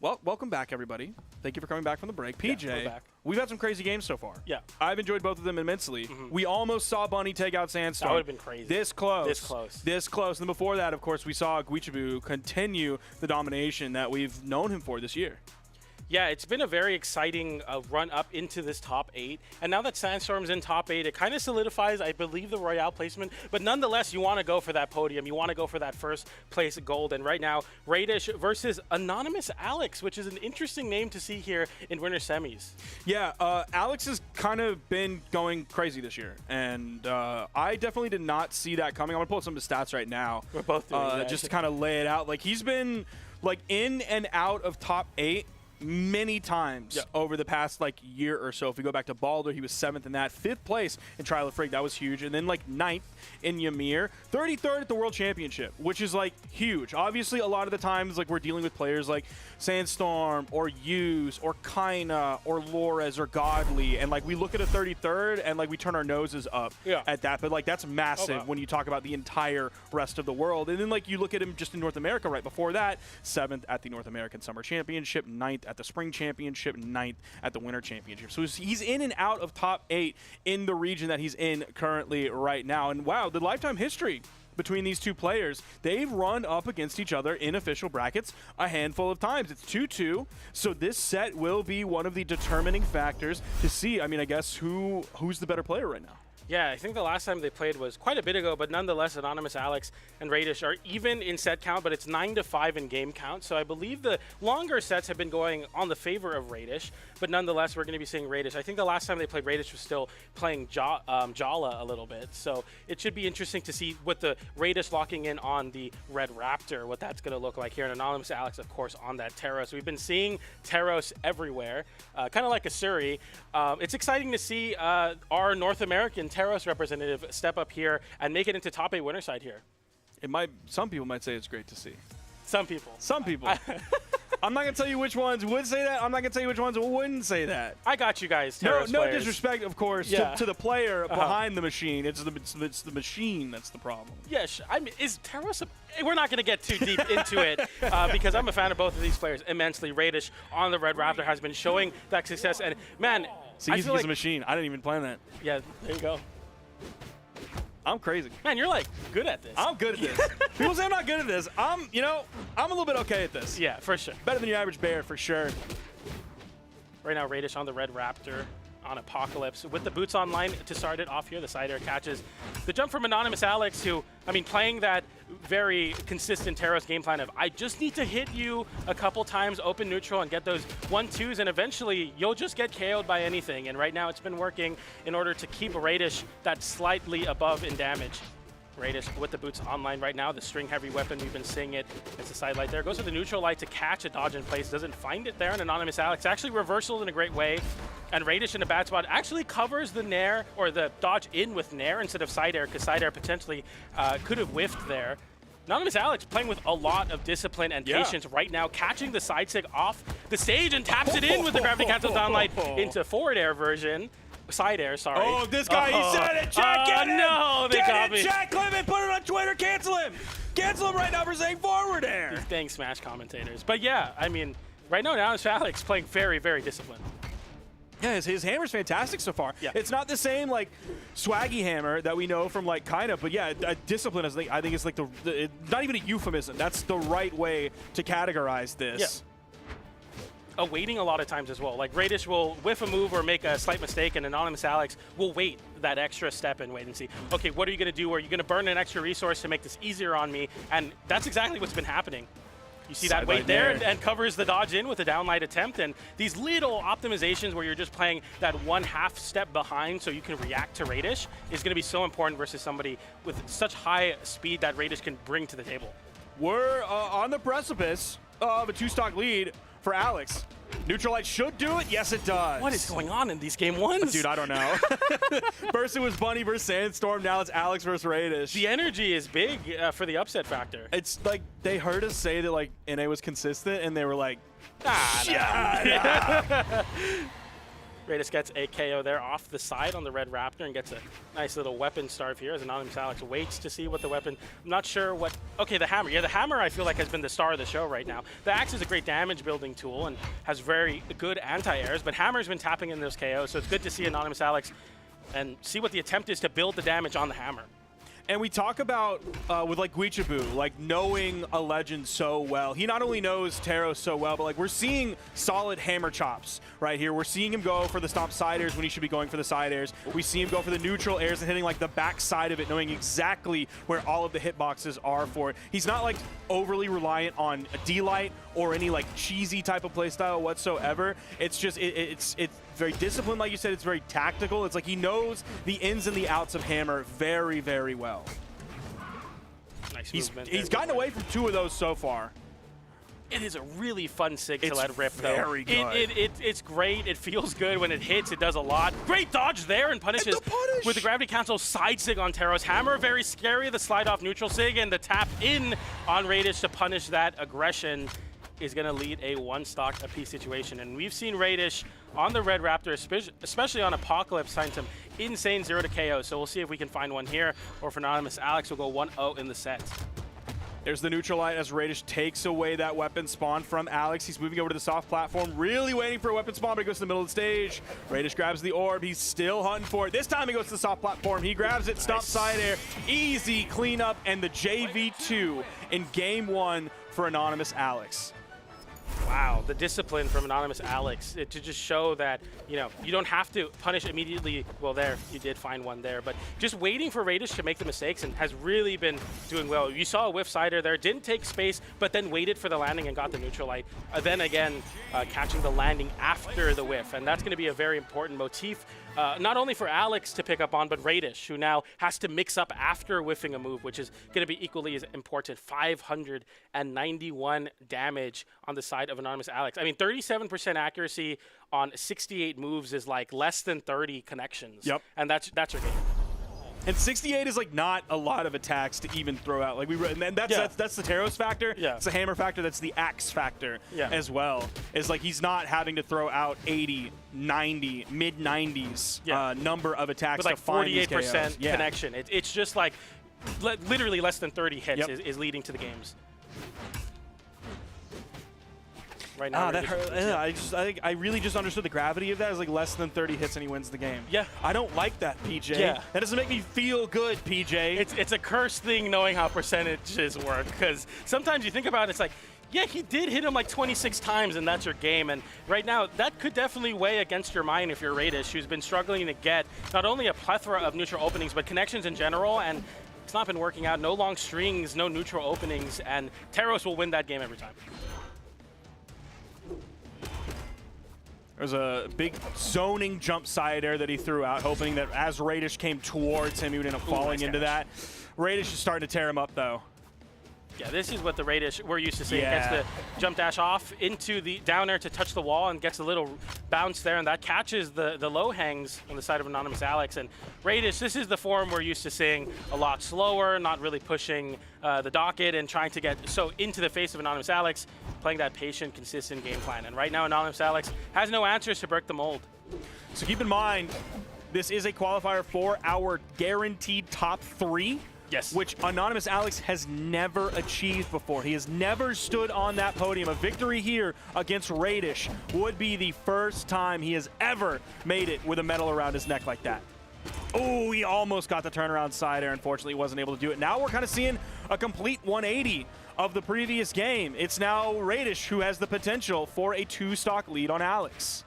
Well, welcome back, everybody. Thank you for coming back from the break. PJ, we're back. We've had some crazy games so far. Yeah. I've enjoyed both of them immensely. We almost saw Bunny take out Sandstorm. That would have been crazy. This close. This close. This close. And before that, of course, we saw Guichao continue the domination that we've known him for this year. Yeah, it's been a very exciting run up into this top 8. And now that Sandstorm's in top 8, it kind of solidifies, I believe, the Royale placement. But nonetheless, you want to go for that podium. You want to go for that first place gold. And right now, Raish versus Anonymous Alex, which is an interesting name to see here in winter semis. Yeah, Alex has kind of been going crazy this year. And I definitely did not see that coming. I'm going to pull up some of his stats right now. We're both doing that. Just to kind of lay it out. Like, he's been, like, in and out of top 8 many times over the past year or so. If we go back to Balder, he was 7th in that. 5th place in Trial of Frig, that was huge. And then 9th in Ymir. 33rd at the World Championship, which is huge. Obviously, a lot of the times we're dealing with players like Sandstorm or Use or Kaina or Lores or Godly, and we look at a 33rd and we turn our noses up at that. But that's massive when you talk about the entire rest of the world. And then you look at him just in North America right before that, 7th at the North American Summer Championship, 9th at the Spring Championship, 9th at the Winter Championship. So he's in and out of top 8 in the region that he's in currently right now. And wow, the lifetime history between these 2 players, they've run up against each other in official brackets a handful of times. It's 2-2, so this set will be one of the determining factors to see, I guess, who's the better player right now. Yeah, I think the last time they played was quite a bit ago, but nonetheless, Anonymous Alex and Raish are even in set count, but it's 9-5 in game count. So I believe the longer sets have been going on the favor of Raish, but nonetheless, we're going to be seeing Raish. I think the last time they played, Raish was still playing Jala a little bit. So it should be interesting to see what the Raish locking in on the Red Raptor, what that's going to look like here. And Anonymous Alex, of course, on that Teros. We've been seeing Teros everywhere, kind of like a Suri. It's exciting to see our North American Teros representative step up here and make it into top 8 winner side here. Some people might say it's great to see. Some people. I'm not going to tell you which ones would say that. I'm not going to tell you which ones wouldn't say that. I got you guys, No Teros players. disrespect, of course, to the player behind the machine. It's the machine that's the problem. Yes, is Teros we're not going to get too deep into it because I'm a fan of both of these players immensely. Raish on the Red Raptor has been showing that success. And, man, see, he's a machine. I didn't even plan that. Yeah, there you go. I'm crazy. Man, you're good at this. I'm good at this. People say I'm not good at this. I'm a little bit okay at this. Yeah, for sure. Better than your average bear, for sure. Right now, Raish on the Red Raptor on Apocalypse with the boots online to start it off here. The side air catches the jump from Anonymous Alex, who, playing that very consistent Teros game plan of I just need to hit you a couple times, open neutral, and get those 1-2s, and eventually you'll just get KO'd by anything. And right now it's been working in order to keep Raish that slightly above in damage. Raish with the boots online right now, the string heavy weapon, we've been seeing it. It's a side light there. Goes for the neutral light to catch a dodge in place, doesn't find it there, and Anonymous Alex actually reversal in a great way. And Raish in a bad spot actually covers the nair, or the dodge in with nair instead of side air, because side air potentially could have whiffed there. Anonymous Alex playing with a lot of discipline and patience right now, catching the side stick off the stage and taps it in with the gravity cancel down light into forward air version. Side air, sorry. Oh, this guy, he said it, Jack, get him! No, they got me. Jack Clement, put it on Twitter, cancel him! Cancel him right now for saying forward air! These dang Smash commentators. But yeah, right now, Anonymous Alex playing very, very disciplined. Yeah, his hammer's fantastic so far. Yeah. It's not the same swaggy hammer that we know from Kaina, but yeah, discipline is I think it's not even a euphemism. That's the right way to categorize this. Yeah. Waiting a lot of times as well. Raish will whiff a move or make a slight mistake, and Anonymous Alex will wait that extra step and wait and see, okay, what are you going to do? Are you going to burn an extra resource to make this easier on me? And that's exactly what's been happening. You see that wait there and covers the dodge in with a downlight attempt, and these little optimizations where you're just playing that 1/2 step behind so you can react to Raish is going to be so important versus somebody with such high speed that Raish can bring to the table. We're on the precipice of a 2-stock lead for Alex. Neutral light should do it. Yes, it does. What is going on in these game ones? Dude, I don't know. First it was Bunny versus Sandstorm. Now it's Alex versus Raish. The energy is big for the upset factor. It's like they heard us say that like NA was consistent, and they were like, Raish gets a KO there off the side on the Red Raptor and gets a nice little weapon starve here as Anonymous Alex waits to see what the weapon. I'm not sure what. Okay, the hammer. Yeah, the hammer I feel like has been the star of the show right now. The axe is a great damage building tool and has very good anti-airs, but hammer's been tapping in those KOs, so it's good to see Anonymous Alex and see what the attempt is to build the damage on the hammer. And we talk about, with like Guichao, like knowing a legend so well. He not only knows Taro so well, but like we're seeing solid hammer chops right here. We're seeing him go for the stomp side airs when he should be going for the side airs. We see him go for the neutral airs and hitting like the back side of it, knowing exactly where all of the hitboxes are for it. He's not like overly reliant on a D-Light or any like cheesy type of playstyle whatsoever. It's just, it's very disciplined, like you said. It's very tactical. It's like he knows the ins and the outs of hammer very, very well. Nice movement. He's gotten away from 2 of those so far. It is a really fun sig to It's let rip, though. very good. It's great. It feels good when it hits. It does a lot. Great dodge there and punishes with the gravity cancel side sig on Taro's hammer. Very scary. The slide off neutral sig and the tap in on Raish to punish that aggression is going to lead a one-stock apiece situation. And we've seen Raish on the Red Raptor, especially on Apocalypse, find some insane 0 to KO. So we'll see if we can find one here, or if Anonymous Alex will go 1-0 in the set. There's the neutral light as Raish takes away that weapon spawn from Alex. He's moving over to the soft platform, really waiting for a weapon spawn, but he goes to the middle of the stage. Raish grabs the orb. He's still hunting for it. This time he goes to the soft platform. He grabs it, stomp side air. Easy cleanup, and the JV2 in game 1 for Anonymous Alex. Wow, the discipline from Anonymous Alex to just show that, you know, you don't have to punish immediately. Well, there, you did find one there, but just waiting for Raish to make the mistakes and has really been doing well. You saw a whiff sider there, didn't take space, but then waited for the landing and got the neutral light. Then again, catching the landing after the whiff, and that's going to be a very important motif. Not only for Alex to pick up on, but Raish, who now has to mix up after whiffing a move, which is going to be equally as important. 591 damage on the side of Anonymous Alex. I mean, 37% accuracy on 68 moves is like less than 30 connections. Yep. And that's your game. And 68 is like not a lot of attacks to even throw out. Like and that's the Taros factor. Yeah. It's the hammer factor. That's the axe factor as well. It's like he's not having to throw out 80, 90, mid 90s number of attacks with like to find these 48% KOs. connection. It's just like literally less than 30 hits is leading to the games. Right now, that hurt. I really just understood the gravity of that. It's like less than 30 hits and he wins the game. Yeah. I don't like that, PJ. Yeah. That doesn't make me feel good, PJ. It's a cursed thing knowing how percentages work, because sometimes you think about it, it's like, yeah, he did hit him like 26 times and that's your game. And right now, that could definitely weigh against your mind if you're Raish, who's been struggling to get not only a plethora of neutral openings, but connections in general. And it's not been working out. No long strings, no neutral openings, and Taros will win that game every time. There's a big zoning jump side air that he threw out, hoping that as Raish came towards him, he would end up falling into that. Raish is starting to tear him up, though. Yeah, this is what the Raish we're used to seeing. Gets the jump dash off into the down air to touch the wall and gets a little bounce there, and that catches the low hangs on the side of Anonymous Alex. And Raish, this is the form we're used to seeing, a lot slower, not really pushing the docket and trying to get so into the face of Anonymous Alex, playing that patient, consistent game plan. And right now, Anonymous Alex has no answers to break the mold. So keep in mind, this is a qualifier for our guaranteed top 3. Yes. Which Anonymous Alex has never achieved before. He has never stood on that podium. A victory here against Raish would be the first time he has ever made it with a medal around his neck like that. Oh, he almost got the turnaround side air. Unfortunately, he wasn't able to do it. Now we're kind of seeing a complete 180 of the previous game. It's now Raish who has the potential for a 2-stock lead on Alex.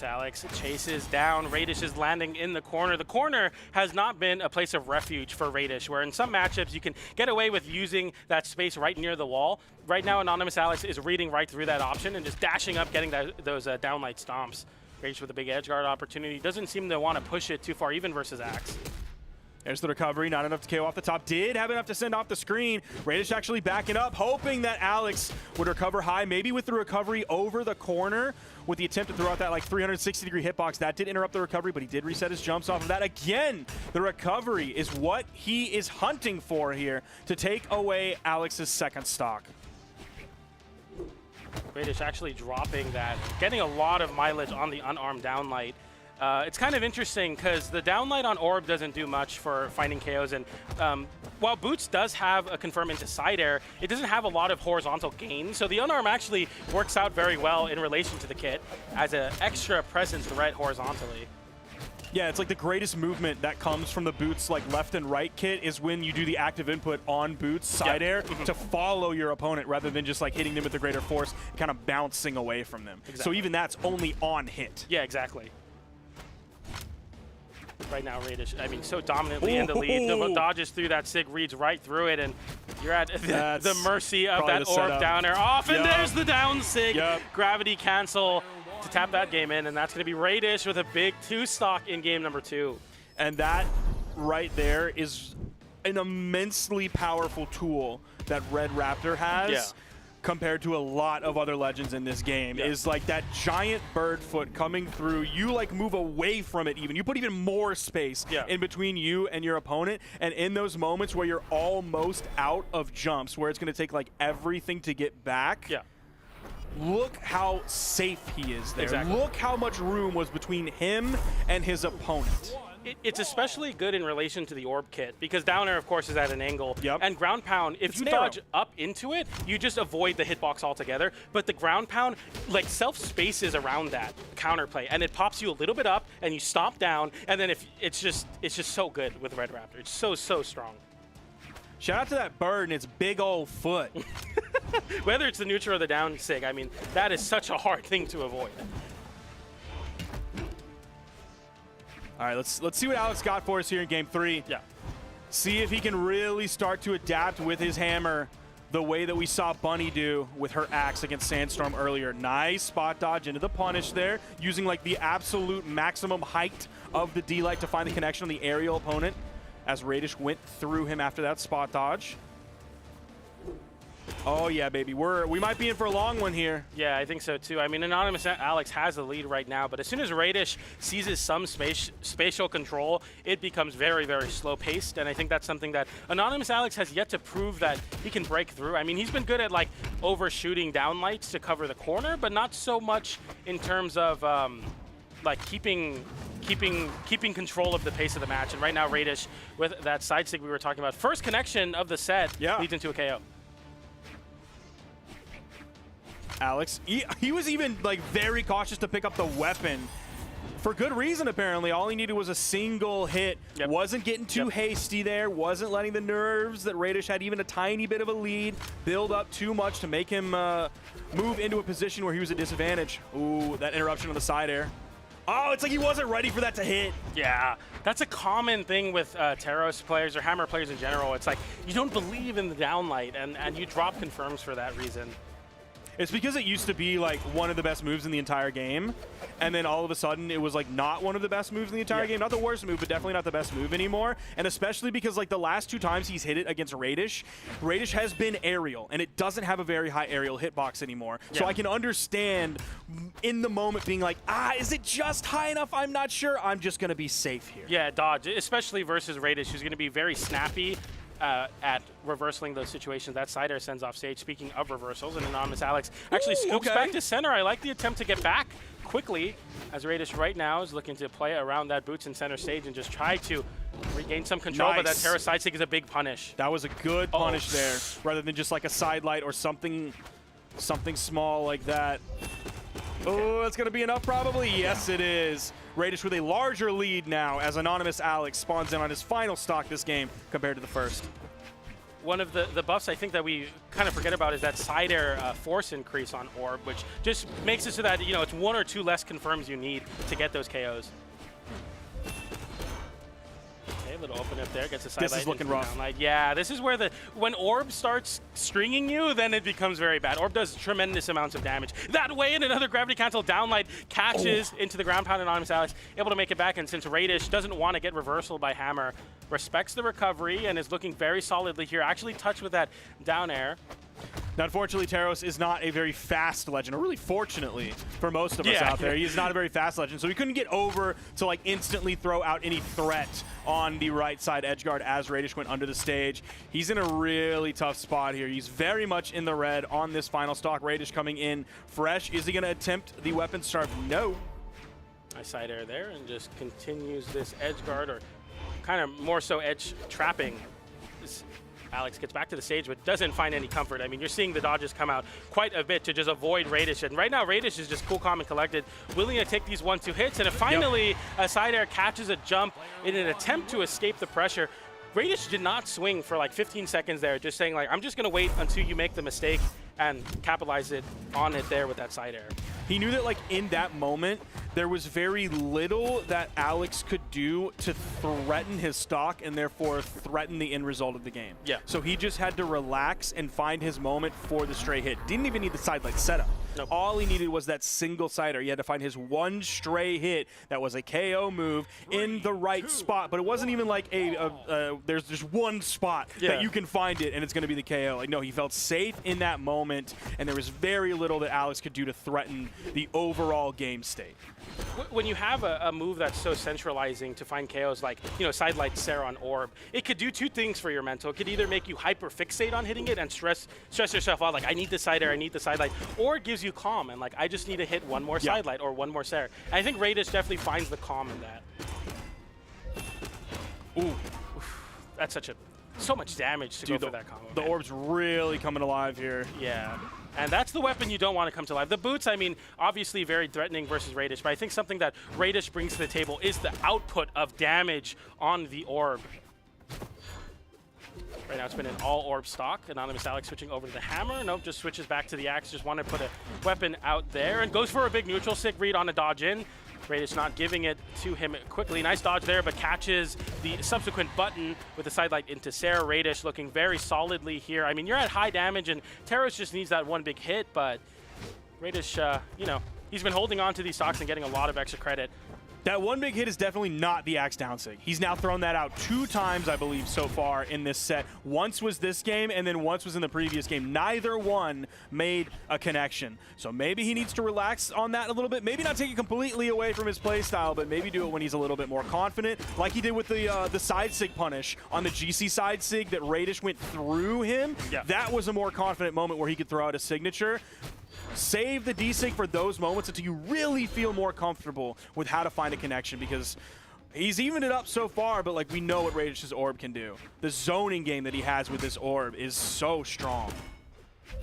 Alex chases down. Raish is landing in the corner. The corner has not been a place of refuge for Raish, where in some matchups you can get away with using that space right near the wall. Right now, Anonymous Alex is reading right through that option and just dashing up, getting those downlight stomps. Raish with a big edge guard opportunity. Doesn't seem to want to push it too far, even versus Axe. There's the recovery, not enough to KO off the top. Did have enough to send off the screen. Raish actually backing up, hoping that Alex would recover high, maybe with the recovery over the corner with the attempt to throw out that like 360-degree hitbox. That did interrupt the recovery, but he did reset his jumps off of that. Again, the recovery is what he is hunting for here to take away Alex's second stock. Raish actually dropping that, getting a lot of mileage on the unarmed downlight. It's kind of interesting because the downlight on Orb doesn't do much for finding KOs, and while Boots does have a confirm into side air, it doesn't have a lot of horizontal gain, so the unarm actually works out very well in relation to the kit as an extra presence right horizontally. Yeah, it's like the greatest movement that comes from the Boots like left and right kit is when you do the active input on Boots side air to follow your opponent rather than just like hitting them with the greater force, kind of bouncing away from them. Exactly. So even that's only on hit. Yeah, exactly. Right now, Raish, I mean, so dominantly in the lead. The dodges through that Sig, reads right through it, and you're at the mercy of that Orb downer off, and there's the down Sig. Gravity cancel to tap that game in, and that's going to be Raish with a big 2 stock in game number 2. And that right there is an immensely powerful tool that Red Raptor has. Compared to a lot of other legends in this game, is like that giant bird foot coming through. You like move away from it even. You put even more space in between you and your opponent. And in those moments where you're almost out of jumps, where it's going to take like everything to get back, look how safe he is there. Exactly. Look how much room was between him and his opponent. It's especially good in relation to the Orb kit because down air, of course, is at an angle. And ground pound, if you dodge up into it, you just avoid the hitbox altogether. But the ground pound, like self-spaces around that counterplay, and it pops you a little bit up, and you stomp down, and then if it's just so good with Red Raptor. It's so strong. Shout out to that bird and its big old foot. Whether it's the neutral or the down Sig, I mean, that is such a hard thing to avoid. All right, let's see what Alex got for us here in game 3. See if he can really start to adapt with his hammer the way that we saw Bunny do with her axe against Sandstorm earlier. Nice spot dodge into the punish there, using like the absolute maximum height of the D-Light to find the connection on the aerial opponent as Raish went through him after that spot dodge. Oh yeah, baby, we might be in for a long one here. Yeah, I think so too. I mean, Anonymous Alex has the lead right now, but as soon as Raish seizes some spatial control, it becomes very, very slow-paced, and I think that's something that Anonymous Alex has yet to prove that he can break through. I mean, he's been good at like overshooting downlights to cover the corner, but not so much in terms of like keeping control of the pace of the match. And right now, Raish with that side Sig we were talking about, first connection of the set leads into a KO. Alex, he was even like very cautious to pick up the weapon for good reason. Apparently all he needed was a single hit. Wasn't getting too hasty there, wasn't letting the nerves that Raish had even a tiny bit of a lead build up too much to make him move into a position where he was at disadvantage. Ooh, that interruption on the side air. Oh, it's like he wasn't ready for that to hit. Yeah, that's a common thing with Taros players or Hammer players in general. It's like you don't believe in the downlight and you drop confirms for that reason. It's because it used to be like one of the best moves in the entire game, and then all of a sudden it was like not one of the best moves in the entire game. Not the worst move, but definitely not the best move anymore. And especially because like the last 2 times he's hit it against Raish has been aerial, and it doesn't have a very high aerial hitbox anymore. So I can understand in the moment being like, is it just high enough? I'm not sure. I'm just going to be safe here. Yeah, dodge, especially versus Raish, who's going to be very snappy at reversaling those situations. That side air sends off stage. Speaking of reversals, and Anonymous Alex actually scoops back to center. I like the attempt to get back quickly, as Raish right now is looking to play around that Boots in center stage and just try to regain some control, but that Terra side stick is a big punish. That was a good punish there, rather than just like a side light or something small like that. Oh, that's going to be enough probably? Yes, it is. Raish with a larger lead now as Anonymous Alex spawns in on his final stock this game compared to the first. One of the buffs I think that we kind of forget about is that side air force increase on Orb, which just makes it so that, you know, it's 1 or 2 less confirms you need to get those KOs. Okay, little open up there, gets the side This light is looking into the rough. downlight. Yeah, this is where when Orb starts stringing you, then it becomes very bad. Orb does tremendous amounts of damage. That way, and another gravity cancel downlight catches into the ground pound. Anonymous Alex able to make it back, and since Raish doesn't want to get reversal by Hammer, respects the recovery and is looking very solidly here. Actually touched with that down air. Now, unfortunately, Taros is not a very fast legend, or really fortunately for most of us out there, he is not a very fast legend, so he couldn't get over to like instantly throw out any threat on the right side edge guard as Raish went under the stage. He's in a really tough spot here. He's very much in the red on this final stock. Raish coming in fresh. Is he going to attempt the weapon starve? No. Nice side air there, and just continues this edge guard, or kind of more so edge trapping. Alex gets back to the stage, but doesn't find any comfort. I mean, you're seeing the dodges come out quite a bit to just avoid Raish. And right now, Raish is just cool, calm, and collected, willing to take these 1-2 hits. And finally, a side air catches a jump in an attempt to escape the pressure. Raish did not swing for like 15 seconds there, just saying like, I'm just going to wait until you make the mistake and capitalize on it there with that side air. He knew that like in that moment, there was very little that Alex could do to threaten his stock and therefore threaten the end result of the game. Yeah. So he just had to relax and find his moment for the stray hit. Didn't even need the side light setup. Nope. All he needed was that single sider. He had to find his one stray hit that was a KO move in the right spot. But it wasn't even like there's just one spot that you can find it and it's going to be the KO. Like, no, he felt safe in that moment, and there was very little that Alex could do to threaten the overall game state. When you have a move that's so centralizing to find KOs, like, you know, side light Sarah on Orb, it could do two things for your mental. It could either make you hyper fixate on hitting it and stress yourself out, like, I need the side air, I need the side light, or it gives you calm and like, I just need to hit one more side light or one more Sarah. And I think Raish definitely finds the calm in that. Ooh, that's so much damage to go for that combo. The Orb's really coming alive here. Yeah. And that's the weapon you don't want to come to life. The boots, I mean, obviously very threatening versus Raish, but I think something that Raish brings to the table is the output of damage on the Orb. Right now it's been an all Orb stock. Anonymous Alex switching over to the Hammer. Nope, just switches back to the Axe. Just want to put a weapon out there and goes for a big neutral sick read on a dodge in. Raish not giving it to him quickly. Nice dodge there, but catches the subsequent button with the side light into Sarah. Raish looking very solidly here. I mean, you're at high damage, and Taros just needs that one big hit, but Raish, you know, he's been holding on to these stocks and getting a lot of extra credit. That one big hit is definitely not the Axe down sig. He's now thrown that out 2 times, I believe, so far in this set. Once was this game, and then once was in the previous game. Neither one made a connection. So maybe he needs to relax on that a little bit. Maybe not take it completely away from his play style, but maybe do it when he's a little bit more confident, like he did with the side sig punish on the GC side sig that Raish went through him. Yeah. That was a more confident moment where he could throw out a signature. Save the D-Sig for those moments until you really feel more comfortable with how to find a connection, because he's evened it up so far, but like we know what Raish's Orb can do. The zoning game that he has with this Orb is so strong.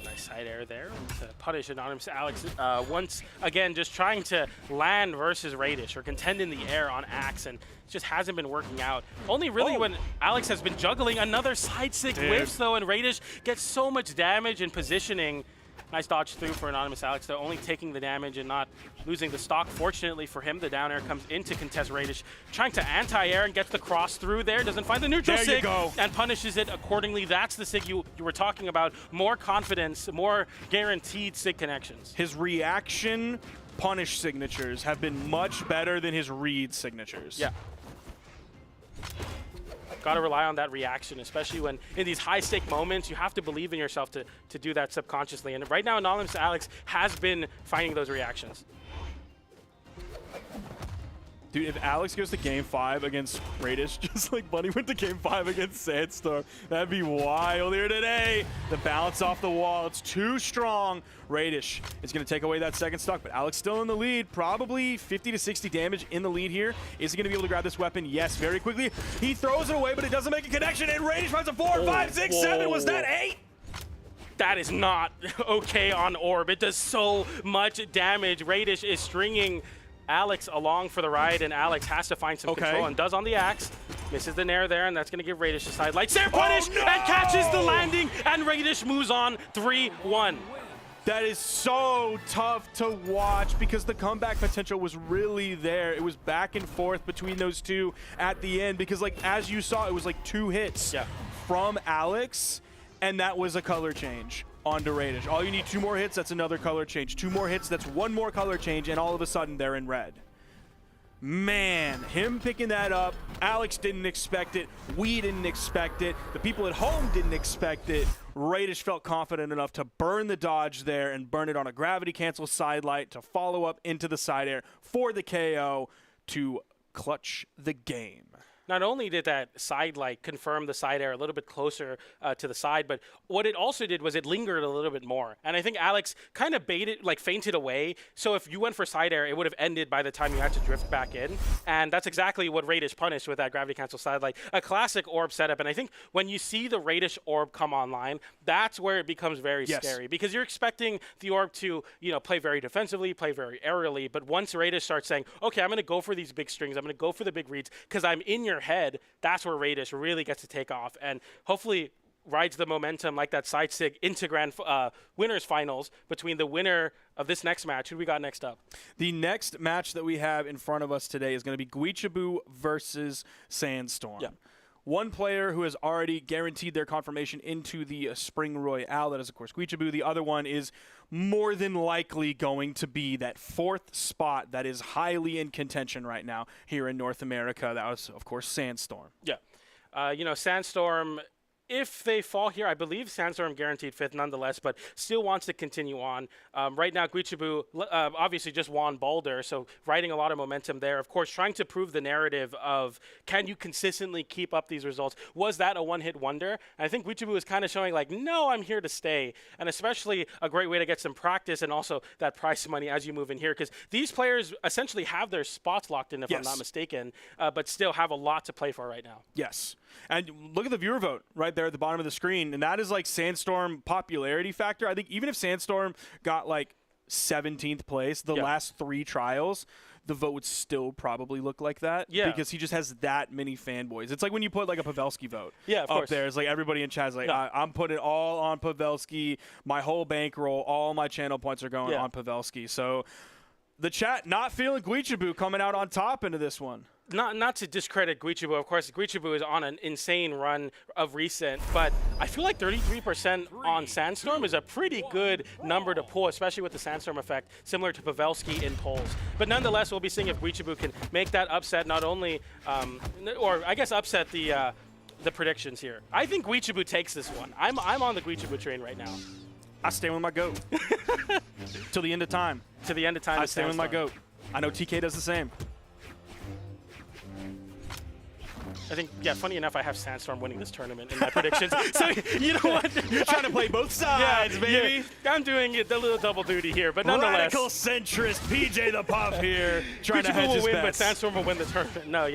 Nice side air there to punish Anonymous Alex. Once again, just trying to land versus Raish or contend in the air on Axe, and it just hasn't been working out. Only really when Alex has been juggling another side sig whiffs though, and Raish gets so much damage and positioning. Nice dodge through for Anonymous Alex, though, only taking the damage and not losing the stock. Fortunately for him, the down air comes in to contest Raish, trying to anti-air and gets the cross through there. Doesn't find the neutral sig and punishes it accordingly. That's the sig you were talking about. More confidence, more guaranteed sig connections. His reaction punish signatures have been much better than his read signatures. Yeah. Got to rely on that reaction, especially when in these high-stake moments, you have to believe in yourself to do that subconsciously. And right now, Anonymous Alex has been finding those reactions. Dude, if Alex goes to Game 5 against Raish, just like Bunny went to Game 5 against Sandstorm, that'd be wild here today. The bounce off the wall, it's too strong. Raish is going to take away that second stock, but Alex still in the lead. Probably 50 to 60 damage in the lead here. Is he going to be able to grab this weapon? Yes, very quickly. He throws it away, but it doesn't make a connection, and Raish finds a 4, 5, 6, 7. Was that 8? That is not okay on Orb. It does so much damage. Raish is stringing Alex along for the ride, and Alex has to find some control and does on the Axe. Misses the nair there, and that's going to give Raish a side light. Snare punish and catches the landing, and Raish moves on 3-1. That is so tough to watch because the comeback potential was really there. It was back and forth between those two at the end because, like, as you saw, it was like 2 hits from Alex, and that was a color change onto Raish. All you need 2 more hits, that's another color change. 2 more hits, that's 1 more color change, and all of a sudden they're in red. Man, him picking that up, Alex didn't expect it, we didn't expect it, the people at home didn't expect it. Raish felt confident enough to burn the dodge there and burn it on a gravity cancel side light to follow up into the side air for the KO to clutch the game. Not only did that side light confirm the side air a little bit closer to the side, but what it also did was it lingered a little bit more. And I think Alex kind of fainted away. So if you went for side air, it would have ended by the time you had to drift back in. And that's exactly what Raish punished with that gravity cancel side light. A classic orb setup. And I think when you see the Raish orb come online, that's where it becomes very scary because you're expecting the orb to, play very defensively, play very aerially. But once Raish starts saying, okay, I'm going to go for these big strings, I'm going to go for the big reads because I'm in your head, that's where Raish really gets to take off and hopefully rides the momentum like that side sig into grand winners finals between the winner of this next match. Who we got next up? The next match that we have in front of us today is going to be Guichao versus Sandstorm. Yeah. One player who has already guaranteed their confirmation into the Spring Royale, that is, of course, Guichao. The other one is more than likely going to be that 4th spot that is highly in contention right now here in North America. That was, of course, Sandstorm. Yeah. Sandstorm, if they fall here, I believe Sandstorm guaranteed 5th nonetheless, but still wants to continue on. Right now, Guichao obviously just won Boulder, so riding a lot of momentum there. Of course, trying to prove the narrative of can you consistently keep up these results? Was that a one-hit wonder? And I think Guichao is kind of showing like, no, I'm here to stay. And especially a great way to get some practice and also that prize money as you move in here, because these players essentially have their spots locked in, if I'm not mistaken, but still have a lot to play for right now. Yes. And look at the viewer vote right there at the bottom of the screen, and that is like Sandstorm popularity factor. I think even if Sandstorm got like 17th place the last 3 trials, the vote would still probably look like that because he just has that many fanboys. It's like when you put like a Pavelski vote up there. It's like everybody in chat is like, I'm putting it all on Pavelski. My whole bankroll, all my channel points are going on Pavelski. So the chat not feeling Guichao coming out on top into this one. Not to discredit Guichao, of course, Guichao is on an insane run of recent, but I feel like 33% on Sandstorm is a pretty good number to pull, especially with the Sandstorm effect, similar to Pavelski in polls. But nonetheless, we'll be seeing if Guichao can make that upset, not only, or I guess upset the predictions here. I think Guichao takes this one. I'm on the Guichao train right now. I stay with my GOAT. Till the end of time. To the end of time. I stay with my GOAT. I know TK does the same. I think, funny enough, I have Sandstorm winning this tournament in my predictions. So, you know what? You're trying to play both sides, baby. Yeah, I'm doing it a little double duty here, but nonetheless. Radical centrist PJ the Puff here, trying to hedge will his win, bets. but Sandstorm will win the tournament. No,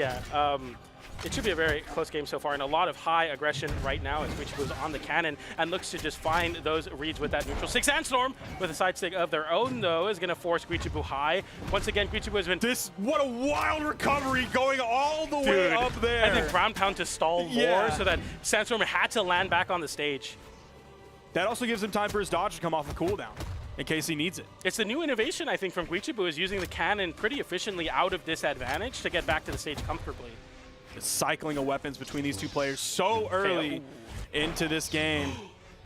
it should be a very close game so far, and a lot of high aggression right now as Guichao is on the cannon and looks to just find those reads with that neutral stick. Sandstorm, with a side stick of their own, though, is going to force Guichao high. Once again, Guichao has been... What a wild recovery going all the way up there. And then ground pound to stall more so that Sandstorm had to land back on the stage. That also gives him time for his dodge to come off a cooldown in case he needs it. It's the new innovation, I think, from Guichao, is using the cannon pretty efficiently out of disadvantage to get back to the stage comfortably. The cycling of weapons between these two players so early into this game.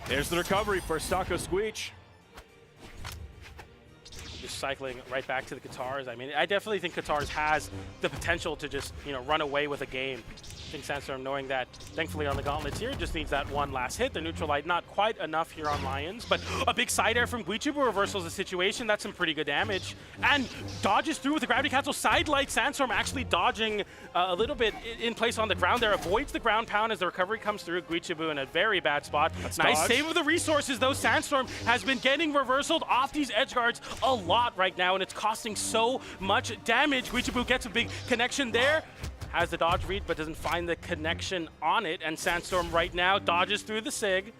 There's the recovery for Stocko Squeech. Just cycling right back to the guitars. I mean, I definitely think guitars has the potential to just, run away with a game. I think Sandstorm, knowing that, thankfully on the gauntlets here, just needs that one last hit. The neutral light, not quite enough here on Lions, but a big side air from Guichao reversals the situation. That's some pretty good damage. And dodges through with the gravity cancel side light. Sandstorm actually dodging a little bit in place on the ground there. Avoids the ground pound as the recovery comes through. Guichao in a very bad spot. Nice save of the resources, though. Sandstorm has been getting reversaled off these edge guards a lot right now, and it's costing so much damage. Guichao gets a big connection there. Has the dodge read, but doesn't find the connection on it. And Sandstorm right now dodges through the SIG.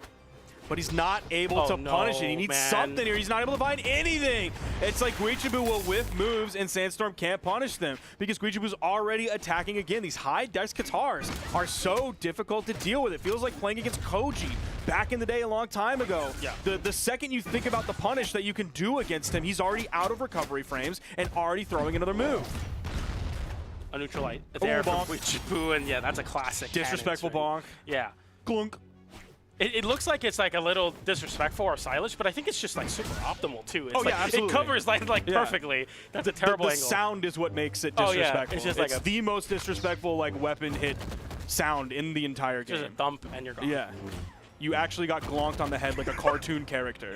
but he's not able to punish it. He needs something here. He's not able to find anything. It's like Guichao will whiff moves, and Sandstorm can't punish them because Guichao's already attacking again. These high dex Katars are so difficult to deal with. It feels like playing against Koji back in the day a long time ago. Yeah. The second you think about the punish that you can do against him, he's already out of recovery frames and already throwing another move. A neutral light there from bonk. Guichao, and yeah, that's a classic. Disrespectful bonk. bonk. Yeah. Glunk. It looks like it's like a little disrespectful or stylish, but I think it's just like super optimal too. It's like, absolutely. It covers like perfectly. That's a terrible the angle. sound is what makes it Oh, disrespectful. yeah. It's just like the most disrespectful like weapon hit sound in the entire game. Just a thump and you're gone. Yeah. You actually got glonked on the head like a cartoon character.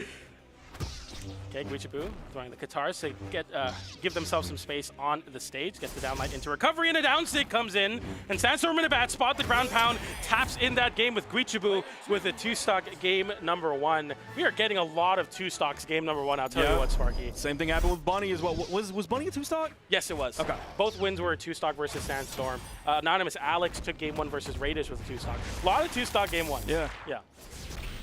Okay, Guichao throwing the Katars to give themselves some space on the stage, gets the downlight into recovery, and a down stick comes in, and Sandstorm in a bad spot. The ground pound taps in that game with Guichao with a 2-stock game number 1. We are getting a lot of 2-stocks game number 1, I'll tell you what, Sparky. Same thing happened with Bunny as well. Was Bunny a 2-stock? Yes, it was. Okay. Both wins were a 2-stock versus Sandstorm. Anonymous Alex took game 1 versus Raish with a 2-stock. A lot of 2-stock game 1s. Yeah. Yeah.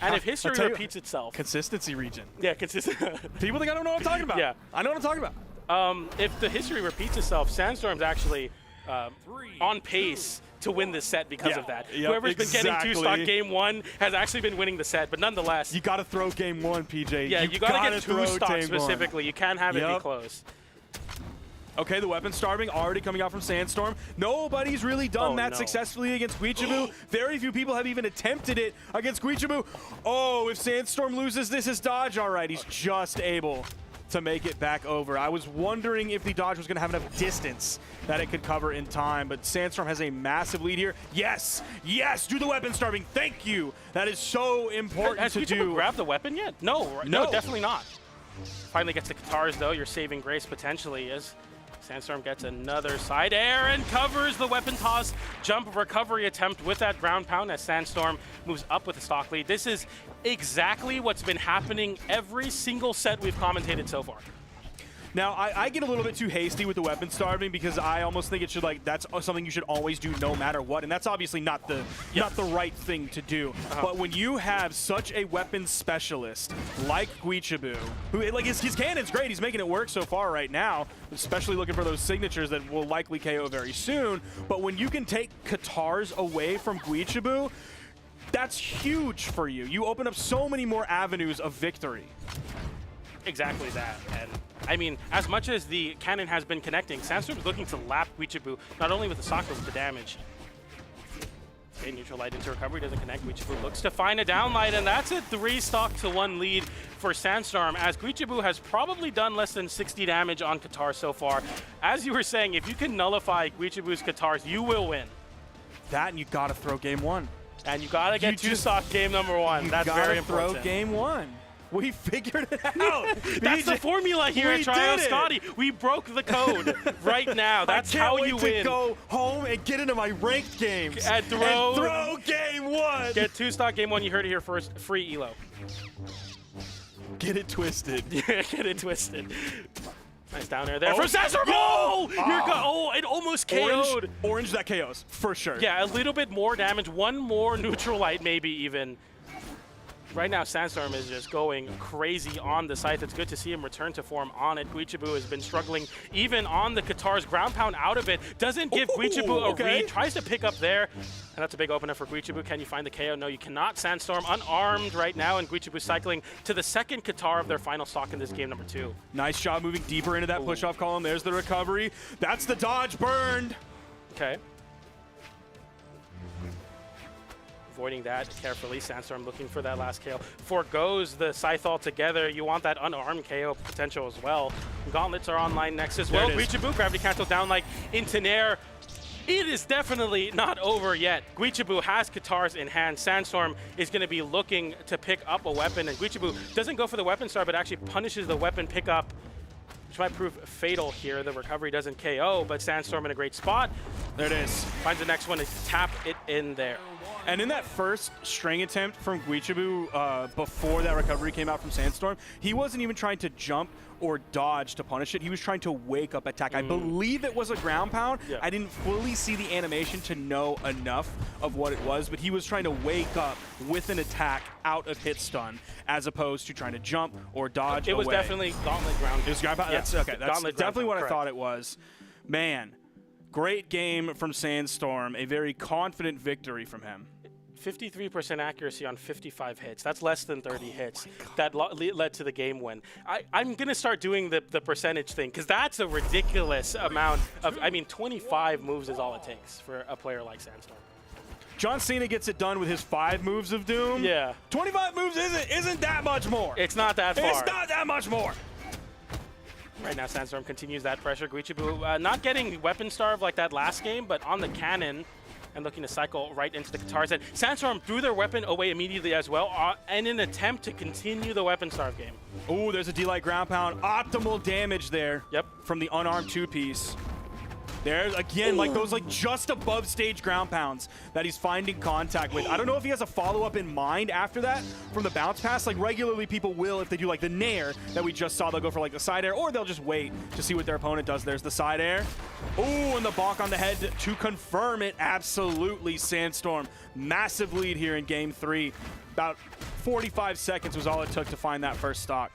And if history repeats itself. Consistency region. Yeah, consistent. People think I don't know what I'm talking about. Yeah. I know what I'm talking about. If the history repeats itself, Sandstorm's actually on pace to win this set because of that. Yep, Whoever's been getting 2-stock game 1 has actually been winning the set, but nonetheless. You got to throw game 1, PJ. Yeah, you got to get 2-stock game specifically. You can't have it be close. Okay, the weapon starving already coming out from Sandstorm. Nobody's really done that successfully against Guichao. Very few people have even attempted it against Guichao. Oh, if Sandstorm loses this is dodge, all right, he's just able to make it back over. I was wondering if the dodge was going to have enough distance that it could cover in time, but Sandstorm has a massive lead here. Yes, yes, do the weapon starving. Thank you. That is so important Has to Guichao do. grabbed the weapon yet? No, definitely not. Finally gets the Katars though. Your saving grace potentially is. Sandstorm gets another side air and covers the weapon toss jump recovery attempt with that ground pound as Sandstorm moves up with a stock lead. This is exactly what's been happening every single set we've commentated so far. Now, I get a little bit too hasty with the weapon starving because I almost think it should that's something you should always do no matter what, and that's obviously not the right thing to do. But when you have such a weapon specialist like Guichao, who his cannon's great, he's making it work so far right now, especially looking for those signatures that will likely KO very soon. But when you can take Katars away from Guichao, that's huge for you. You open up so many more avenues of victory. Exactly that. And I mean, as much as the cannon has been connecting, Sandstorm's looking to lap Guichao, not only with the stock, but with the damage. Okay, neutral light into recovery, doesn't connect. Guichao looks to find a downlight, and that's a 3-stock-to-1 lead for Sandstorm, as Guichao has probably done less than 60 damage on Qatar so far. As you were saying, if you can nullify Guichao's Qatars, you will win. That, and you gotta throw game 1. And you gotta get 2-stock game number 1. That's very important. Throw game 1. We figured it out. That's the formula here at Trial Scotty. We broke the code right now. That's how you win. I can't wait to go home and get into my ranked games. And throw game 1. Get 2-stock game 1. You heard it here first. Free elo. Get it twisted. Get it twisted. Nice down air there from Sandstorm. Oh, it almost KO'd. Orange that KOs, for sure. Yeah, a little bit more damage. One more neutral light, maybe even. Right now, Sandstorm is just going crazy on the scythe. It's good to see him return to form on it. Guichao has been struggling even on the Qatar's ground pound out of it. Doesn't give Guichao a read. Tries to pick up there. And that's a big opener for Guichao. Can you find the KO? No, you cannot. Sandstorm unarmed right now, and Guichao cycling to the second Qatar of their final stock in this game number 2. Nice job moving deeper into that push-off column. There's the recovery. That's the dodge burned. Okay. Avoiding that carefully. Sandstorm looking for that last KO. Forgoes the scythe altogether. You want that unarmed KO potential as well. Gauntlets are online next as well. Guichao, gravity cancel down like into Nair. It is definitely not over yet. Guichao has Qatars in hand. Sandstorm is going to be looking to pick up a weapon, and Guichao doesn't go for the weapon star, but actually punishes the weapon pickup, which might prove fatal here. The recovery doesn't KO, but Sandstorm in a great spot. There it is. Finds the next one to tap it in there. And in that first string attempt from Guichao, before that recovery came out from Sandstorm, he wasn't even trying to jump or dodge to punish it. He was trying to wake up attack. I believe it was a ground pound. Yeah. I didn't fully see the animation to know enough of what it was, but he was trying to wake up with an attack out of hit stun, as opposed to trying to jump or dodge It was away. definitely gauntlet ground. It was ground pound? Yeah. That's, okay, that's Gauntlet ground definitely pound, what I correct. thought it was. Man, great game from Sandstorm. A very confident victory from him. 53% accuracy on 55 hits. That's less than 30 hits. That led to the game win. I'm going to start doing the percentage thing because that's a ridiculous amount of, I mean, 25 moves is all it takes for a player like Sandstorm. John Cena gets it done with his 5 moves of doom. Yeah. 25 moves isn't that much more. It's not that far. It's not that much more. Right now, Sandstorm continues that pressure. Guichao not getting weapon starve like that last game, but on the cannon and looking to cycle right into the guitars. And Sandstorm threw their weapon away immediately as well in an attempt to continue the weapon starve game. Ooh, there's a D-Light ground pound. Optimal damage there. Yep. From the unarmed 2-piece. There, again, like those just above stage ground pounds that he's finding contact with. I don't know if he has a follow-up in mind after that from the bounce pass. Like, regularly people will, if they do like the nair that we just saw, they'll go for like the side air, or they'll just wait to see what their opponent does. There's the side air. Ooh, and the bonk on the head to confirm it. Absolutely, Sandstorm. Massive lead here in game 3. About 45 seconds was all it took to find that first stock.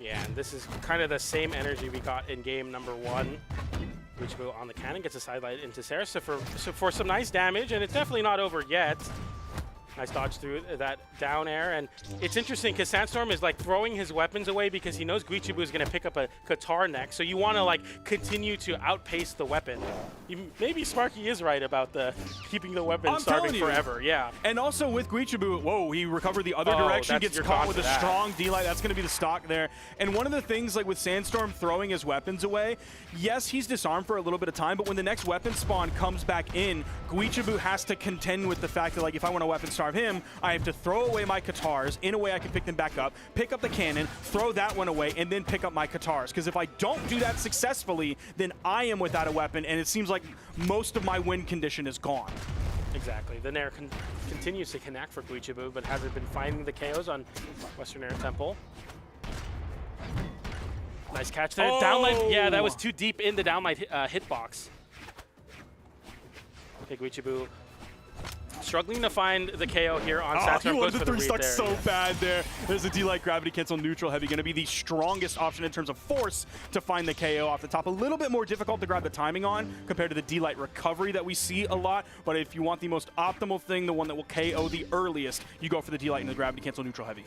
Yeah, and this is kind of the same energy we got in game number 1. Guichao on the cannon gets a sidelight into Sarah, so for some nice damage, and it's definitely not over yet. Nice dodge through that down air, and it's interesting because Sandstorm is like throwing his weapons away because he knows Guichao is going to pick up a guitar next, so you want to like continue to outpace the weapon. Maybe Sparky is right about the keeping the weapon starving forever. Yeah. And also with Guichao, whoa, he recovered the other direction, gets caught with a strong D-Light. That's going to be the stock there. And one of the things, like with Sandstorm throwing his weapons away, yes, he's disarmed for a little bit of time, but when the next weapon spawn comes back in, Guichao has to contend with the fact that, like, if I want to weapon starve him, I have to throw away my guitars. In a way, I can pick them back up, pick up the cannon, throw that one away, and then pick up my guitars. Because if I don't do that successfully, then I am without a weapon, and it seems like most of my win condition is gone. Exactly. The Nair continues to connect for Guichao, but hasn't been finding the KOs on Western Air Temple. Nice catch there. Oh! Downlight. Yeah, that was too deep in the downlight hitbox. Okay, Guichao struggling to find the KO here on Sandstorm. He wanted the 3 read stock there. so bad there. There's a D-Light gravity cancel neutral heavy. Going to be the strongest option in terms of force to find the KO off the top. A little bit more difficult to grab the timing on compared to the D-Light recovery that we see a lot. But if you want the most optimal thing, the one that will KO the earliest, you go for the D-Light and the gravity cancel neutral heavy.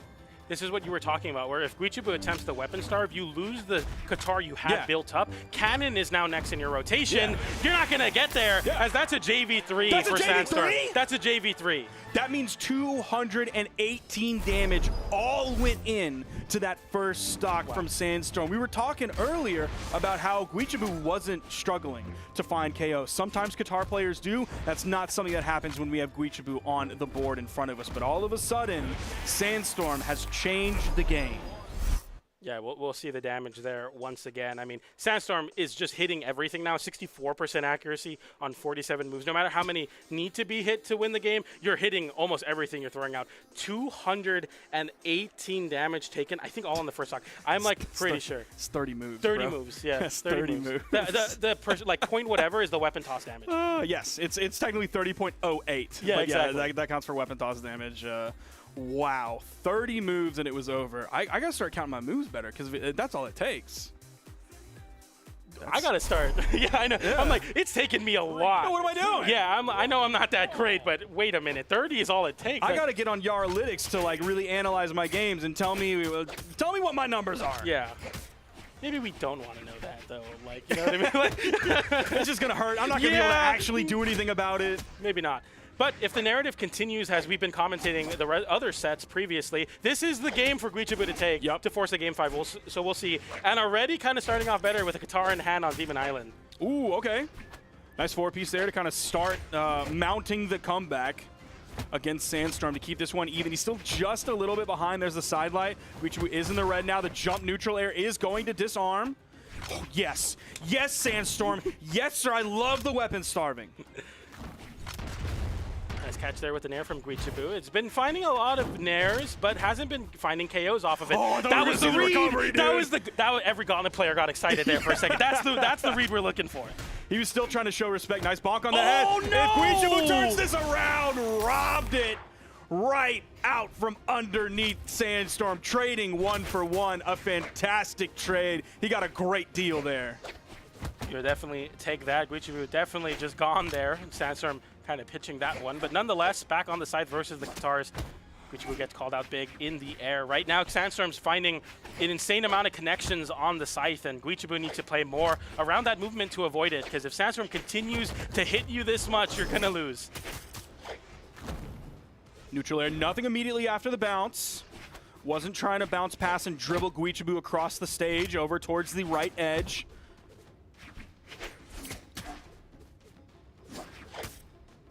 This is what you were talking about, where if Guichao attempts the weapon starve, you lose the guitar you had built up. Cannon is now next in your rotation. Yeah. You're not going to get there, as that's a JV3 That's for a JV3? Sandstorm. That's a JV3. That means 218 damage all went in to that first stock from Sandstorm. We were talking earlier about how Guichao wasn't struggling to find KO. Sometimes guitar players do. That's not something that happens when we have Guichao on the board in front of us. But all of a sudden, Sandstorm has changed the game. Yeah, we'll see the damage there once again. I mean, Sandstorm is just hitting everything now. 64% accuracy on 47 moves. No matter how many need to be hit to win the game, you're hitting almost everything you're throwing out. 218 damage taken, I think all on the first stock. I'm like pretty sure. It's 30 moves, 30 bro. moves, yeah. It's 30 moves. Like point whatever is the weapon toss damage. Yes, it's technically 30.08. Yeah, but exactly. Yeah, that counts for weapon toss damage. Wow, 30 moves and it was over. I gotta start counting my moves better because that's all it takes. I gotta start. Yeah, I know. Yeah. I'm like, it's taken me a lot. What am I doing? Yeah, I know I'm not that great, but wait a minute, 30 is all it takes. I gotta get on Yaralytics to like really analyze my games and tell me what my numbers are. Yeah. Maybe we don't want to know that though. Like, you know what I mean? Like, it's just gonna hurt. I'm not gonna be able to actually do anything about it. Maybe not. But if the narrative continues as we've been commentating the other sets previously, this is the game for Guichao to take to force a Game 5. So we'll see. And already kind of starting off better with a guitar in hand on Demon Island. Ooh, okay. Nice 4-piece there to kind of start mounting the comeback against Sandstorm to keep this one even. He's still just a little bit behind. There's the sidelight. Guichao is in the red now. The jump neutral air is going to disarm. Oh, yes. Yes, Sandstorm. Yes, sir. I love the weapon starving. Nice catch there with the nair from Guichao. It's been finding a lot of nairs, but hasn't been finding KOs off of it. Oh, that was the read. Recovery, Every Gauntlet player got excited there for a second. That's the read we're looking for. He was still trying to show respect. Nice bonk on the head. Oh, no! And Guichao turns this around, robbed it right out from underneath Sandstorm, trading 1-for-1. A fantastic trade. He got a great deal there. You'll definitely take that. Guichao definitely just gone there. Sandstorm kind of pitching that one, but nonetheless, back on the side versus the Qatars. Guichao gets called out big in the air. Right now, Sandstorm's finding an insane amount of connections on the scythe, and Guichao needs to play more around that movement to avoid it, because if Sandstorm continues to hit you this much, you're gonna lose. Neutral air, nothing immediately after the bounce. Wasn't trying to bounce pass and dribble Guichao across the stage over towards the right edge.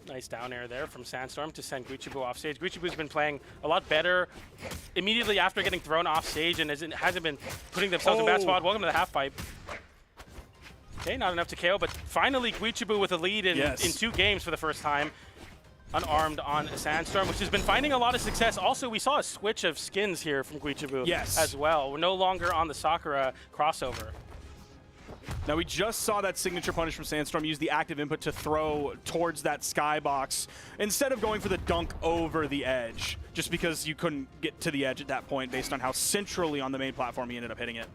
Nice down air there from Sandstorm to send Guichao off stage. Guichao's been playing a lot better immediately after getting thrown off stage and hasn't been putting themselves in a bad spot. Welcome to the half pipe. Okay, not enough to KO, but finally Guichao with a lead in 2 games for the first time. Unarmed on Sandstorm, which has been finding a lot of success. Also, we saw a switch of skins here from Guichao as well. We're no longer on the Sakura crossover. Now, we just saw that signature punish from Sandstorm use the active input to throw towards that skybox instead of going for the dunk over the edge, just because you couldn't get to the edge at that point based on how centrally on the main platform he ended up hitting it.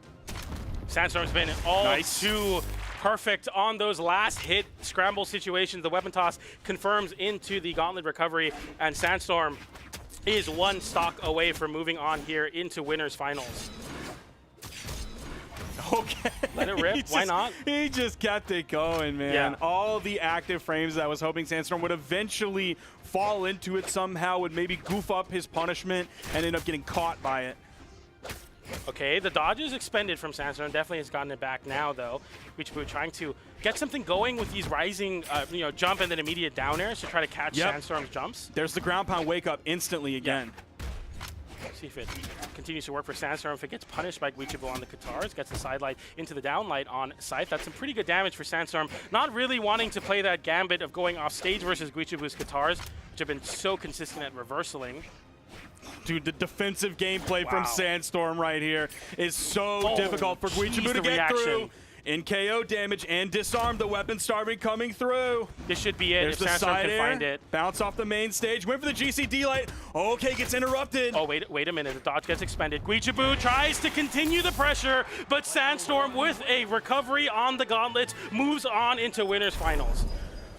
Sandstorm's been all too perfect on those last hit scramble situations. The weapon toss confirms into the gauntlet recovery, and Sandstorm is 1 stock away from moving on here into winners finals. Okay. Let it rip. Why not? He just kept it going, man. Yeah. All the active frames that I was hoping Sandstorm would eventually fall into it somehow, would maybe goof up his punishment and end up getting caught by it. Okay, the dodge is expended from Sandstorm. Definitely has gotten it back now, though. Guichao trying to get something going with these rising, jump and then immediate down airs to try to catch Sandstorm's jumps. There's the ground pound wake up instantly again. See if it continues to work for Sandstorm. If it gets punished by Guichao on the Qatars, gets the side light into the down light on Scythe. That's some pretty good damage for Sandstorm. Not really wanting to play that gambit of going off stage versus Guichao's Qatars, which have been so consistent at reversaling. Dude, the defensive gameplay from Sandstorm right here is so difficult for Guichao to get through. In KO damage and disarm, the weapon starving coming through. This should be it. There's if the Sandstorm side can air, find it. bounce off the main stage, went for the GCD light. Okay, gets interrupted. Oh, wait a minute. The dodge gets expended. Guichao tries to continue the pressure, but Sandstorm with a recovery on the gauntlet moves on into winners finals.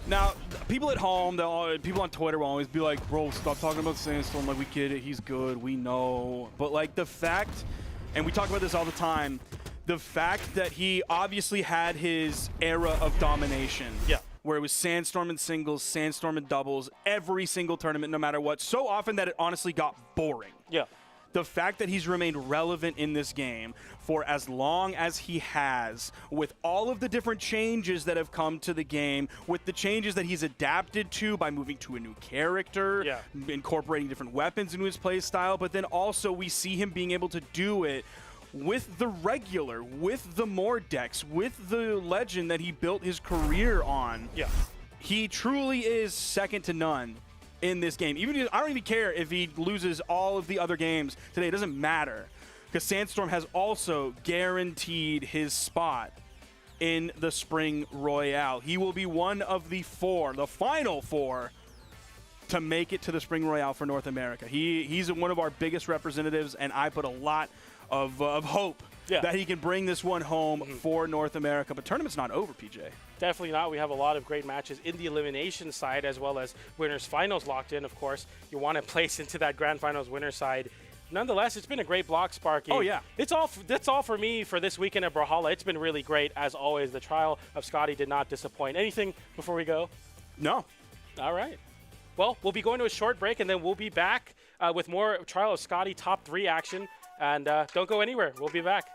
Now, people at home, people on Twitter will always be like, bro, stop talking about Sandstorm. Like, we get it. He's good. We know. But, like, the fact, and we talk about this all the time, the fact that he obviously had his era of domination. Yeah. Where it was Sandstorm in singles, Sandstorm in doubles, every single tournament, no matter what. So often that it honestly got boring. Yeah. The fact that he's remained relevant in this game for as long as he has, with all of the different changes that have come to the game, with the changes that he's adapted to by moving to a new character, incorporating different weapons into his play style, but then also we see him being able to do it with the regular, with the more decks, with the legend that he built his career on. Yeah. He truly is second to none in this game. I don't even care if he loses all of the other games today. It doesn't matter, because Sandstorm has also guaranteed his spot in the Spring Royale. He will be one of the final 4 to make it to the Spring Royale for North America. He's one of our biggest representatives, and I put a lot of hope that he can bring this one home for North America. But tournament's not over, PJ. Definitely not. We have a lot of great matches in the elimination side, as well as winners finals locked in. Of course, you want to place into that grand finals winner side. Nonetheless, it's been a great block, Sparky. Oh, yeah. That's all for me for this weekend at Brawlhalla. It's been really great, as always. The trial of Scotty did not disappoint. Anything before we go? No. All right. Well, we'll be going to a short break, and then we'll be back with more Trial of Scotty top 3 action. And don't go anywhere. We'll be back.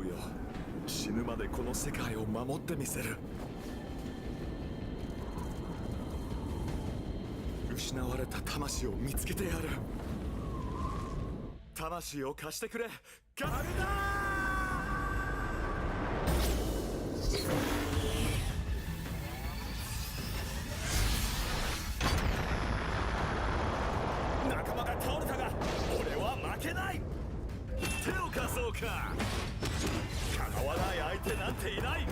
うよ。死ぬまでこの世界を守ってみせる。失われた魂を見つけてやる。魂を貸してくれ、ガルダー。仲間が倒れたが俺は負けない。手を貸そうか。かなわない相手なんていない。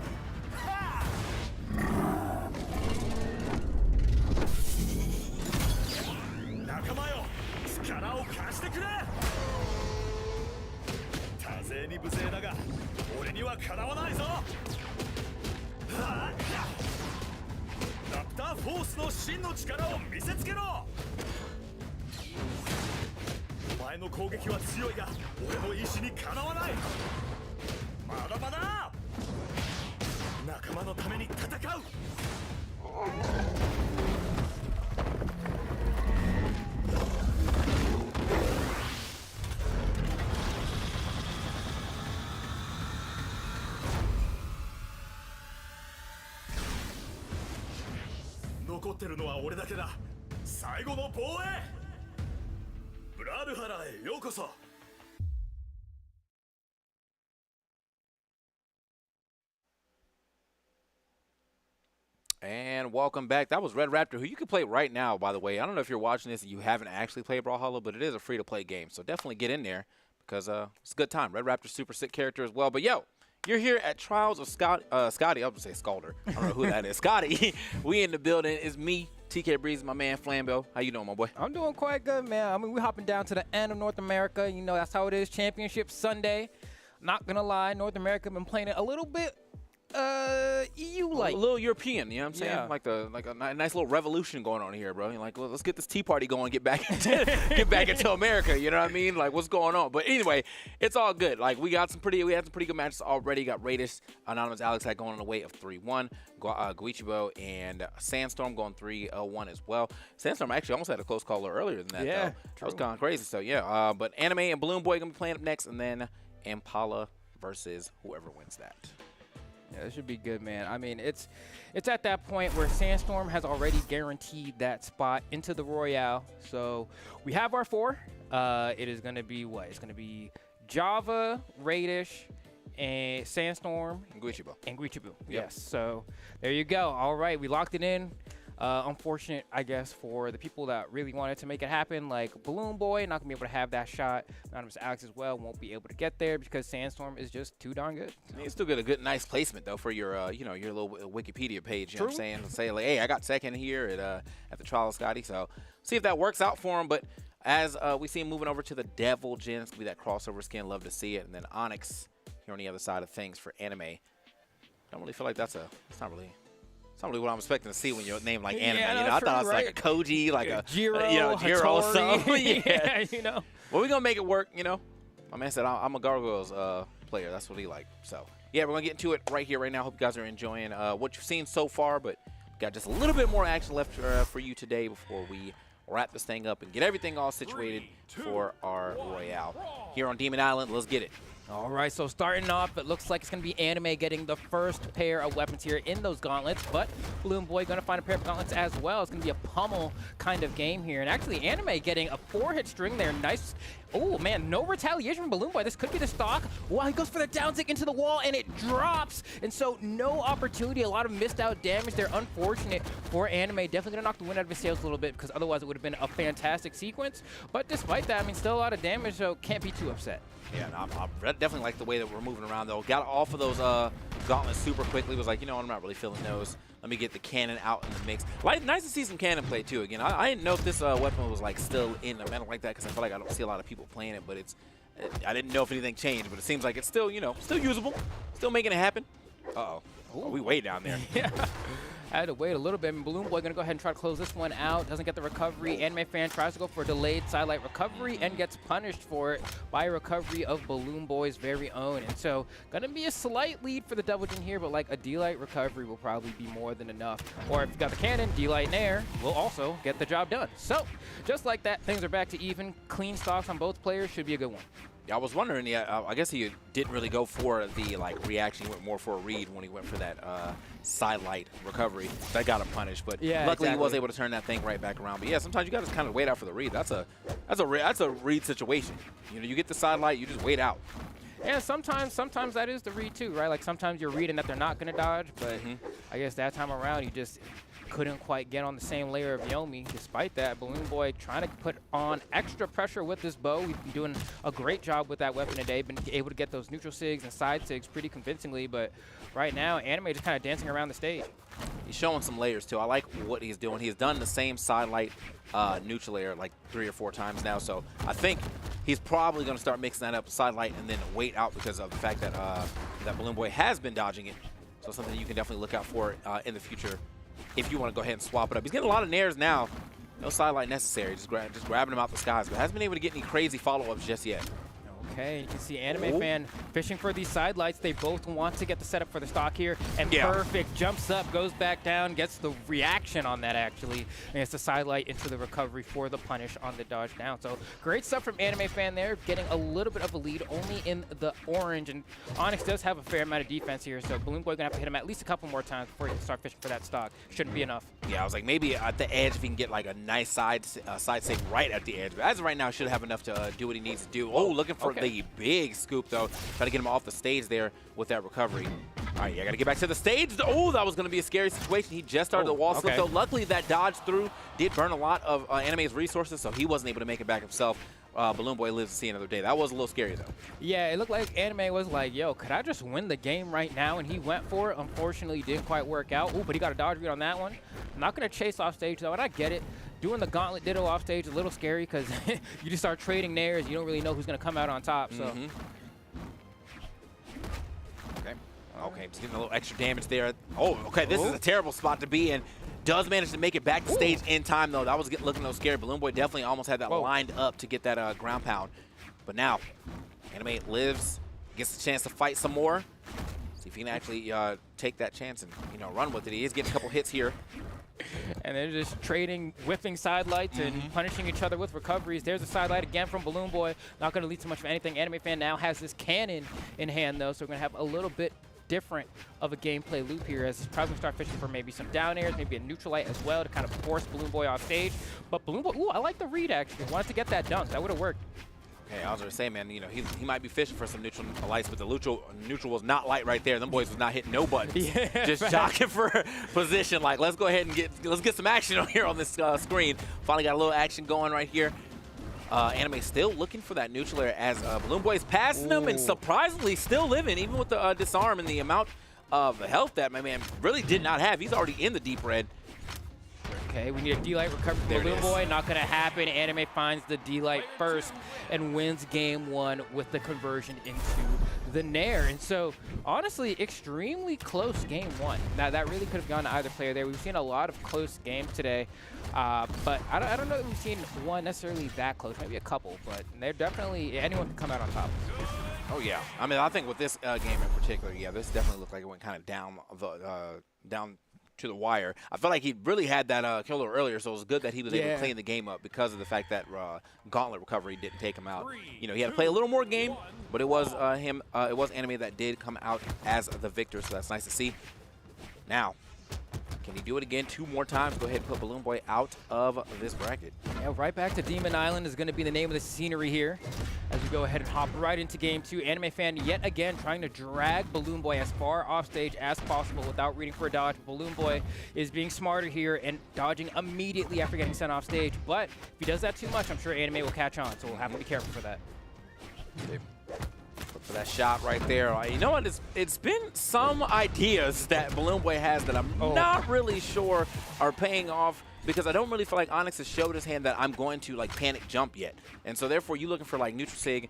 仲間よ、力を貸してくれ。多勢に無勢だが俺にはかなわないぞ。ラプターフォースの真の力を見せつけろ。お前の攻撃は強いが俺の意志にかなわない。まだまだ仲間のために戦う。残ってるのは俺だけだ。最後の防衛。ブラルハラへようこそ。And welcome back. That was Red Raptor, who you can play right now, by the way. I don't know if you're watching this and you haven't actually played Brawlhalla, but it is a free-to-play game, so definitely get in there because it's a good time. Red Raptor's super sick character as well. But, yo, you're here at Trials of Scotty. I was going to say Scalder. I don't know who that is. Scotty, we in the building. It's me, TK Breeze, my man Flambeau. How you doing, my boy? I'm doing quite good, man. I mean, we're hopping down to the end of North America. You know, that's how it is. Championship Sunday. Not going to lie, North America been playing it a little bit EU-like. A little European, you know what I'm saying? Yeah. Like a nice little revolution going on here, bro. You're like, well, let's get this tea party going, get back into America. You know what I mean? Like, what's going on? But anyway, it's all good. Like, we had some pretty good matches already. Got Raish, Anonymous Alex had going on the way of 3-1. Guichao and Sandstorm going 3-1 as well. Sandstorm actually almost had a close call earlier than that. Yeah, though. That was kind of crazy. So yeah, but Anime and Balloon Boy gonna be playing up next, and then Impala versus whoever wins that. Yeah, it should be good, man. I mean, it's at that point where Sandstorm has already guaranteed that spot into the Royale. So we have our 4. It is going to be what? It's going to be Java, Raish, and Sandstorm. And Guichao. Yep. Yes. So there you go. All right, we locked it in. Unfortunate, I guess, for the people that really wanted to make it happen, like Balloon Boy, not gonna be able to have that shot. Anonymous Alex as well won't be able to get there because Sandstorm is just too darn good. I mean, it's still get a nice placement though for your, you know, your little Wikipedia page. You know what I'm saying? Say like, hey, I got second here at the Trial of Scotty. So see if that works out for him. But as we see him moving over to the Devil Gen, it's gonna be that crossover skin. Love to see it. And then Onyx here on the other side of things for Anime. Don't really feel like it's not really what I'm expecting to see when you're named like Anime. Yeah, you know, I thought it was right. like a Koji, like a Jiro, you know, Jiro or something. Yeah, you know. Well, we're gonna make it work. You know, my man said I'm a Gargoyles player. That's what he liked. So yeah, we're gonna get into it right here, right now. Hope you guys are enjoying what you've seen so far, but got just a little bit more action left for you today before we wrap this thing up and get everything all situated for our Royale here on Demon Island. Let's get it. All right, so starting off, it looks like it's going to be Anime getting the first pair of weapons here in those gauntlets, but Balloon Boy going to find a pair of gauntlets as well. It's going to be a pummel kind of game here. And actually, Anime getting a 4-hit string there. Nice. Oh, man, no retaliation from Balloon Boy. This could be the stock. Wow, he goes for the down tick into the wall, and it drops. And so no opportunity. A lot of missed out damage there. Unfortunate for Anime. Definitely going to knock the wind out of his sails a little bit because otherwise it would have been a fantastic sequence. But despite that, I mean, still a lot of damage, so can't be too upset. Yeah, I definitely like the way that we're moving around, though. Got off of those gauntlets super quickly. Was like, you know, I'm not really feeling those. Let me get the cannon out in the mix. Nice to see some cannon play, too. Again, I didn't know if this weapon was, like, still in the meta like that because I feel like I don't see a lot of people playing it, but I didn't know if anything changed, but it seems like it's still, you know, still usable. Still making it happen. Uh-oh. Oh, we way down there. Yeah. I had to wait a little bit. And Balloon Boy going to go ahead and try to close this one out. Doesn't get the recovery. Anime fan tries to go for a delayed sidelight recovery and gets punished for it by a recovery of Balloon Boy's very own. And so going to be a slight lead for the Devil Gen here, but like a D-Light recovery will probably be more than enough. Or if you've got the cannon, D-Light and air will also get the job done. So just like that, things are back to even. Clean stocks on both players should be a good one. Yeah, I was wondering. Yeah, I guess he didn't really go for the reaction. He went more for a read when he went for that side light recovery. That got him punished, but Yeah, luckily exactly. he was able to turn that thing right back around. But yeah, sometimes you got to kind of wait out for the read. That's a read situation. You know, you get the side light, you just wait out. Yeah, sometimes that is the read too, right? Like sometimes you're reading that they're not gonna dodge, but I guess that time around you just couldn't quite get on the same layer of Yomi. Despite that, Balloon Boy trying to put on extra pressure with this bow. We've been doing a great job with that weapon today. Been able to get those neutral sigs and side sigs pretty convincingly, but right now, Anime just kind of dancing around the stage. He's showing some layers too. I like what he's doing. He's done the same side light neutral layer like 3 or 4 times now. So I think he's probably going to start mixing that up, side light, and then wait out because of the fact that that Balloon Boy has been dodging it. So something you can definitely look out for in the future if you want to go ahead and swap it up. He's getting a lot of nairs now. No side light necessary. Just grabbing him out the skies, but hasn't been able to get any crazy follow-ups just yet. Okay, you can see Anime Fan fishing for these side lights. They both want to get the setup for the stock here. And perfect, jumps up, goes back down, gets the reaction on that actually. And it's the side light into the recovery for the punish on the dodge down. So great stuff from Anime Fan there, getting a little bit of a lead only in the orange. And Onyx does have a fair amount of defense here, so Balloon Boy gonna have to hit him at least a couple more times before he can start fishing for that stock. Shouldn't be enough. Yeah, I was like, maybe at the edge if he can get like a nice side save right at the edge. But as of right now, should have enough to do what he needs to do. Oh, looking for the big scoop though. Try to get him off the stage there with that recovery. All right, yeah, gotta get back to the stage. Oh, that was gonna be a scary situation. He just started the wall slip though. Luckily that dodge through did burn a lot of Anime's resources, so he wasn't able to make it back himself. Balloon Boy lives to see another day. That was a little scary though. Yeah, it looked like Anime was like, yo, could I just win the game right now? And he went for it. Unfortunately, it didn't quite work out. Ooh, but he got a dodge read on that one. Not gonna chase off stage though, and I get it. Doing the gauntlet ditto off stage is a little scary because you just start trading nairs. You don't really know who's gonna come out on top. So. Okay, just getting a little extra damage there. Oh, okay, this is a terrible spot to be in. Does manage to make it back to stage in time, though. That was looking a little scary. Balloon Boy definitely almost had that lined up to get that ground pound. But now, Anime lives, gets the chance to fight some more. See if he can actually take that chance and, you know, run with it. He is getting a couple hits here. And they're just trading, whipping side lights and punishing each other with recoveries. There's a side light again from Balloon Boy. Not going to lead to much of anything. Anime Fan now has this cannon in hand, though, so we're going to have a little bit different of a gameplay loop here as he's probably going to start fishing for maybe some down airs, maybe a neutral light as well to kind of force Balloon Boy off stage. But Balloon Boy, ooh, I like the read, actually. Wanted to get that dunk. That would have worked. Okay, I was going to say, man, you know, he might be fishing for some neutral lights, but the neutral was not light right there. Them boys was not hitting no buttons. Yeah, just jockeying for position. Like, let's go ahead and let's get some action on here on this screen. Finally got a little action going right here. Anime still looking for that neutral air as Balloon Boy is passing him and surprisingly still living, even with the disarm and the amount of health that my man really did not have. He's already in the deep red. Okay, we need a D-Light recovery for Balloon Boy. Not going to happen. Anime finds the D-Light first and wins game 1 with the conversion into the Nair. And so, honestly, extremely close game 1. Now, that really could have gone to either player there. We've seen a lot of close games today, but I don't know that we've seen one necessarily that close. Maybe a couple, but they're definitely, anyone can come out on top. Oh, yeah. I mean, I think with this game in particular, yeah, this definitely looked like it went kind of down to the wire. I felt like he really had that killer earlier, so it was good that he was able to clean the game up because of the fact that gauntlet recovery didn't take him out. You know, he had to play a little more game, but it was it was Anime that did come out as the victor, so that's nice to see. Now, can he do it again 2 more times? Go ahead and put Balloon Boy out of this bracket. Yeah, right back to Demon Island is going to be the name of the scenery here as we go ahead and hop right into game 2. Anime Fan yet again trying to drag Balloon Boy as far off stage as possible without reading for a dodge. Balloon Boy is being smarter here and dodging immediately after getting sent off stage. But if he does that too much, I'm sure Anime will catch on, so we'll have to be careful for that. Look for that shot right there. You know what? It's been some ideas that Balloon Boy has that I'm not really sure are paying off, because I don't really feel like Onyx has showed his hand that I'm going to like panic jump yet. And so therefore you looking for like neutral sig,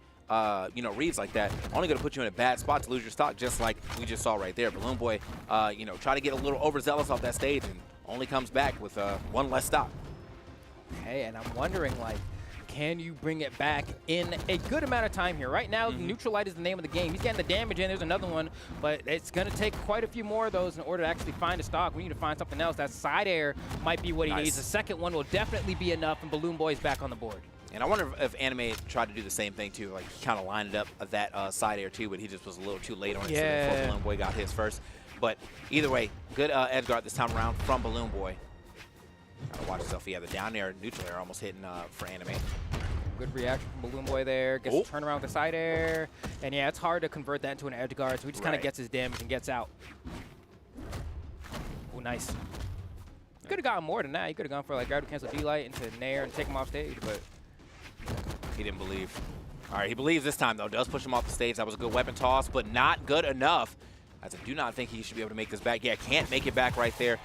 you know, reads like that, only going to put you in a bad spot to lose your stock, just like we just saw right there. Balloon Boy, you know, try to get a little overzealous off that stage and only comes back with 1 less stock. Okay, and I'm wondering, like, can you bring it back in a good amount of time here? Right now, neutral light is the name of the game. He's getting the damage in. There's another one, but it's going to take quite a few more of those in order to actually find a stock. We need to find something else. That side air might be what he needs. The second one will definitely be enough, and Balloon Boy's back on the board. And I wonder if Anime tried to do the same thing too, like kind of lined it up that side air too, but he just was a little too late on it. Yeah. So Balloon Boy got his first. But either way, good edge guard this time around from Balloon Boy. Gotta watch yourself. Yeah, the down air, neutral air almost hitting for Anime. Good reaction from Balloon Boy there. Gets to turn around with the side air. And yeah, it's hard to convert that into an edge guard, so he just kind of gets his damage and gets out. Oh, nice. You could have gotten more than that. You could have gone for like grab to cancel D-Light into Nair and take him off stage, but he didn't believe. All right, he believes this time though. Does push him off the stage. That was a good weapon toss, but not good enough. As I do not think he should be able to make this back. Yeah, can't make it back right there.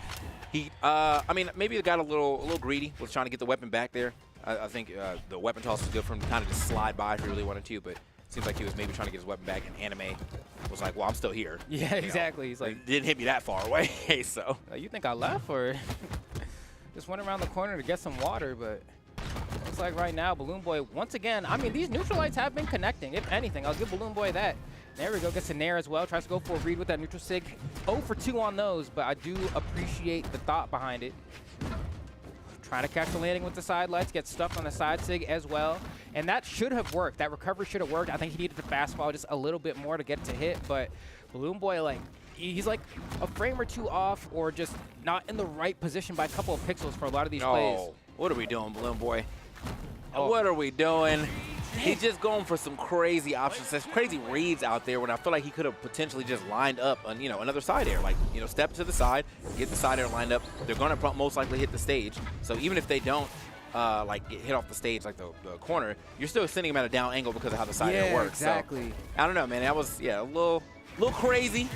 He, I mean, maybe he got a little greedy with trying to get the weapon back there. I think the weapon toss was good for him to kind of just slide by if he really wanted to, but it seems like he was maybe trying to get his weapon back, and Anime was like, well, I'm still here. Yeah, exactly. He's like, didn't hit me that far away, so. You think I left, or just went around the corner to get some water, but looks like right now, Balloon Boy, once again, I mean, these neutral lights have been connecting. If anything, I'll give Balloon Boy that. There we go, gets a Nair as well. Tries to go for a read with that neutral sig. 0 for 2 on those, but I do appreciate the thought behind it. Trying to catch the landing with the side lights, gets stuck on the side sig as well. And that should have worked. That recovery should have worked. I think he needed the fastball just a little bit more to get it to hit, but Balloon Boy, like, he's like a frame or two off or just not in the right position by a couple of pixels for a lot of these plays. What are we doing, Balloon Boy? What are we doing? He's just going for some crazy options, some crazy reads out there when I feel like he could have potentially just lined up on, another side air. Like, step to the side, get the side air lined up. They're going to most likely hit the stage. So even if they don't, like, get hit off the stage, like the corner, you're still sending him at a down angle because of how the side air works. Exactly. So, I don't know, man. That was, a little crazy.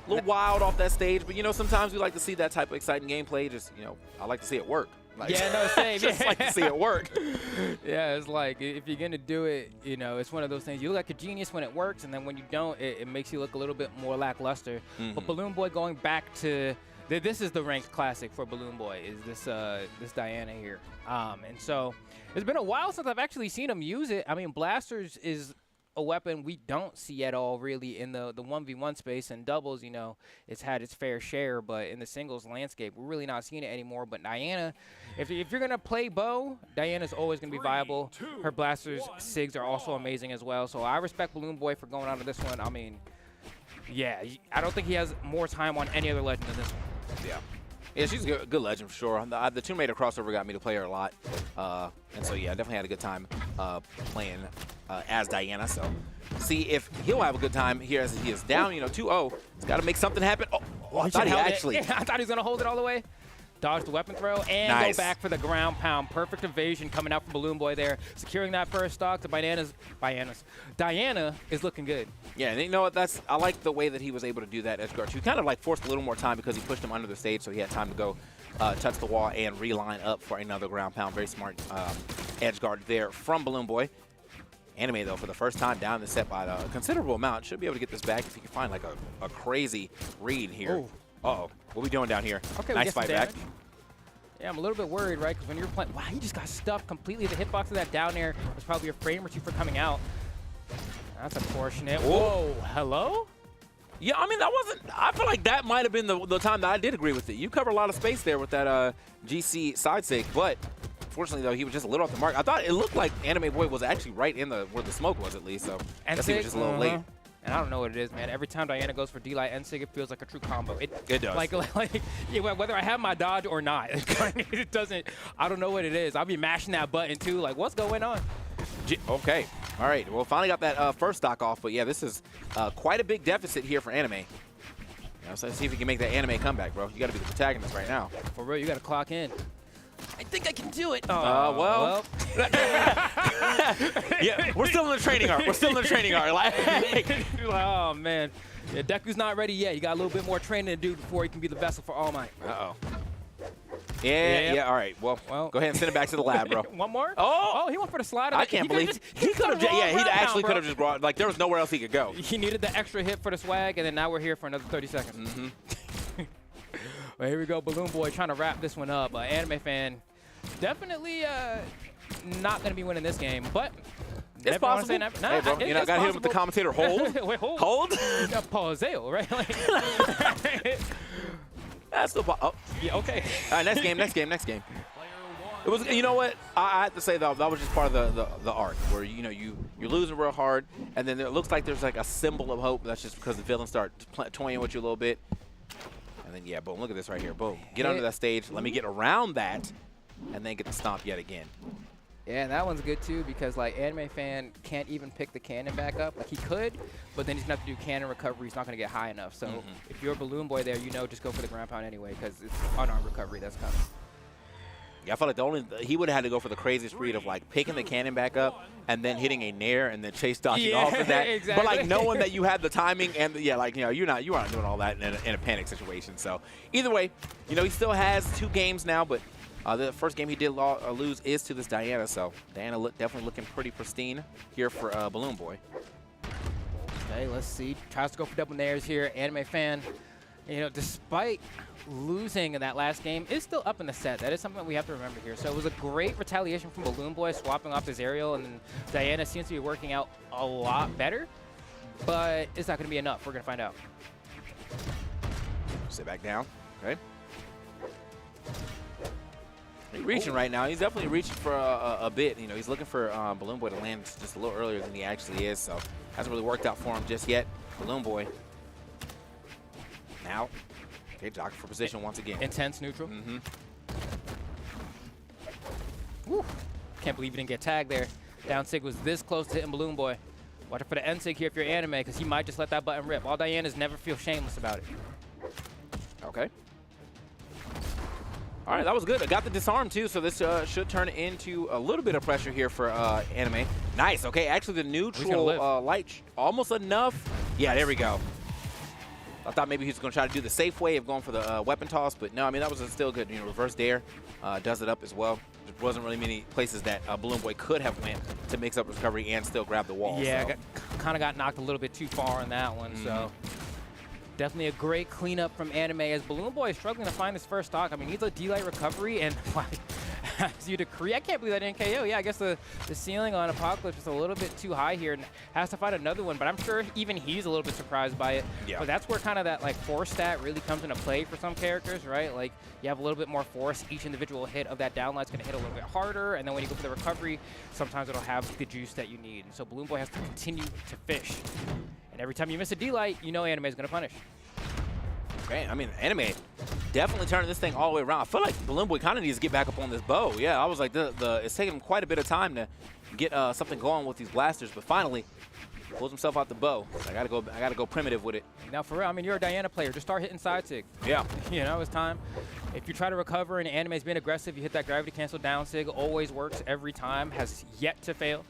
A little wild off that stage. But, sometimes we like to see that type of exciting gameplay. Just, I like to see it work. Like, yeah, no, same. Just like to see it work. Yeah, it's like if you're going to do it, it's one of those things. You look like a genius when it works, and then when you don't, it makes you look a little bit more lackluster. But Balloon Boy going back to this is the ranked classic for Balloon Boy, is this Diana here. And so it's been a while since I've actually seen him use it. I mean, Blasters is a weapon we don't see at all really in the 1v1 space, and doubles, it's had its fair share, but in the singles landscape, we're really not seeing it anymore. But Diana, if you're going to play bow, Diana's always going to be viable. Her blasters, SIGs are also amazing as well. So I respect Balloon Boy for going out of this one. I mean, yeah, I don't think he has more time on any other legend than this one. Yeah. Yeah, she's a good legend for sure. The Tomb Raider crossover got me to play her a lot. And so, yeah, I definitely had a good time playing as Diana. So, see if he'll have a good time here as he is down, 2-0. He's got to make something happen. Oh, I thought he actually. Yeah, I thought he was going to hold it all the way. Dodge the weapon throw and go back for the ground pound. Perfect evasion coming out from Balloon Boy there. Securing that first stock to Diana is looking good. Yeah, and you know what? I like the way that he was able to do that edge guard. He kind of like forced a little more time because he pushed him under the stage, so he had time to go touch the wall and reline up for another ground pound. Very smart edge guard there from Balloon Boy. Anime, though, for the first time down the set by a considerable amount. Should be able to get this back if he can find like a crazy read here. Ooh. Uh-oh. What are we doing down here? Okay, nice fight back. Yeah, I'm a little bit worried, right? Because when you're playing, wow, he just got stuffed completely. The hitbox of that down air was probably a frame or two for coming out. That's unfortunate. Whoa, hello? Yeah, I mean, that wasn't, I feel like that might have been the time that I did agree with it. You cover a lot of space there with that GC side sig, but unfortunately, though, he was just a little off the mark. I thought it looked like Anime Boy was actually right in where the smoke was, at least, so I guess he was just a little late. And I don't know what it is, man. Every time Diana goes for D-Light and SIG, it feels like a true combo. It does. Like yeah, whether I have my dodge or not, it doesn't, I don't know what it is. I'll be mashing that button, too. Like, what's going on? Okay. All right. Well, finally got that first stock off, but yeah, this is quite a big deficit here for Anime. So let's see if we can make that Anime comeback, bro. You got to be the protagonist right now. For real, you got to clock in. I think I can do it. Well. Yeah, we're still in the training arc. We're still in the training arc. Oh, man. Yeah, Deku's not ready yet. You got a little bit more training to do before he can be the vessel for All Might. Uh-oh. Yeah, all right. Well, go ahead and send it back to the lab, bro. One more? Oh, he went for the slider. I can't believe it. He could have, yeah, he actually could have just brought, like, there was nowhere else he could go. He needed the extra hit for the swag, and then now we're here for another 30 seconds. Well, here we go, Balloon Boy trying to wrap this one up. Anime fan, definitely not going to be winning this game, but it's possible. Hey, bro, you know, I got to hit him with the commentator. Hold. Wait, hold. Hold. Pauseo, right? That's the oh. Yeah, okay. All right, next game. It was, you know what? I have to say that was just part of the arc where you're losing real hard, and then it looks like there's like a symbol of hope. That's just because the villains start toying with you a little bit, and then yeah, boom! Look at this right here, boom! Get under that stage. Let me get around that, and then get the stomp yet again. Yeah, and that one's good too because like Anime Fan can't even pick the cannon back up. Like he could, but then he's gonna have to do cannon recovery. He's not gonna get high enough. So if you're a Balloon Boy there, just go for the ground pound anyway because it's unarmed recovery that's coming. Yeah, I felt like he would have had to go for the crazy speed of like picking the cannon back up and then hitting a nair and then chase dodging off of that. Exactly. But like knowing that you had the timing and you aren't doing all that in a panic situation. So either way, he still has 2 games now, but the first game he did lose is to this Diana. So Diana definitely looking pretty pristine here for Balloon Boy. Okay, let's see. Tries to go for double nairs here. Anime Fan, despite losing in that last game, is still up in the set. That is something we have to remember here. So it was a great retaliation from Balloon Boy, swapping off his aerial, and then Diana seems to be working out a lot better, but it's not going to be enough. We're going to find out. Sit back down, okay? He's reaching right now. He's definitely reaching for a bit. He's looking for Balloon Boy to land just a little earlier than he actually is, so hasn't really worked out for him just yet. Balloon Boy now. Okay, jockey for position once again. Intense neutral. Woo. Can't believe he didn't get tagged there. Down sig was this close to hitting Balloon Boy. Watch out for the end sig here if you're Anime, because he might just let that button rip. All Dianas never feel shameless about it. Okay. All right, that was good. I got the disarm too, so this should turn into a little bit of pressure here for Anime. Nice. Okay, actually the neutral light almost enough. Yeah, there we go. I thought maybe he was going to try to do the safe way of going for the weapon toss, but no, I mean, that was still good. Reverse dare does it up as well. There wasn't really many places that Balloon Boy could have went to mix up recovery and still grab the wall. Yeah, so. kind of got knocked a little bit too far on that one, so definitely a great cleanup from Anime as Balloon Boy is struggling to find his first stock. I mean, he's a D-Light recovery, and as you decree, I can't believe that didn't KO. Yeah, I guess the ceiling on Apocalypse is a little bit too high here and has to find another one, but I'm sure even he's a little bit surprised by it. Yeah. But that's where kind of that force stat really comes into play for some characters, right? Like, you have a little bit more force. Each individual hit of that downlight's going to hit a little bit harder, and then when you go for the recovery, sometimes it'll have the juice that you need. And so Balloon Boy has to continue to fish. And every time you miss a D-Light, Anime is going to punish. Okay, I mean, Anime definitely turning this thing all the way around. I feel like Balloon Boy kind of needs to get back up on this bow. Yeah, I was like, it's taking him quite a bit of time to get something going with these blasters, but finally pulls himself out the bow. I gotta go primitive with it. Now, for real, I mean, you're a Diana player. Just start hitting side sig. Yeah. It's time. If you try to recover and Anime's being aggressive, you hit that gravity cancel down sig. Always works every time. Has yet to fail.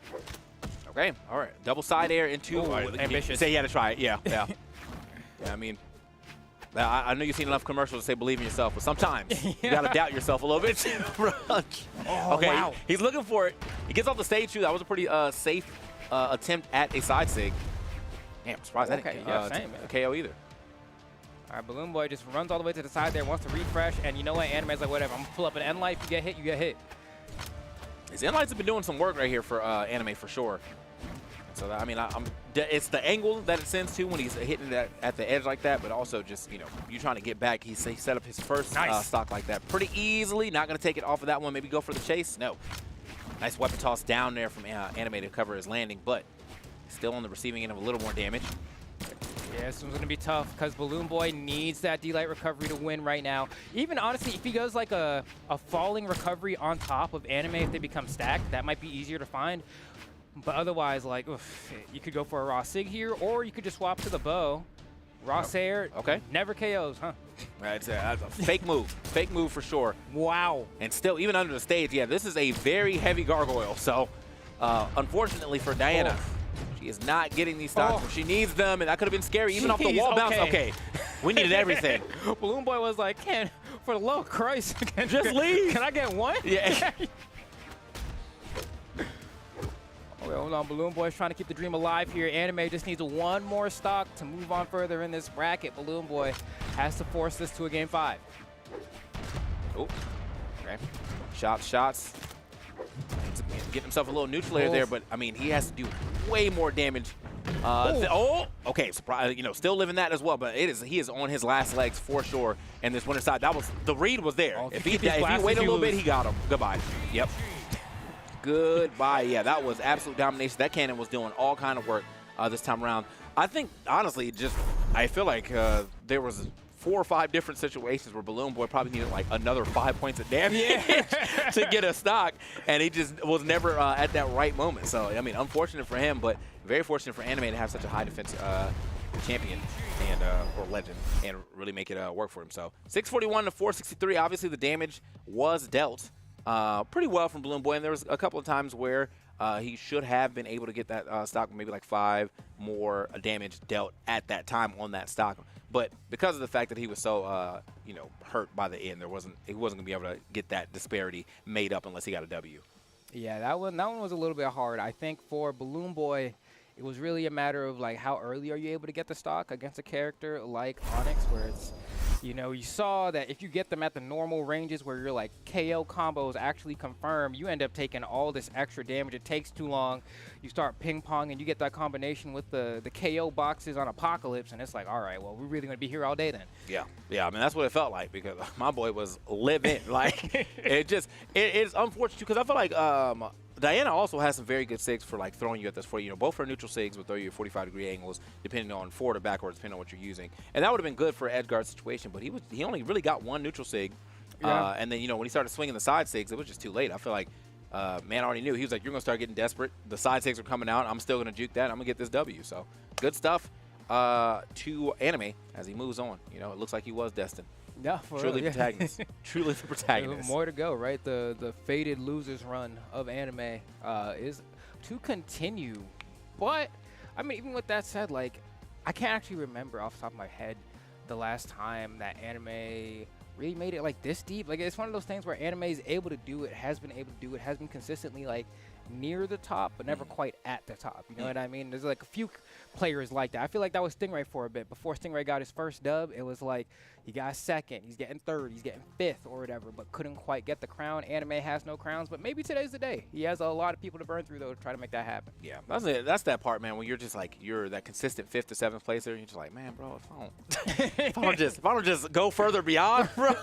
Okay, all right. Double side air into. Ambitious. Say you had to try it. Yeah, yeah. Yeah, I mean. I know you've seen enough commercials to say believe in yourself, but sometimes you got to doubt yourself a little bit. Okay, wow. He's looking for it. He gets off the stage, too. That was a pretty safe attempt at a side sig. Damn, I'm surprised I didn't KO either. All right, Balloon Boy just runs all the way to the side there, wants to refresh, and you know what? Anime's like, whatever. I'm going to pull up an end light. If you get hit, you get hit. His end lights have been doing some work right here for Anime for sure. So, I mean, it's the angle that it sends to when he's hitting that at the edge like that, but also just, you trying to get back. He set up his first stock like that pretty easily. Not going to take it off of that one. Maybe go for the chase. No. Nice weapon toss down there from Anime to cover his landing, but still on the receiving end of a little more damage. Yeah, this one's going to be tough because Balloon Boy needs that D-Light recovery to win right now. Even, honestly, if he goes like a falling recovery on top of Anime, if they become stacked, that might be easier to find. But otherwise, you could go for a raw sig here, or you could just swap to the bow. Raw air, never KOs, huh? That's a fake move. Fake move for sure. Wow. And still, even under the stage, yeah, this is a very heavy gargoyle. So, unfortunately for Diana, she is not getting these stocks when she needs them, and that could have been scary, even off the wall bounce. Okay, we needed everything. Balloon Boy was like, for the love of Christ, just leave. Can I get one? Yeah. Okay, hold on, Balloon Boy's trying to keep the dream alive here. Anime just needs one more stock to move on further in this bracket. Balloon Boy has to force this to a game 5. Oh, okay. Shots. Getting himself a little neutral air there, but I mean, he has to do way more damage Okay, surprise. Still living that as well, but he is on his last legs for sure. And this winter side, the read was there. If he waited a little bit, he got him. Goodbye. Yep. Goodbye. Yeah, that was absolute domination. That cannon was doing all kind of work this time around. I think, honestly, I feel like there was 4 or 5 different situations where Balloon Boy probably needed like another 5 points of damage to get a stock, and he just was never at that right moment. So, I mean, unfortunate for him, but very fortunate for Anime to have such a high defense champion and or legend and really make it work for him. So, 641 to 463. Obviously, the damage was dealt pretty well from Balloon Boy, and there was a couple of times where he should have been able to get that stock, maybe like 5 more damage dealt at that time on that stock. But because of the fact that he was so, hurt by the end, he wasn't going to be able to get that disparity made up unless he got a W. Yeah, that one was a little bit hard. I think for Balloon Boy, it was really a matter of like how early are you able to get the stock against a character like Onyx, where it's, you saw that if you get them at the normal ranges where you're like KO combos actually confirm, you end up taking all this extra damage. It takes too long. You start ping-pong and you get that combination with the KO boxes on Apocalypse, and it's like, all right, well, we're really going to be here all day then. Yeah. I mean, that's what it felt like because my boy was living. Like, it's unfortunate because I feel like Diana also has some very good SIGs for like throwing you at this 40. Both her neutral SIGs will throw you at 45-degree angles, depending on forward or backwards, depending on what you're using. And that would have been good for Edgar's situation, but he only really got 1 neutral SIG. Yeah. And then when he started swinging the side SIGs, it was just too late. I feel like man already knew. He was like, you're gonna start getting desperate. The side SIGs are coming out. I'm still gonna juke that. I'm gonna get this W. So good stuff to Anime as he moves on. It looks like he was destined. Yeah, for truly real, protagonist. Truly the protagonist. More to go, right? The faded losers run of Anime is to continue. But I mean, even with that said, like, I can't actually remember off the top of my head the last time that Anime really made it like this deep. Like, it's one of those things where Anime is able to do it, has been able to do it, has been consistently like near the top, but never quite at the top. You know what I mean? There's like a few players like that. I feel like that was Stingray for a bit. Before Stingray got his first dub, it was like he got second, he's getting third, he's getting fifth or whatever, but couldn't quite get the crown. Anime has no crowns, but maybe today's the day. He has a lot of people to burn through though to try to make that happen. Yeah, that's that part, man. When you're just like you're that consistent 5th to 7th placer, and you're just like, man, bro, if I don't just go further beyond, bro,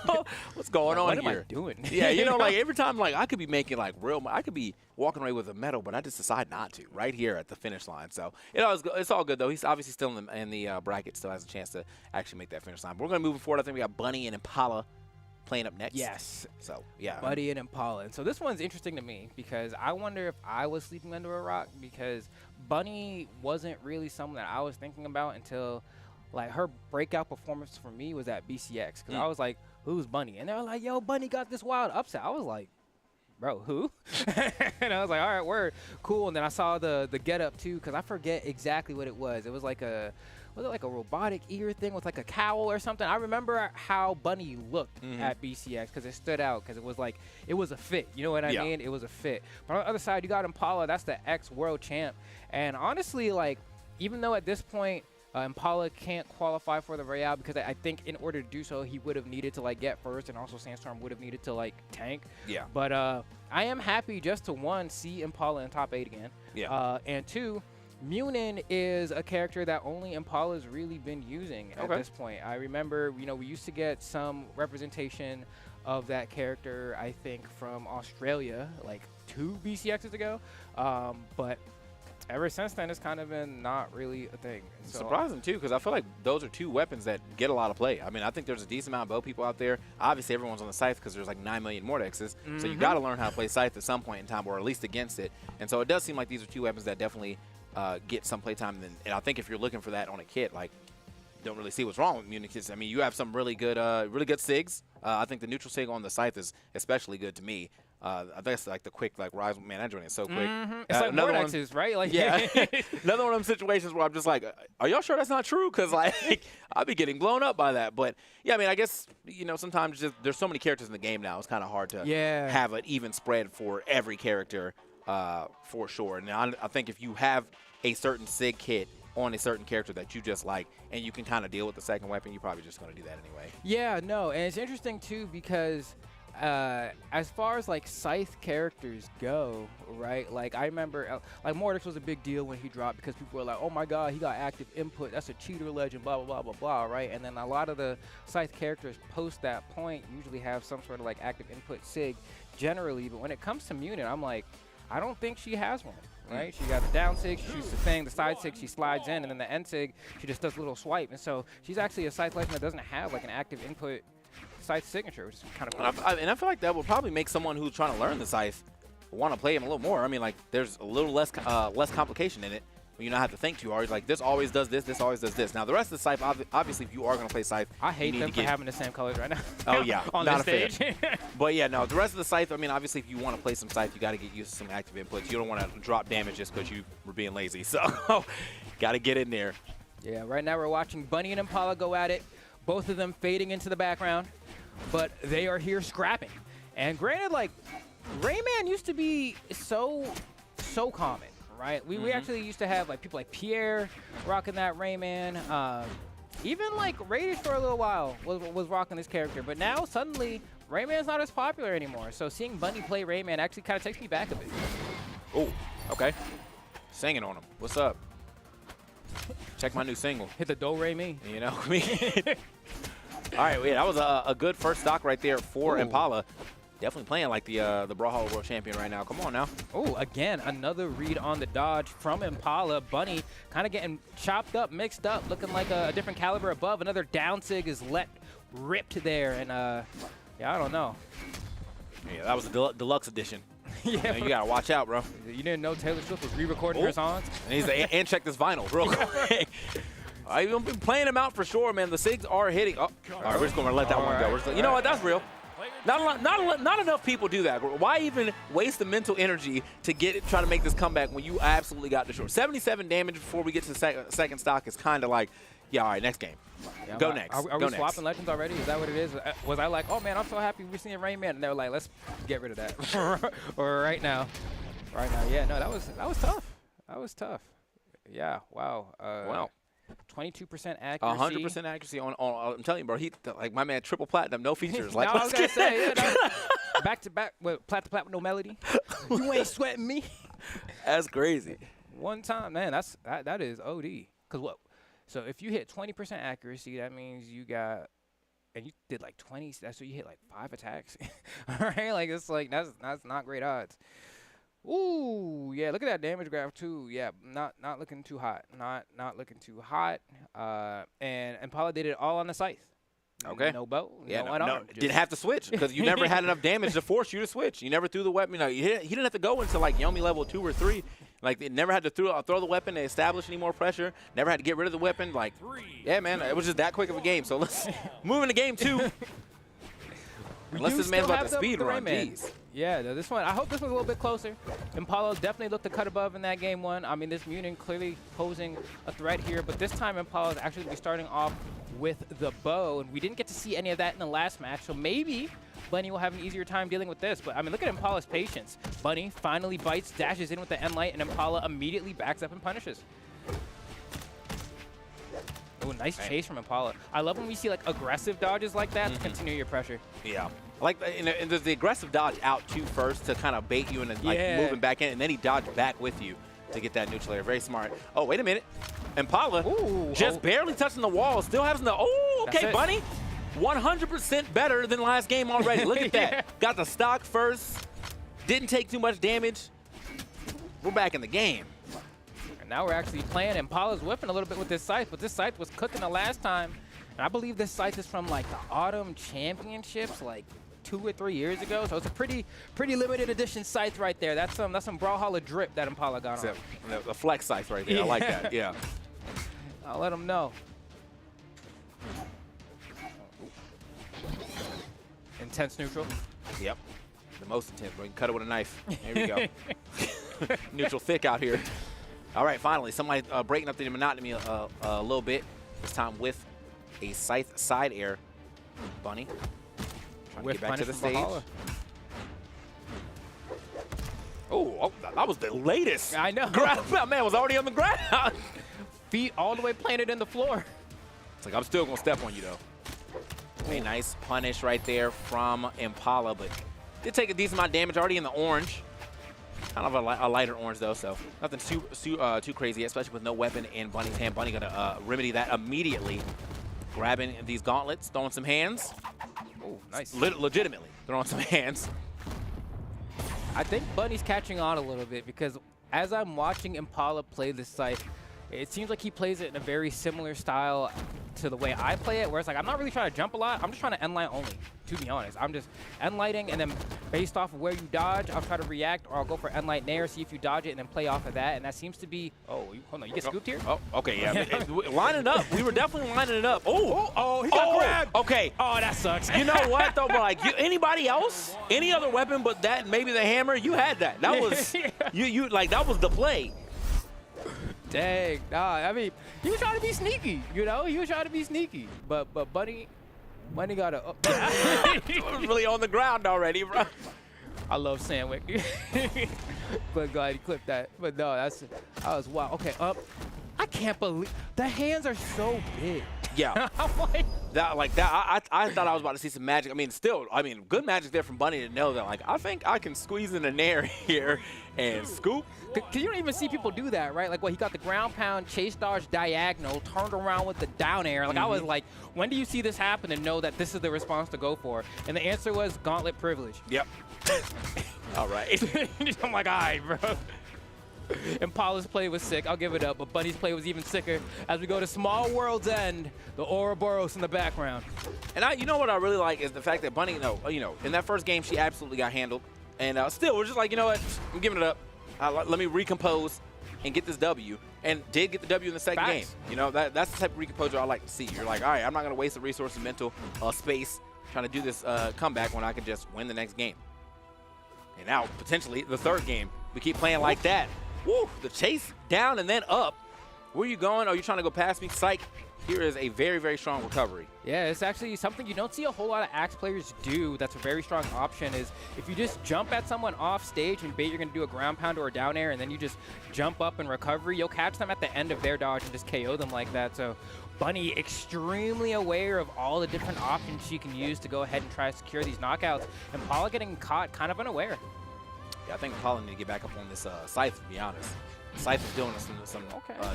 what's going on here? What am I doing? Yeah, like every time, like I could be making like I could be walking away with a medal, but I just decide not to right here at the finish line. So it's all good though. He's obviously still in the bracket, still has a chance to actually make that finish line. But we're gonna move forward. I think we got Bunny and Impala playing up next. Yes. So yeah, Bunny and Impala. And so this one's interesting to me because I wonder if I was sleeping under a rock because Bunny wasn't really someone that I was thinking about until like her breakout performance for me was at BCX because I was like, who's Bunny? And they were like, yo, Bunny got this wild upset. I was like, bro, who? And I was like, all right, word, cool. And then I saw the get up too because I forget exactly what it was. It was like was it like a robotic ear thing with like a cowl or something? I remember how Bunny looked at BCX because it stood out because it was like, it was a fit. You know what I mean? It was a fit. But on the other side, you got Impala. That's the ex-world champ. And honestly, like, even though at this point, Impala can't qualify for the Royale because I think in order to do so, he would have needed to like get first, and also Sandstorm would have needed to like tank. Yeah. But I am happy just to one, see Impala in top 8 again. Yeah. And two, Munin is a character that only Impala's really been using at this point. I remember, we used to get some representation of that character, I think, from Australia like 2 BCXs ago. But ever since then, it's kind of been not really a thing. So, surprising, too, because I feel like those are 2 weapons that get a lot of play. I mean, I think there's a decent amount of bow people out there. Obviously, everyone's on the Scythe because there's like 9 million Mordexes. So you got to learn how to play Scythe at some point in time, or at least against it. And so it does seem like these are 2 weapons that definitely get some playtime. And I think if you're looking for that on a kit, like, don't really see what's wrong with Munich kits. I mean, you have some really good SIGs. I think the neutral SIG on the Scythe is especially good to me. I think it's like the quick, like, rise. Man, that joint is so quick. It's like Mordexes, right? Like, yeah. Another one of them situations where I'm just like, are y'all sure that's not true? Because, like, I'll be getting blown up by that. But, yeah, I mean, I guess, sometimes just there's so many characters in the game now. It's kind of hard to have an even spread for every character for sure. And I think if you have a certain SIG kit on a certain character that you just like and you can kind of deal with the second weapon, you're probably just going to do that anyway. Yeah, no, and it's interesting too because as far as like Scythe characters go, right? Like I remember, like Mordex was a big deal when he dropped because people were like, "Oh my God, he got active input. That's a cheater legend." Blah blah blah blah blah, right? And then a lot of the Scythe characters post that point usually have some sort of like active input sig, generally. But when it comes to Munin, I'm like, I don't think she has one. Right? She got the down sig, she shoots the thing, the side sig, she slides in, and then the end sig, she just does a little swipe. And so she's actually a Scythe legend that doesn't have like an active input Scythe signature, which is kind of cool. And I feel like that would probably make someone who's trying to learn the Scythe want to play him a little more. I mean, like, there's a little less complication in it. You don't have to think too hard. Like, this always does this, this always does this. Now, the rest of the Scythe, obviously, if you are going to play Scythe, I hate them for having the same colors right now. Oh, yeah. On not the stage. But, yeah, no, the rest of the Scythe, I mean, obviously, if you want to play some Scythe, you got to get used to some active inputs. You don't want to drop damage just because you were being lazy. So, got to get in there. Yeah, right now we're watching Bunny and Impala go at it. Both of them fading into the background. But they are here scrapping. And granted, like, Rayman used to be so common. Right, we actually used to have like people like Pierre rocking that Rayman. Even like Raish for a little while was rocking this character, but now suddenly Rayman's not as popular anymore. So seeing Bunny play Rayman actually kind of takes me back a bit. Oh, okay. Singing on him. What's up? Check my new single. Hit the do-re me. You know me. All right, yeah, that was a good first stock right there for Impala. Definitely playing like the Brawlhalla World Champion right now. Come on now. Oh, again, another read on the dodge from Impala. Bunny kind of getting chopped up, mixed up, looking like a different caliber above. Another down sig is ripped there, and yeah, I don't know. Yeah, that was a deluxe edition. Yeah, you gotta watch out, bro. You didn't know Taylor Swift was re-recording her songs? And check this vinyl real quick. I've been playing them out for sure, man. The SIGs are hitting. Oh, all right, we're just gonna let that one go. You know what? That's real. Not enough people do that. Why even waste the mental energy to try to make this comeback when you absolutely got destroyed? 77 damage before we get to the second stock is kind of like, yeah, all right, next game. Yeah, go next. Are we swapping legends already? Is that what it is? Was I like, oh man, I'm so happy we're seeing Rayman, and they were like, let's get rid of that or right now. Right now, yeah, no, that was tough. That was tough. Yeah, wow. Wow. 22% accuracy. 100% accuracy on. I'm telling you, bro. He like my man, triple platinum, no features. Like, no, I was gonna say, back to back, plat to plat with no melody. You ain't sweating me. That's crazy. One time, man. That is OD. Cause what? So if you hit 20% accuracy, that means you got, and you did like 20. So you hit like 5 attacks. All right, like it's like that's not great odds. Ooh, yeah, look at that damage graph too. Yeah, not looking too hot. Not looking too hot. And Impala did it all on the Scythe. Okay. No bow. Yeah, no. Didn't have to switch because you never had enough damage to force you to switch. You never threw the weapon. You know, he didn't have to go into like Yomi level 2 or 3. Like they never had to throw the weapon to establish any more pressure. Never had to get rid of the weapon. Like, yeah, man, it was just that quick of a game. So let's move into game 2. Unless this man's about to speed run, jeez. Yeah, this one, I hope this one's a little bit closer. Impala definitely looked to cut above in that game 1. I mean, this Munin clearly posing a threat here, but this time Impala is actually going to be starting off with the bow, and we didn't get to see any of that in the last match, so maybe Bunny will have an easier time dealing with this. But, I mean, look at Impala's patience. Bunny finally bites, dashes in with the end light, and Impala immediately backs up and punishes. Oh, nice chase from Impala. I love when we see, like, aggressive dodges like that to continue your pressure. Yeah. Like, and there's the aggressive dodge out to first to kind of bait you and like moving back in, and then he dodged back with you to get that neutral air. Very smart. Oh, wait a minute. Impala just barely touching the wall. Still having the, okay, Bunny. 100% better than last game already. Look at that. Got the stock first. Didn't take too much damage. We're back in the game. And now we're actually playing. Impala's whipping a little bit with this Scythe, but this Scythe was cooking the last time. And I believe this Scythe is from like the Autumn Championships, like 2 or 3 years ago. So it's a pretty limited edition Scythe right there. That's some Brawlhalla drip that Impala got on. The flex Scythe right there. I like that. Yeah. I'll let him know. Intense neutral. Yep. The most intense. We can cut it with a knife. There we go. Neutral thick out here. All right, finally, somebody breaking up the monotony a little bit. This time with a Scythe side air. Bunny trying to get back to the stage. Oh, that was the latest. I know. That man was already on the ground. Feet all the way planted in the floor. It's like, I'm still going to step on you, though. A nice punish right there from Impala, but did take a decent amount of damage already in the orange. Kind of a lighter orange though, so nothing too crazy, especially with no weapon in Bunny's hand. Bunny gonna remedy that immediately. Grabbing these gauntlets, throwing some hands. Oh, nice. Legitimately throwing some hands. I think Bunny's catching on a little bit because as I'm watching Impala play this site, it seems like he plays it in a very similar style to the way I play it, where it's like I'm not really trying to jump a lot. I'm just trying to end light only, to be honest. I'm just end lighting, and then based off of where you dodge, I'll try to react, or I'll go for end light nair, see if you dodge it, and then play off of that. And that seems to be. Oh, hold on, you get scooped here? Oh, okay, yeah. Lining up. We were definitely lining it up. Oh, he got grabbed. Okay. Oh, that sucks. You know what though? But like anybody else, any other weapon but that, maybe the hammer, you had that. That was you like that was the play. Dang, nah, I mean, he was trying to be sneaky, you know? He was trying to be sneaky. But Bunny got a... was really on the ground already, bro. I love Sandwick. But glad he clipped that. But no, that was wild. Okay, up. I can't believe... The hands are so big. Yeah. I thought I was about to see some magic. I mean, good magic there from Bunny to know that, like, I think I can squeeze in a nair here and scoop. Because you don't even see people do that, right? Like, he got the ground pound, chase dodge diagonal, turned around with the down air. Like, I was like, when do you see this happen and know that this is the response to go for? And the answer was gauntlet privilege. Yep. All right. I'm like, all right, bro. Impala's play was sick, I'll give it up, but Bunny's play was even sicker as we go to Small World's End, the Ouroboros in the background. And you know what I really like is the fact that Bunny, in that first game, she absolutely got handled. And still, we're just like, you know what, I'm giving it up. Let me recompose and get this W. And did get the W in the second game. You know, that's the type of recomposure I like to see. You're like, all right, I'm not going to waste the resources, mental space trying to do this comeback when I can just win the next game. And now, potentially, the third game. We keep playing like that. Woo, the chase down and then up. Where are you going? Are you trying to go past me? Psych. Here is a very, very strong recovery. Yeah, it's actually something you don't see a whole lot of Axe players do. That's a very strong option is if you just jump at someone off stage and bait you're going to do a ground pound or a down air and then you just jump up in recovery, you'll catch them at the end of their dodge and just KO them like that. So Bunny extremely aware of all the different options she can use to go ahead and try to secure these knockouts. And Impala getting caught kind of unaware. Yeah, I think Impala need to get back up on this Scythe, to be honest. Scythe is doing us some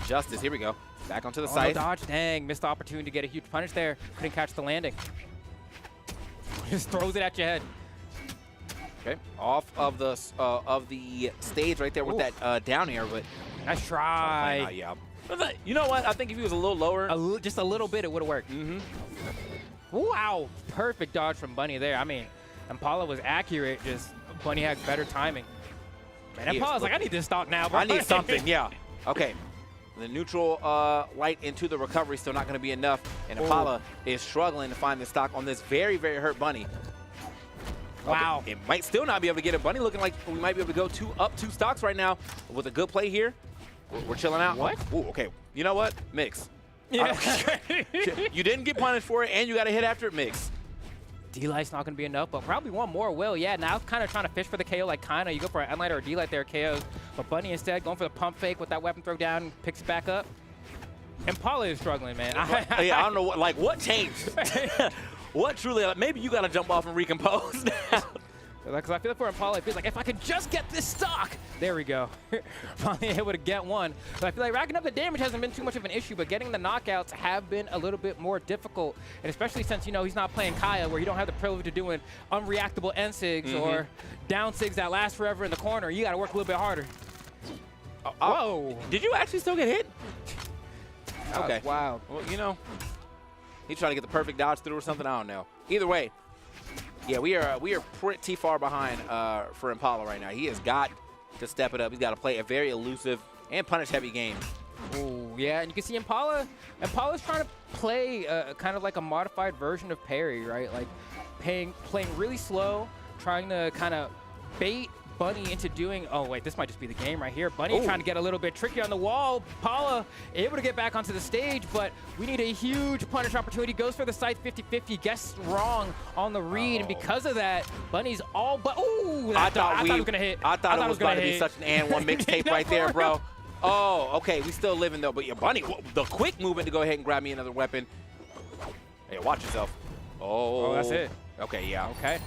justice. Here we go. Back onto the Scythe. No dodge. Dang, missed the opportunity to get a huge punish there. Couldn't catch the landing. Just throws it at your head. Okay, off of the stage right there with that down air, but nice try. Yeah. You know what? I think if he was a little lower, just a little bit, it would have worked. Wow, perfect dodge from Bunny there. I mean, Impala was accurate. Just Bunny had better timing. Man, Impala's like, I need this stock now, bro. I need something, yeah. Okay. The neutral light into the recovery still not going to be enough, and Impala is struggling to find the stock on this very, very hurt Bunny. Wow. Okay. It might still not be able to get a Bunny looking like we might be able to go up two stocks right now with a good play here. We're chilling out. What? Ooh, okay. You know what? Mix. Yeah. You didn't get punished for it, and you got to hit after it. Mix. D-Light's not going to be enough, but probably one more will. Yeah, now kind of trying to fish for the KO like kinda. You go for an N-Light or a D-Light there, KOs. But Bunny instead going for the pump fake with that weapon throw down, picks it back up. Impala is struggling, man. Yeah, I don't know what changed. What truly, maybe you got to jump off and recompose now. Because I feel like for Impala, it feels like if I could just get this stock. There we go. Finally able to get one. But I feel like racking up the damage hasn't been too much of an issue, but getting the knockouts have been a little bit more difficult. And especially since, he's not playing Kaya, where you don't have the privilege of doing unreactable N-Sigs or down Sigs that last forever in the corner. You got to work a little bit harder. Whoa. Did you actually still get hit? Okay. Wow. Well, he's trying to get the perfect dodge through or something. I don't know. Either way. Yeah, we are pretty far behind for Impala right now. He has got to step it up. He's got to play a very elusive and punish-heavy game. Ooh, yeah, and you can see Impala's trying to play kind of like a modified version of parry, right? Like playing really slow, trying to kind of bait Bunny into doing, oh wait, this might just be the game right here. Bunny trying to get a little bit tricky on the wall. Impala able to get back onto the stage, but we need a huge punish opportunity. Goes for the side 50-50, guessed wrong on the read, and because of that, Bunny's all but, ooh, I thought he was gonna hit. I thought it was about to be such an and one mixtape right there, bro. Oh, okay, we still living though, but yeah, Bunny, the quick movement to go ahead and grab me another weapon. Hey, watch yourself. Oh, that's it. Okay, yeah. Okay.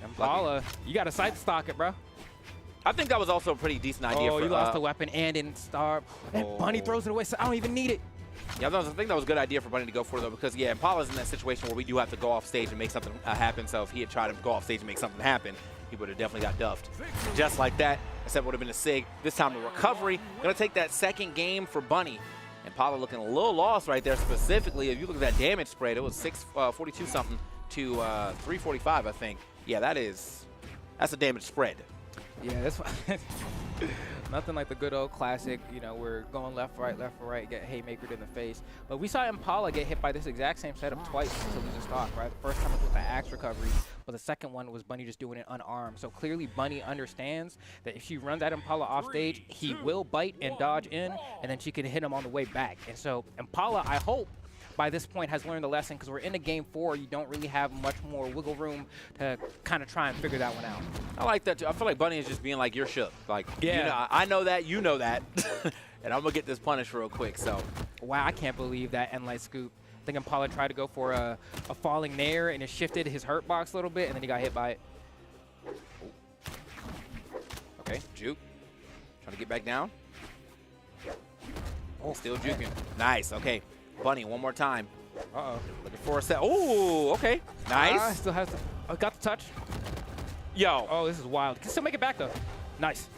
Impala, you got to side stock it, bro. I think that was also a pretty decent idea. Oh, for, you lost the weapon and didn't start. And Bunny throws it away, so I don't even need it. Yeah, I think that was a good idea for Bunny to go for, though, because, yeah, Impala's in that situation where we do have to go off stage and make something happen. So if he had tried to go off stage and make something happen, he would have definitely got duffed. Just like that, except it would have been a SIG. This time the recovery. Going to take that second game for Bunny. Impala looking a little lost right there specifically. If you look at that damage spread, it was 642 something to 345, I think. Yeah, that's a damage spread. Yeah, that's nothing like the good old classic, you know, we're going left, for right, get haymakered in the face. But we saw Impala get hit by this exact same setup twice to lose a stock, right? The first time was with the axe recovery, but the second one was Bunny just doing it unarmed. So clearly Bunny understands that if she runs at Impala off stage, he will bite and dodge in, and then she can hit him on the way back. And so Impala, I hope, by this point has learned the lesson, because we're in a game 4. You don't really have much more wiggle room to kind of try and figure that one out. I like that too. I feel like Bunny is just being like, you're shook. Like, yeah. You know, I know that, you know that. And I'm going to get this punished real quick. So, wow, I can't believe that end light scoop. I think Impala tried to go for a falling nair, and it shifted his hurt box a little bit, and then he got hit by it. Okay, juke. Trying to get back down. Oh, still juking. Nice, okay. Bunny, one more time. Uh-oh. Looking for a set. Oh, okay. Nice. Still has the, got the touch. Yo. Oh, this is wild. Can still make it back, though. Nice.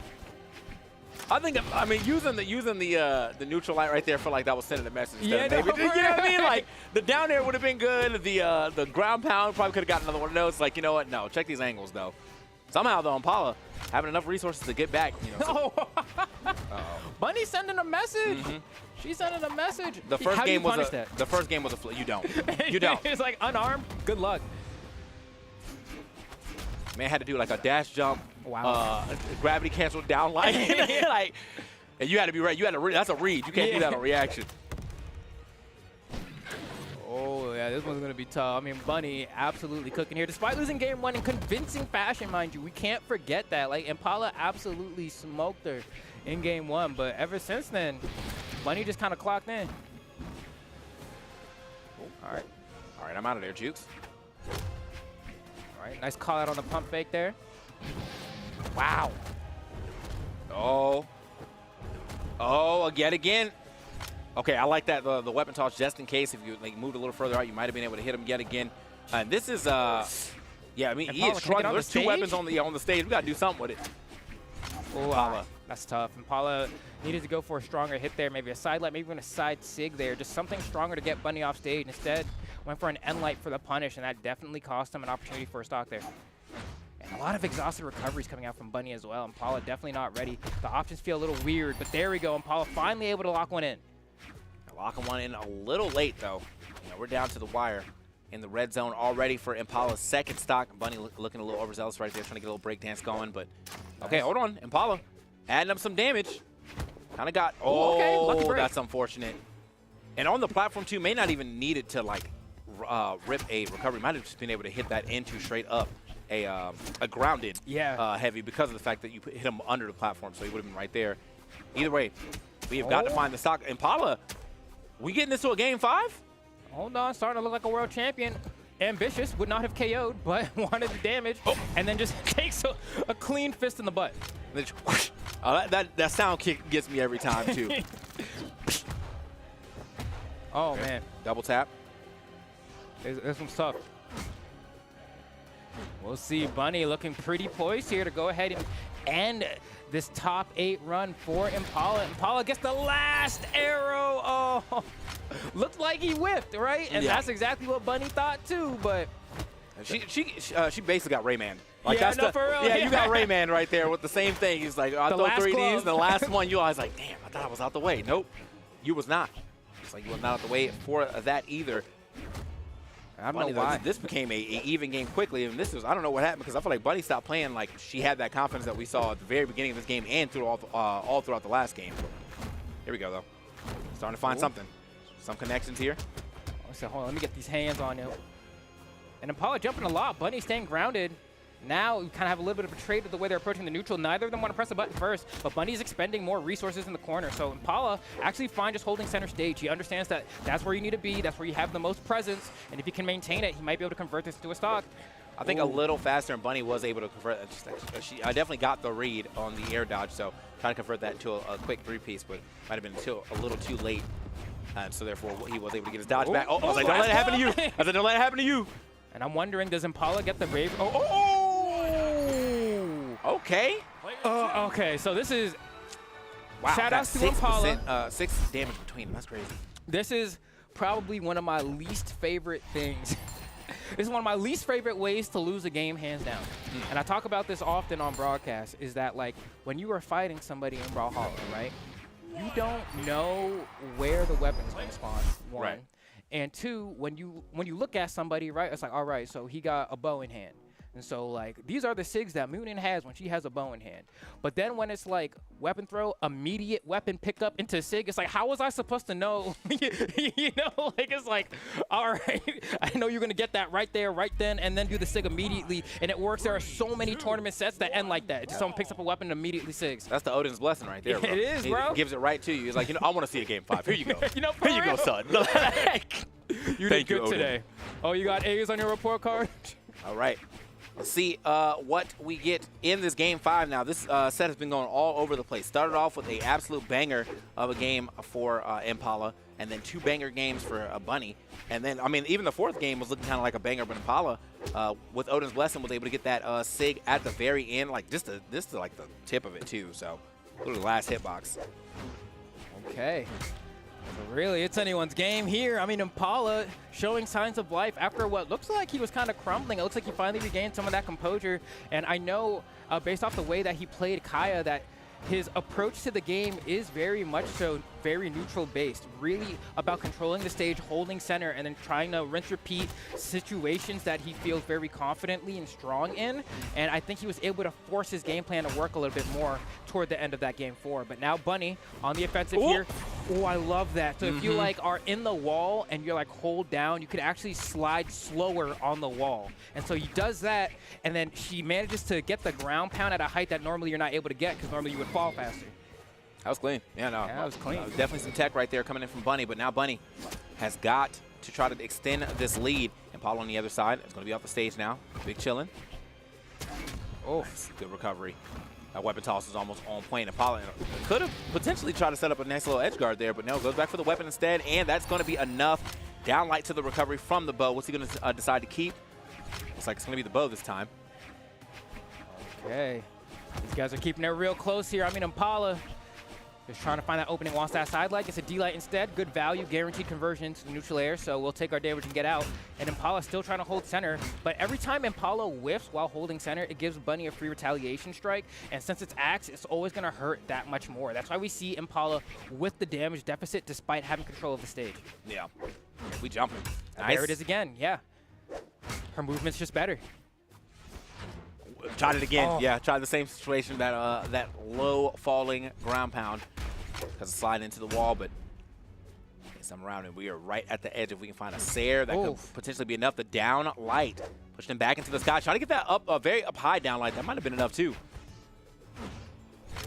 I mean, using the neutral light right there, felt like that was sending a message. Yeah, maybe, you know what I mean? Like, the down air would have been good. The ground pound probably could have gotten another one of those. Like, you know what? No, check these angles, though. Somehow, though, Impala having enough resources to get back. You know, so. Bunny sending a message. She's sending a message. The first game was the first game was a flip. You don't. You don't. It's like unarmed. Good luck. Man had to do like a dash jump. Wow. Gravity canceled down like, like, and you had to be right. You had to. That's a read. You can't do that on reaction. Oh, yeah, this one's going to be tough. I mean, Bunny absolutely cooking here. Despite losing game 1 in convincing fashion, mind you, we can't forget that. Like, Impala absolutely smoked her in game 1, but ever since then, Bunny just kind of clocked in. All right, I'm out of there, Jukes. All right, nice call out on the pump fake there. Wow. Oh, yet again. Okay, I like that, the weapon toss, just in case if you like moved a little further out, you might have been able to hit him yet again. And this is, yeah, I mean, he is struggling. There's 2 weapons on the stage. We got to do something with it. Impala. That's tough. Impala needed to go for a stronger hit there, maybe a side light, maybe even a side sig there, just something stronger to get Bunny off stage. Instead, went for an end light for the punish, and that definitely cost him an opportunity for a stock there. And a lot of exhausted recoveries coming out from Bunny as well. Impala definitely not ready. The options feel a little weird, but there we go. Impala finally able to lock one in. Locking one in a little late, though. You know, we're down to the wire in the red zone already for Impala's second stock. Bunny looking a little overzealous right there, trying to get a little breakdance going. But, okay, hold on. Impala adding up some damage. Kind of got, okay, that's unfortunate. And on the platform, too, may not even need it to, like, rip a recovery. Might have just been able to hit that into straight up a grounded heavy because of the fact that you hit him under the platform, so he would have been right there. Either way, we have got to find the stock. Impala, we getting this to a game 5? Hold on, starting to look like a world champion. Ambitious, would not have KO'd, but wanted the damage, and then just takes a clean fist in the butt. That sound kick gets me every time, too. Oh, man. Double tap. This one's tough. We'll see Bunny looking pretty poised here to go ahead and end this top 8 run for Impala. Impala gets the last arrow. Oh, looked like he whiffed, right? And that's exactly what Bunny thought too, but she basically got Rayman. Like, yeah, no, for real. Yeah, you got Rayman right there with the same thing. He's like, I throw 3Ds, and the last one, you always like, damn, I thought I was out the way. Nope, you was not. It's like you was not out the way for that either. I don't know why. This became a even game quickly, and this was, I don't know what happened, because I feel like Bunny stopped playing like she had that confidence that we saw at the very beginning of this game and through all throughout the last game. Here we go, though. Starting to find something. Some connections here. So hold on, let me get these hands on him. And Impala jumping a lot. Bunny staying grounded. Now we kind of have a little bit of a trade of the way they're approaching the neutral. Neither of them want to press a button first, but Bunny's expending more resources in the corner. So Impala actually fine just holding center stage. He understands that that's where you need to be. That's where you have the most presence. And if he can maintain it, he might be able to convert this into a stock. I think a little faster, and Bunny was able to convert. I definitely got the read on the air dodge, so trying to convert that into a quick three-piece, but might have been a little too late. And so therefore, he was able to get his dodge back. Oh, I was like, don't let it happen to you. I said, don't let it happen to you. And I'm wondering, does Impala get the Rave? Okay. Okay, so this is... Wow, shout outs to Impala. 6 damage between them. That's crazy. This is probably one of my least favorite things. This is one of my least favorite ways to lose a game, hands down. And I talk about this often on broadcast, is that like when you are fighting somebody in Brawlhalla, right? You don't know where the weapon is going to spawn, one. Right. And two, when you look at somebody, right, it's like, all right, so he got a bow in hand. And so, like, these are the SIGs that Moonin has when she has a bow in hand. But then when it's, like, weapon throw, immediate weapon pickup into SIG, it's like, how was I supposed to know? You know, like, it's like, all right, I know you're going to get that right there, right then, and then do the SIG immediately. And it works. There are so many tournament sets that end like that. Someone picks up a weapon and immediately SIGs. That's the Odin's blessing right there, bro. It is, bro. He gives it right to you. He's like, you know, I want to see a game 5. Here you go. You know, here you go, son. You did good today. Oh, you got A's on your report card? All right. Let's see what we get in this game 5 now. This set has been going all over the place. Started off with an absolute banger of a game for Impala, and then 2 banger games for Bunny. And then, I mean, even the 4th game was looking kind of like a banger, but Impala, with Odin's Blessing, was able to get that SIG at the very end, like this is like the tip of it too. So, literally the last hitbox. Okay. So really, it's anyone's game here. I mean, Impala showing signs of life after what looks like he was kind of crumbling. It looks like he finally regained some of that composure. And I know, based off the way that he played Kaya, that his approach to the game is very much so very neutral based, really about controlling the stage, holding center, and then trying to rinse repeat situations that he feels very confidently and strong in. And I think he was able to force his game plan to work a little bit more toward the end of that game 4. But now Bunny on the offensive here. Oh, I love that. So if you like are in the wall and you're like hold down, you could actually slide slower on the wall. And so he does that, and then she manages to get the ground pound at a height that normally you're not able to get because normally you would fall faster. That was clean. Yeah, no. That was clean. Definitely some tech right there coming in from Bunny, but now Bunny has got to try to extend this lead. Impala on the other side is going to be off the stage now. Big chillin'. Oh, nice. Good recovery. That weapon toss is almost on point. Impala could have potentially tried to set up a nice little edge guard there, but no, goes back for the weapon instead, and that's going to be enough. Downlight to the recovery from the bow. What's he going to decide to keep? Looks like it's going to be the bow this time. Okay. These guys are keeping it real close here. I mean, Impala just trying to find that opening, wants that side light. Gets a D-light instead. Good value, guaranteed conversion to the neutral air, so we'll take our damage and get out. And Impala still trying to hold center, but every time Impala whiffs while holding center, it gives Bunny a free retaliation strike, and since it's axe, it's always going to hurt that much more. That's why we see Impala with the damage deficit despite having control of the stage. Yeah. We jumping. Nice. There it is again, yeah. Her movement's just better. Tried it again. Yeah, tried the same situation, that low falling ground pound. Because it slide into the wall, but some around, and we are right at the edge. If we can find a Sair, that could potentially be enough. The down light pushed him back into the sky. Trying to get that up, very up high down light. That might have been enough too.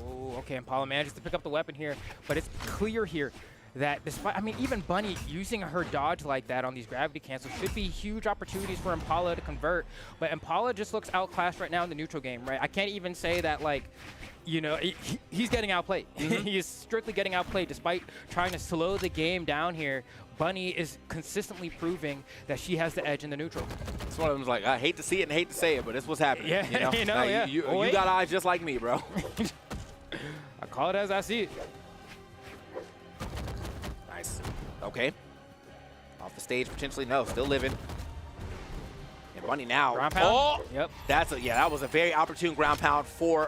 Oh, okay, Impala manages to pick up the weapon here, but it's clear here that despite, I mean, even Bunny using her dodge like that on these gravity cancels should be huge opportunities for Impala to convert, but Impala just looks outclassed right now in the neutral game, right? I can't even say that, like, you know, he's getting outplayed. He is strictly getting outplayed despite trying to slow the game down here. Bunny is consistently proving that she has the edge in the neutral. It's one of them's like, I hate to see it and hate to say it, but it's what's happening. Yeah, you know, you know, yeah. You got eyes just like me, bro. I call it as I see it. Nice. Okay. Off the stage, potentially. No, still living. And Bunny now. Ground pound? Oh! Yep. That was a very opportune ground pound for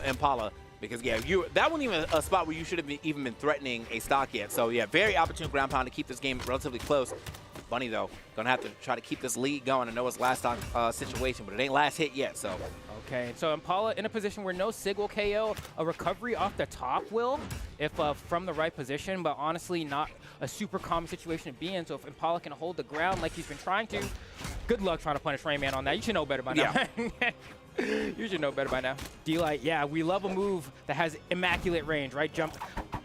Impala. Because, yeah, that wasn't even a spot where you should have even been threatening a stock yet. So, yeah, very opportune ground pound to keep this game relatively close. Bunny, though, going to have to try to keep this lead going. I know it's last stock situation, but it ain't last hit yet, so. Okay, so Impala in a position where no SIG will KO. A recovery off the top will, if from the right position, but honestly not a super common situation to be in. So if Impala can hold the ground like he's been trying to, Good luck trying to punish Rayman on that. You should know better by now. You should know better by now. D-Light, yeah, we love a move that has immaculate range, right? Jump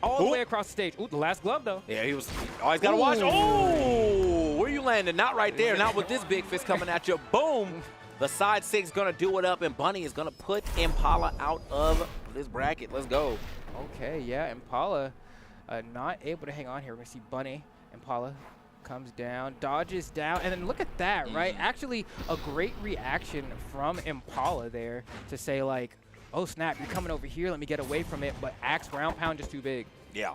all the way across the stage. Ooh, the last glove, though. Yeah, he was always got to watch. Oh, where you landing? Not right there. Not with this big fist coming at you. Boom. The side six going to do it up, and Bunny is going to put Impala out of this bracket. Let's go. Okay, yeah, Impala not able to hang on here. We're going to see Bunny. Impala comes down, dodges down, and then look at that, right? Actually, a great reaction from Impala there to say, like, oh, snap, you're coming over here. Let me get away from it. But Axe ground pound just too big. Yeah,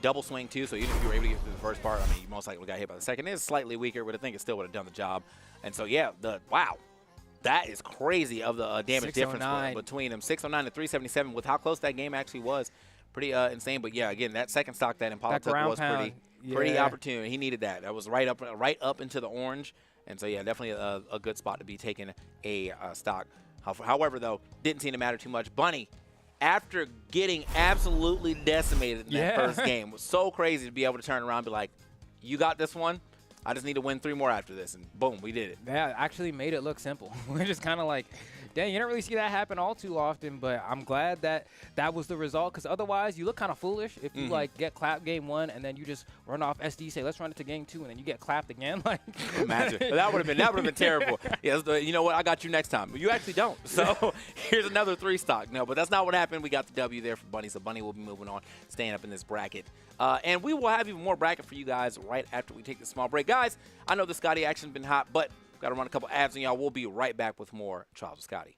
double swing, too. So even if you were able to get through the first part, I mean, you most likely got hit by the second. It is slightly weaker, but I think it still would have done the job. And so, yeah, wow. That is crazy of the damage difference between them. 609 to 377 with how close that game actually was. Pretty insane. But, yeah, again, that second stock that Impala took was pretty opportune. He needed that. That was right up into the orange. And so, yeah, definitely a good spot to be taking a stock. However, though, didn't seem to matter too much. Bunny, after getting absolutely decimated in that first game, was so crazy to be able to turn around and be like, you got this one. I just need to win 3 more after this, and boom, we did it. Yeah, actually made it look simple. We're just kind of like, dang, you don't really see that happen all too often, but I'm glad that that was the result, because otherwise you look kind of foolish if you like get clapped game 1 and then you just run off SD, say let's run it to game 2, and then you get clapped again. Like, imagine that would have been terrible. Yeah, you know what? I got you next time, but you actually don't. So here's another 3 stock. No, but that's not what happened. We got the W there for Bunny, so Bunny will be moving on, staying up in this bracket. And we will have even more bracket for you guys right after we take this small break. Guys, I know the Scotty action's been hot, but we've got to run a couple ads on y'all. We'll be right back with more Trials of Scotty.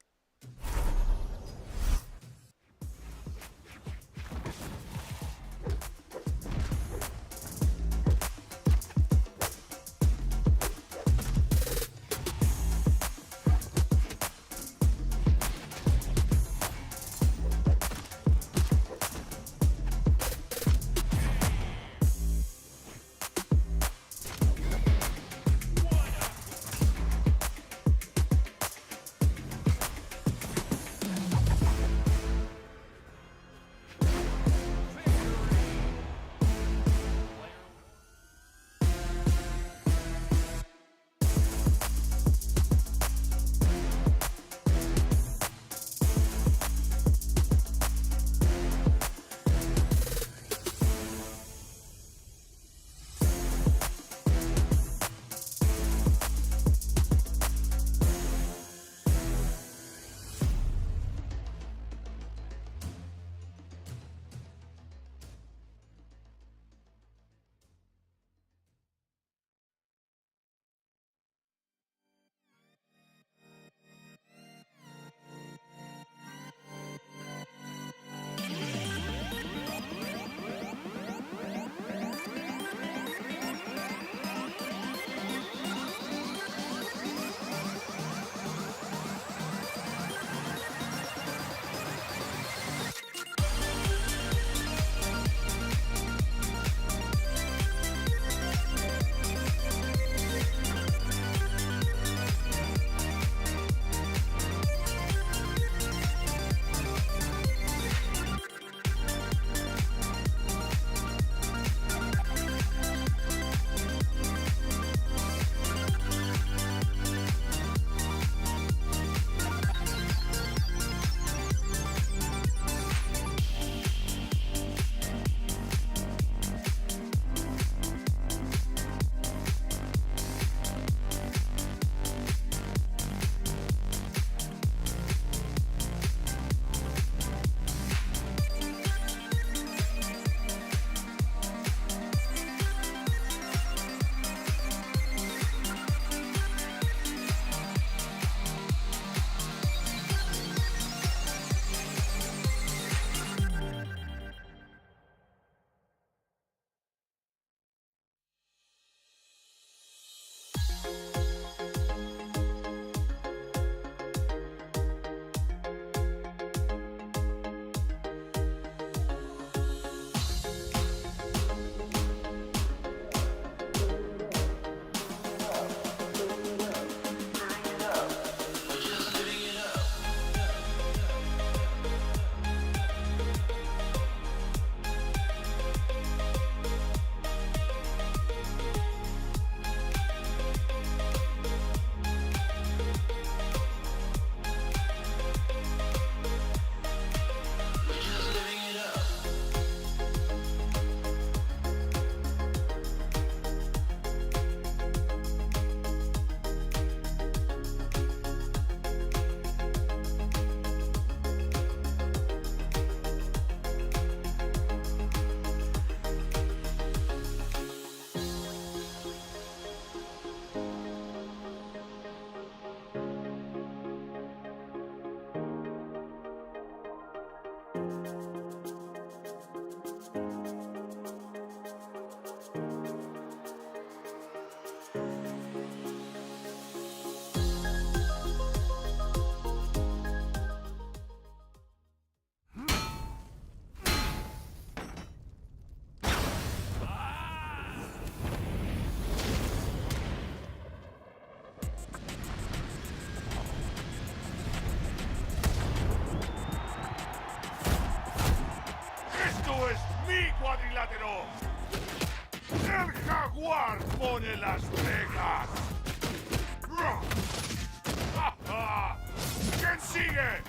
sigue!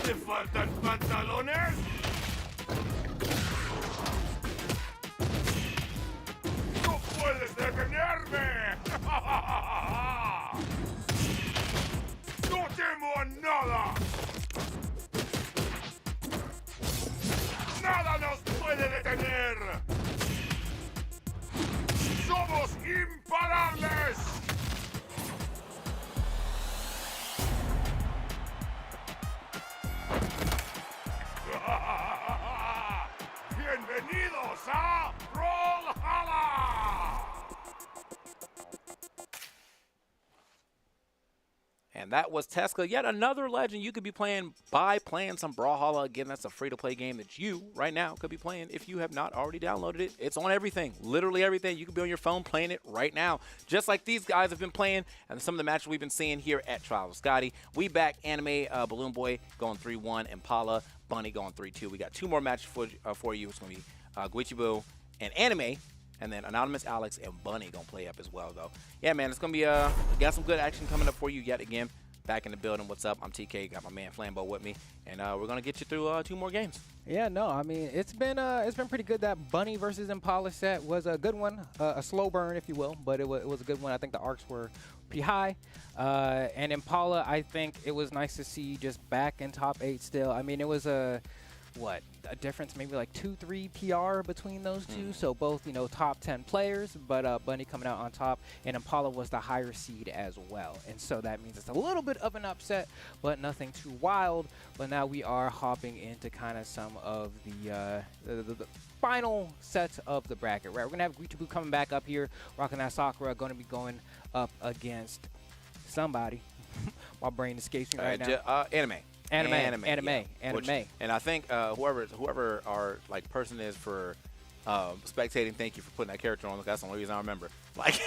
¿Te faltan pantalones? ¡No puedes detenerme! ¡No temo a nada! ¡Nada nos puede detener! ¡Somos imparables! ¡Bienvenidos a Brawlhalla! And that was Tesla, yet another legend you could be playing by playing some Brawlhalla. Again, that's a free-to-play game that you, right now, could be playing if you have not already downloaded it. It's on everything, literally everything. You could be on your phone playing it right now, just like these guys have been playing and some of the matches we've been seeing here at Trial of Scotty. We back Anime, Balloon Boy going 3-1, Impala, Bunny going 3-2. We got 2 more matches for you. It's going to be Guichao and Anime. And then Anonymous Alex and Bunny gonna play up as well, though. Yeah, man, it's gonna be got some good action coming up for you yet again. Back in the building. What's up? I'm TK. Got my man Flambeau with me, and we're gonna get you through 2 more games. Yeah, no, I mean it's been pretty good. That Bunny versus Impala set was a good one, a slow burn, if you will, but it was a good one. I think the arcs were pretty high, and Impala, I think it was nice to see just back in top 8 still. I mean, it was a difference, maybe like 2-3 PR between those two. So both, you know, top 10 players, but Bunny coming out on top, and Impala was the higher seed as well. And so that means it's a little bit of an upset, but nothing too wild. But now we are hopping into kind of some of the final sets of the bracket, right? We're gonna have Guichao coming back up here, rocking that Sakura, going to be going up against somebody. My brain escapes me right now. Anime. Anime. And I think whoever our like person is for spectating, thank you for putting that character on. Look, that's the only reason I remember. Like,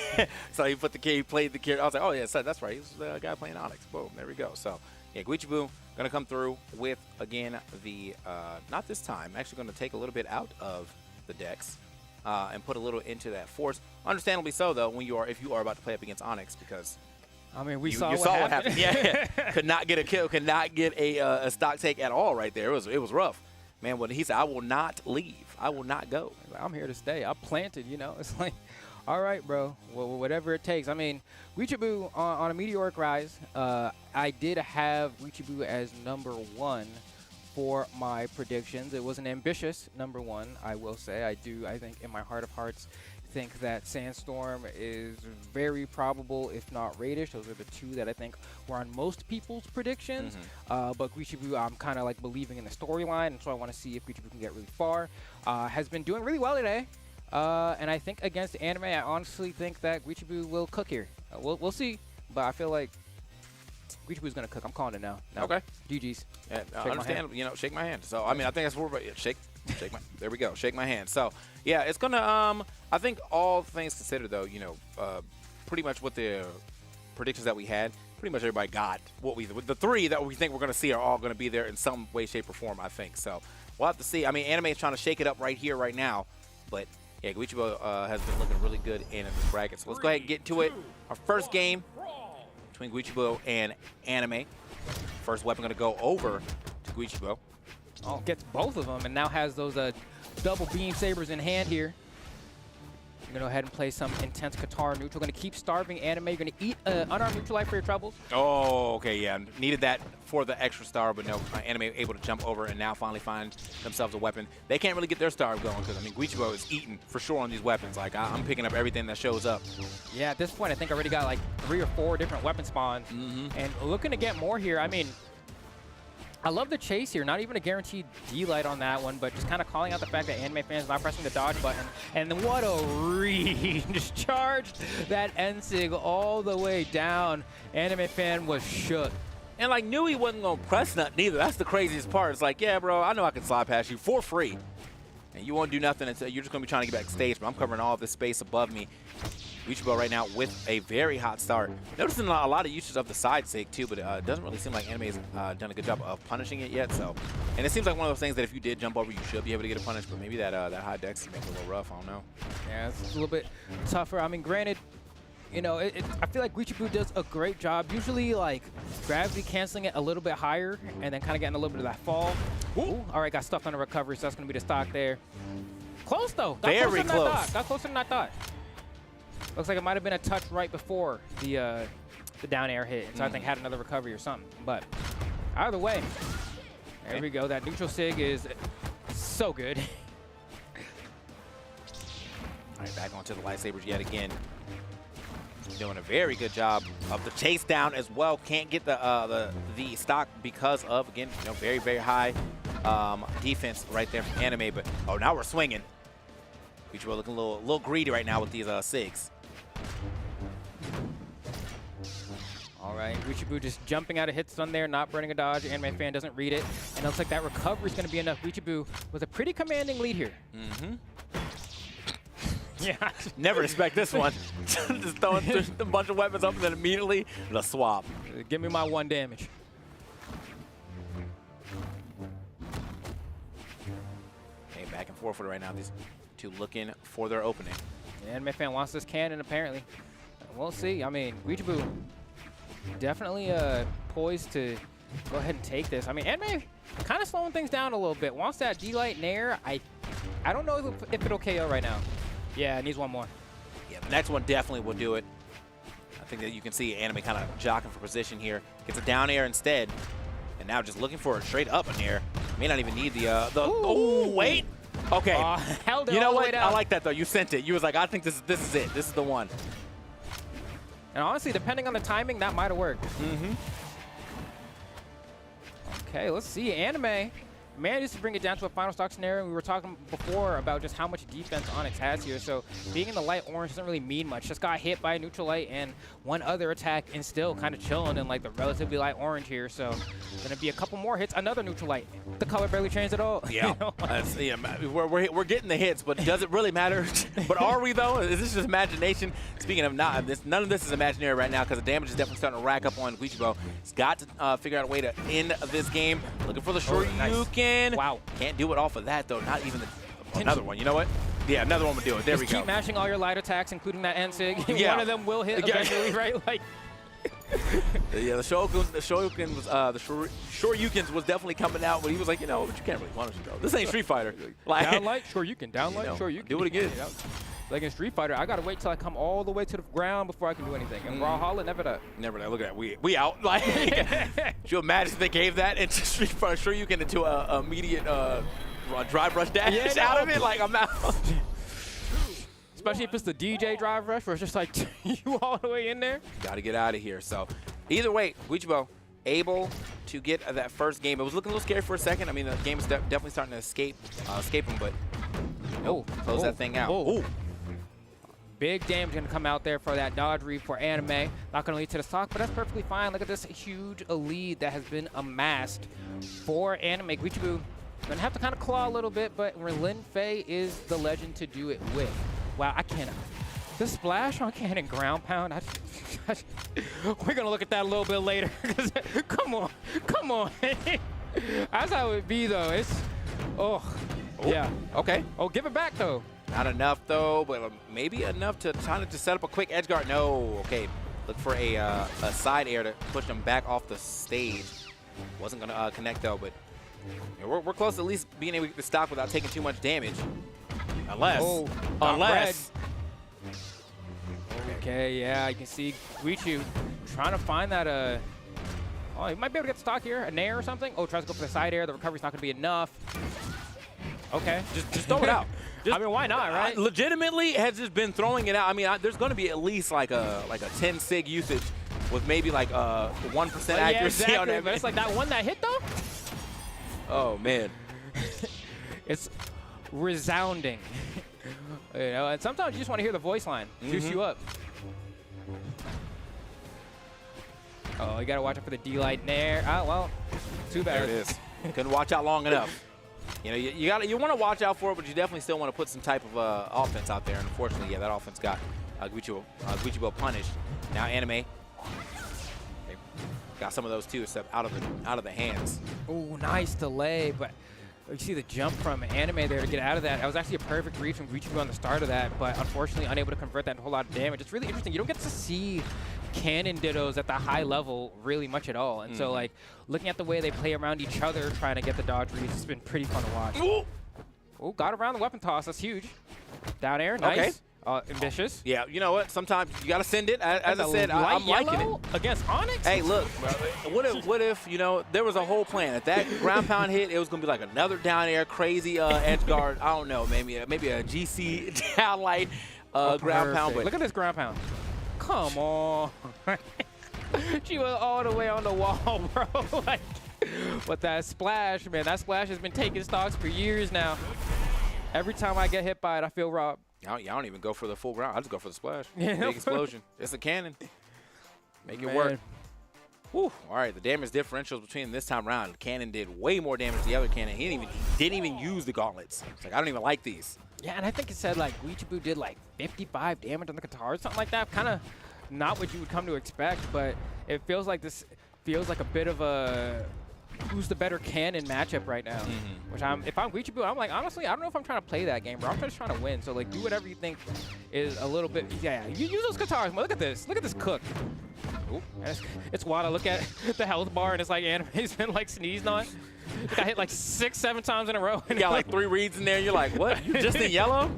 so he played the character. I was like, oh yeah, so that's right. He's the guy playing Onyx. Boom, there we go. So yeah, Guichao gonna come through with again the not this time. Actually, gonna take a little bit out of the decks and put a little into that force. Understandably so, though, if you are about to play up against Onyx, because I mean, you saw what happened. Yeah, could not get a kill, could not get a stock take at all right there. It was rough, man. When he said, "I will not leave, I will not go," I'm here to stay. I planted, you know. It's like, all right, bro. Well, whatever it takes. I mean, Guichao on a meteoric rise. I did have Guichao as #1 for my predictions. It was an ambitious #1, I will say. I think in my heart of hearts, think that Sandstorm is very probable, if not Raish. Those are the 2 that I think were on most people's predictions. But Guichao, I'm kind of like believing in the storyline, and so I want to see if Guichao can get really far. Has been doing really well today. And I think against Anime, I honestly think that Guichao will cook here. We'll see, but I feel like Guichao is going to cook. I'm calling it now. Okay. GG's. Yeah, understandable. You know, shake my hand. So, I mean, I think that's what we're shake my, there we go. Shake my hand. So, yeah, it's going to, I think all things considered, though, you know, pretty much what the predictions that we had, pretty much everybody got what the 3 that we think we're going to see are all going to be there in some way, shape, or form, I think. So, we'll have to see. I mean, Anime is trying to shake it up right here, right now. But, yeah, Guichao has been looking really good in this bracket. So, let's go ahead and get into it. Our first game between Guichao and Anime. First weapon going to go over to Guichao. Oh, gets both of them and now has those double beam sabers in hand here. You're going to go ahead and play some intense Qatar neutral. Going to keep starving Anime. You're going to eat unarmed neutral life for your troubles. Oh, okay, yeah. Needed that for the extra star, but no, Anime able to jump over and now finally find themselves a weapon. They can't really get their star going because, I mean, Guichao is eating for sure on these weapons. Like, I'm picking up everything that shows up. Yeah, at this point, I think I already got like 3 or 4 different weapon spawns. And looking to get more here. I mean, I love the chase here. Not even a guaranteed D-light on that one, but just kind of calling out the fact that Anime fans not pressing the dodge button. And what a read. Just charged that N-Sig all the way down. Anime fan was shook. And, like, knew he wasn't going to press nothing either. That's the craziest part. It's like, yeah, bro, I know I can slide past you for free. And you won't do nothing until you're just going to be trying to get back stage, but I'm covering all of this space above me. Guichao right now with a very hot start. Noticing a lot of usage of the side sig too, but it doesn't really seem like Anime's done a good job of punishing it yet. So, and it seems like one of those things that if you did jump over, you should be able to get a punish. But maybe that high dex makes it a little rough. I don't know. Yeah, it's a little bit tougher. I mean, granted, You know, I feel like Guichao does a great job. Usually, like, gravity canceling it a little bit higher and then kind of getting a little bit of that fall. Ooh. All right, got stuffed on the recovery, so that's going to be the stock there. Close, though. Got Very close. Got closer than I thought. Looks like it might have been a touch right before the down air hit. And so I think had another recovery or something. But either way, there we go. That neutral sig is so good. All right, back onto the lightsabers yet again. Doing a very good job of the chase down as well. Can't get the stock because of, again, you know, very, very high defense right there from Anime. But oh, now we're swinging. Guichao looking a little greedy right now with these SIGs. All right, Guichao just jumping out of hit stun there, not burning a dodge. Anime fan doesn't read it, and it looks like that recovery is going to be enough. Guichao with a pretty commanding lead here. Mm-hmm. Yeah. Never expect this one. Just throwing a bunch of weapons up and then immediately the swap. Give me my 1 damage. Okay, back and forth right now. These two looking for their opening. The Anime fan wants this cannon, apparently. We'll see. I mean, Guichao definitely poised to go ahead and take this. I mean, Anime kind of slowing things down a little bit. Wants that D-Light Nair. I don't know if it'll KO right now. Yeah, it needs one more. Yeah, the next one definitely will do it. I think that you can see Anime kind of jockeying for position here. Gets a down air instead. And now just looking for a straight up an air. May not even need the oh, wait. Okay. Held it you know all the what? way down. I like that, though. You sent it. You was like, I think this is it. This is the one. And honestly, depending on the timing, that might have worked. Mm-hmm. Okay, let's see. Anime manages to bring it down to a final stock scenario. We were talking before about just how much defense Onyx has here. So being in the light orange doesn't really mean much. Just got hit by a neutral light and one other attack and still kind of chilling in like the relatively light orange here. So gonna be a couple more hits, another neutral light. The color barely changed at all. Yeah, You know? yeah, we're getting the hits, but does it really matter? But are we though? Is this just imagination? Speaking of none of this is imaginary right now because the damage is definitely starting to rack up on Guichao. He's got to figure out a way to end this game. Looking for the Shoryuken. Wow. Can't do it off of that though. Not even another one. You know what? Yeah, another one would do it. There Just we go. keep mashing all your light attacks, including that N-Sig. Yeah. One of them will hit eventually, right? Like. Yeah, the Shoryuken was the Shoryukens was definitely coming out, but he was like, you know, but you can't really punish it though. This ain't Street Fighter. Like, Down light, Shoryuken. Down light, Shoryuken. Do it again. You know? Like in Street Fighter, I gotta wait till I come all the way to the ground before I can do anything. And Brawlhalla, never that. Never that. Look at that. We out. Like, could you imagine if they gave that into Street Fighter Shoryuken into a immediate drive rush dash out of it? Like, I'm out. Especially if it's the DJ drive rush where it's just like you all the way in there. Got to get out of here. So, either way, Guichao able to get that first game. It was looking a little scary for a second. I mean, the game is definitely starting to escape him, but close that thing out. Oh. Big damage going to come out there for that dodge read for Anime. Not going to lead to the stock, but that's perfectly fine. Look at this huge lead that has been amassed for Anime. Guichao going to have to kind of claw a little bit, but Lin Fei is the legend to do it with. Wow, I can't. The splash on cannon ground pound. We're going to look at that a little bit later. Come on. That's how it would be, though. It's, yeah. Okay. Oh, give it back, though. Not enough, though, but maybe enough to try to set up a quick edge guard. No. Okay. Look for a side air to push them back off the stage. Wasn't going to connect, though, but you know, we're close to at least being able to get the stock without taking too much damage. Unless. Okay, yeah, you can see Guichao trying to find that. Oh, he might be able to get the stock here, a nair or something. Oh, tries to go for the side air. The recovery's not going to be enough. Okay, just throw it out. I mean, why not, right? Legitimately has just been throwing it out. I mean, there's going to be at least like a 10 sig usage with maybe like 1% accuracy yeah, exactly, on it. But it's like that one that hit though. Oh man, it's resounding. You know, and sometimes you just want to hear the voice line juice you up. Oh, you got to watch out for the D-Light Nair. Ah, well, too bad. there it is. Couldn't watch out long enough. You know, you want to watch out for it, but you definitely still want to put some type of offense out there. And unfortunately, yeah, that offense got Guichao punished. Now Anime, they got some of those too, except out of the hands. Oh, nice delay, but You see the jump from Anime there to get out of that. That was actually a perfect read from Guichao on the start of that, but unfortunately unable to convert that into a whole lot of damage. It's really interesting. You don't get to see Cannon Dittos at the high level really much at all. And so, like, looking at the way they play around each other, trying to get the dodge reads, it's been pretty fun to watch. Oh, got around the weapon toss. That's huge. Down air. Nice. Okay. Ambitious. Yeah, you know what? Sometimes you got to send it. As I said, I'm liking it. Against Onyx? Hey, look, what if, you know, there was a whole plan. If that ground pound hit, it was going to be like another down air, crazy edge guard. I don't know, maybe a GC down light ground pound. But look at this ground pound. Come on. She was all the way on the wall, bro. Like, but that splash, man, that splash has been taking stocks for years now. Every time I get hit by it, I feel robbed. Y'all don't even go for the full ground. I just go for the splash. Big explosion. It's a cannon. Make it work. Whew. All right, the damage differentials between this time around. Cannon did way more damage than the other cannon. He didn't even use the gauntlets. It's like, I don't even like these. Yeah, and I think it said, like, Guichao did, like, 55 damage on the guitar or something like that. Kind of not what you would come to expect, but it feels like this feels like a bit of a who's the better cannon matchup right now. Which if I'm Guichao, I'm like, honestly, I don't know if I'm trying to play that game, bro. I'm just trying to win. So, like, do whatever you think is a little bit, yeah, you use those guitars. Look at this cook. Ooh, it's wild. I look at the health bar and it's like Anime's been like sneezed on. Got hit like 6-7 times in a row. You got like 3 reads in there. You're like, what? You just in yellow?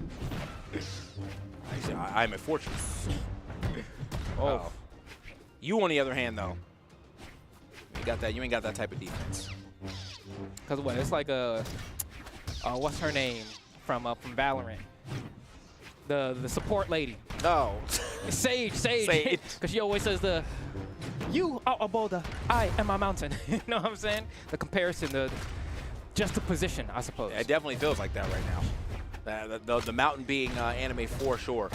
I'm a fortress. Oh. You, on the other hand, though, you ain't got that type of defense. Cause what? It's like a what's her name from Valorant? The support lady. Oh. Sage. Because she always says you are a boulder, I am a mountain. You know what I'm saying? The comparison, just the position, I suppose. Yeah, it definitely feels like that right now. The mountain being Anime for sure.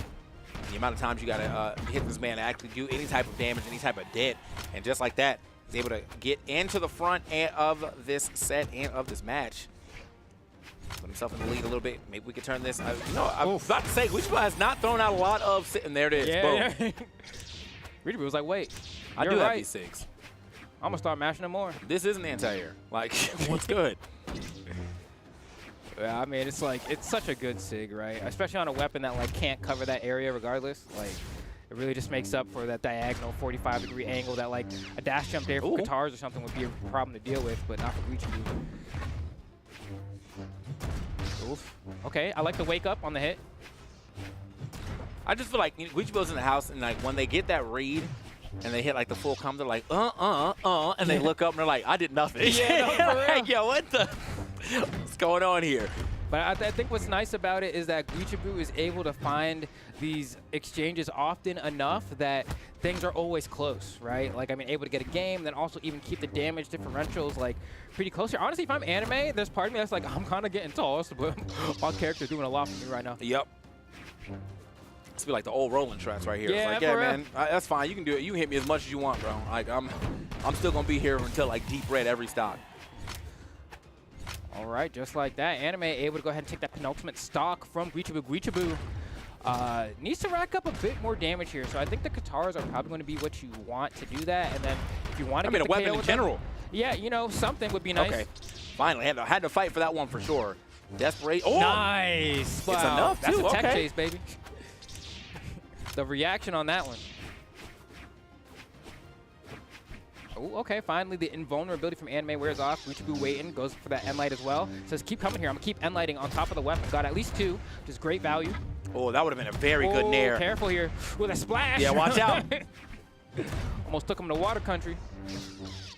The amount of times you gotta hit this man to actually do any type of damage, any type of dead, and just like that, he's able to get into the front of this set and of this match. Put himself in the lead a little bit. Maybe we could turn this. I was about to say, Guichao has not thrown out a lot of sitting. There it is. Yeah, boom. Yeah. was like, wait, I do have these 6. I'm gonna start mashing them more. This is an anti-air. Like, what's good? Yeah, I mean, it's like, it's such a good SIG, right? Especially on a weapon that like can't cover that area regardless. Like, it really just makes up for that diagonal 45-degree angle that like a dash jump there for guitars or something would be a problem to deal with, but not for Guichao. Oof. Okay, I like the wake up on the hit. I just feel like Guichao's in the house, and like when they get that read and they hit like the full combo, they're like, and they look up and they're like, I did nothing. Yeah, no, for real. Like, yo, what's going on here? But I think what's nice about it is that Guichao is able to find these exchanges often enough that things are always close, right? Like, I mean, able to get a game, then also even keep the damage differentials, like, pretty close here. Honestly, if I'm Anime, there's part of me that's like, I'm kind of getting tossed, but my character's doing a lot for me right now. Yep. It's be like the old rolling traps right here. Yeah, it's like, yeah, man, that's fine. You can do it. You can hit me as much as you want, bro. Like, I'm still going to be here until, like, deep red every stock. All right, just like that, Anime able to go ahead and take that penultimate stock from Guichao. Guichao needs to rack up a bit more damage here, so I think the guitars are probably going to be what you want to do that. And then if you want to get a weapon in general. Yeah, you know, something would be nice. Okay, finally had to fight for that one for sure. Desperate. Oh, nice. Wow. It's enough That's too. a tech chase, baby. The reaction on that one. Oh, okay, finally the invulnerability from Anime wears off. Guichao waiting, goes for that N-Light as well. Says, keep coming here. I'm going to keep N-Lighting on top of the weapon. Got at least 2, which is great value. Oh, that would have been a very good nair. Careful here with a splash. Yeah, watch out. Almost took him to water country.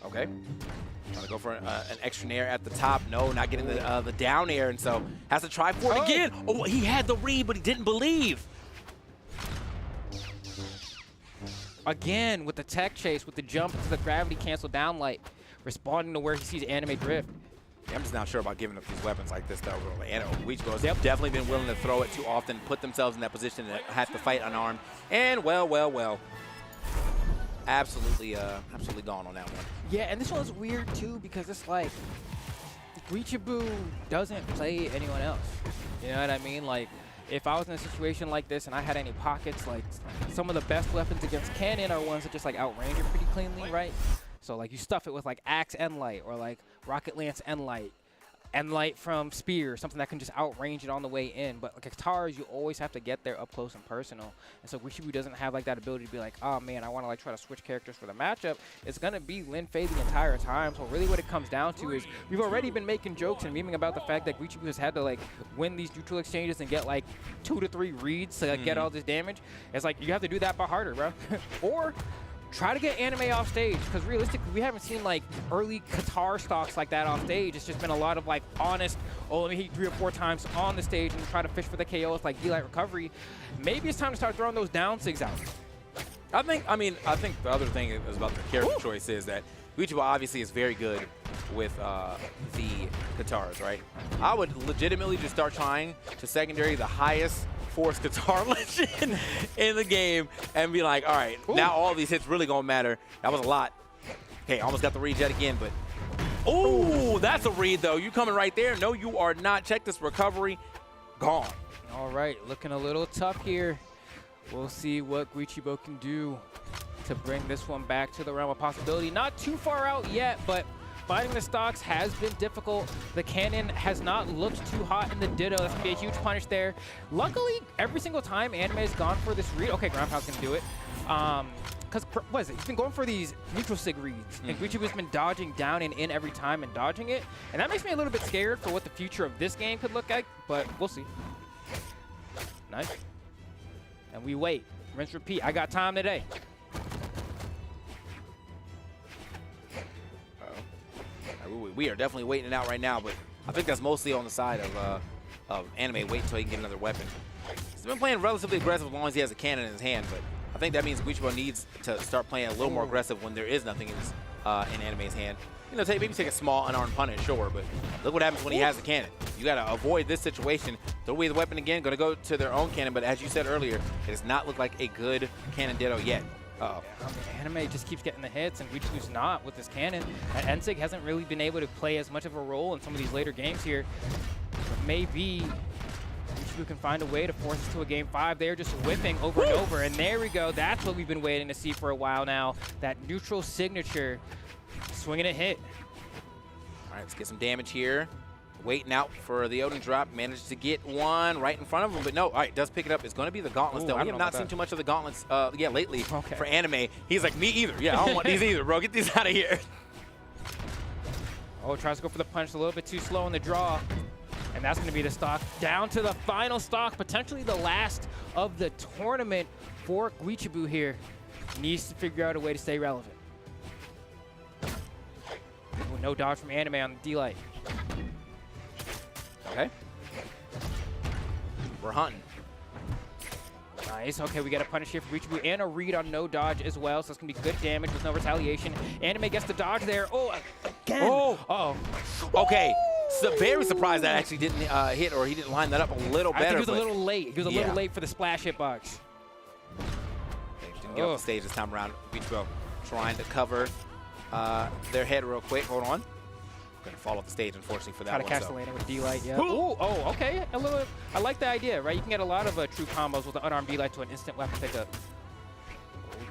Okay. Trying to go for an extra nair at the top. No, not getting the down air, and so has to try for it again. Oh, he had the read, but he didn't believe. Again, with the tech chase, with the jump to the gravity cancel down light, responding to where he sees Anime drift. Yeah, I'm just not sure about giving up these weapons like this, though. Guichao has definitely been willing to throw it too often, put themselves in that position to have to fight unarmed. And, well. Absolutely gone on that one. Yeah, and this one's weird, too, because it's like, Guichao doesn't play anyone else. You know what I mean? Like, if I was in a situation like this and I had any pockets, like some of the best weapons against Cannon are ones that just like outrange it pretty cleanly, right? So like you stuff it with like Axe N-Light or like Rocket Lance N-Light. and light from spear, something that can just outrange it on the way in. But like guitars, you always have to get there up close and personal. And so Guichao doesn't have like that ability to be like, oh man, I want to like try to switch characters for the matchup. It's gonna be Lin Fei the entire time. So really what it comes down to is we've already been making jokes and memeing about the fact that Guichao has had to like win these neutral exchanges and get like 2 to 3 reads to like, get all this damage. It's like you have to do that but harder, bro. Or try to get anime off stage, because realistically, we haven't seen like early Qatar stocks like that off stage. It's just been a lot of like honest, oh, let me hit 3 or 4 times on the stage and try to fish for the KOs like D-Light recovery. Maybe it's time to start throwing those down sigs out. I think the other thing is about the character choice is that Guichao obviously is very good with the Qatars, right? I would legitimately just start trying to secondary the highest force Qatar legend in the game and be like, all right, now all these hits really gonna matter. That was a lot. Okay, almost got the read yet again, but oh, that's a read though. You coming right there? No, you are not. Check this recovery. Gone. All right, looking a little tough here. We'll see what Guichao can do to bring this one back to the realm of possibility. Not too far out yet, but finding the stocks has been difficult. The cannon has not looked too hot in the Ditto. That's going to be a huge punish there. Luckily, every single time Anime has gone for this read. Okay, Ground Pound's going to do it. Because, what is it? He's been going for these neutral sig reads. And Guichao has been dodging down and in every time and dodging it. And that makes me a little bit scared for what the future of this game could look like. But we'll see. Nice. And we wait. Rinse, repeat. I got time today. We are definitely waiting it out right now, but I think that's mostly on the side of Anime. Wait until he can get another weapon. He's been playing relatively aggressive as long as he has a cannon in his hand, but I think that means Guichao needs to start playing a little more aggressive when there is nothing in Anime's hand. You know, maybe take a small unarmed punish, sure, but look what happens when he has a cannon. You got to avoid this situation. Throw away the weapon again, going to go to their own cannon, but as you said earlier, it does not look like a good cannon Ditto yet. Uh-oh. I mean, Anime just keeps getting the hits, and Guichao's not with this cannon. And Ensig hasn't really been able to play as much of a role in some of these later games here. But maybe Guichao can find a way to force us to a game 5. They're just whipping over and over, and there we go. That's what we've been waiting to see for a while now. That neutral signature, swinging a hit. All right, let's get some damage here. Waiting out for the Odin drop. Managed to get one right in front of him, but no. All right, does pick it up. It's going to be the gauntlets, though. We have not seen too much of the gauntlets lately for Anime. He's like, me either. Yeah, I don't want these either, bro. Get these out of here. Oh, tries to go for the punch a little bit too slow in the draw. And that's going to be the stock. Down to the final stock, potentially the last of the tournament for Guichao here. Needs to figure out a way to stay relevant. Ooh, no dodge from Anime on the D-Light. Okay. We're hunting. Nice. Okay, we got a punish here for Guichao and a read on no dodge as well, so it's going to be good damage with no retaliation. Anime gets the dodge there. Oh, again. Oh. Uh-oh. Okay. So very surprised that actually didn't hit, or he didn't line that up a little better. I think he was a little late. He was a little late for the splash hitbox. Didn't get off the stage this time around. Guichao trying to cover their head real quick. Hold on. Going to fall off the stage, unfortunately, for that one. Try to catch the laner with D-Light, yeah. Ooh, oh, okay. I like the idea, right? You can get a lot of true combos with the unarmed D-Light to an instant weapon pickup.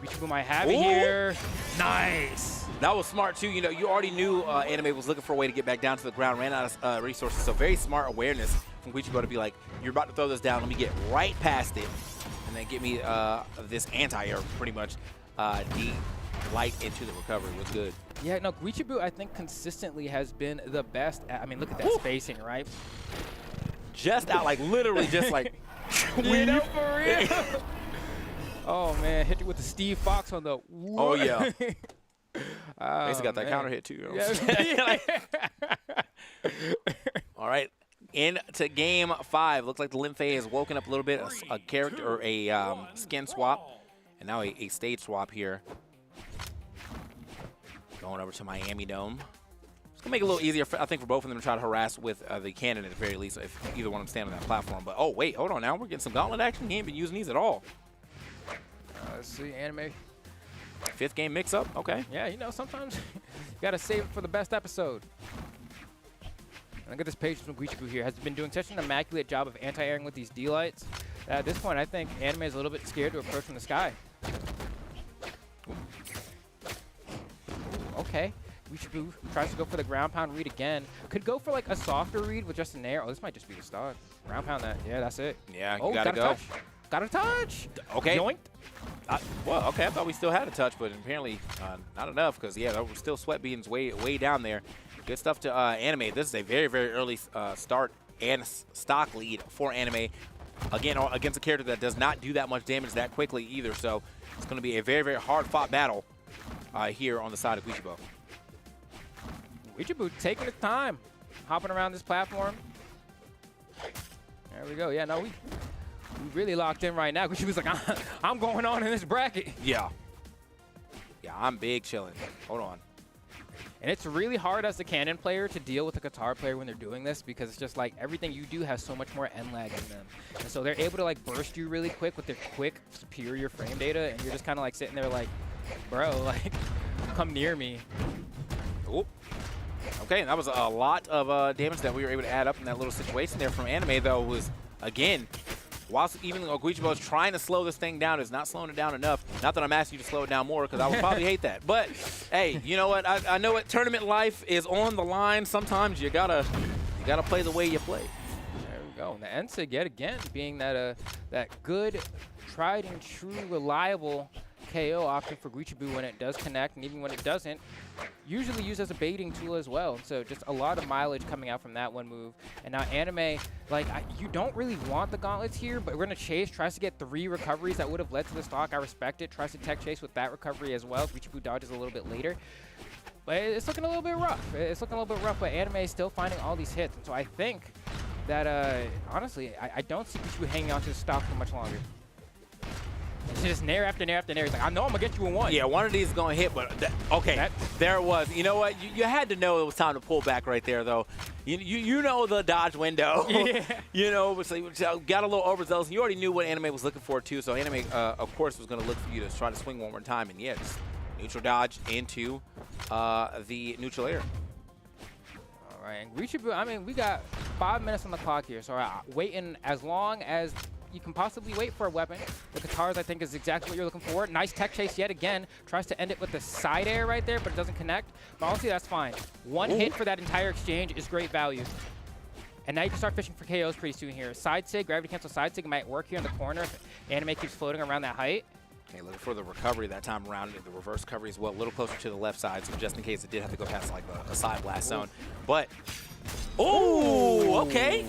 Guichao might have it here. Nice. That was smart, too. You know, you already knew Anime was looking for a way to get back down to the ground, ran out of resources. So very smart awareness from Guichao to be like, you're about to throw this down. Let me get right past it and then get me this anti-air, pretty much, D-Light into the recovery. Was good. Yeah, no, Guichao, I think, consistently has been the best. I mean, look at that spacing, right? Just out, like, literally just like, you know, for real? Oh, man, hit you with the Steve Fox on the Oh, yeah. Basically got that counter hit, too. You know? All right, into game 5. Looks like the Lin Fei has woken up a little bit. A character or a skin swap, and now a stage swap here. Going over to Miami Dome. It's going to make it a little easier, I think, for both of them to try to harass with the cannon at the very least, if either one of them stand on that platform. But, oh, wait, hold on now. We're getting some gauntlet action. He ain't been using these at all. Let's see, Anime. 5th game mix-up? Okay. Yeah, you know, sometimes you got to save it for the best episode. And look at this patience from Guichao here. Has been doing such an immaculate job of anti-airing with these D-Lights. At this point, I think Anime is a little bit scared to approach from the sky. Okay. Guichao tries to go for the ground pound read again. Could go for like a softer read with just an air. Oh, this might just be the stock. Ground pound that. Yeah, that's it. Yeah, you oh, gotta go. Touch. Got a touch. Okay. Yoinked. Well, okay, I thought we still had a touch, but apparently not enough because, yeah, there were still sweat beings way down there. Good stuff to Anime. This is a very, very early start and stock lead for Anime. Again, against a character that does not do that much damage that quickly either, so it's going to be a very, very hard-fought battle here on the side of Guichao. Guichao taking his time, hopping around this platform. There we go. Yeah, no, we really locked in right now. Guichao's like, I'm going on in this bracket. Yeah. Yeah, I'm big chilling. Hold on. And it's really hard as the Canon player to deal with a guitar player when they're doing this because it's just like everything you do has so much more end lag in them. And so they're able to like burst you really quick with their quick, superior frame data, and you're just kind of like sitting there like, bro, like, come near me. Ooh. Okay, and that was a lot of damage that we were able to add up in that little situation there from Anime, though, was, again, whilst even though Guichao is trying to slow this thing down, is not slowing it down enough. Not that I'm asking you to slow it down more, because I would probably hate that. But, hey, you know what? I know what tournament life is on the line. Sometimes you gotta play the way you play. There we go. And the Ensig, yet again, being that that good, tried and true, reliable KO option for Guichao when it does connect, and even when it doesn't, usually used as a baiting tool as well. So just a lot of mileage coming out from that one move. And now Anime, like, you don't really want the gauntlets here, but we're going to chase, tries to get 3 recoveries that would have led to the stock. I respect it. Tries to tech chase with that recovery as well. Guichao dodges a little bit later. But it's looking a little bit rough. It's looking a little bit rough, but Anime is still finding all these hits. And so I think that, honestly, I don't see Guichao hanging on to the stock for much longer. It's just nair after nair after nair. He's like, I know I'm going to get you in one. Yeah, one of these is going to hit, but okay, there it was. You know what? You had to know it was time to pull back right there, though. You know the dodge window. Yeah. You know, so got a little overzealous. You already knew what Anime was looking for, too, so Anime, of course, was going to look for you to try to swing one more time. And, yeah, just neutral dodge into the neutral air. All right, and Guichao, I mean, we got 5 minutes on the clock here, so waiting as long as you can possibly wait for a weapon. The guitars, I think, is exactly what you're looking for. Nice tech chase yet again. Tries to end it with the side air right there, but it doesn't connect. But honestly, that's fine. One hit for that entire exchange is great value. And now you can start fishing for KOs pretty soon here. Side sig, gravity cancel side sig might work here in the corner if Anime keeps floating around that height. Okay, looking for the recovery that time around. The reverse recovery as well, a little closer to the left side, so just in case it did have to go past like a side blast zone. But, okay.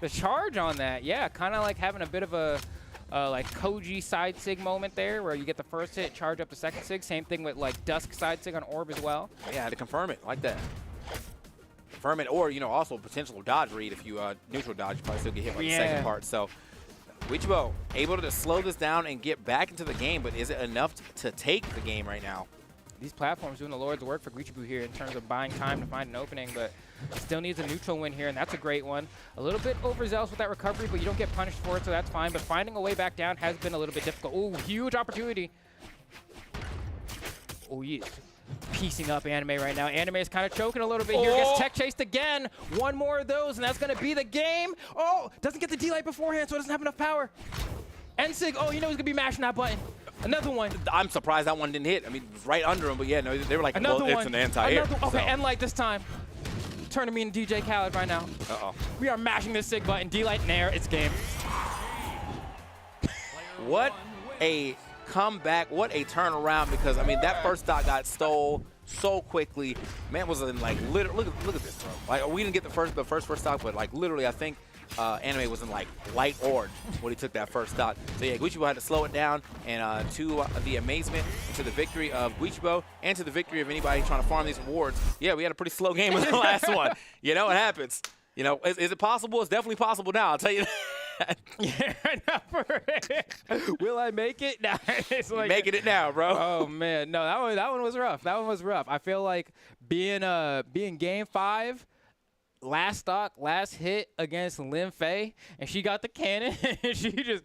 The charge on that, yeah, kind of like having a bit of a like Koji side sig moment there, where you get the first hit, charge up the second sig. Same thing with like Dusk side sig on Orb as well. Yeah, I had to confirm it like that. Confirm it, or also potential dodge read if you neutral dodge, you probably still get hit by the second part. So Guichao able to slow this down and get back into the game, but is it enough to take the game right now? These platforms doing the Lord's work for Guichao here in terms of buying time to find an opening, but still needs a neutral win here, and that's a great one. A little bit overzealous with that recovery, but you don't get punished for it, so that's fine. But finding a way back down has been a little bit difficult. Oh, huge opportunity. Oh, he's piecing up Anime right now. Anime is kind of choking a little bit here. Gets tech chased again. One more of those, and that's going to be the game. Oh, doesn't get the D-Light beforehand, so it doesn't have enough power. Ensig, oh, you know he's going to be mashing that button. Another one. I'm surprised that one didn't hit. I mean, it was right under him, but yeah, no, they were like, another well, one. it's an anti-air. Okay, end light this time. Turning me into DJ Khaled right now. Uh-oh. We are mashing this SIG button. D-Light and air, it's game. What a comeback. What a turnaround, because, I mean, that first stock got stole so quickly. Man was in, like, literally, look at this, bro. Like, we didn't get the first stock, but, like, literally, I think Anime was in, like, light orange when he took that first stock. So, yeah, Guichao had to slow it down, and to the amazement, and to the victory of Guichao, and to the victory of anybody trying to farm these rewards, yeah, we had a pretty slow game in the last one. You know, it happens. You know, is it possible? It's definitely possible now, I'll tell you that. Yeah, will I make it? Nah, it's like, making it now, bro. Oh man, no, that one was rough. That one was rough. I feel like being game 5, last stock, last hit against Lin Fei, and she got the cannon, and she just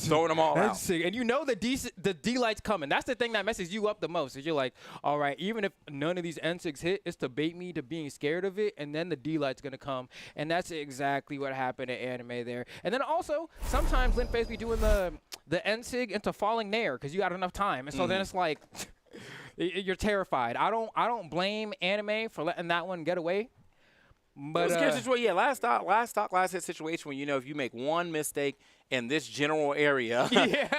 throwing them all out. And you know the D-Light's coming. That's the thing that messes you up the most. Is you're like, all right, even if none of these N6 hit, it's to bait me to being scared of it, and then the D-Light's going to come. And that's exactly what happened at Anime there. And then also, sometimes Lin Fei's be doing the N-Sig into falling nair because you got enough time. And so then it's like, you're terrified. I don't blame anime for letting that one get away. But scary situation. Yeah, last hit situation when if you make one mistake in this general area,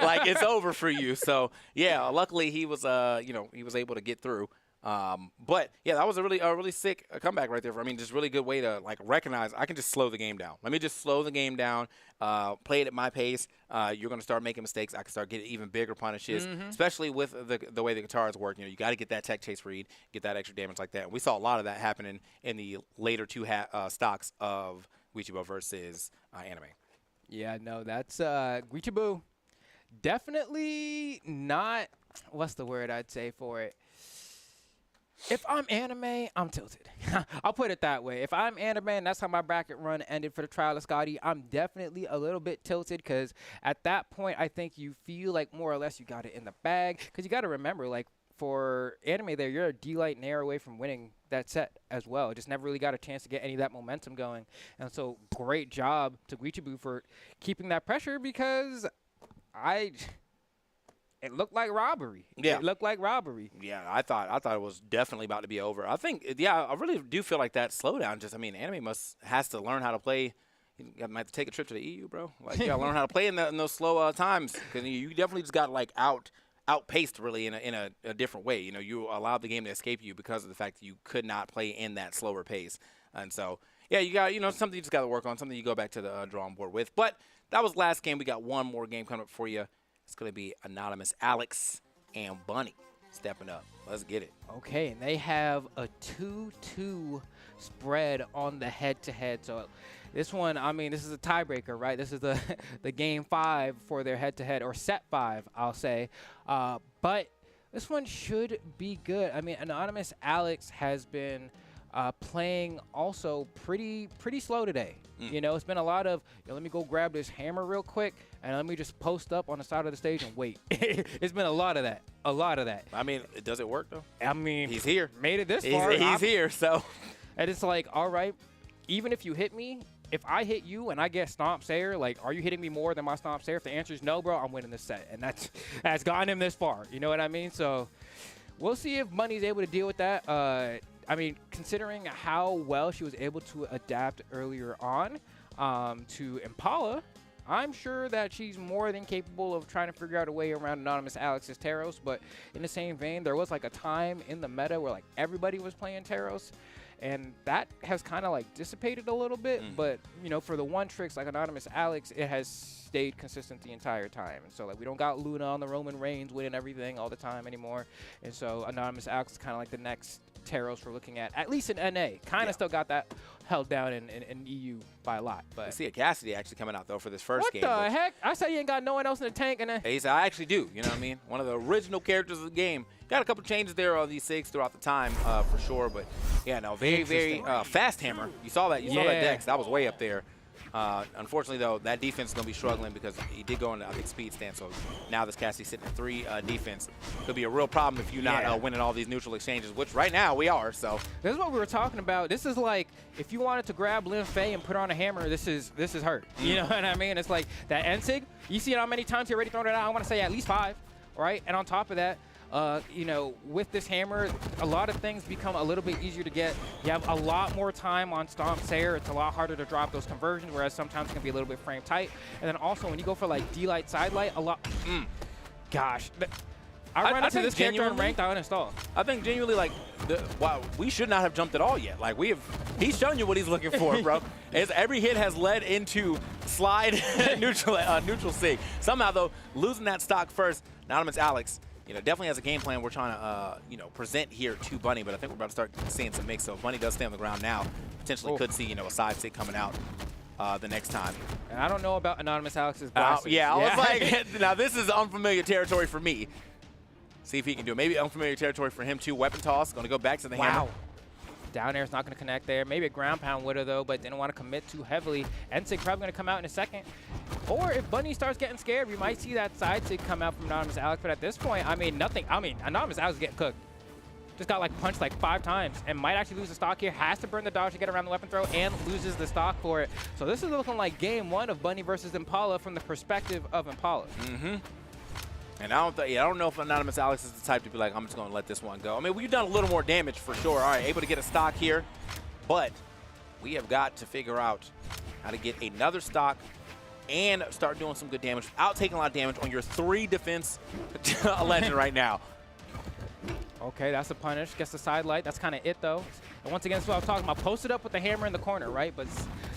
like it's over for you. So yeah, luckily he was he was able to get through. But yeah, that was a really sick comeback right there. I mean, just really good way to like recognize I can just slow the game down. Let me just slow the game down, play it at my pace. You're gonna start making mistakes. I can start getting even bigger punishes, especially with the way the guitars work. You got to get that tech chase read, get that extra damage like that. And we saw a lot of that happening in the later two stocks of Guichao versus anime. Yeah, no, that's Guichao. Definitely not. What's the word I'd say for it? If I'm anime, I'm tilted. I'll put it that way. If I'm anime and that's how my bracket run ended for the trial of Scotty, I'm definitely a little bit tilted because at that point, I think you feel like more or less you got it in the bag. Because you got to remember, like, for anime there, you're a D-Light and air away from winning that set as well. Just never really got a chance to get any of that momentum going. And so great job to Guichao for keeping that pressure because it looked like robbery. Yeah. It looked like robbery. Yeah, I thought it was definitely about to be over. I think, I really do feel like that slowdown. Anime has to learn how to play. You might have to take a trip to the EU, bro. Like, you got to learn how to play in those slow times because you definitely just got like outpaced really in a different way. You allowed the game to escape you because of the fact that you could not play in that slower pace. And so, yeah, you got something you just got to work on, something you go back to the drawing board with. But that was last game. We got one more game coming up for you. It's going to be Anonymous Alex and Bunny stepping up. Let's get it. Okay, and they have a 2-2 spread on the head-to-head. So this one, this is a tiebreaker, right? This is the game 5 for their head-to-head, or set 5, I'll say. But this one should be good. Anonymous Alex has been playing also pretty slow today. It's been a lot of, let me go grab this hammer real quick, and let me just post up on the side of the stage and wait. It's been a lot of that. Does it work, though? He's here. Made it this far. He's here, so. And it's like, all right, even if you hit me, if I hit you and I get Stomp Sayer, like, are you hitting me more than my Stomp Sayer? If the answer is no, bro, I'm winning this set. And that's gotten him this far. You know what I mean? So we'll see if Bunny's able to deal with that. Considering how well she was able to adapt earlier on to Impala, I'm sure that she's more than capable of trying to figure out a way around Anonymous Alex's Taros. But in the same vein, there was like a time in the meta where like everybody was playing Taros, and that has kind of like dissipated a little bit. But for the one tricks like Anonymous Alex, it has stayed consistent the entire time. And so like we don't got Luna on the Roman Reigns winning everything all the time anymore. And so Anonymous Alex is kind of like the next Taros we're looking at least in NA. Kind of still got that held down in EU by a lot. But I see a Cassidy actually coming out though for this first game. What the heck? I said you ain't got no one else in the tank. He said I actually do. You know what I mean? One of the original characters of the game. Got a couple changes there on these SIGs throughout the time for sure. But yeah, no, very fast hammer. You saw that. You saw that Dex. That was way up there. Unfortunately, though, that defense is going to be struggling because he did go into, I think, speed stance. So now this Cassidy sitting at 3 defense could be a real problem if you're not winning all these neutral exchanges, which right now we are. So this is what we were talking about. This is like if you wanted to grab Lin Fei and put on a hammer, this is her. You know what I mean? It's like that NSIG. You see how many times he already thrown it out? I want to say at least 5, right? And on top of that, with this hammer, a lot of things become a little bit easier to get. You have a lot more time on Stomp Sayer. It's a lot harder to drop those conversions, whereas sometimes it can be a little bit frame tight. And then also when you go for like D-Light, Side Light, a lot. Gosh. I run into this character in ranked, I uninstall. I think genuinely, like, wow, we should not have jumped at all yet. Like, he's shown you what he's looking for, bro. Every hit has led into slide neutral SIG. Somehow, though, losing that stock first, Anonymous Alex, definitely has a game plan we're trying to, present here to Bunny, but I think we're about to start seeing some mix. So if Bunny does stay on the ground now, potentially could see, a side SIG coming out the next time. And I don't know about Anonymous Alex's blasters. I was like, now this is unfamiliar territory for me. See if he can do it. Maybe unfamiliar territory for him too. Weapon toss, going to go back to the hammer. Down air is not going to connect there. Maybe a ground pound would have, though, but didn't want to commit too heavily. NSIG probably going to come out in a second. Or if Bunny starts getting scared, we might see that side SIG come out from Anonymous Alex. But at this point, nothing. Anonymous Alex is getting cooked. Just got like punched like 5 times and might actually lose the stock here. Has to burn the dodge to get around the weapon throw and loses the stock for it. So this is looking like game 1 of Bunny versus Impala from the perspective of Impala. And I don't know if Anonymous Alex is the type to be like, I'm just going to let this one go. I mean, we've done a little more damage for sure. All right, able to get a stock here. But we have got to figure out how to get another stock and start doing some good damage without taking a lot of damage on your 3 defense legend right now. Okay, that's a punish. Gets the side light. That's kind of it, though. And once again, that's what I was talking about. Posted up with the hammer in the corner, right? But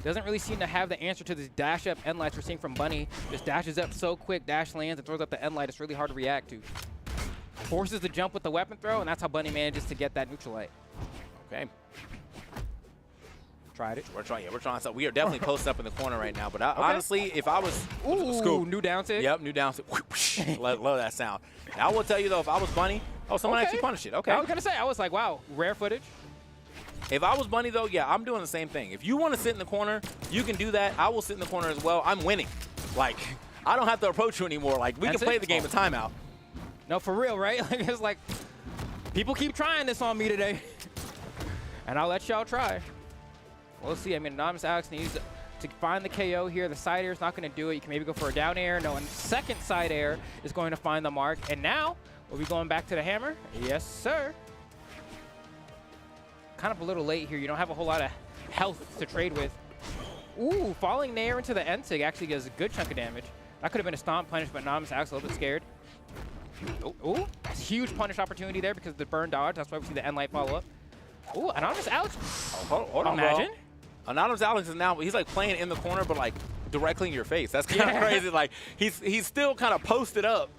doesn't really seem to have the answer to this dash up end lights we're seeing from Bunny. Just dashes up so quick, dash lands, and throws up the end light. It's really hard to react to. Forces the jump with the weapon throw, and that's how Bunny manages to get that neutral light. Okay. Tried it. We're trying. So we are definitely posted up in the corner right now. But honestly, if I was new down tick. Yep, new down tick. Love that sound. Now I will tell you though, if I was Bunny, someone actually punished it. Okay. I was gonna say, I was like, wow, rare footage. If I was Bunny though, yeah, I'm doing the same thing. If you want to sit in the corner, you can do that. I will sit in the corner as well. I'm winning. Like, I don't have to approach you anymore. Like, we can play the game of timeout. No, for real, right? Like, it's like, people keep trying this on me today. And I'll let y'all try. We'll see. I mean, Anonymous Alex needs to find the KO here. The side air is not going to do it. You can maybe go for a down air. No, and second side air is going to find the mark. And now, are we going back to the hammer? Yes, sir. Kind of a little late here. You don't have a whole lot of health to trade with. Ooh, falling nair into the end sig actually does a good chunk of damage. That could have been a stomp punish, but Anonymous Alex a little bit scared. Ooh, that's a huge punish opportunity there because of the burn dodge. That's why we see the end light follow up. Ooh, Anonymous Alex. Hold on, imagine. Bro. Anonymous Alex is now, he's like playing in the corner, but like directly in your face. That's kind of crazy. Like he's still kind of posted up,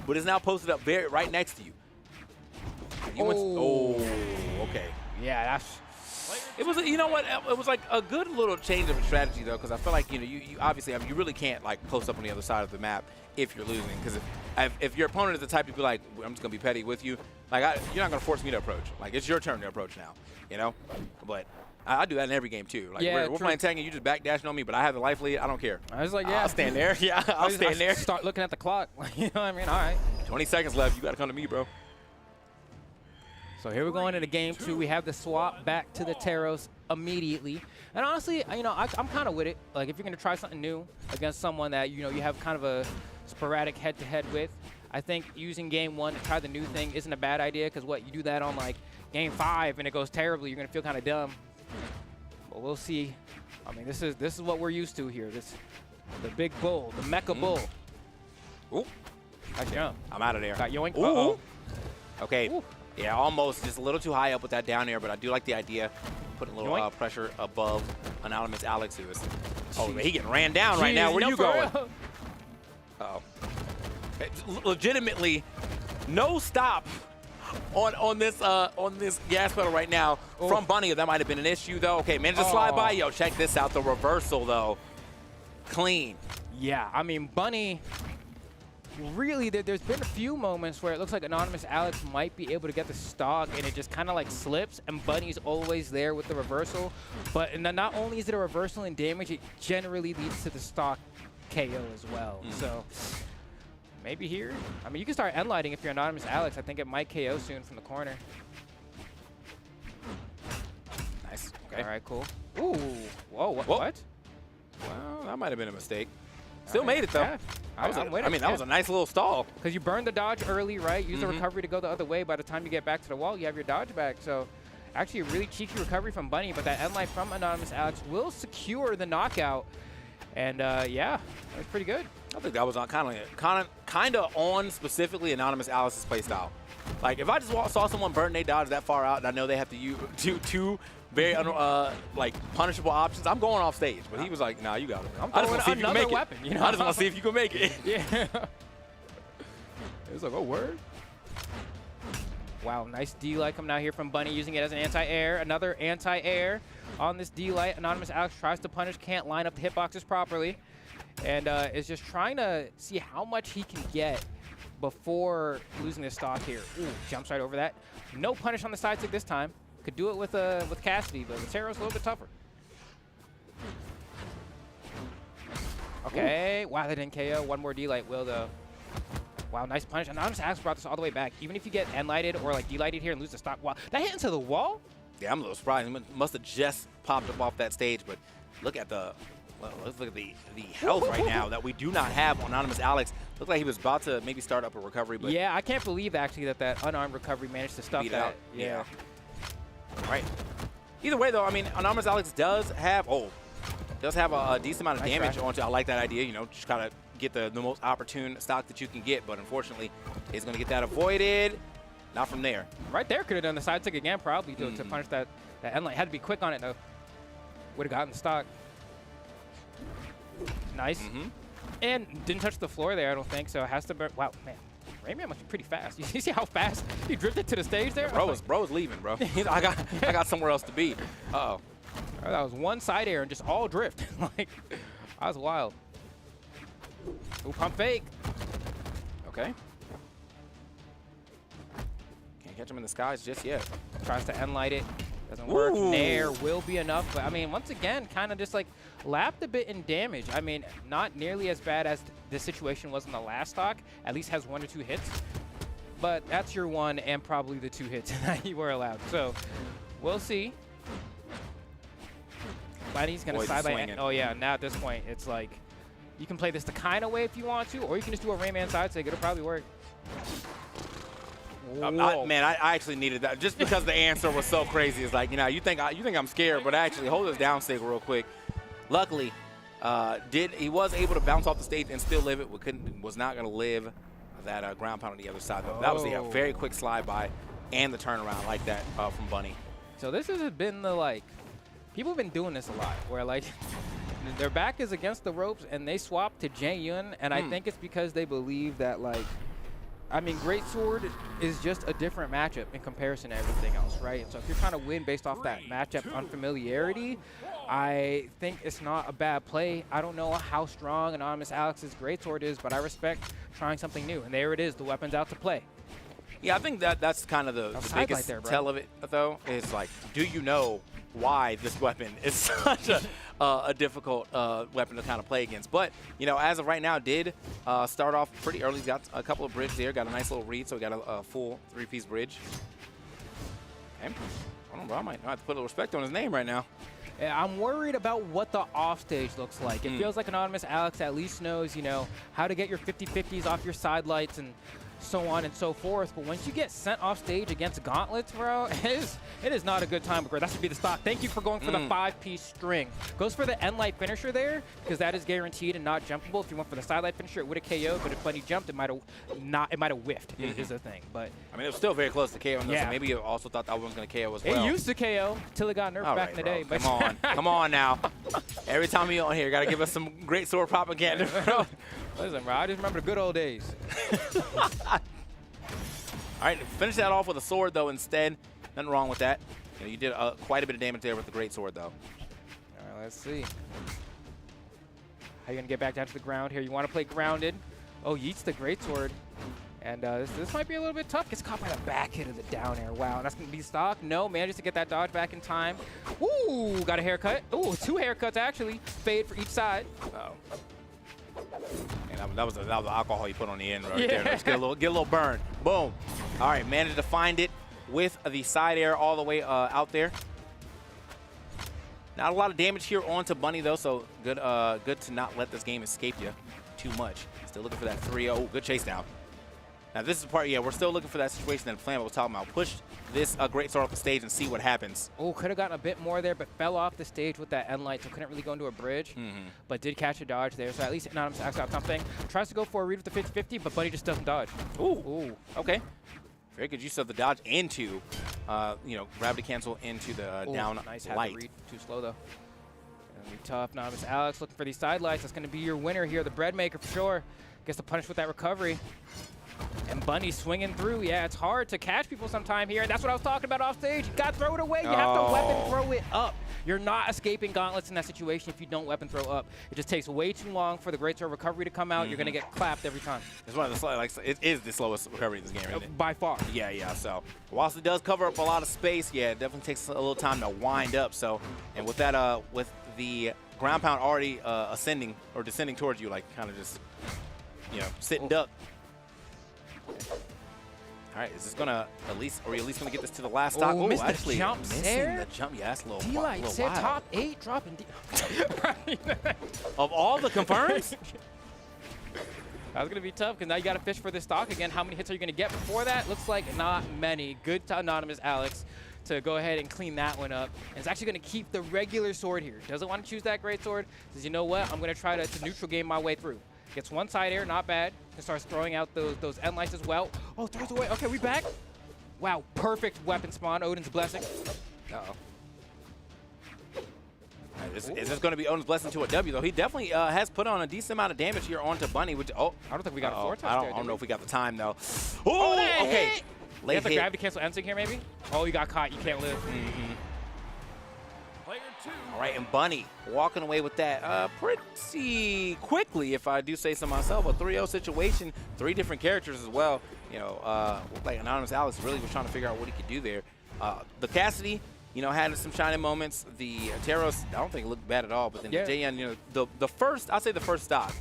but is now posted up right next to you. Okay. Yeah, that's. It was, you know what? It was like a good little change of a strategy though, because I feel like you obviously, I mean, you really can't like post up on the other side of the map if you're losing, because if your opponent is the type to be like, I'm just gonna be petty with you, like you're not gonna force me to approach. Like it's your turn to approach now, you know. But I do that in every game too. Like we're playing tag and you just backdashing on me, but I have the life lead. I don't care. I was like, yeah, I'll stand there. Yeah, I'll stand there. Start looking at the clock. You know what I mean? All right. 20 seconds left. You gotta come to me, bro. So here we're going into game 2. We have the swap back to the Taros immediately. And honestly, you know, I'm kind of with it. Like if you're going to try something new against someone that, you know, you have kind of a sporadic head-to-head with, I think using game 1 to try the new thing isn't a bad idea, because what, you do that on like game 5 and it goes terribly, you're going to feel kind of dumb. But we'll see. I mean, this is what we're used to here. The big bull, the mecha bull. Ooh. Got jump. I'm out of there. Got yoink. Ooh. Okay. Ooh. Yeah, almost just a little too high up with that down air, but I do like the idea. Putting a little pressure above Anonymous Alex, who is. Oh, man, he getting ran down right now. Where you going? Uh-oh. Legitimately, no stop on this gas pedal right now from Bunny. That might have been an issue though. Okay, man, just slide by. Yo, check this out. The reversal though, clean. Yeah, I mean Bunny. Really, there's been a few moments where it looks like Anonymous Alex might be able to get the stock, and it just kind of like slips, and Bunny's always there with the reversal. But not only is it a reversal in damage, it generally leads to the stock KO as well. So maybe here, I mean, you can start end lighting if you're Anonymous Alex. I think it might KO soon from the corner. Nice. Okay. All right, cool. Ooh, whoa, what? Well, that might have been a mistake. Still made it though. Yeah. That was a nice little stall. Because you burned the dodge early, right? Use the recovery to go the other way. By the time you get back to the wall, you have your dodge back. So actually a really cheeky recovery from Bunny, but that end light from Anonymous Alex will secure the knockout. And yeah, that was pretty good. I think that was on kind of on specifically Anonymous Alex's play style. Like if I just saw someone burn their dodge that far out, and I know they have to use two very like punishable options, I'm going off stage. But he was like, "Nah, you got it. I just want to see if you can make weapon, it. You know? I just want to see if you can make it." Yeah. It was like, "Oh, word." Wow, nice D-light coming out here from Bunny, using it as an anti-air. Another anti-air on this D-light. Anonymous Alex tries to punish, can't line up the hitboxes properly, and is just trying to see how much he can get before losing this stock here. Ooh, jumps right over that. No punish on the side stick this time. Could do it with Cassidy, but the Taro's a little bit tougher. Okay, wow, that didn't KO. One more D-light will, though. Wow, nice punish. Anonymous Alex brought this all the way back. Even if you get end-lighted or like D-lighted here and lose the stock, wow, that hit into the wall? Yeah, I'm a little surprised. He must have just popped up off that stage, but look at the Well, let's look at the health right now that we do not have on Anonymous Alex. Looked like he was about to maybe start up a recovery, but yeah, I can't believe actually that unarmed recovery managed to stop beat that. out. Yeah. Right. Either way, though, I mean, Anonymous Alex does have a decent amount of damage onto. I like that idea. You know, just kind of get the most opportune stock that you can get, but unfortunately, he's going to get that avoided. Not from there. Right there, could have done the side stick again, probably to punish that end light. Had to be quick on it though. Would have gotten the stock. Nice. And didn't touch the floor there, I don't think. So it has to burn. Wow, man. Rayman must be pretty fast. You see how fast he drifted to the stage there? Yeah, bro was leaving, bro. I got somewhere else to be. Uh-oh. That was one side air and just all drift. Like, that was wild. Ooh, pump fake. Okay. Can't catch him in the skies just yet. Tries to end light it. Doesn't work. Nair will be enough. But, I mean, once again, kind of just, like, lapped a bit in damage. I mean, not nearly as bad as the situation was in the last stock. At least has 1 or 2 hits. But that's your 1 and probably the 2 hits that you were allowed. So, we'll see. Bunny's going to sideline. Oh, yeah. Now at this point, it's like, you can play this the kind of way if you want to, or you can just do a Rayman side stick. It'll probably work. Man, I actually needed that just because the answer was so crazy. It's like, you know, you think I'm scared, but actually hold this down stick real quick. Luckily, he was able to bounce off the stage and still live it. Was not going to live that ground pound on the other side. That was a very quick slide by and the turnaround like that from Bunny. So this has been the, like, people have been doing this a lot where, like, their back is against the ropes and they swap to Jae-Yun, and I think it's because they believe that, like, I mean, Greatsword is just a different matchup in comparison to everything else, right? So if you're trying to win based off that matchup unfamiliarity, I think it's not a bad play. I don't know how strong Anonymous Alex's Greatsword is, but I respect trying something new. And there it is, the weapon's out to play. Yeah, I think that's kind of the biggest tell of it, though, is like, do you know why this weapon is such a difficult weapon to kind of play against? But, you know, as of right now, did start off pretty early. He's got a couple of bridges there, got a nice little read, so we got a full 3-piece bridge. Okay. I don't know, bro. I might have to put a little respect on his name right now. Yeah, I'm worried about what the offstage looks like. It feels like Anonymous Alex at least knows, you know, how to get your 50-50s off your side lights and so on and so forth. But once you get sent off stage against gauntlets, bro, it is not a good time. That should be the stock. Thank you for going for the 5-piece string. Goes for the end light finisher there because that is guaranteed and not jumpable. If you went for the side light finisher, it would have KO'd, but if Bunny jumped, it might have whiffed is the thing. But I mean, it was still very close to KO, so maybe you also thought that one was going to KO as well. It used to KO till it got nerfed back in the day. Come on. Come on now. Every time you're on here, you got to give us some great sword propaganda. Listen, bro, I just remember the good old days. All right, finish that off with a sword, though, instead. Nothing wrong with that. You know, you did quite a bit of damage there with the great sword, though. All right, let's see. How you going to get back down to the ground here? You want to play grounded. Oh, yeets the great sword. And this might be a little bit tough. Gets caught by the back hit of the down air. Wow, that's going to be stock. No, manages to get that dodge back in time. Ooh, got a haircut. Ooh, 2 haircuts, actually. Fade for each side. Uh-oh. And that was the alcohol you put on the end right there. Just get a little burn. Boom. All right, managed to find it with the side air all the way out there. Not a lot of damage here onto Bunny, though, so good to not let this game escape you too much. Still looking for that 3-0. Good chase down. Now, this is the part, we're still looking for that situation that Flambo was talking about. Push this great sword off the stage and see what happens. Oh, could have gotten a bit more there, but fell off the stage with that end light, so couldn't really go into a bridge. But did catch a dodge there, so at least Anonymous Alex got something. Tries to go for a read with the 50-50, but Bunny just doesn't dodge. Ooh. Okay. Very good use of the dodge into, gravity cancel into the down nice light. Read. Too slow, though. Gonna be tough. Anonymous Alex looking for these side lights. That's going to be your winner here, the bread maker for sure. Gets to punish with that recovery. And Bunny swinging through. Yeah, it's hard to catch people sometime here. And that's what I was talking about off stage. You got to throw it away. You have to weapon throw it up. You're not escaping gauntlets in that situation if you don't weapon throw up. It just takes way too long for the great sword recovery to come out. You're going to get clapped every time. It's one of the slowest, it is the slowest recovery in this game, isn't it? By far. Yeah. So whilst it does cover up a lot of space, it definitely takes a little time to wind up. So, and with that, with the ground pound already ascending or descending towards you, like kind of just, sitting duck. All right, is this gonna at least, are we at least gonna get this to the last stock? Oh, missed the actually jump missing there. the jump. Yeah, that's a little, D-Light little said wild. top 8, dropping D. Of all the confirms, That's going to be tough because now you got to fish for this stock again. How many hits are you going to get before that? Looks like not many. Good to Anonymous Alex to go ahead and clean that one up. And it's actually going to keep the regular sword here. Doesn't want to choose that great sword. Says, you know what? I'm going to try to neutral game my way through. Gets one side air, not bad. And starts throwing out those end lights as well. Oh, throws away. Okay, we back. Wow, perfect weapon spawn. Odin's Blessing. uh-oh. Is this going to be Odin's Blessing to a W, though? He definitely has put on a decent amount of damage here onto Bunny. Which, I don't think we got a 4 touch I there, don't know if we got the time, though. Oh, okay. Hit. Late You have to hit. grab to cancel Ensing here, maybe? Oh, you got caught. You can't live. Player 2. All right, and Bunny walking away with that pretty quickly, if I do say so myself. A 3-0 situation, 3 different characters as well. You know, looked like Anonymous Alex really was trying to figure out what he could do there. The Cassidy, you know, had some shining moments. The Teros, I don't think it looked bad at all. But then the JN, you know, the first, I'd say the first stock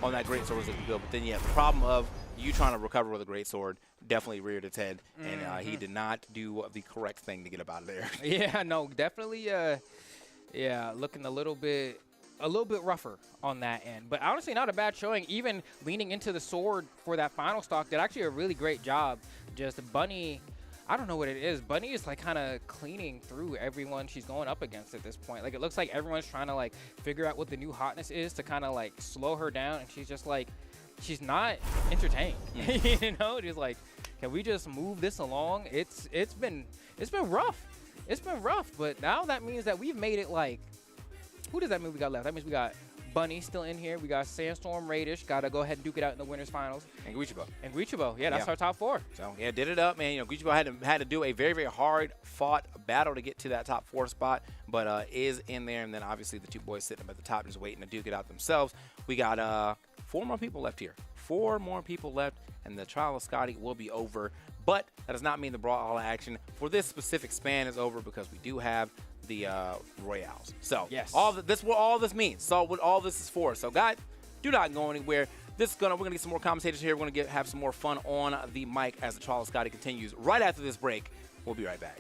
on that great sword was looking good. But then, yeah, the problem of you trying to recover with a great sword definitely reared its head. And he did not do the correct thing to get up out of there. Yeah, no, definitely, yeah, looking a little bit rougher on that end. But honestly, not a bad showing. Even leaning into the sword for that final stock did actually a really great job. Just Bunny, I don't know what it is. Bunny is like kind of cleaning through everyone she's going up against at this point. Like it looks like everyone's trying to like figure out what the new hotness is to kind of like slow her down, and she's just like, she's not entertained. You know, just like, can we just move this along? It's been rough. It's been rough, but now that means that we've made it like, who does that mean we got left? That means we got Bunny still in here. We got Sandstorm, Raish. Got to go ahead and duke it out in the winners finals. And Guichao. And Guichao. Yeah, that's our top 4. So, yeah, did it up, man. You know, Guichao had to do a very, very hard-fought battle to get to that top 4 spot, but is in there. And then, obviously, the 2 boys sitting up at the top just waiting to duke it out themselves. We got 4 more people left here. 4 more people left, and the trial of Scotty will be over. But that does not mean the Brawlhalla action for this specific span is over, because we do have the Royales. So yes, this what all this means. So what all this is for. So guys, do not go anywhere. We're gonna get some more commentators here. We're gonna have some more fun on the mic as the trial of Scotty continues right after this break. We'll be right back.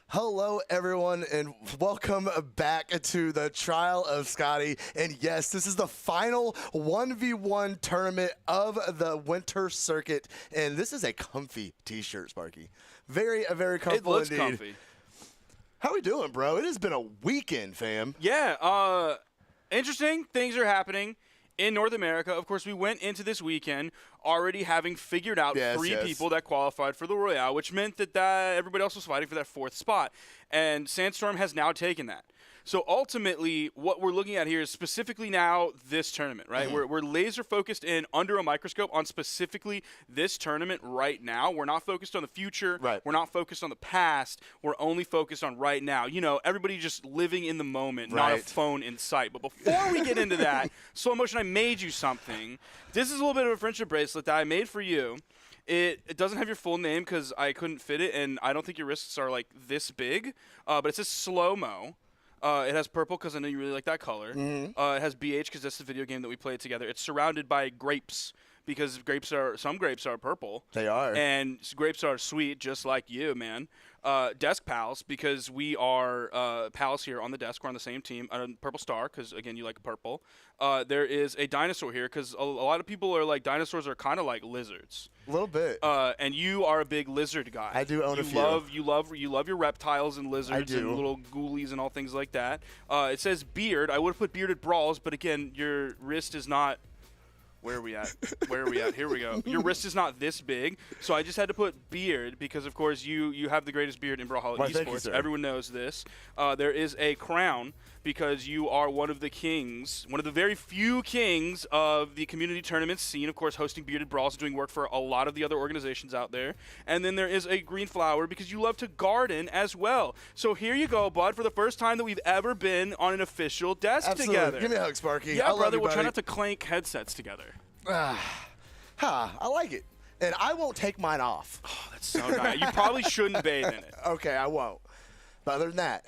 Hello, everyone, and welcome back to the Trial of Scotty. And yes, this is the final 1v1 tournament of the winter circuit. And this is a comfy t-shirt, Sparky. Very comfortable It looks indeed. comfy. How we doing, bro? It has been a weekend, fam. Yeah, interesting things are happening in North America. Of course, we went into this weekend already having figured out three people that qualified for the Royale, which meant that everybody else was fighting for that 4th spot. And Sandstorm has now taken that. So ultimately, what we're looking at here is specifically now this tournament, right? We're laser focused in under a microscope on specifically this tournament right now. We're not focused on the future. Right. We're not focused on the past. We're only focused on right now. You know, everybody just living in the moment, not a phone in sight. But before we get into that, Slow Motion, I made you something. This is a little bit of a friendship bracelet that I made for you. It doesn't have your full name because I couldn't fit it, and I don't think your wrists are like this big. But it says Slow-Mo. It has purple because I know you really like that color. It has BH because that's the video game that we played together. It's surrounded by grapes because some grapes are purple. They are. And grapes are sweet just like you, man. Desk pals because we are pals here on the desk. We're on the same team. Purple star because, again, you like purple. There is a dinosaur here because a lot of people are like dinosaurs are kind of like lizards. A little bit. And you are a big lizard guy. I do own a few. You love your reptiles and lizards and little ghoulies and all things like that. It says beard. I would have put bearded brawls, but again, your wrist is not. Where are we at? Here we go. Your wrist is not this big, so I just had to put beard because, of course, you have the greatest beard in Brawlhalla Well, thank you, Esports. sir. Everyone knows this. There is a crown because you are one of the kings, one of the very few kings of the community tournament scene, of course, hosting Bearded Brawls, doing work for a lot of the other organizations out there. And then there is a green flower because you love to garden as well. So here you go, bud, for the first time that we've ever been on an official desk together. Give me a hug, Sparky. Yeah, I love brother, you, we'll try buddy. not to clank headsets together. I like it. And I won't take mine off. Oh, that's so nice. You probably shouldn't bathe in it. Okay, I won't. But other than that,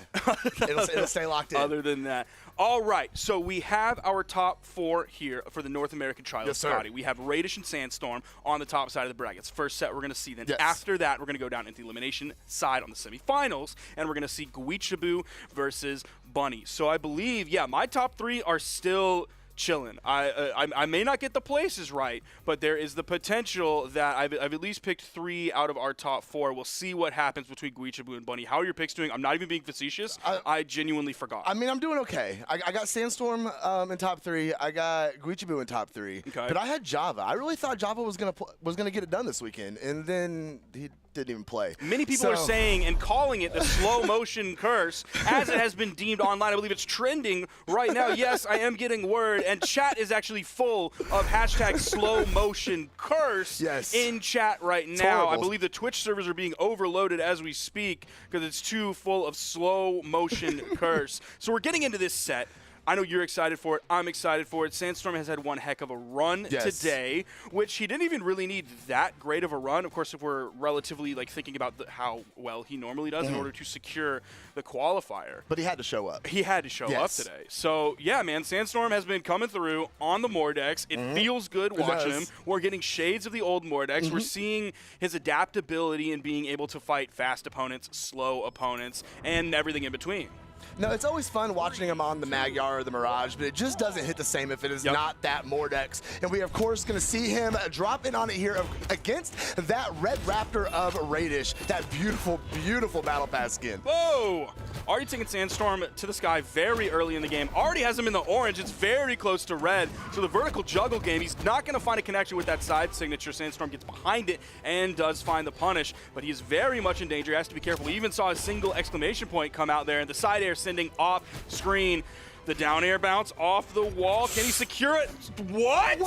it'll stay locked in. Other than that. All right, so we have our top 4 here for the North American Trial of Scotty. We have Raish and Sandstorm on the top side of the brackets. First set we're going to see. Then after that, we're going to go down into the elimination side on the semifinals, and we're going to see Guichao versus Bunny. So I believe, my top 3 are still chilling. I may not get the places right, but there is the potential that I've at least picked 3 out of our top 4. We'll see what happens between Guichao and Bunny. How are your picks doing? I'm not even being facetious. I genuinely forgot. I mean, I'm doing okay. I got Sandstorm in top 3. I got Guichao in top 3. Okay. But I had Java. I really thought Java was gonna get it done this weekend, and then he didn't even play. Many people are saying and calling it the slow motion curse, as it has been deemed online. I believe it's trending right now. Yes, I am getting word, and chat is actually full of hashtag slow motion curse in chat right now. I believe the Twitch servers are being overloaded as we speak because it's too full of slow motion curse. So we're getting into this set. I know you're excited for it. I'm excited for it. Sandstorm has had one heck of a run today, which he didn't even really need that great of a run. Of course, if we're relatively thinking about how well he normally does in order to secure the qualifier. But he had to show up. He had to show up today. So, yeah, man, Sandstorm has been coming through on the Mordex. It feels good watching him. We're getting shades of the old Mordex. We're seeing his adaptability in being able to fight fast opponents, slow opponents, and everything in between. No, it's always fun watching him on the Magyar or the Mirage, but it just doesn't hit the same if it is not that Mordex. And we, of course, going to see him drop in on it here against that Red Raptor of Raish, that beautiful, beautiful Battle Pass skin. Whoa! Already taking Sandstorm to the sky very early in the game. Already has him in the orange. It's very close to red. So the vertical juggle game, he's not going to find a connection with that side signature. Sandstorm gets behind it and does find the punish, but he is very much in danger. He has to be careful. We even saw a single exclamation point come out there, and the side air sending off screen. The down air bounce off the wall. Can he secure it? What?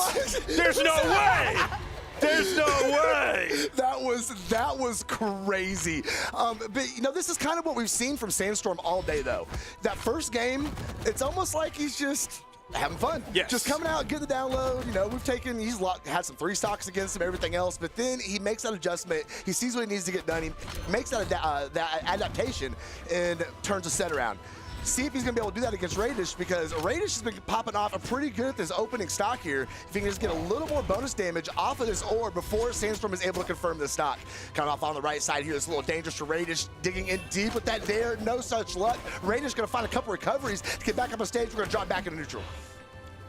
There's no way! There's no way! That was crazy. But, you know, this is kind of what we've seen from Sandstorm all day, though. That first game, it's almost like he's just having fun. Yes. Just coming out, getting the download. You know, he's had some 3 stocks against him, everything else, but then he makes that adjustment. He sees what he needs to get done. He makes that adaptation and turns the set around. see if he's going to be able to do that against Raish, because Raish has been popping off pretty good at this opening stock here. If he can just get a little more bonus damage off of this orb before Sandstorm is able to confirm the stock. Coming off on the right side here, it's a little dangerous for Raish, digging in deep with that dare. No such luck. Raish going to find a couple recoveries to get back up on stage. We're going to drop back into neutral.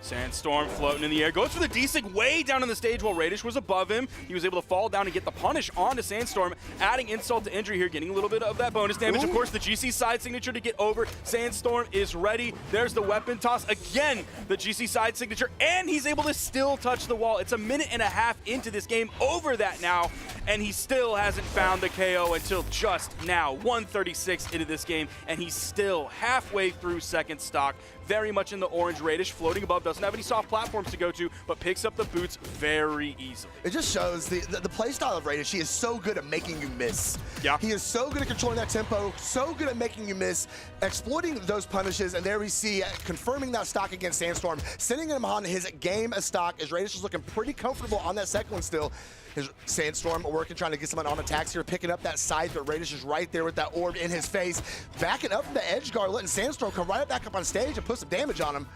Sandstorm floating in the air, goes for the D-Sig way down on the stage while Raish was above him. He was able to fall down and get the punish onto Sandstorm, adding insult to injury here, getting a little bit of that bonus damage. Ooh. Of course, the GC side signature to get over. Sandstorm is ready. There's the weapon toss. Again, the GC side signature, and he's able to still touch the wall. It's a minute and a half into this game, over that now, and he still hasn't found the KO until just now. 136 into this game, and he's still halfway through second stock. Very much in the orange. Raish floating above, doesn't have any soft platforms to go to, but picks up the boots very easily. It just shows the play style of Raish. He is so good at making you miss. Yeah. He is so good at controlling that tempo, so good at making you miss, exploiting those punishes, and there we see confirming that stock against Sandstorm, sending him on his game of stock as Raish is looking pretty comfortable on that second one still. His Sandstorm working, trying to get someone on attacks here, picking up that side, but Raish is right there with that orb in his face, backing up the edge guard, letting Sandstorm come right back up on stage and put some damage on him.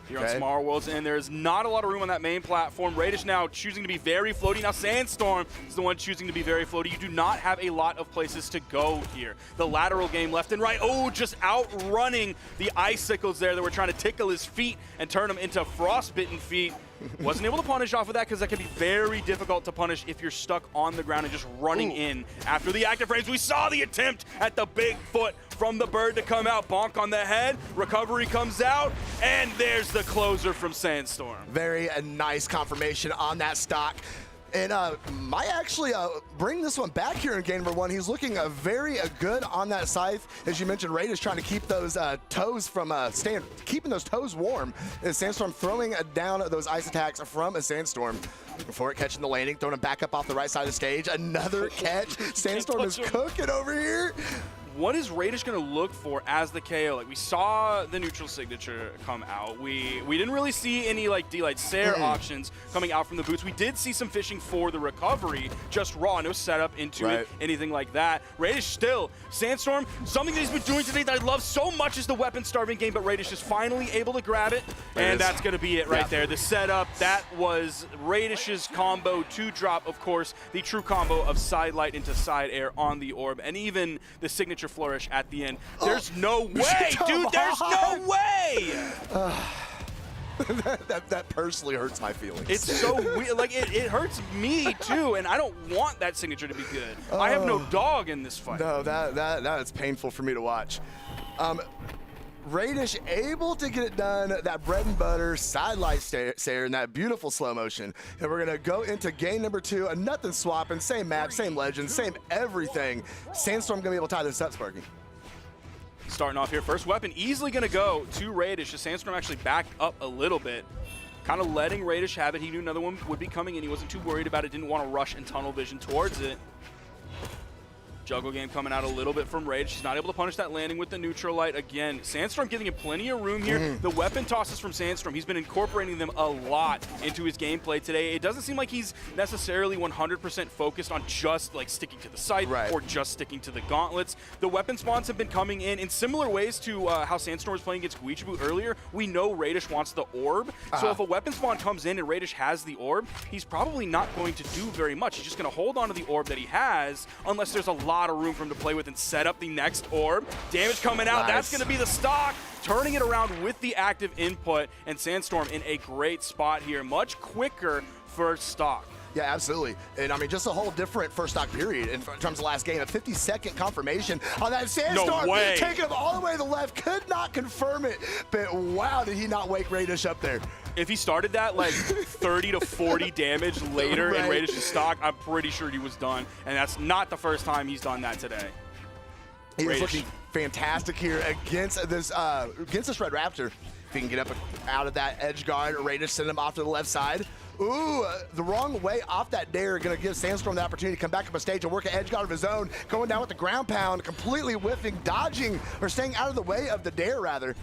Here on Tomorrow Worlds, and there's not a lot of room on that main platform. Raish now choosing to be very floaty. Now Sandstorm is the one choosing to be very floaty. You do not have a lot of places to go here. The lateral game left and right. Oh, just outrunning the icicles there that were trying to tickle his feet and turn him into frostbitten feet. Wasn't able to punish off of that because that can be very difficult to punish if you're stuck on the ground and just running in. After the active frames, we saw the attempt at the big foot from the bird to come out. Bonk on the head, recovery comes out, and there's the closer from Sandstorm. Very nice confirmation on that stock. And might actually bring this one back here in game number one. He's looking very good on that scythe. As you mentioned, Raish is trying to keep those toes from keeping those toes warm. As Sandstorm throwing down those ice attacks from a Sandstorm. Before it catching the landing, throwing him back up off the right side of the stage. Another catch. Sandstorm is cooking over here. What is Raish going to look for as the KO? Like, we saw the neutral signature come out. We didn't really see any like D-Light Sair options coming out from the boots. We did see some fishing for the recovery, just raw, no setup into it, anything like that. Raish still, Sandstorm, something that he's been doing today that I love so much is the weapon starving game, but Raish is finally able to grab it, and that's going to be it right there. The setup, that was Raish's combo to drop, of course, the true combo of side light into side air on the orb, and even the signature flourish at the end. There's no way, dude, there's no way! that personally hurts my feelings. It's so weird. Like, it hurts me too, and I don't want that signature to be good. I have no dog in this fight. No, that is painful for me to watch. Raish able to get it done, that bread and butter side light Sair in that beautiful slow motion. And we're gonna go into game number two, a nothing swapping, same map, same legend, same everything. Sandstorm gonna be able to tie this up, Sparky. Starting off here, first weapon easily gonna go to Raish. Sandstorm actually backed up a little bit, kind of letting Raish have it. He knew another one would be coming in. He wasn't too worried about it, didn't want to rush and tunnel vision towards it. Juggle game coming out a little bit from Raish. He's not able to punish that landing with the neutral light again. Sandstorm giving him plenty of room here. The weapon tosses from Sandstorm, he's been incorporating them a lot into his gameplay today. It doesn't seem like he's necessarily 100% focused on just like sticking to the scythe or just sticking to the gauntlets. The weapon spawns have been coming in similar ways to how Sandstorm was playing against Guichao earlier. We know Raish wants the orb. So if a weapon spawn comes in and Raish has the orb, he's probably not going to do very much. He's just going to hold on to the orb that he has unless there's a lot of room for him to play with and set up the next orb. Damage coming out. That's going to be the stock. Turning it around with the active input, and Sandstorm in a great spot here. Much quicker first stock. Yeah, absolutely. And I mean, just a whole different first stock period in terms of last game. A 50-second confirmation on that Sandstorm. No way. Taking him all the way to the left. Could not confirm it. But wow, did he not wake Raish up there. If he started that like 30 to 40 damage later in Raish's stock, I'm pretty sure he was done. And that's not the first time he's done that today. He is looking fantastic here against this Red Raptor. If he can get up out of that edge guard, Raish send him off to the left side. Ooh, the wrong way off that dare, gonna give Sandstorm the opportunity to come back up on stage and work an edge guard of his own, going down with the ground pound, completely whiffing, dodging, or staying out of the way of the dare, rather.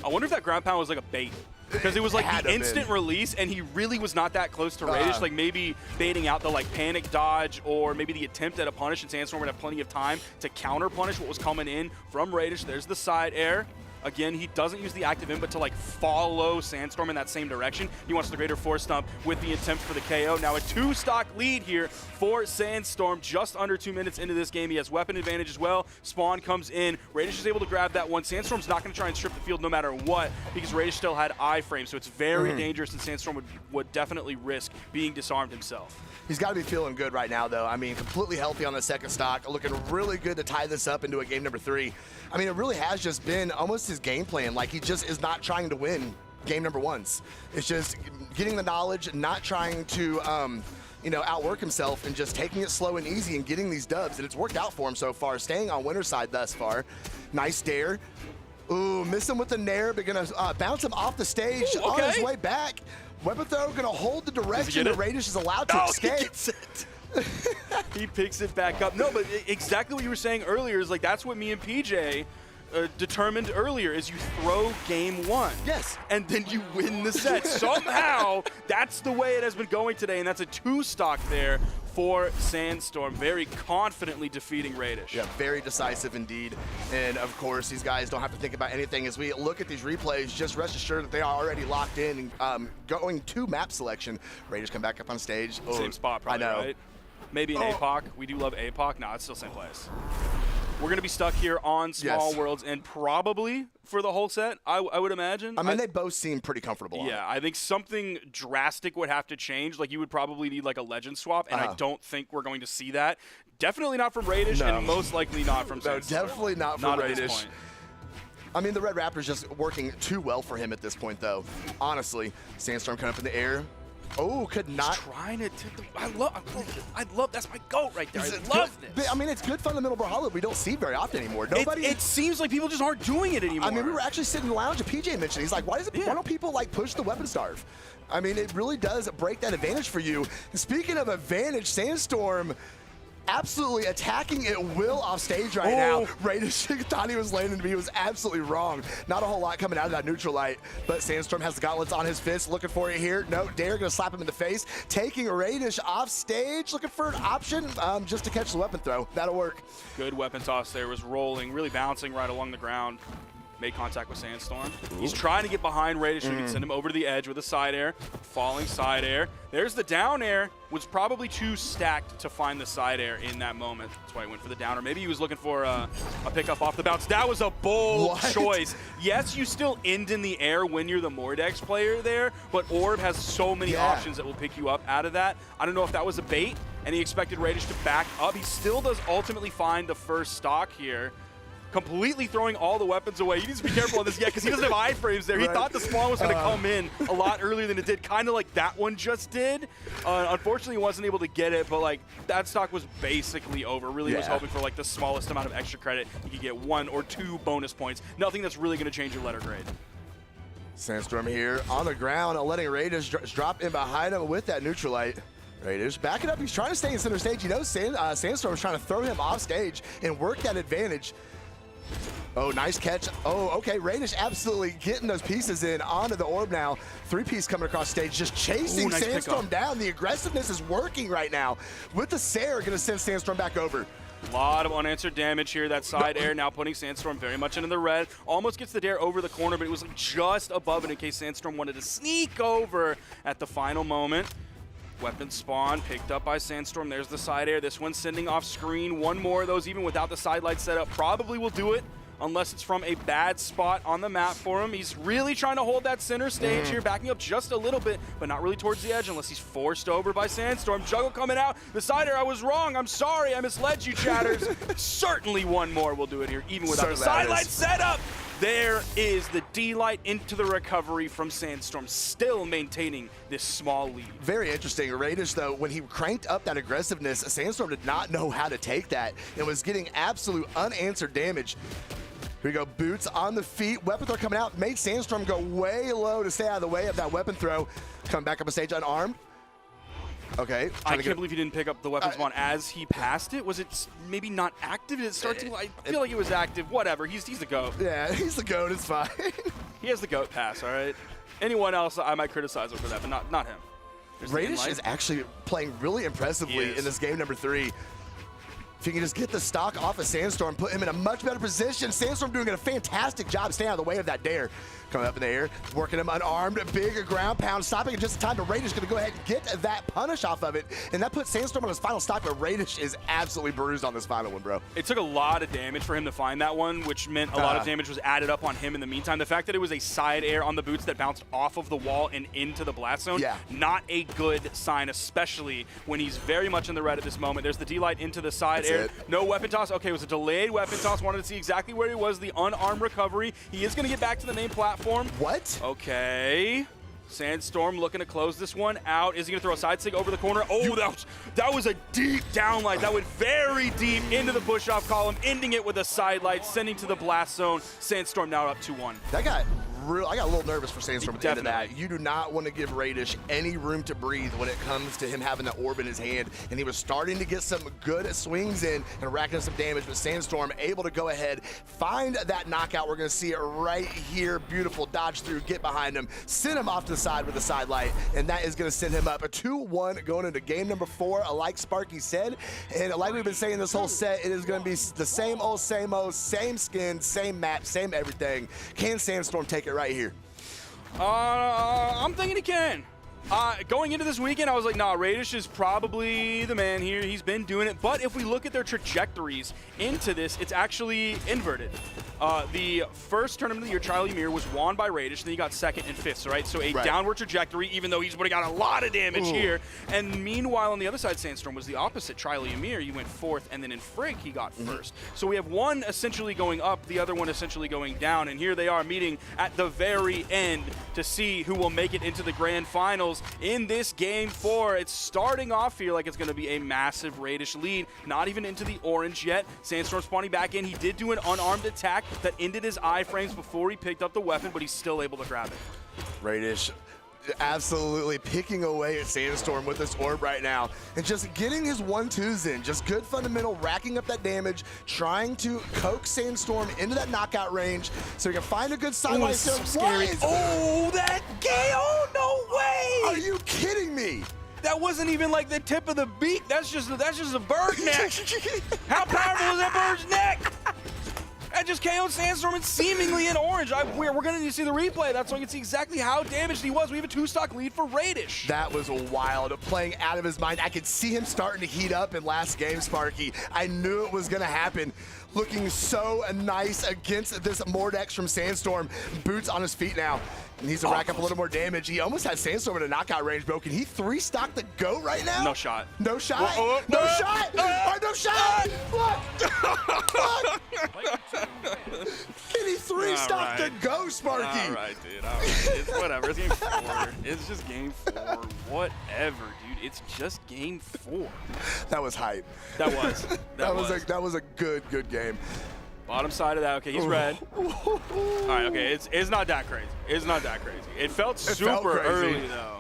I wonder if that ground pound was like a bait. Because it was like the instant release, and he really was not that close to Raish, like maybe baiting out the like panic dodge or maybe the attempt at a punish, and Sandstorm would have plenty of time to counter punish what was coming in from Raish. There's the side air. Again, he doesn't use the active input to like follow Sandstorm in that same direction. He wants the greater force stomp with the attempt for the KO. Now a 2-stock lead here for Sandstorm. Just under 2 minutes into this game. He has weapon advantage as well. Spawn comes in. Raish is able to grab that one. Sandstorm's not going to try and strip the field no matter what because Raish still had iframe, so it's very dangerous, and Sandstorm would definitely risk being disarmed himself. He's got to be feeling good right now, though. I mean, completely healthy on the second stock, looking really good to tie this up into a game number 3. I mean, it really has just been almost his game plan. Like, he just is not trying to win game number 1s. It's just getting the knowledge, not trying to, you know, outwork himself, and just taking it slow and easy and getting these dubs. And it's worked out for him so far, staying on winner's side thus far. Nice dare. Ooh, miss him with the nair, but gonna bounce him off the stage. Ooh, okay. On his way back. Weapon throw gonna hold the direction that Raish is allowed to escape. He gets it. He picks it back up. No, but exactly what you were saying earlier is like that's what me and PJ determined earlier is you throw game 1. Yes. And then you win the set. Somehow, that's the way it has been going today, and that's a 2-stock there for Sandstorm, very confidently defeating Raish. Yeah, very decisive indeed. And of course, these guys don't have to think about anything. As we look at these replays, just rest assured that they are already locked in and going to map selection. Raish come back up on stage. Same spot, probably, I know. right? Maybe an APOC. We do love APOC. No, it's still same place. We're going to be stuck here on Small Worlds and probably for the whole set, I would imagine. I mean, they both seem pretty comfortable. Yeah, I think something drastic would have to change. Like, you would probably need, like, a legend swap, and I don't think we're going to see that. Definitely not from Raish, and most likely not from Sandstorm. Definitely not from Raish. Raish. I mean, the Red Raptor's just working too well for him at this point, though. Honestly, Sandstorm coming up in the air. Oh, could not. He's trying to tip the. I love. That's my goat right there. I love this. I mean, it's good fundamental Brawlhalla we don't see very often anymore. Nobody. It seems like people just aren't doing it anymore. I mean, we were actually sitting in the lounge, and PJ mentioned, he's like, why don't people like push the weapon starve? I mean, it really does break that advantage for you. And speaking of advantage, Sandstorm absolutely attacking at will off stage right now. Raish thought he was landing, but he was absolutely wrong. Not a whole lot coming out of that neutral light, but Sandstorm has the gauntlets on his fist, looking for it here. No, Dare gonna slap him in the face, taking Raish off stage, looking for an option just to catch the weapon throw. That'll work. Good weapon toss there, was rolling, really bouncing right along the ground. Made contact with Sandstorm. He's trying to get behind Raish so he can send him over to the edge with a side air. Falling side air. There's the down air. Was probably too stacked to find the side air in that moment. That's why he went for the downer. Maybe he was looking for a pickup off the bounce. That was a bold choice. Yes, you still end in the air when you're the Mordex player there, but Orb has so many options that will pick you up out of that. I don't know if that was a bait, and he expected Raish to back up. He still does ultimately find the first stock here. Completely throwing all the weapons away. He needs to be careful on this, because he doesn't have iframes there. He thought the spawn was going to come in a lot earlier than it did, kind of like that one just did. Unfortunately, he wasn't able to get it, but like that stock was basically over. Really was hoping for like the smallest amount of extra credit. You could get 1 or 2 bonus points. Nothing that's really going to change your letter grade. Sandstorm here on the ground, letting Raish drop in behind him with that neutral light. Raish back it up. He's trying to stay in center stage. You know, Sandstorm is trying to throw him off stage and work that advantage. Oh, nice catch. Oh, okay. Raish absolutely getting those pieces in onto the orb now. 3-piece coming across stage, just chasing Sandstorm down. The aggressiveness is working right now. With the Sair, going to send Sandstorm back over. A lot of unanswered damage here. That side air now putting Sandstorm very much into the red. Almost gets the dare over the corner, but it was just above it in case Sandstorm wanted to sneak over at the final moment. Weapon spawn picked up by Sandstorm. There's the side air. This one's sending off screen. One more of those, even without the side light set up, probably will do it, unless it's from a bad spot on the map for him. He's really trying to hold that center stage here, backing up just a little bit, but not really towards the edge unless he's forced over by Sandstorm. Juggle coming out. The side air, I was wrong. I'm sorry. I misled you, chatters. Certainly one more will do it here, even without the side light set up. There is the D-Light into the recovery from Sandstorm, still maintaining this small lead. Very interesting. Raish, though, when he cranked up that aggressiveness, Sandstorm did not know how to take that and was getting absolute unanswered damage. Here we go, boots on the feet. Weapon throw coming out, made Sandstorm go way low to stay out of the way of that weapon throw. Coming back up on stage unarmed. Okay. I can't believe he didn't pick up the weapon spawn as he passed it. Was it maybe not active? Did it start to? I feel like it was active. Whatever. He's the GOAT. Yeah, he's the GOAT. It's fine. He has the GOAT pass, all right? Anyone else, I might criticize him for that, but not him. Raish is actually playing really impressively in this game number 3. If he can just get the stock off of Sandstorm, put him in a much better position. Sandstorm doing a fantastic job staying out of the way of that dare. Coming up in the air, working him unarmed, big ground pound, stopping it just in time, but Raish going to go ahead and get that punish off of it, and that puts Sandstorm on his final stock, but Raish is absolutely bruised on this final one, bro. It took a lot of damage for him to find that one, which meant a lot of damage was added up on him in the meantime. The fact that it was a side air on the boots that bounced off of the wall and into the blast zone, not a good sign, especially when he's very much in the red at this moment. There's the D-Light into the side air. No weapon toss. Okay, it was a delayed weapon toss. Wanted to see exactly where he was. The unarmed recovery. He is going to get back to the main platform. What? Okay. Sandstorm looking to close this one out. Is he going to throw a side sig over the corner? Oh, that was a deep downlight. That went very deep into the push-off column, ending it with a side light, sending to the blast zone. Sandstorm now up 2-1. That got real. I got a little nervous for Sandstorm at the end of that. You do not want to give Raish any room to breathe when it comes to him having that orb in his hand, and he was starting to get some good swings in and racking up some damage, but Sandstorm able to go ahead, find that knockout. We're going to see it right here. Beautiful dodge through, get behind him, send him off to the side with a side light, and that is going to send him up a 2-1 going into game number 4, like Sparky said. And like we've been saying this whole set, it is going to be the same old, same skin, same map, same everything. Can Sandstorm take it right here? I'm thinking he can. Going into this weekend, I was like, nah, Raish is probably the man here. He's been doing it. But if we look at their trajectories into this, it's actually inverted. The first tournament of the year, Trial Ymir, was won by Raish, then he got second and fifth, right? So a downward trajectory, even though he's would have got a lot of damage here. And meanwhile, on the other side, Sandstorm was the opposite. Trial Ymir, he went fourth, and then in Frigg, he got first. So we have one essentially going up, the other one essentially going down, and here they are meeting at the very end to see who will make it into the grand finals in this game 4. It's starting off here like it's going to be a massive Raish lead. Not even into the orange yet. Sandstorm spawning back in. He did do an unarmed attack that ended his iframes before he picked up the weapon, but he's still able to grab it. Raish absolutely picking away at Sandstorm with this orb right now and just getting his 1-2s in. Just good fundamental, racking up that damage, trying to coax Sandstorm into that knockout range so he can find a good sidelight. So scary. Oh, that Guichao! No way! Are you kidding me? That wasn't even like the tip of the beak. That's just a bird neck. How powerful is that bird's neck? That just KO'd Sandstorm and seemingly in orange. We're going to need to see the replay. That's so we can see exactly how damaged he was. We have a 2-stock lead for Raish. That was wild. Playing out of his mind. I could see him starting to heat up in last game, Sparky. I knew it was going to happen. Looking so nice against this Mordex from Sandstorm. Boots on his feet now. Needs to rack up a little more damage. He almost had Sandstorm in a knockout range, bro. Can he 3-stock the GOAT right now? No shot. No shot? No shot? No shot? Look! Can he 3-stock the GOAT, Sparky? All right, dude. All right. It's whatever. It's game 4. It's just game 4. Whatever, dude. It's just game 4. That was hype. That was. That was a good game. Bottom side of that. Okay, he's red. All right, okay, it's not that crazy. It's not that crazy. It felt super early though.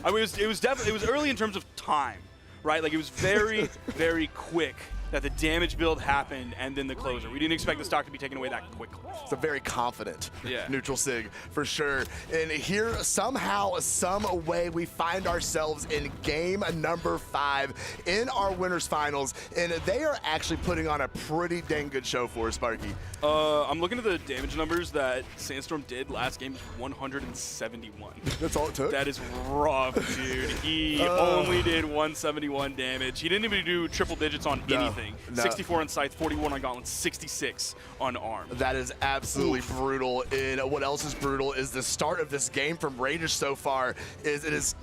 I mean, it was definitely early in terms of time, right? Like it was very very quick that the damage build happened and then the closer. We didn't expect the stock to be taken away that quickly. It's a very confident neutral sig for sure. And here, somehow, some way, we find ourselves in game number 5 in our winners finals, and they are actually putting on a pretty dang good show for us, Sparky. I'm looking at the damage numbers that Sandstorm did last game, 171. That's all it took? That is rough, dude. He only did 171 damage. He didn't even do triple digits on anything. No. 64 on Scythe, 41 on Gauntlet, 66 on Arm. That is absolutely brutal. And what else is brutal is the start of this game from Raish so far. It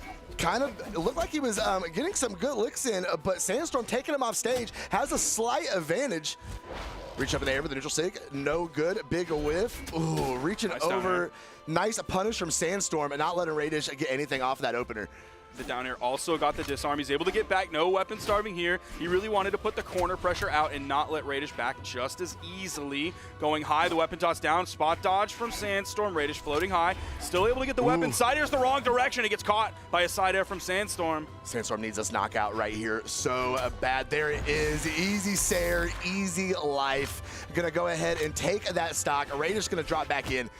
looked like he was getting some good licks in, but Sandstorm taking him off stage has a slight advantage. Reach up in the air with the neutral sig. No good. Big whiff. Ooh, reaching over. Nice punish from Sandstorm and not letting Raish get anything off of that opener. The down air also got the disarm. He's able to get back. No weapon starving here. He really wanted to put the corner pressure out and not let Raish back just as easily. Going high, the weapon toss down. Spot dodge from Sandstorm. Raish floating high. Still able to get the weapon. Side air's the wrong direction. It gets caught by a side air from Sandstorm. Sandstorm needs this knockout right here so bad. There it is. Easy Sair, easy life. Gonna go ahead and take that stock. Raish gonna drop back in.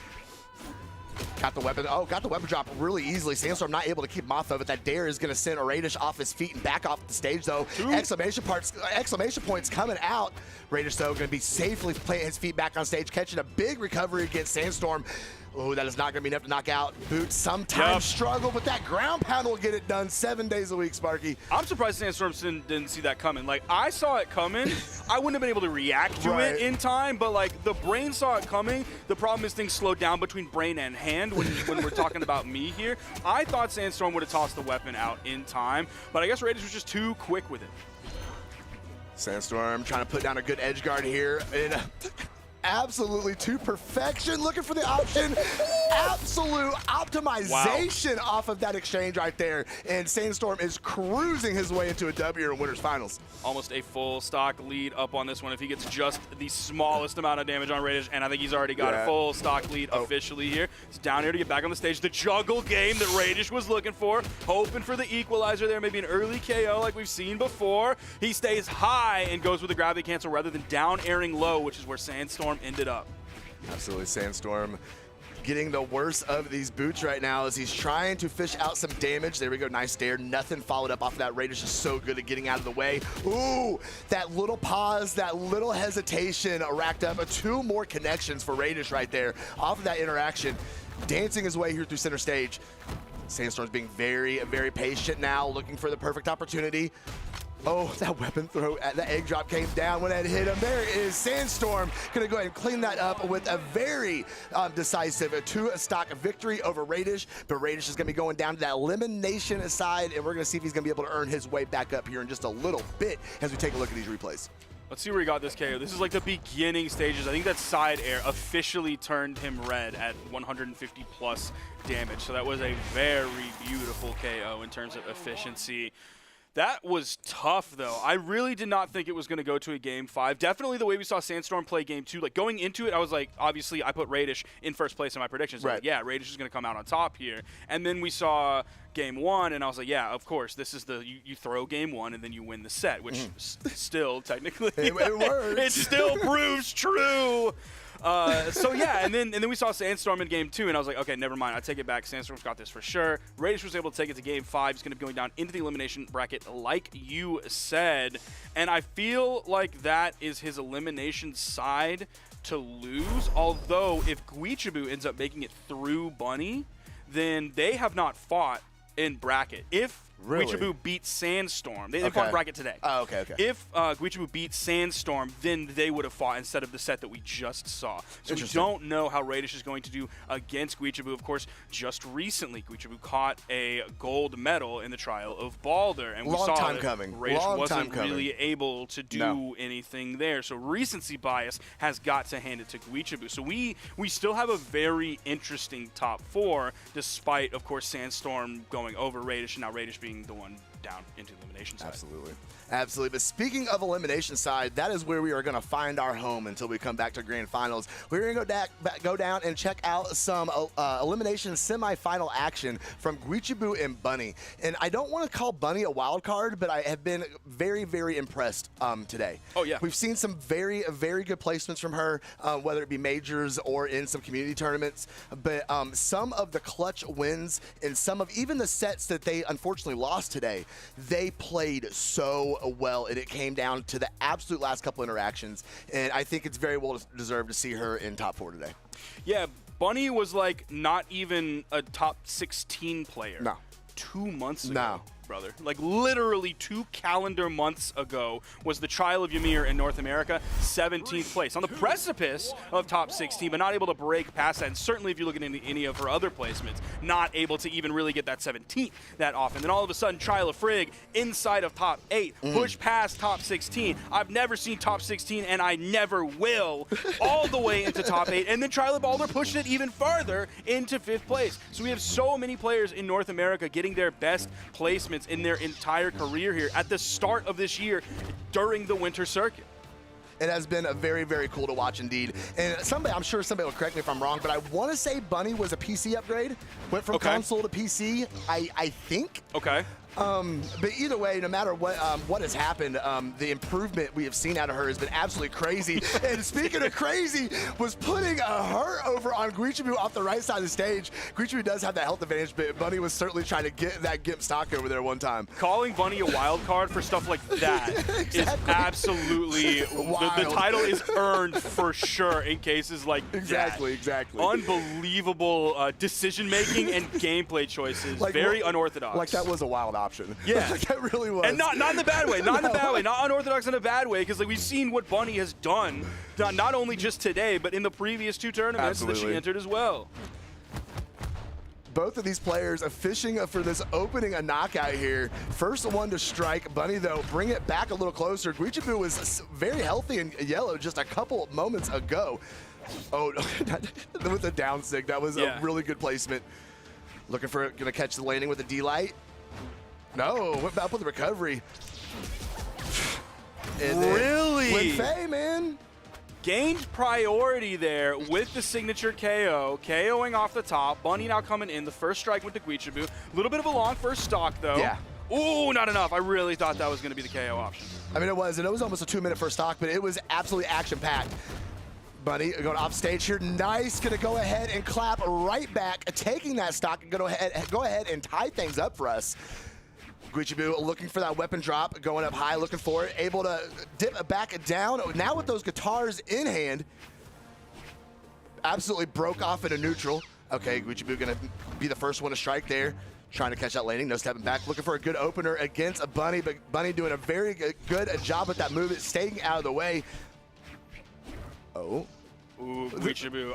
Got the weapon. Oh, got the weapon drop really easily. Sandstorm not able to keep him off of it. That dare is going to send Raish off his feet and back off the stage, though. Exclamation points coming out. Raish, though, going to be safely playing his feet back on stage, catching a big recovery against Sandstorm. Oh, that is not going to be enough to knock out. Boots sometimes struggle, but that ground pound will get it done 7 days a week, Sparky. I'm surprised Sandstorm didn't see that coming. Like, I saw it coming. I wouldn't have been able to react to it in time, but, like, the brain saw it coming. The problem is things slow down between brain and hand when we're talking about me here. I thought Sandstorm would have tossed the weapon out in time, but I guess Raish was just too quick with it. Sandstorm trying to put down a good edge guard here. Absolutely to perfection, looking for the option. Absolute optimization off of that exchange right there. And Sandstorm is cruising his way into a W in Winners Finals. Almost a full stock lead up on this one if he gets just the smallest amount of damage on Raish, and I think he's already got a full stock lead officially here. He's down here to get back on the stage. The juggle game that Raish was looking for, hoping for the equalizer there, maybe an early KO like we've seen before. He stays high and goes with the gravity cancel rather than down airing low, which is where Sandstorm ended up. Absolutely, Sandstorm getting the worst of these boots right now as he's trying to fish out some damage. There we go, nice dare. Nothing followed up off of that. Raish is so good at getting out of the way. Ooh, that little pause, that little hesitation racked up 2 more connections for Raish right there off of that interaction. Dancing his way here through center stage. Sandstorm's being very, very patient now, looking for the perfect opportunity. Oh, that weapon throw, the egg drop came down when it hit him. There is Sandstorm. Gonna go ahead and clean that up with a very decisive 2-stock victory over Raish. But Raish is gonna be going down to that elimination side, and we're gonna see if he's gonna be able to earn his way back up here in just a little bit as we take a look at these replays. Let's see where he got this KO. This is like the beginning stages. I think that side air officially turned him red at 150 plus damage. So that was a very beautiful KO in terms of efficiency. That was tough, though. I really did not think it was going to go to a Game 5. Definitely the way we saw Sandstorm play Game 2. Like, going into it, I was like, obviously, I put Raish in first place in my predictions. Right. Like, yeah, Raish is going to come out on top here. And then we saw Game 1, and I was like, yeah, of course, this is the, you throw Game 1, and then you win the set, which still, technically, it works. It still proves true. So yeah, and then we saw Sandstorm in Game 2, and I was like, okay, never mind. I take it back. Sandstorm's got this for sure. Raish was able to take it to Game 5. He's going to be going down into the elimination bracket, like you said. And I feel like that is his elimination side to lose. Although, if Guichao ends up making it through Bunny, then they have not fought in bracket. If Guichao beats Sandstorm, they fought in bracket today. Oh, okay. If Guichao beats Sandstorm, then they would have fought instead of the set that we just saw. So we don't know how Raish is going to do against Guichao. Of course, just recently, Guichao caught a gold medal in the trial of Balder, and we saw that Raish wasn't really able to do anything there. So recency bias has got to hand it to Guichao. So we still have a very interesting top 4, despite, of course, Sandstorm going over Raish, and now Raish being the one down into the elimination side. Absolutely. But speaking of elimination side, that is where we are going to find our home until we come back to grand finals. We're going to go down and check out some elimination semifinal action from Guichao and Bunny. And I don't want to call Bunny a wild card, but I have been very, very impressed today. Oh, yeah. We've seen some very, very good placements from her, whether it be majors or in some community tournaments. But some of the clutch wins and some of even the sets that they unfortunately lost today, they played so well, and it came down to the absolute last couple interactions, and I think it's very well deserved to see her in top 4 today. Yeah, Bunny was like not even a top 16 player. No. 2 months ago. Brother. Like literally 2 calendar months ago was the Trial of Ymir in North America, 17th place. On the precipice of top 16, but not able to break past that. And certainly if you look at any of her other placements, not able to even really get that 17th that often. Then all of a sudden, Trial of Frigg inside of top 8, push past top 16. I've never seen top 16, and I never will, all the way into top 8. And then Trial of Balder pushed it even farther into 5th place. So we have so many players in North America getting their best placements in their entire career here at the start of this year during the winter circuit. It has been very, very cool to watch indeed. And I'm sure somebody will correct me if I'm wrong, but I want to say Bunny was a PC upgrade. Went from console to PC, I think. Okay. But either way, no matter what has happened, the improvement we have seen out of her has been absolutely crazy. And speaking of crazy, was putting her over on Guichao off the right side of the stage. Guichao does have that health advantage, but Bunny was certainly trying to get that Gimp stock over there one time. Calling Bunny a wild card for stuff like that exactly. is absolutely the title is earned for sure in cases like exactly. Unbelievable decision making and gameplay choices, very unorthodox. Like that was a wild option. Yeah, like that really was. And not in the bad way, not in the bad way, not unorthodox in a bad way, because like we've seen what Bunny has done, not only just today, but in the previous 2 tournaments that she entered as well. Both of these players are fishing for this opening a knockout here. First one to strike. Bunny, though, bring it back a little closer. Guichao was very healthy in yellow just a couple moments ago. Oh, with the down sig, that was a really good placement. Looking for gonna catch the landing with the D-Light. No, went back with the recovery. And really? Lin Fei, man. Gained priority there with the signature KO, KOing off the top. Bunny now coming in. The first strike went to Guichao. A little bit of a long first stock, though. Yeah. Ooh, not enough. I really thought that was going to be the KO option. I mean, it was, and it was almost a 2-minute first stock, but it was absolutely action-packed. Bunny going off stage here. Nice, gonna go ahead and clap right back, taking that stock and go ahead and tie things up for us. Guichao looking for that weapon drop, going up high, looking for it, able to dip back down. Now with those guitars in hand, absolutely broke off into neutral. Okay, Guichao gonna be the first one to strike there. Trying to catch that landing, no stepping back. Looking for a good opener against a Bunny, but Bunny doing a very good job with that move, staying out of the way. Oh. Ooh, Guichao.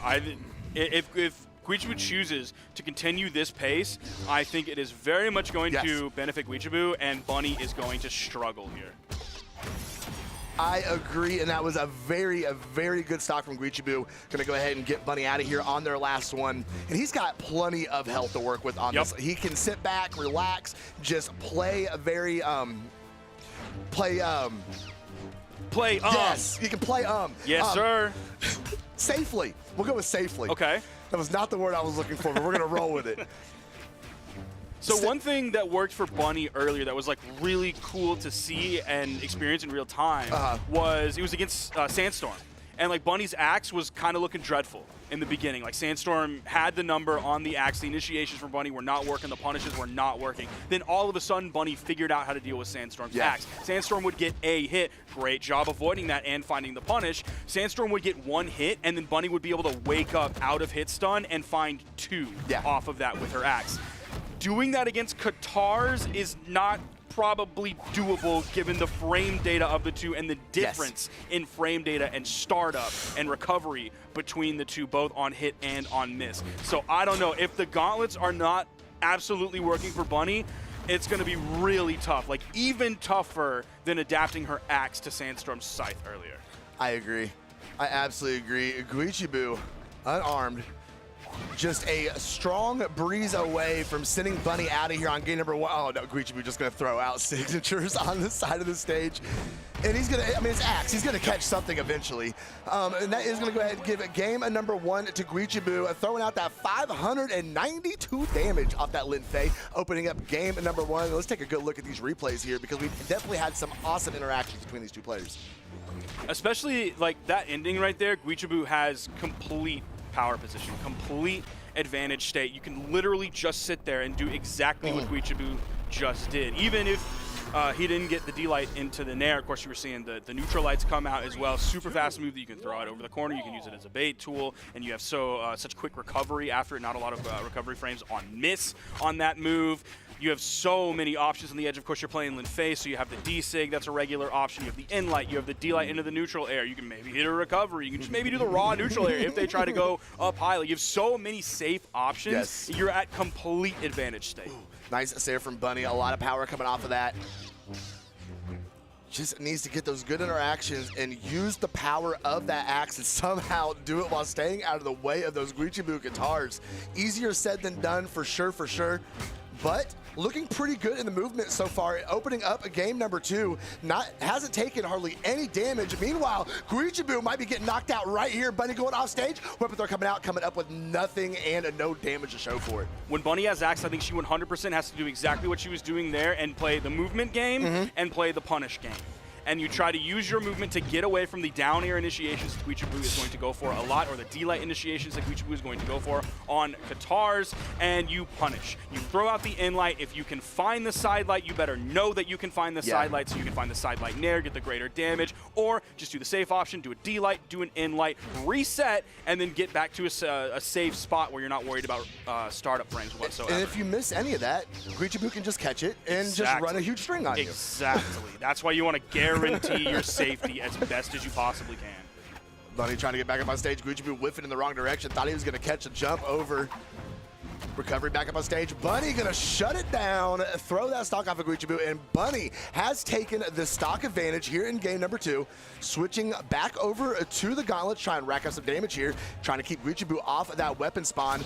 If Guichao chooses to continue this pace, I think it is very much going to benefit Guichao, and Bunny is going to struggle here. I agree, and that was a very good stock from Guichao. Gonna go ahead and get Bunny out of here on their last one. And he's got plenty of health to work with on this. He can sit back, relax, just play a very, Yes, you can play Yes, sir. Safely. We'll go with safely. Okay. That was not the word I was looking for, but we're gonna roll with it. So one thing that worked for Bunny earlier that was like really cool to see and experience in real time was it was against Sandstorm. And like Bunny's axe was kind of looking dreadful in the beginning. Like Sandstorm had the number on the axe. The initiations from Bunny were not working. The punishes were not working. Then all of a sudden, Bunny figured out how to deal with Sandstorm's axe. Sandstorm would get a hit. Great job avoiding that and finding the punish. Sandstorm would get 1 hit, and then Bunny would be able to wake up out of hit stun and find 2 off of that with her axe. Doing that against Guitars is not probably doable given the frame data of the two and the difference in frame data and startup and recovery between the two, both on hit and on miss. So I don't know. If the gauntlets are not absolutely working for Bunny, it's going to be really tough, like even tougher than adapting her axe to Sandstorm's scythe earlier. I agree. I absolutely agree. Guichao, unarmed, just a strong breeze away from sending Bunny out of here on game number 1. Oh no, Guichao just gonna throw out signatures on the side of the stage. And he's gonna, I mean, it's axe. He's gonna catch something eventually. And that is gonna go ahead and give game number 1 to Guichao, throwing out that 592 damage off that Lin Fei, opening up game number 1. Let's take a good look at these replays here because we've definitely had some awesome interactions between these two players. Especially like that ending right there, Guichao has complete power position, complete advantage state. You can literally just sit there and do exactly what Guichao just did. Even if he didn't get the D-Light into the Nair, of course you were seeing the neutral lights come out as well. Super fast move that you can throw out over the corner. You can use it as a bait tool, and you have such quick recovery after it. Not a lot of recovery frames on miss on that move. You have so many options on the edge. Of course, you're playing Lin Fei, so you have the D-Sig. That's a regular option. You have the N-Light. You have the D-Light into the neutral air. You can maybe hit a recovery. You can just maybe do the raw neutral air if they try to go up high. Like, you have so many safe options. You're at complete advantage state. Ooh, nice save from Bunny. A lot of power coming off of that. Just needs to get those good interactions and use the power of that axe and somehow do it while staying out of the way of those Guichao guitars. Easier said than done for sure, but looking pretty good in the movement so far, opening up a game number 2. Hasn't taken hardly any damage. Meanwhile, Guichao might be getting knocked out right here. Bunny going off stage. Weapon throw coming up with nothing and no damage to show for it. When Bunny has Axe, I think she 100% has to do exactly what she was doing there and play the movement game and play the punish game. And you try to use your movement to get away from the down air initiations that Guichao is going to go for a lot, or the D-light initiations that Guichao is going to go for on Katars, and you punish. You throw out the in-light. If you can find the side light, you better know that you can find the side light, so you can find the side light nair, get the greater damage, or just do the safe option, do a D-light, do an in-light, reset, and then get back to a safe spot where you're not worried about startup frames whatsoever. And if you miss any of that, Guichao can just catch it and just run a huge string on you. Exactly. That's why you want to guarantee your safety as best as you possibly can. Bunny trying to get back up on stage. Guichao whiffing in the wrong direction. Thought he was going to catch a jump over. Recovery back up on stage. Bunny going to shut it down, throw that stock off of Guichao, and Bunny has taken the stock advantage here in game number 2. Switching back over to the gauntlet, trying to rack up some damage here, trying to keep Guichao off of that weapon spawn.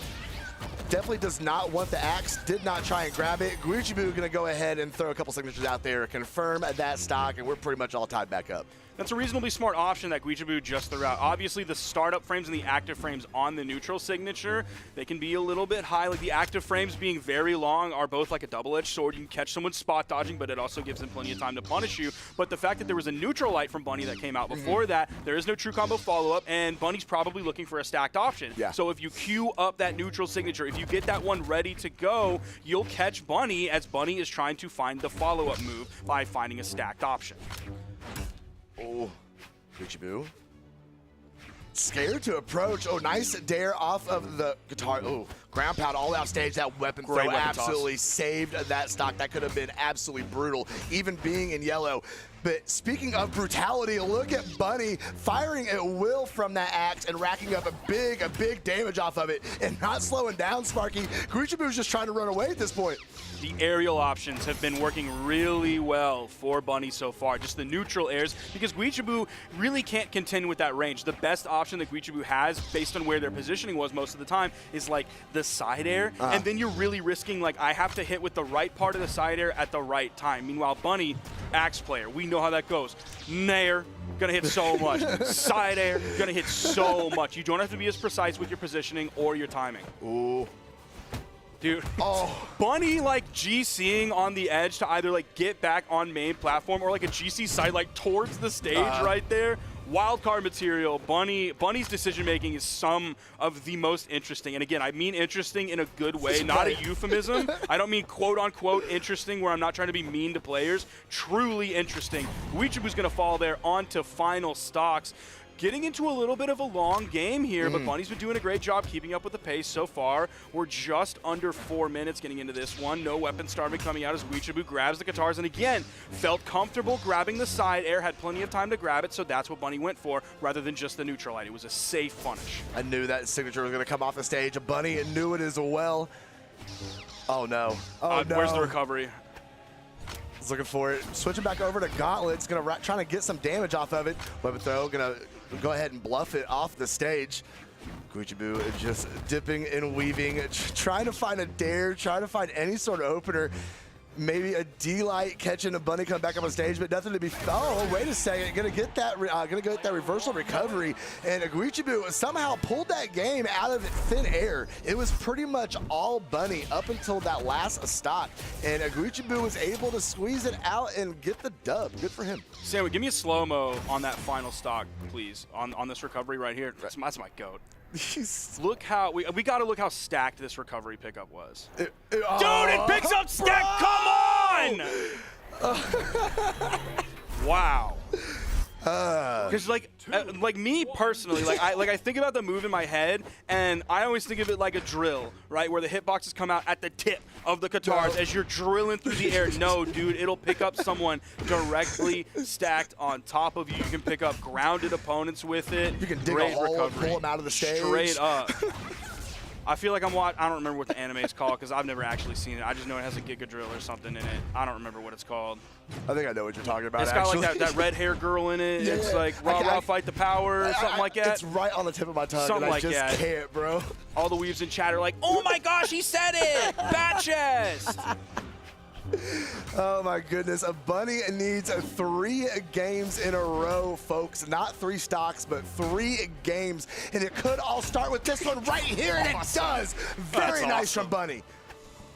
Definitely does not want the axe, did not try and grab it. Guichao going to go ahead and throw a couple signatures out there, confirm that stock, and we're pretty much all tied back up. That's a reasonably smart option that Guichao just threw out. Obviously, the startup frames and the active frames on the neutral signature, they can be a little bit high. Like the active frames being very long are both like a double-edged sword. You can catch someone spot dodging, but it also gives them plenty of time to punish you. But the fact that there was a neutral light from Bunny that came out before that, there is no true combo follow-up, and Bunny's probably looking for a stacked option. Yeah. So if you queue up that neutral signature, if you get that one ready to go, you'll catch Bunny as Bunny is trying to find the follow-up move by finding a stacked option. Oh. Guichao. Scared to approach. Oh, nice dare off of the guitar. Oh, ground pound all out stage. That weapon throw absolutely saved that stock. That could have been absolutely brutal, even being in yellow. But speaking of brutality, look at Bunny firing at will from that axe and racking up a big damage off of it and not slowing down, Sparky. Guichao was just trying to run away at this point. The aerial options have been working really well for Bunny so far, just the neutral airs, because Guichao really can't contend with that range. The best option that Guichao has, based on where their positioning was most of the time, is like the side air, and then you're really risking, like, I have to hit with the right part of the side air at the right time. Meanwhile, Bunny, axe player, we know how that goes. Nair, gonna hit so much. Side air, gonna hit so much. You don't have to be as precise with your positioning or your timing. Ooh. Dude, Bunny like GCing on the edge to either like get back on main platform or like a GC side like towards the stage right there. Wildcard material. Bunny's decision making is some of the most interesting. And again, I mean interesting in a good way, not a euphemism. I don't mean quote unquote interesting where I'm not trying to be mean to players. Truly interesting. Guichao's gonna fall there onto final stocks. Getting into a little bit of a long game here, but Bunny's been doing a great job keeping up with the pace so far. We're just under 4 minutes getting into this one. No weapon starving coming out as Guichao grabs the guitars, and again, felt comfortable grabbing the side air, had plenty of time to grab it, so that's what Bunny went for, rather than just the neutral light. It was a safe punish. I knew that signature was going to come off the stage. Bunny knew it as well. Oh, no. Oh, no. Where's the recovery? He's looking for it. Switching back over to Gauntlet's going to trying to get some damage off of it. Weapon throw, going to go ahead and bluff it off the stage. Guichao just dipping and weaving, trying to find a dare, trying to find any sort of opener. Maybe a D-light catching a Bunny come back up on stage, but nothing to be. Oh, wait a second! Gonna get that reversal recovery, and Guichao somehow pulled that game out of thin air. It was pretty much all Bunny up until that last stock, and Guichao was able to squeeze it out and get the dub. Good for him. Sam, give me a slow-mo on that final stock, please, on this recovery right here. That's my goat. Look how we got to look how stacked this recovery pickup was. Dude, it picks up stacked. Come on! Wow. Because like me personally, I think about the move in my head, and I always think of it like a drill, right? Where the hitboxes come out at the tip of the guitars as you're drilling through the air. No, dude, it'll pick up someone directly stacked on top of you. You can pick up grounded opponents with it. You can dig a hole, pull them out of the stage. Straight up. I feel like I don't remember what the anime is called because I've never actually seen it. I just know it has a Giga Drill or something in it. I don't remember what it's called. I think I know what you're talking about. It's got like that red hair girl in it. Yeah, it's like rah fight the power, something like that. It's right on the tip of my tongue. Something and like I just that. can't, bro. All the weaves in chat are like, oh my gosh, he said it! Bat chest! Oh my goodness, Bunny needs 3 games in a row, folks. Not 3 stocks, but 3 games. And it could all start with this one right here, and it does. Very nice from Bunny.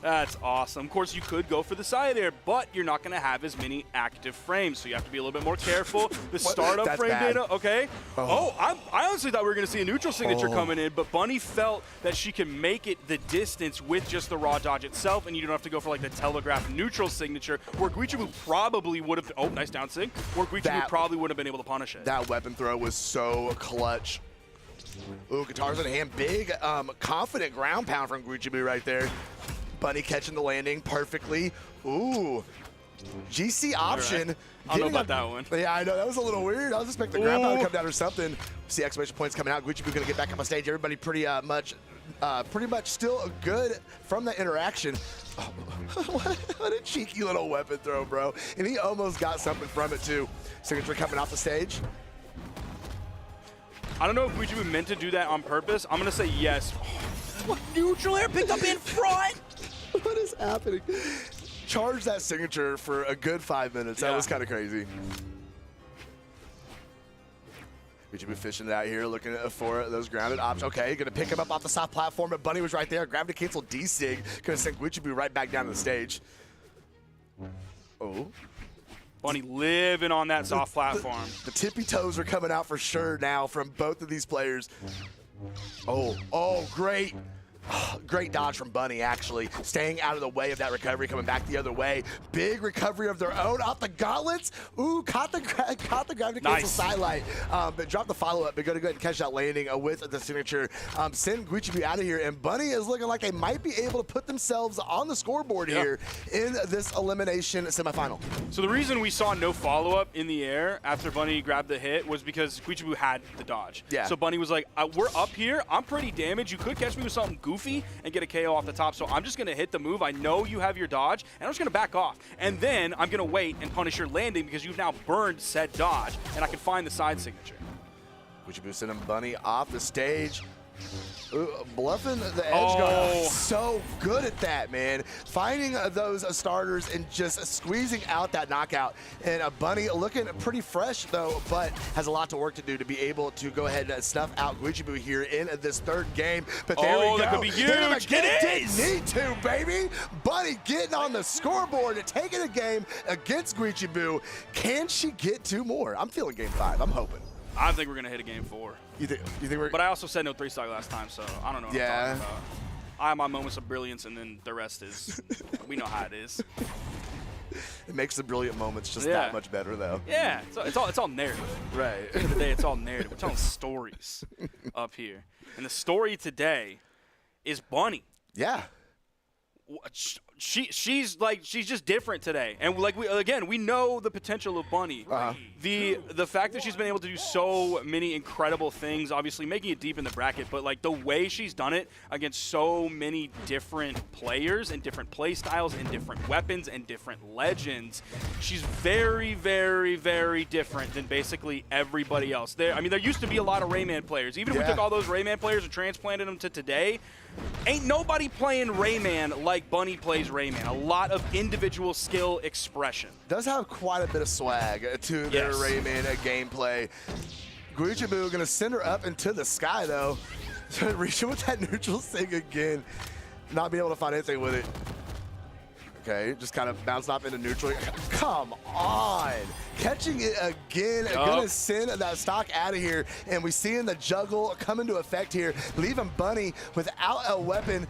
That's awesome. Of course, you could go for the side air, but you're not going to have as many active frames, so you have to be a little bit more careful. The startup frame data, okay. I honestly thought we were going to see a neutral signature coming in, but Bunny felt that she can make it the distance with just the raw dodge itself, and you don't have to go for like the telegraph neutral signature, where Guichao probably would have, nice down sig, where Guichao probably would have been able to punish it. That weapon throw was so clutch. Ooh, guitars in hand, big, confident ground pound from Guichao right there. Bunny catching the landing perfectly. Ooh. GC option. Right. I don't know about that one. Yeah, I know. That was a little weird. I was expecting the ground pound to come down or something. See exclamation points coming out. Guichao going to get back up on stage. Everybody pretty much still good from the interaction. Oh, what a cheeky little weapon throw, bro. And he almost got something from it, too. Signature coming off the stage. I don't know if Guichao meant to do that on purpose. I'm going to say yes. What? Neutral air picked up in front? What is happening? Charge that signature for a good 5 minutes. That was kind of crazy. Guichao fishing it out here, looking for those grounded options. Okay, going to pick him up off the soft platform, but Bunny was right there. Gravity cancel D-Sig. Going to send Guichao right back down to the stage. Oh. Bunny living on that soft platform. The tippy toes are coming out for sure now from both of these players. Oh, great. Great dodge from Bunny, actually. Staying out of the way of that recovery, coming back the other way. Big recovery of their own off the gauntlets. Ooh, caught the gravity cancel sidelight. But dropped the follow-up, but going to go ahead and catch that landing with the signature. Send Guichao out of here, and Bunny is looking like they might be able to put themselves on the scoreboard here in this elimination semifinal. So the reason we saw no follow-up in the air after Bunny grabbed the hit was because Guichao had the dodge. Yeah. So Bunny was like, we're up here. I'm pretty damaged. You could catch me with something goofy and get a KO off the top, so I'm just going to hit the move. I know you have your dodge, and I'm just going to back off. And then I'm going to wait and punish your landing because you've now burned said dodge, and I can find the side signature. Guichao sending Bunny off the stage. Ooh, bluffing the edge guard. So good at that, man. Finding those starters and just squeezing out that knockout. And Bunny looking pretty fresh, though, but has a lot to work to do to be able to go ahead and snuff out Guichao here in this 3rd game. But there we go. That could be huge. It is. Didn't need to, baby. Bunny getting on the scoreboard and taking a game against Guichao. Can she get 2 more? I'm feeling game 5. I'm hoping. I think we're going to hit a game 4. You think we're... But I also said no 3-stock last time, so I don't know what I'm talking about. I have my moments of brilliance, and then the rest is, we know how it is. It makes the brilliant moments just that much better, though. Yeah, it's all narrative. Right. At the end of the day, it's all narrative. We're telling stories up here. And the story today is Bunny. Yeah. She's just different today, and we know the potential of Bunny. The fact that she's been able to do so many incredible things, obviously making it deep in the bracket, but like the way she's done it against so many different players and different play styles and different weapons and different legends, she's very, very, very different than basically everybody else. There used to be a lot of Rayman players. Even if we took all those Rayman players and transplanted them to today, ain't nobody playing Rayman like Bunny plays Rayman. A lot of individual skill expression. Does have quite a bit of swag to their Rayman gameplay. Guichao going to send her up into the sky, though. Reaching with that neutral thing again. Not being able to find anything with it. Okay, just kind of bouncing off into neutral. Come on. Catching it again. Going to send that stock out of here. And we seeing the juggle come into effect here, leaving Bunny without a weapon.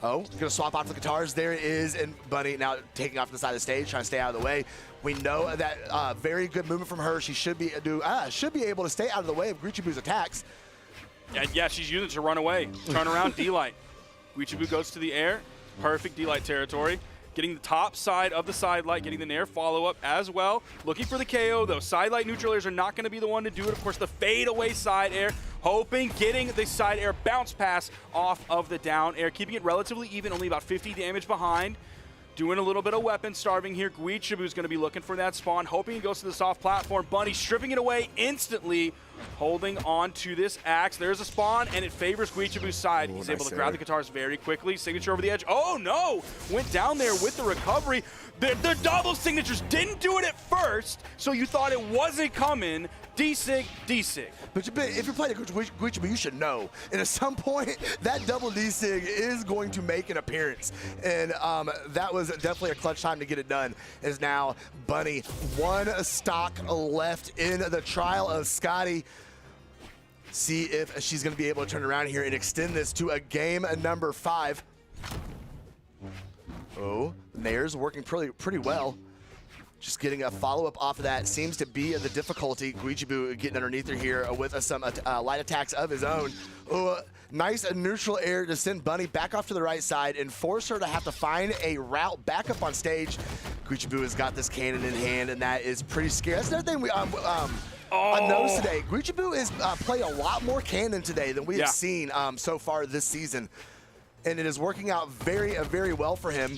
Going to swap out the guitars. There it is. And Bunny now taking off to the side of the stage, trying to stay out of the way. We know that very good movement from her. She should be able to stay out of the way of Guichao's attacks. Yeah, she's using it to run away. Turn around, D-Light. Guichao goes to the air. Perfect D-Light territory. getting the top side of the side light, getting the nair follow-up as well. Looking for the KO, though. Side light neutral airs are not going to be the one to do it. Of course, the fade-away side air, hoping, getting the side air bounce pass off of the down air, keeping it relatively even, only about 50 damage behind. Doing a little bit of weapon starving here. Guichabu's going to be looking for that spawn, hoping he goes to the soft platform. Bunny stripping it away instantly, holding on to this axe. There's a spawn, and it favors Guichabu's side. He's able to grab the guitars very quickly. Signature over the edge. Oh, no! Went down there with the recovery. The double signatures didn't do it at first, so you thought it wasn't coming. D-Sig, D-Sig. But if you're playing Guichao, you should know. And at some point, that double D-Sig is going to make an appearance. And that was definitely a clutch time to get it done. As now, Bunny, one stock left in the trial of Scotty. See if she's going to be able to turn around here and extend this to a game number 5. Oh, Nair's working pretty well. Just getting a follow-up off of that seems to be the difficulty. Guichao getting underneath her here with some light attacks of his own. Oh, nice neutral air to send Bunny back off to the right side and force her to have to find a route back up on stage. Guichao has got this cannon in hand, and that is pretty scary. That's another thing we I noticed today. Guichao is playing a lot more cannon today than we have seen so far this season, and it is working out very, very well for him.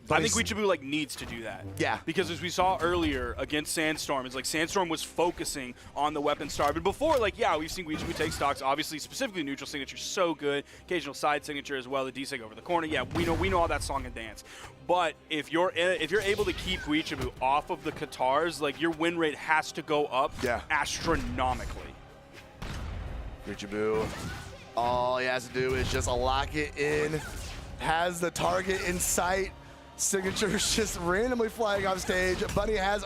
I think Guichao needs to do that. Yeah. Because as we saw earlier against Sandstorm, it's like Sandstorm was focusing on the weapon starve. And before, we've seen Guichao take stocks. Obviously, specifically neutral signature, so good. Occasional side signature as well. The D-Sig over the corner. Yeah, we know all that song and dance. But if you're able to keep Guichao off of the Katars, your win rate has to go up astronomically. Guichao, all he has to do is just lock it in. Has the target in sight. Signatures just randomly flying off stage. Bunny has,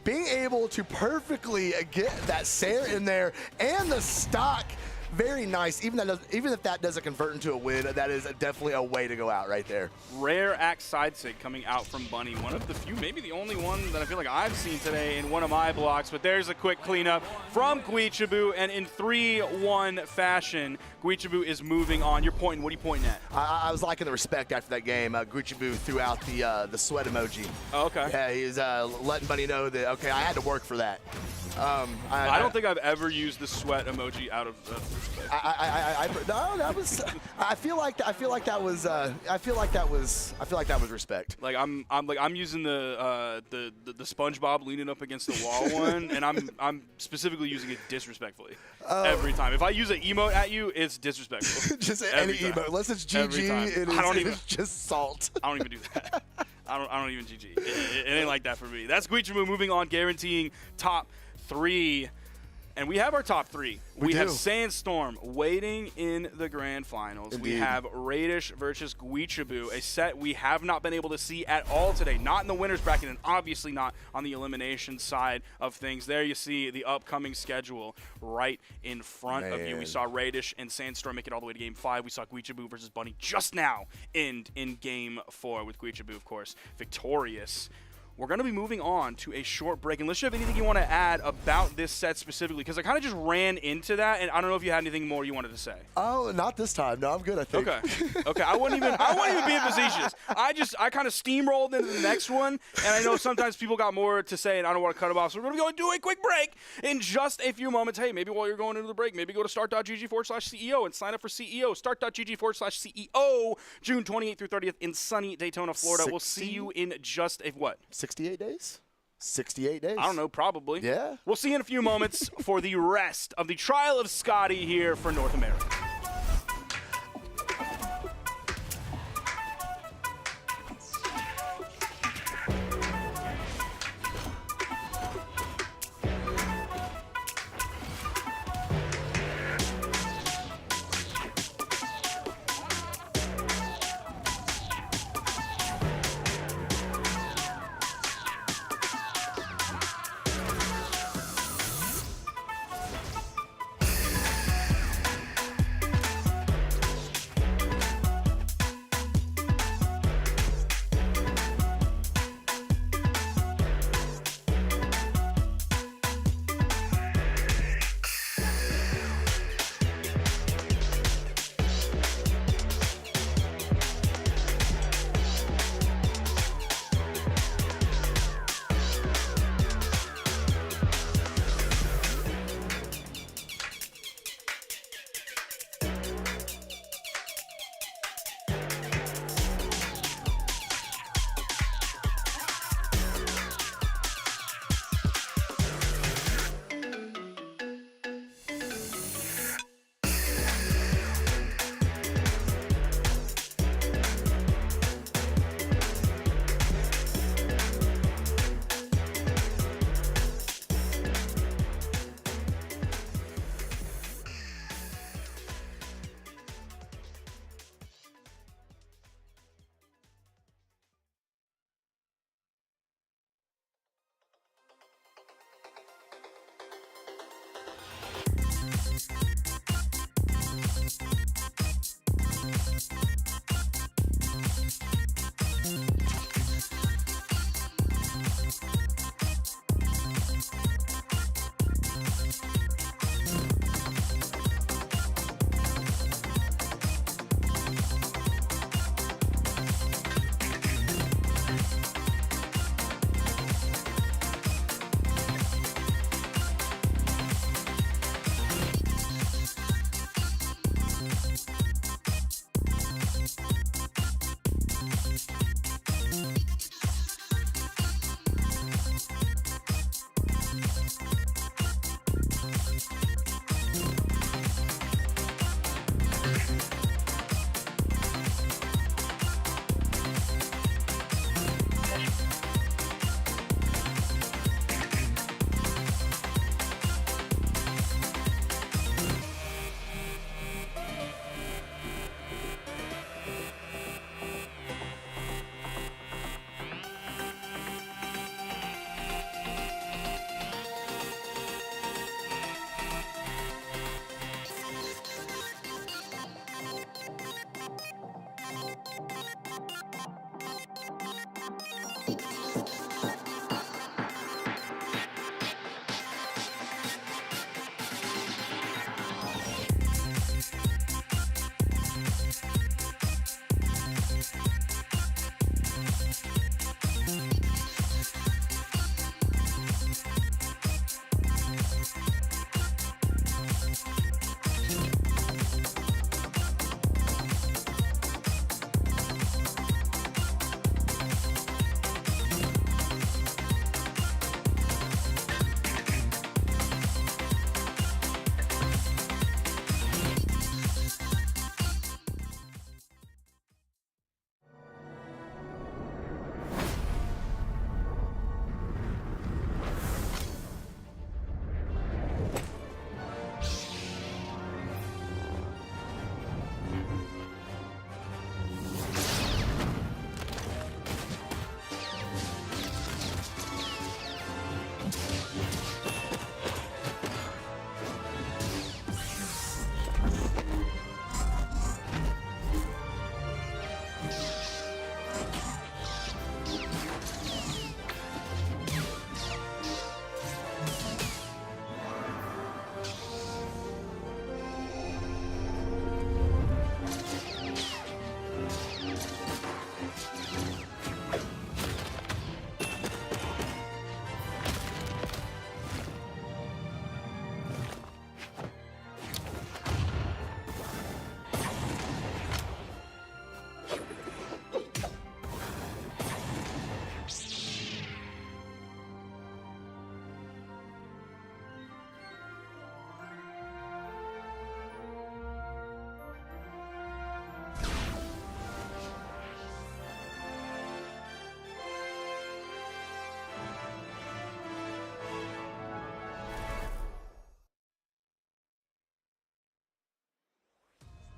being able to perfectly get that Sair in there and the stock. Very nice. Even if that doesn't convert into a win, that is definitely a way to go out right there. Rare axe side sig coming out from Bunny. One of the few, maybe the only one that I feel like I've seen today in one of my blocks. But there's a quick cleanup from Guichao, and in 3-1 fashion, Guichao is moving on. You're pointing. What are you pointing at? I was liking the respect after that game. Guichao threw out the sweat emoji. Oh, okay. Yeah, he's letting Bunny know that, okay, I had to work for that. I don't think I've ever used the sweat emoji out of respect. I feel like that was respect. I'm using the SpongeBob leaning up against the wall one, and I'm specifically using it disrespectfully every time. If I use an emote at you, it's disrespectful. Just any emote, unless it's GG, it's just salt. I don't even do that. I don't even GG. It ain't like that for me. That's Guichao moving on, guaranteeing top 3. And we have our top 3. We have Sandstorm waiting in the grand finals. Indeed. We have Raish versus Guichao, a set we have not been able to see at all today. Not in the winner's bracket, and obviously not on the elimination side of things. There you see the upcoming schedule right in front of you. We saw Raish and Sandstorm make it all the way to Game 5. We saw Guichao versus Bunny just now end in Game 4 with Guichao, of course, victorious. We're going to be moving on to a short break. Unless you have anything you want to add about this set specifically, because I kind of just ran into that, and I don't know if you had anything more you wanted to say. Oh, not this time. No, I'm good, I think. Okay. I wouldn't even be facetious. I kind of steamrolled into the next one, and I know sometimes people got more to say, and I don't want to cut them off, so we're going to go and do a quick break in just a few moments. Hey, maybe while you're going into the break, maybe go to start.gg/CEO and sign up for CEO. Start.gg/CEO, June 28th through 30th in sunny Daytona, Florida. We'll see you in just a what? 68 days? 68 days. I don't know, probably. Yeah. We'll see you in a few moments for the rest of the trial of Scotty here for North America.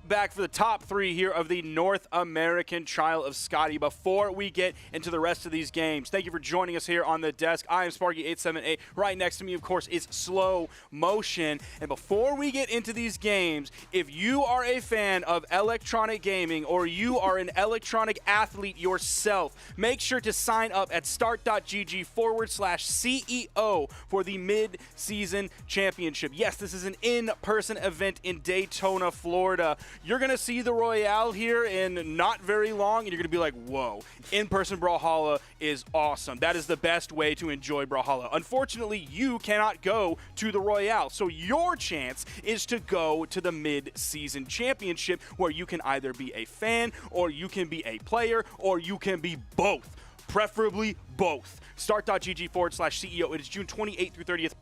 back for the top 3 here of the North American Trial of Scotty before we get into the rest of these games. Thank you for joining us here on the desk. I am Sparky878. Right next to me, of course, is Slow Motion. And before we get into these games, if you are a fan of electronic gaming or you are an electronic athlete yourself, make sure to sign up at start.gg/CEO for the mid-season championship. Yes, this is an in-person event in Daytona, Florida. You're going to see the Royale here in not very long, and you're going to be like, whoa, in-person Brawlhalla is awesome. That is the best way to enjoy Brawlhalla. Unfortunately, you cannot go to the Royale, so your chance is to go to the mid-season championship, where you can either be a fan, or you can be a player, or you can be both. Preferably both. Start.gg/CEO. It is June 28th through 30th.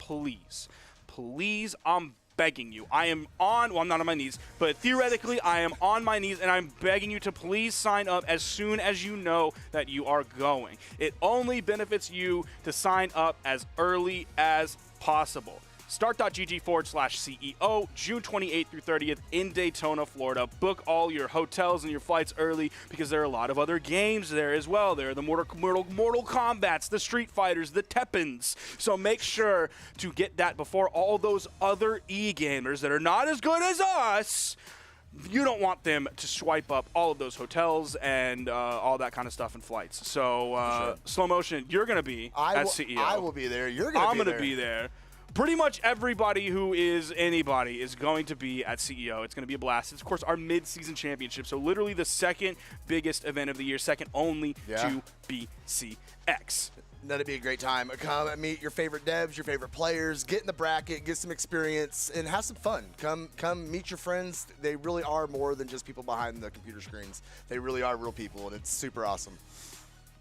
Please, I'm begging you. I am on, well, I'm not on my knees, but theoretically I am on my knees, and I'm begging you to please sign up as soon as you know that you are going. It only benefits you to sign up as early as possible. Start.gg/CEO, June 28th through 30th in Daytona, Florida. Book all your hotels and your flights early, because there are a lot of other games there as well. There are the Mortal Kombats, the Street Fighters, the Teppens. So make sure to get that before all those other e-gamers that are not as good as us. You don't want them to swipe up all of those hotels and all that kind of stuff and flights. So, Slow Motion, you're going to be at CEO. I will be there. You're going to be there. I'm going to be there. Pretty much everybody who is anybody is going to be at CEO. It's going to be a blast. It's, of course, our mid-season championship, so literally the second biggest event of the year, second only to BCX. That'd be a great time. Come and meet your favorite devs, your favorite players, get in the bracket, get some experience, and have some fun. Come meet your friends. They really are more than just people behind the computer screens. They really are real people, and it's super awesome.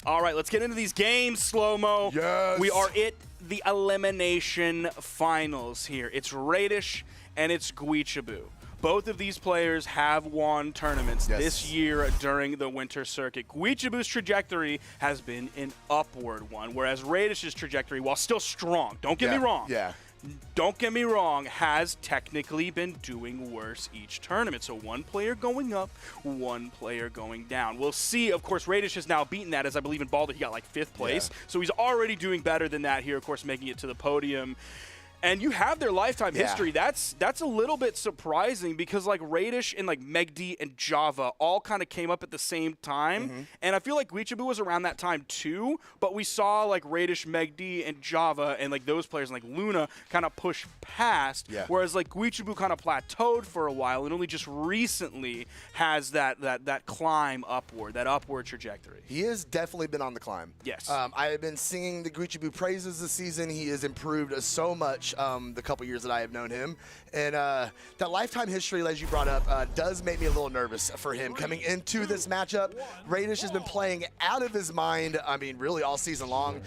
All right, let's get into these games, Slow-Mo. Yes. We are at the elimination finals here. It's Raish and it's Guichao. Both of these players have won tournaments this year during the winter circuit. Guichao's trajectory has been an upward one, whereas Raish's trajectory, while still strong, don't get me wrong. Don't get me wrong, has technically been doing worse each tournament. So one player going up, one player going down. We'll see. Of course, Raish has now beaten that, as I believe in Balder he got like 5th place. So he's already doing better than that here, of course, making it to the podium. And you have their lifetime history. That's a little bit surprising, because like Raish and like MegD and Java all kind of came up at the same time. And I feel like Guichao was around that time too, but we saw like Raish, MegD, and Java and like those players and like Luna kind of push past, whereas like Guichao kind of plateaued for a while and only just recently has that climb upward, that upward trajectory. He has definitely been on the climb. Yes. I have been singing the Guichao praises this season. He has improved so much the couple years that I have known him. And that lifetime history, as you brought up, does make me a little nervous for him coming into this matchup. Raish has been playing out of his mind, I mean, really all season long.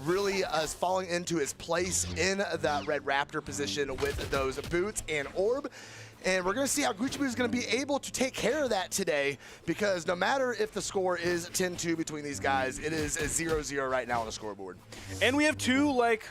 Really is falling into his place in that Red Raptor position with those boots and orb. And we're going to see how Guichao is going to be able to take care of that today, because no matter if the score is 10-2 between these guys, it is a 0-0 right now on the scoreboard. And we have two, like,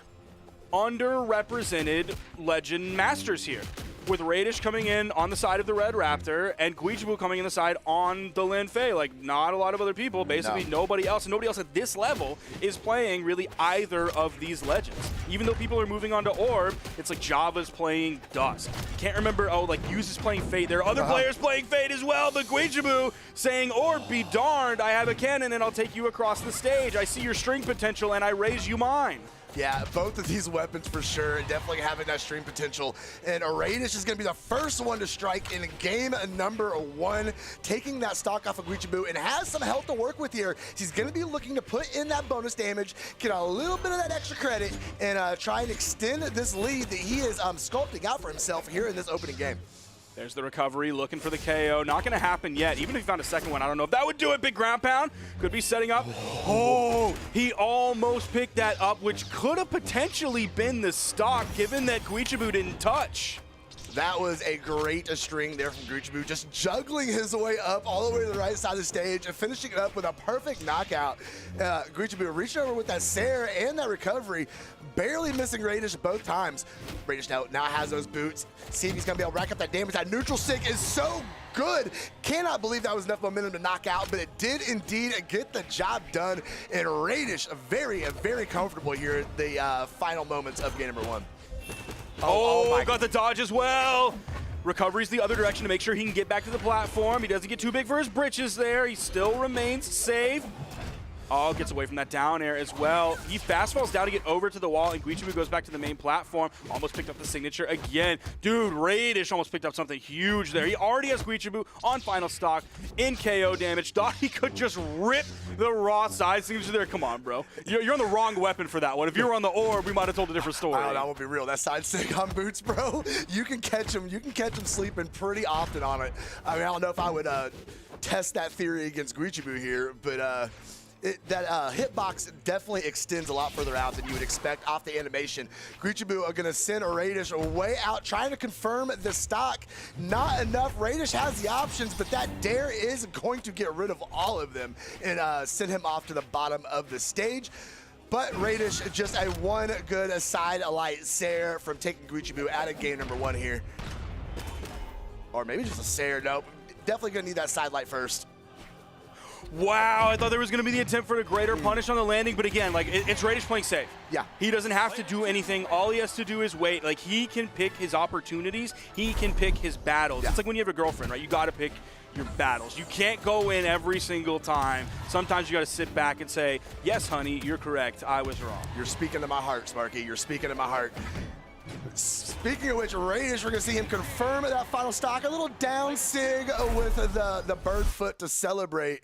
underrepresented Legend Masters here, with Raish coming in on the side of the Red Raptor and Guichao coming in the side on the Lin Fei. Like, not a lot of other people, basically nobody else, and nobody else at this level is playing really either of these Legends. Even though people are moving on to Orb, it's like Java's playing Dusk. Can't remember, like Yuz is playing Fate. There are other players playing Fate as well, but Guichao saying, Orb, be darned, I have a cannon and I'll take you across the stage. I see your string potential and I raise you mine. Yeah, both of these weapons for sure, definitely having that stream potential. And Raish is going to be the first one to strike in game number 1, taking that stock off of Guichao, and has some health to work with here. He's going to be looking to put in that bonus damage, get a little bit of that extra credit, and try and extend this lead that he is sculpting out for himself here in this opening game. There's the recovery, looking for the KO. Not going to happen yet. Even if he found a second one, I don't know if that would do it. Big ground pound. Could be setting up. Oh, he almost picked that up, which could have potentially been the stock, given that Guichao didn't touch. That was a great string there from Guichao, just juggling his way up all the way to the right side of the stage and finishing it up with a perfect knockout. Guichao reaching over with that Sair and that recovery, barely missing Raish both times. Raish now has those boots. See if he's going to be able to rack up that damage. That neutral stick is so good. Cannot believe that was enough momentum to knock out, but it did indeed get the job done. And Raish very comfortable here at the final moments of game number 1. Oh, got the dodge as well. Recovery's the other direction to make sure he can get back to the platform. He doesn't get too big for his britches there. He still remains safe. Oh, gets away from that down air as well. He fast falls down to get over to the wall, and Guichao goes back to the main platform. Almost picked up the signature again. Dude, Raish almost picked up something huge there. He already has Guichao on final stock in KO damage. Thought he could just rip the raw side signature there. Come on, bro. You're on the wrong weapon for that one. If you were on the orb, we might have told a different story. I won't be real. That side stick on boots, bro, you can catch him. You can catch him sleeping pretty often on it. I mean, I don't know if I would test that theory against Guichao here, but that hitbox definitely extends a lot further out than you would expect off the animation. Guichao are going to send Raish way out, trying to confirm the stock. Not enough. Raish has the options, but that dare is going to get rid of all of them and send him off to the bottom of the stage. But Raish, just a one good side light Sair from taking Guichao out of game number 1 here. Or maybe just a Sair. Nope. Definitely going to need that side light first. Wow, I thought there was going to be the attempt for a greater punish on the landing, but again, like, it's Raish playing safe. Yeah. He doesn't have to do anything. All he has to do is wait. Like, he can pick his opportunities. He can pick his battles. Yeah. It's like when you have a girlfriend, right? You got to pick your battles. You can't go in every single time. Sometimes you got to sit back and say, yes, honey, you're correct. I was wrong. You're speaking to my heart, Sparky. You're speaking to my heart. Speaking of which, Raish, we're going to see him confirm that final stock. A little down sig with the bird foot to celebrate.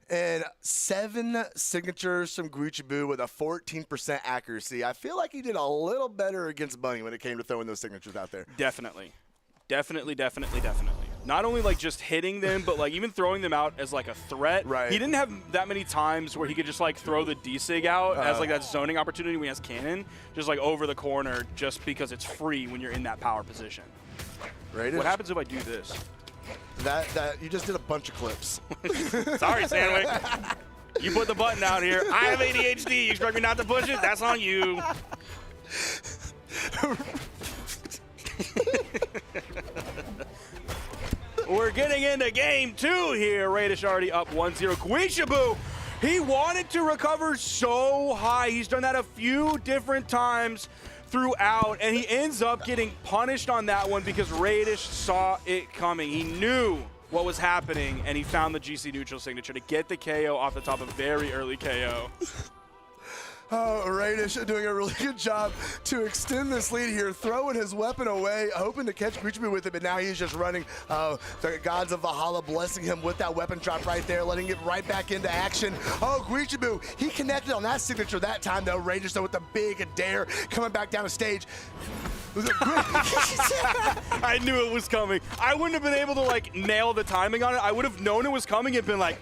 And 7 signatures from Guichao with a 14% accuracy. I feel like he did a little better against Bunny when it came to throwing those signatures out there. Definitely. Not only like just hitting them, but like even throwing them out as like a threat. Right. He didn't have that many times where he could just like throw the D-Sig out as like that zoning opportunity when he has cannon, just like over the corner just because it's free when you're in that power position. Raish. What happens if I do this? That you just did a bunch of clips. Sorry, Sandwich. You put the button out here. I have ADHD. You expect me not to push it? That's on you. We're getting into game 2 here. Raish already up 1-0. Guichao, he wanted to recover so high. He's done that a few different times throughout, and he ends up getting punished on that one because Raish saw it coming. He knew what was happening, and he found the GC neutral signature to get the KO off the top of very early KO. Oh, Raish doing a really good job to extend this lead here, throwing his weapon away, hoping to catch Guichao with it, but now he's just running. The gods of Valhalla blessing him with that weapon drop right there, letting it right back into action. Oh, Guichao, he connected on that signature that time, though. Raish, though, with the big dare coming back down the stage. I knew it was coming. I wouldn't have been able to, like, nail the timing on it. I would have known it was coming and been like,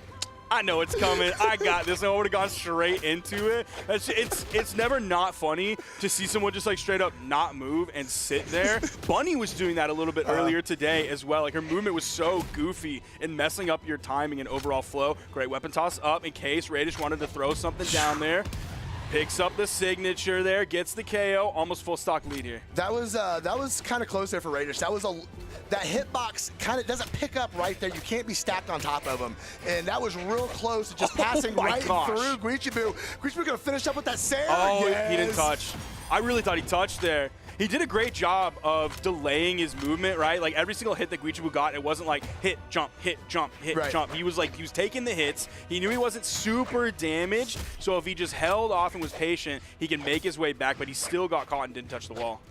I know it's coming. I got this. And I would have gone straight into it. It's never not funny to see someone just like straight up not move and sit there. Bunny was doing that a little bit earlier today as well. Like her movement was so goofy and messing up your timing and overall flow. Great weapon toss up in case Raish wanted to throw something down there. Picks up the signature there, gets the KO, almost full stock lead here. That was kind of close there for Raish. That hitbox kind of doesn't pick up right there. You can't be stacked on top of him. And that was real close to just passing right through Guichao. Guichao gonna finish up with that Sair. Oh, yes. He didn't touch. I really thought he touched there. He did a great job of delaying his movement, right? Like every single hit that Guichao got, it wasn't like hit, jump, hit, jump, hit, jump. He was taking the hits. He knew he wasn't super damaged, so if he just held off and was patient, he can make his way back, but he still got caught and didn't touch the wall.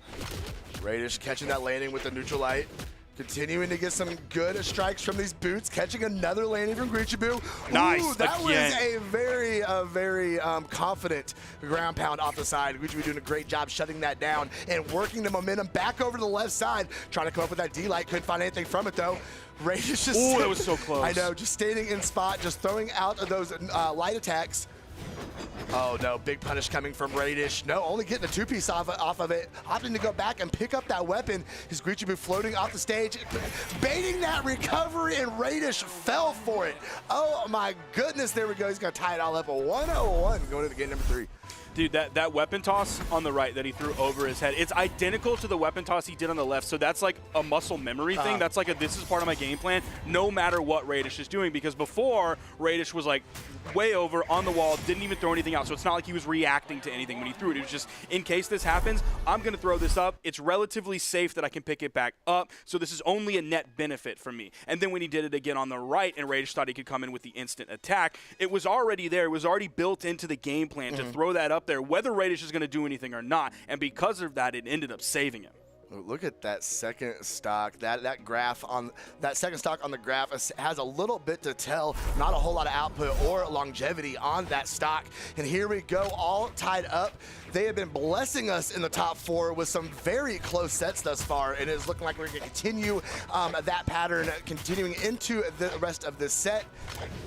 Raish catching that landing with the neutral light. Continuing to get some good strikes from these boots, catching another landing from Guichao. Nice. Ooh, that was a very confident ground pound off the side. Guichao doing a great job shutting that down and working the momentum back over to the left side, trying to come up with that D-light. Couldn't find anything from it, though. Raish just... Ooh, that was so close. I know, just standing in spot, just throwing out those light attacks. Oh no, big punish coming from Raish. No, only getting a two-piece off of it. Opting to go back and pick up that weapon. His Guichao floating off the stage, baiting that recovery, and Raish fell for it. Oh my goodness, there we go. He's gonna tie it all up. A 101 going to the game number 3. Dude, that weapon toss on the right that he threw over his head, it's identical to the weapon toss he did on the left. So that's like a muscle memory thing. That's like this is part of my game plan, no matter what Raish is doing. Because before, Raish was like way over on the wall, didn't even throw anything out. So it's not like he was reacting to anything when he threw it. It was just, in case this happens, I'm going to throw this up. It's relatively safe that I can pick it back up. So this is only a net benefit for me. And then when he did it again on the right and Raish thought he could come in with the instant attack, it was already there. It was already built into the game plan to throw that up there, whether Raish is going to do anything or not. And because of that, it ended up saving him. Look at that second stock. That graph on that second stock on the graph has a little bit to tell. Not a whole lot of output or longevity on that stock. And here we go, all tied up. They have been blessing us in the top 4 with some very close sets thus far, and it is looking like we're going to continue that pattern continuing into the rest of this set.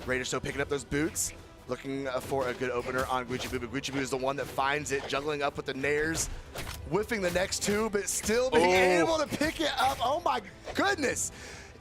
Raish still picking up those boots. Looking for a good opener on Guichao, but Guichao is the one that finds it, juggling up with the nairs, whiffing the next 2, but still being able to pick it up. Oh my goodness.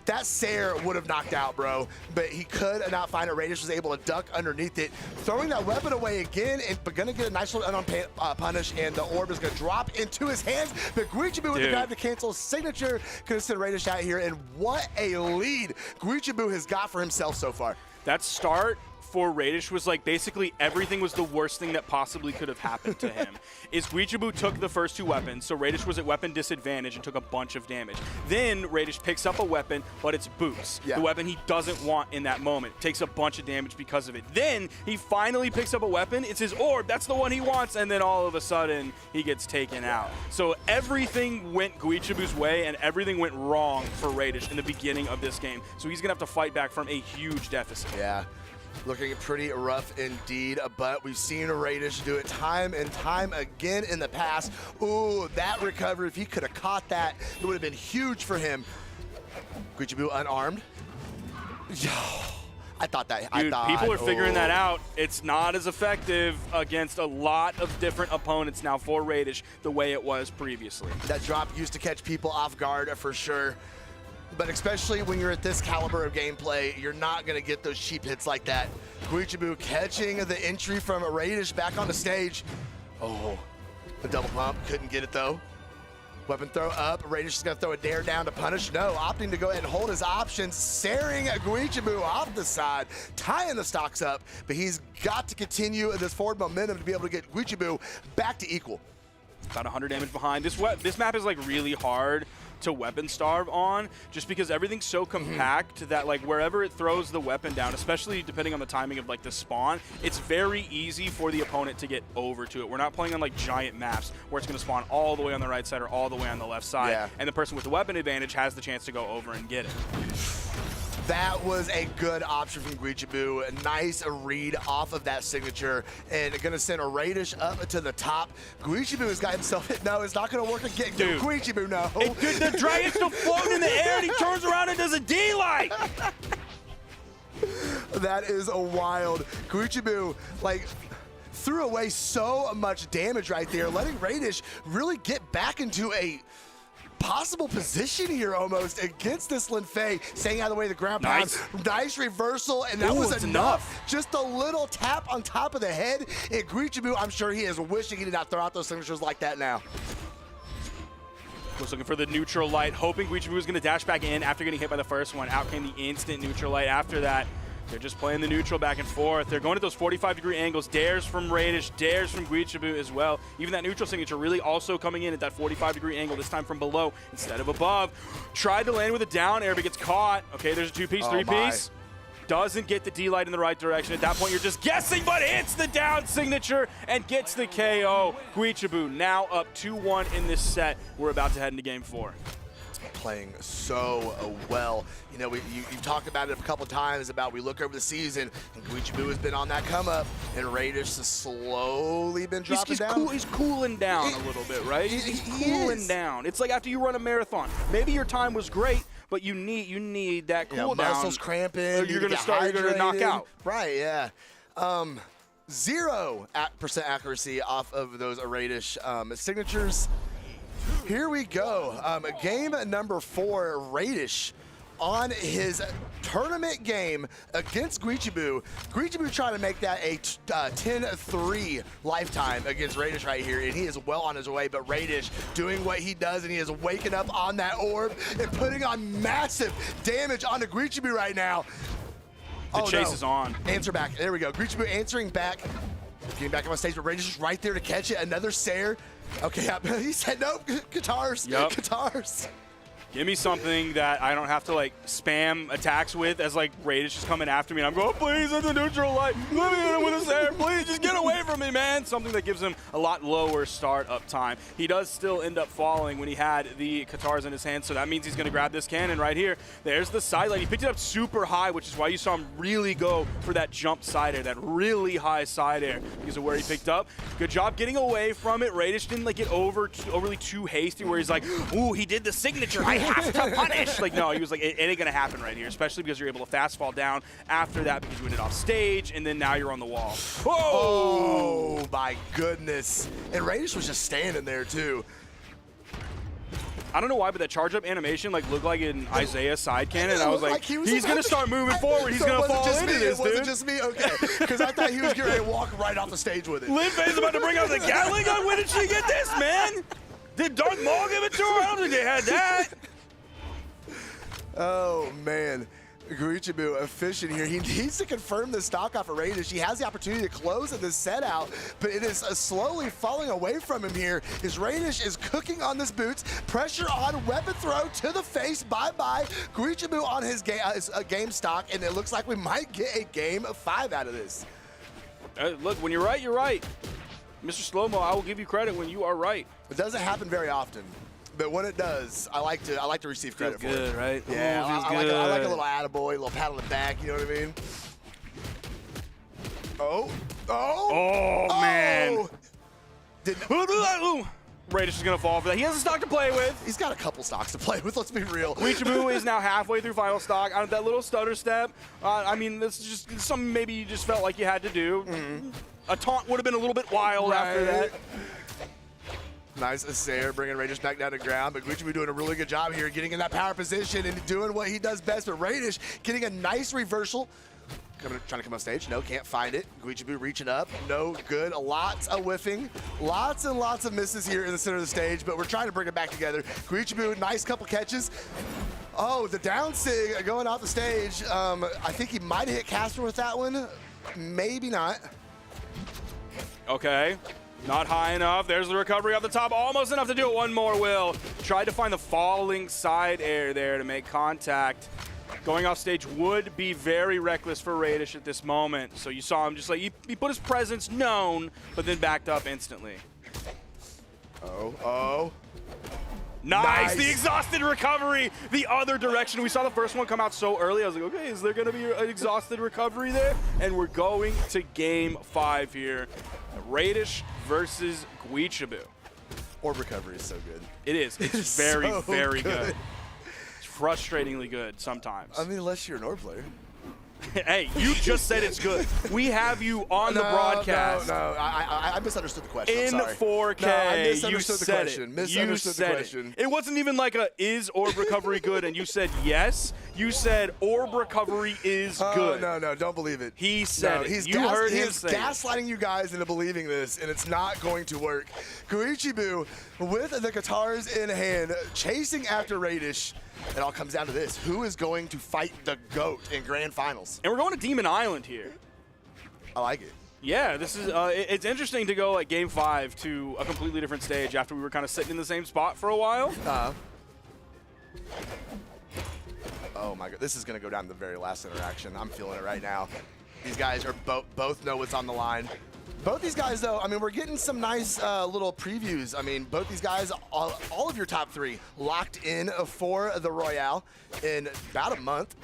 That Sair would have knocked out, bro, but he could not find it. Raish was able to duck underneath it, throwing that weapon away again, but gonna get a nice little unarmed punish, and the orb is gonna drop into his hands, but Guichao with the grab to cancel signature, gonna send Raish out here, and what a lead Guichao has got for himself so far. That start for Raish was like basically everything was the worst thing that possibly could have happened to him. Guichao took the first 2 weapons, so Raish was at weapon disadvantage and took a bunch of damage. Then Raish picks up a weapon, but it's boots. The weapon he doesn't want in that moment. Takes a bunch of damage because of it. Then he finally picks up a weapon. It's his orb. That's the one he wants. And then all of a sudden he gets taken out. So everything went Guichao's way and everything went wrong for Raish in the beginning of this game. So he's going to have to fight back from a huge deficit. Yeah. Looking pretty rough indeed, but we've seen Raish do it time and time again in the past. Ooh, that recovery, if he could have caught that, it would have been huge for him. Guichao unarmed. I thought that. Dude, people are figuring that out. It's not as effective against a lot of different opponents now for Raish the way it was previously. That drop used to catch people off guard for sure. But especially when you're at this caliber of gameplay, you're not going to get those cheap hits like that. Guichao catching the entry from Raish back on the stage. Oh, the double pump. Couldn't get it, though. Weapon throw up. Raish is going to throw a dare down to punish. No, opting to go ahead and hold his options. Saring Guichao off the side, tying the stocks up. But he's got to continue this forward momentum to be able to get Guichao back to equal. About 100 damage behind. This map is like really hard to weapon starve on, just because everything's so compact that like wherever it throws the weapon down, especially depending on the timing of like the spawn, it's very easy for the opponent to get over to it. We're not playing on like giant maps where it's going to spawn all the way on the right side or all the way on the left side, and the person with the weapon advantage has the chance to go over and get it. That was a good option from Guichao. A nice read off of that signature, and going to send a Raish up to the top. Guichao has got himself hit. No, it's not going to work again. Dude, Guichao, no. Dude, the dragon's still floating in the air, and he turns around and does a D-light. That is a wild. Guichao, like, threw away so much damage right there, letting Raish really get back into a possible position here almost against this Lin Fei, staying out of the way of the ground pound. Nice reversal, and that was enough. Just a little tap on top of the head. And Guichao, I'm sure he is wishing he did not throw out those signatures like that now. Was looking for the neutral light, hoping Guichao was going to dash back in after getting hit by the first one. Out came the instant neutral light after that. They're just playing the neutral back and forth. They're going to those 45-degree angles. Dares from Raish, dares from Guichao as well. Even that neutral signature really also coming in at that 45-degree angle, this time from below instead of above. Tried to land with a down air, but gets caught. Okay, there's a 2-piece, 3-piece. Doesn't get the D-light in the right direction. At that point, you're just guessing, but hits the down signature and gets the KO. Guichao now up 2-1 in this set. We're about to head into game 4. Playing so well. You know, you've talked about it a couple times about we look over the season and Guichao has been on that come up and Raish has slowly been dropping down. He's cooling down a little bit, right? He's cooling down. It's like after you run a marathon. Maybe your time was great, but you need that cool down. Muscles cramping. You're going to knock out. Right, yeah. 0% accuracy off of those Raish signatures. Here we go. Game number 4, Raish on his tournament game against Guichao. Guichao trying to make that a 10-3 lifetime against Raish right here, and he is well on his way, but Raish doing what he does, and he is waking up on that orb and putting on massive damage onto Guichao right now. The chase is on. Answer back. There we go. Guichao answering back. Getting back on stage, but Raish is right there to catch it. Another Sair. Okay, he said no. Guitars. Yep. Guitars. Give me something that I don't have to like spam attacks with as like Raish is coming after me and I'm going, please, it's a neutral light. Let me hit him with a Sair, please, just get away from me, man. Something that gives him a lot lower startup time. He does still end up falling when he had the Guitars in his hand, so that means he's gonna grab this cannon right here. There's the side light. He picked it up super high, which is why you saw him really go for that jump side air, that really high side air because of where he picked up. Good job getting away from it. Raish didn't like get overly too hasty where he's like, ooh, he did the signature. I have to punish. Like, no, he was like, it ain't gonna happen right here, especially because you're able to fast fall down after that because you went it off stage, and then now you're on the wall. Whoa! Oh, my goodness. And Raish was just standing there, too. I don't know why, but that charge up animation like looked like an Isaiah side cannon. And I was like he's gonna start moving forward. He's gonna fall into this, dude. It wasn't just me? Okay. Because I thought he was getting ready to walk right off the stage with it. Linfei's about to bring out the Gatling gun. When did she get this, man? Did Darth Maul give it to her? I don't think they had that. Oh, man. Guichao efficient here. He needs to confirm the stock off of Raish. He has the opportunity to close this set out, but it is slowly falling away from him here. His Raish is cooking on this boots. Pressure on, weapon throw to the face. Bye-bye. Guichao on his game stock, and it looks like we might get a game 5 out of this. Look, when you're right, you're right. Mr. Slow-Mo, I will give you credit when you are right. It doesn't happen very often. But when it does, I like to receive credit for it. Good, right? Yeah, Ooh, I like a little attaboy, a little pat on the back, you know what I mean? Oh, man. Raish is going to fall for that. He has a stock to play with. He's got a couple stocks to play with, let's be real. Guichao is now halfway through final stock. That little stutter step, I mean, that's just something maybe you just felt like you had to do. A taunt would have been a little bit wild after that. Nice Sair bringing Raish back down to ground, but Guichao doing a really good job here, getting in that power position and doing what he does best. But Raish getting a nice reversal. Trying to come on stage. No, can't find it. Guichao reaching up. No good. Lots of whiffing. Lots and lots of misses here in the center of the stage, but we're trying to bring it back together. Guichao, nice couple catches. Oh, the down sig going off the stage. I think he might have hit Casper with that one. Maybe not. Okay. Not high enough. There's the recovery off the top. Almost enough to do it. One more, Will. Tried to find the falling side air there to make contact. Going off stage would be very reckless for Raish at this moment. So you saw him just like, he put his presence known, but then backed up instantly. Oh. Nice. The exhausted recovery the other direction. We saw the first one come out so early. I was like, okay, is there going to be an exhausted recovery there? And we're going to game 5 here. Raish versus Guichao. Orb recovery is so good. It is. It's very, so very good. It's frustratingly good sometimes. I mean, unless you're an orb player. Hey, you just said it's good. We have you on the broadcast. No, I misunderstood the question. In 4K, no, I misunderstood the said question. it. Misunderstood the question. It wasn't even like is orb recovery good? And you said yes. You said orb recovery is good. No, don't believe it. He said it. You heard him say it. He's gaslighting you guys into believing this, and it's not going to work. Guichao, with the Guitars in hand, chasing after Raish. It all comes down to this. Who is going to fight the GOAT in Grand Finals? And we're going to Demon Island here. I like it. Yeah, this is it's interesting to go like game 5 to a completely different stage after we were kind of sitting in the same spot for a while. Oh my god, this is going to go down to the very last interaction. I'm feeling it right now. These guys are both know what's on the line. Both these guys, though, I mean, we're getting some nice little previews. I mean, both these guys, all of your top 3 locked in for the Royale in about a month.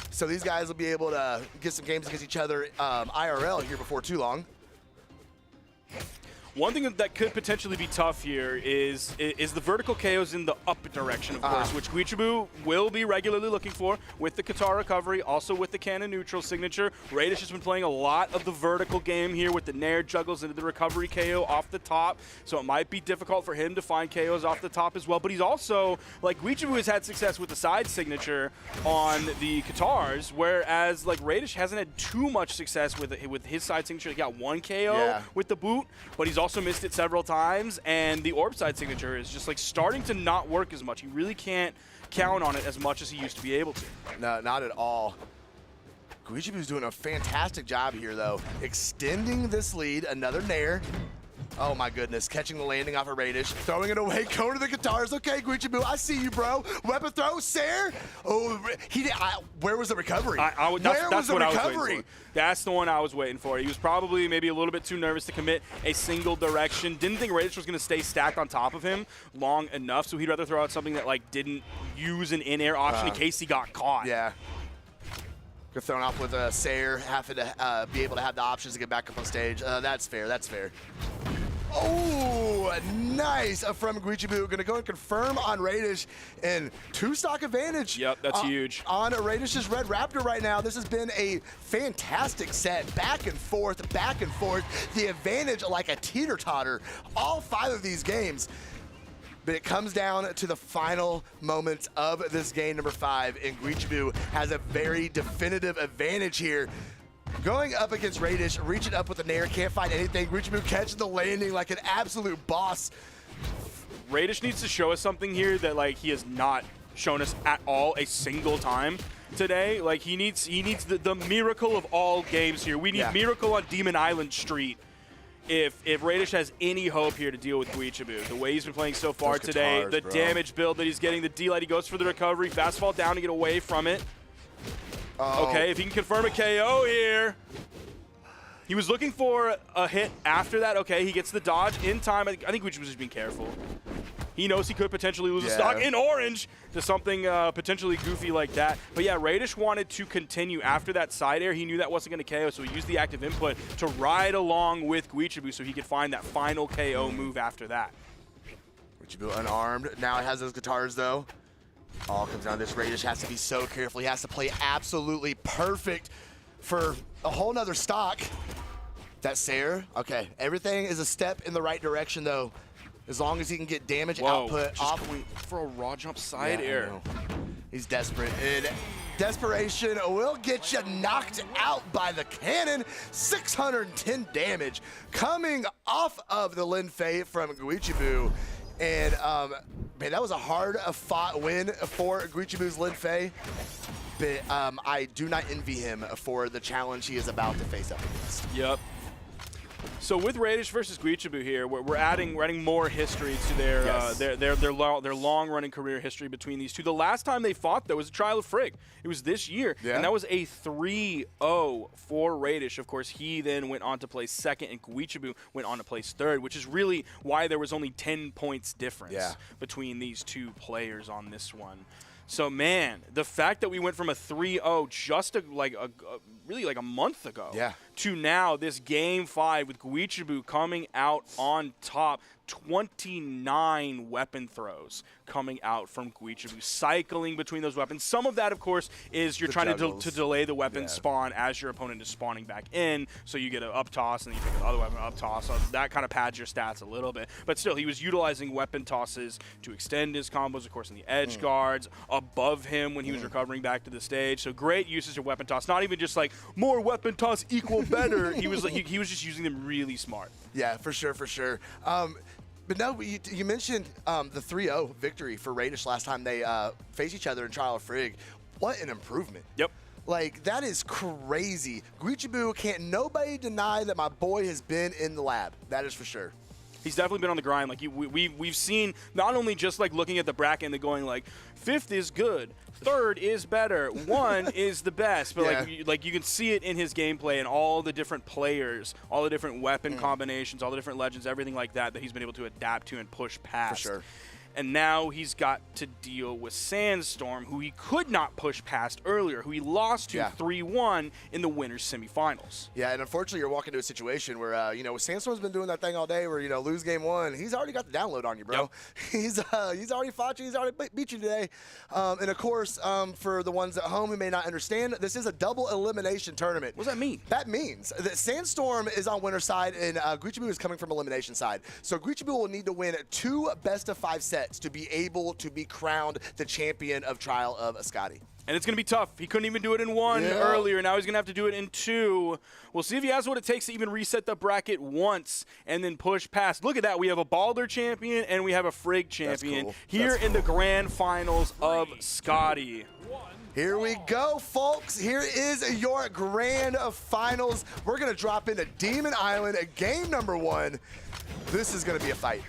So these guys will be able to get some games against each other IRL here before too long. One thing that could potentially be tough here is the vertical KOs in the up direction, of course, which Guichao will be regularly looking for with the Qatar recovery, also with the cannon neutral signature. Raish has been playing a lot of the vertical game here with the Nair juggles into the recovery KO off the top, so it might be difficult for him to find KOs off the top as well. But he's also, like, Guichao has had success with the side signature on the Qatars, whereas, like, Raish hasn't had too much success with his side signature. He got one KO with the boot, but he's also missed it several times, and the orb side signature is just, like, starting to not work as much. He really can't count on it as much as he used to be able to. No, not at all. Guichao's doing a fantastic job here, though. Extending this lead, another Nair. Oh my goodness, catching the landing off of Raish, throwing it away, going to the Qatars. Okay, Guichao, I see you, bro. Weapon throw, Sair. Oh, he did. Where was the recovery? That's what I was waiting for. That's the one I was waiting for. He was probably maybe a little bit too nervous to commit a single direction. Didn't think Raish was going to stay stacked on top of him long enough, so he'd rather throw out something that, like, didn't use an in-air option in case he got caught. Yeah. Get thrown off with a Sair, having to be able to have the options to get back up on stage. That's fair. That's fair. Oh, nice from Guichao. Gonna go and confirm on Raish and 2-stock advantage. Yep, that's huge. On Raidish's Red Raptor right now. This has been a fantastic set. Back and forth, back and forth. The advantage like a teeter-totter. All 5 of these games. But it comes down to the final moments of this game, number 5, and Guichao has a very definitive advantage here. Going up against Raish, reaching up with the Nair, can't find anything. Guichao catching the landing like an absolute boss. Raish needs to show us something here that, like, he has not shown us at all a single time today. Like, he needs the miracle of all games here. We need Miracle on Demon Island Street. If Raish has any hope here to deal with Guichao, the way he's been playing so far today, the damage build that he's getting, the D-Light, he goes for the recovery, fast fall down to get away from it. Okay, if he can confirm a KO here. He was looking for a hit after that. Okay, he gets the dodge in time. I think Guichao was just being careful. He knows he could potentially lose a stock in orange to something potentially goofy like that. But yeah, Raish wanted to continue after that side air. He knew that wasn't going to KO, so he used the active input to ride along with Guichao so he could find that final KO move after that. Guichao unarmed. Now he has those Qatars, though. All comes down to this. Raish has to be so careful. He has to play absolutely perfect for a whole nother stock. That Sair. Okay, everything is a step in the right direction, though. As long as he can get damage output off for a raw jump side air. He's desperate. And desperation will get you knocked out by the cannon. 610 damage coming off of the Lin Fei from Guichao. And man, that was a hard-fought win for Guichao's Lin Fei. But I do not envy him for the challenge he is about to face up against. Yep. So with Raish versus Guichao here, we're adding more history to their long-running career history between these two. The last time they fought, though, was a Trial of Frigg. It was this year, and that was a 3-0 for Raish. Of course, he then went on to place second, and Guichao went on to place third, which is really why there was only 10 points difference between these two players on this one. So, man, the fact that we went from a 3-0 just really like a month ago to now this Game 5 with Guichao coming out on top, 29 weapon throws coming out from Guichao, cycling between those weapons. Some of that, of course, is you're trying to delay the weapon spawn as your opponent is spawning back in, so you get an up toss and then you pick the other weapon up toss. So that kind of pads your stats a little bit. But still, he was utilizing weapon tosses to extend his combos, of course, in the edge guards, above him when he was recovering back to the stage. So great usage of weapon toss. Not even just like more weapon toss equal better. he was just using them really smart. Yeah, for sure, for sure. But no, you mentioned the 3-0 victory for Raish last time they faced each other in Trial of Frigg. What an improvement. Yep. Like, that is crazy. Guichao, can't nobody deny that my boy has been in the lab. That is for sure. He's definitely been on the grind. Like we've seen not only just like looking at the bracket and going like 5th is good, 3rd is better, 1 is the best, but like you can see it in his gameplay and all the different players, all the different weapon combinations, all the different legends, everything like that he's been able to adapt to and push past. For sure. and now he's got to deal with Sandstorm, who he could not push past earlier, who he lost to 3-1 in the winners semifinals. Yeah, and unfortunately, you're walking into a situation where, you know, Sandstorm's been doing that thing all day where, you know, lose game one. He's already got the download on you, bro. Yep. He's already fought you. He's already beat you today. And, of course, for the ones at home who may not understand, this is a double elimination tournament. What does that mean? That means that Sandstorm is on winner's side and Guichao is coming from elimination side. So Guichao will need to win 2 best-of-5 sets to be able to be crowned the champion of Trial of SKADI. And it's going to be tough. He couldn't even do it in 1 earlier. Now he's going to have to do it in 2. We'll see if he has what it takes to even reset the bracket once and then push past. Look at that. We have a Balder champion and we have a Frigg champion here in the grand finals of SKADI. Here we go, folks. Here is your grand finals. We're going to drop into Demon Island at game number 1. This is going to be a fight.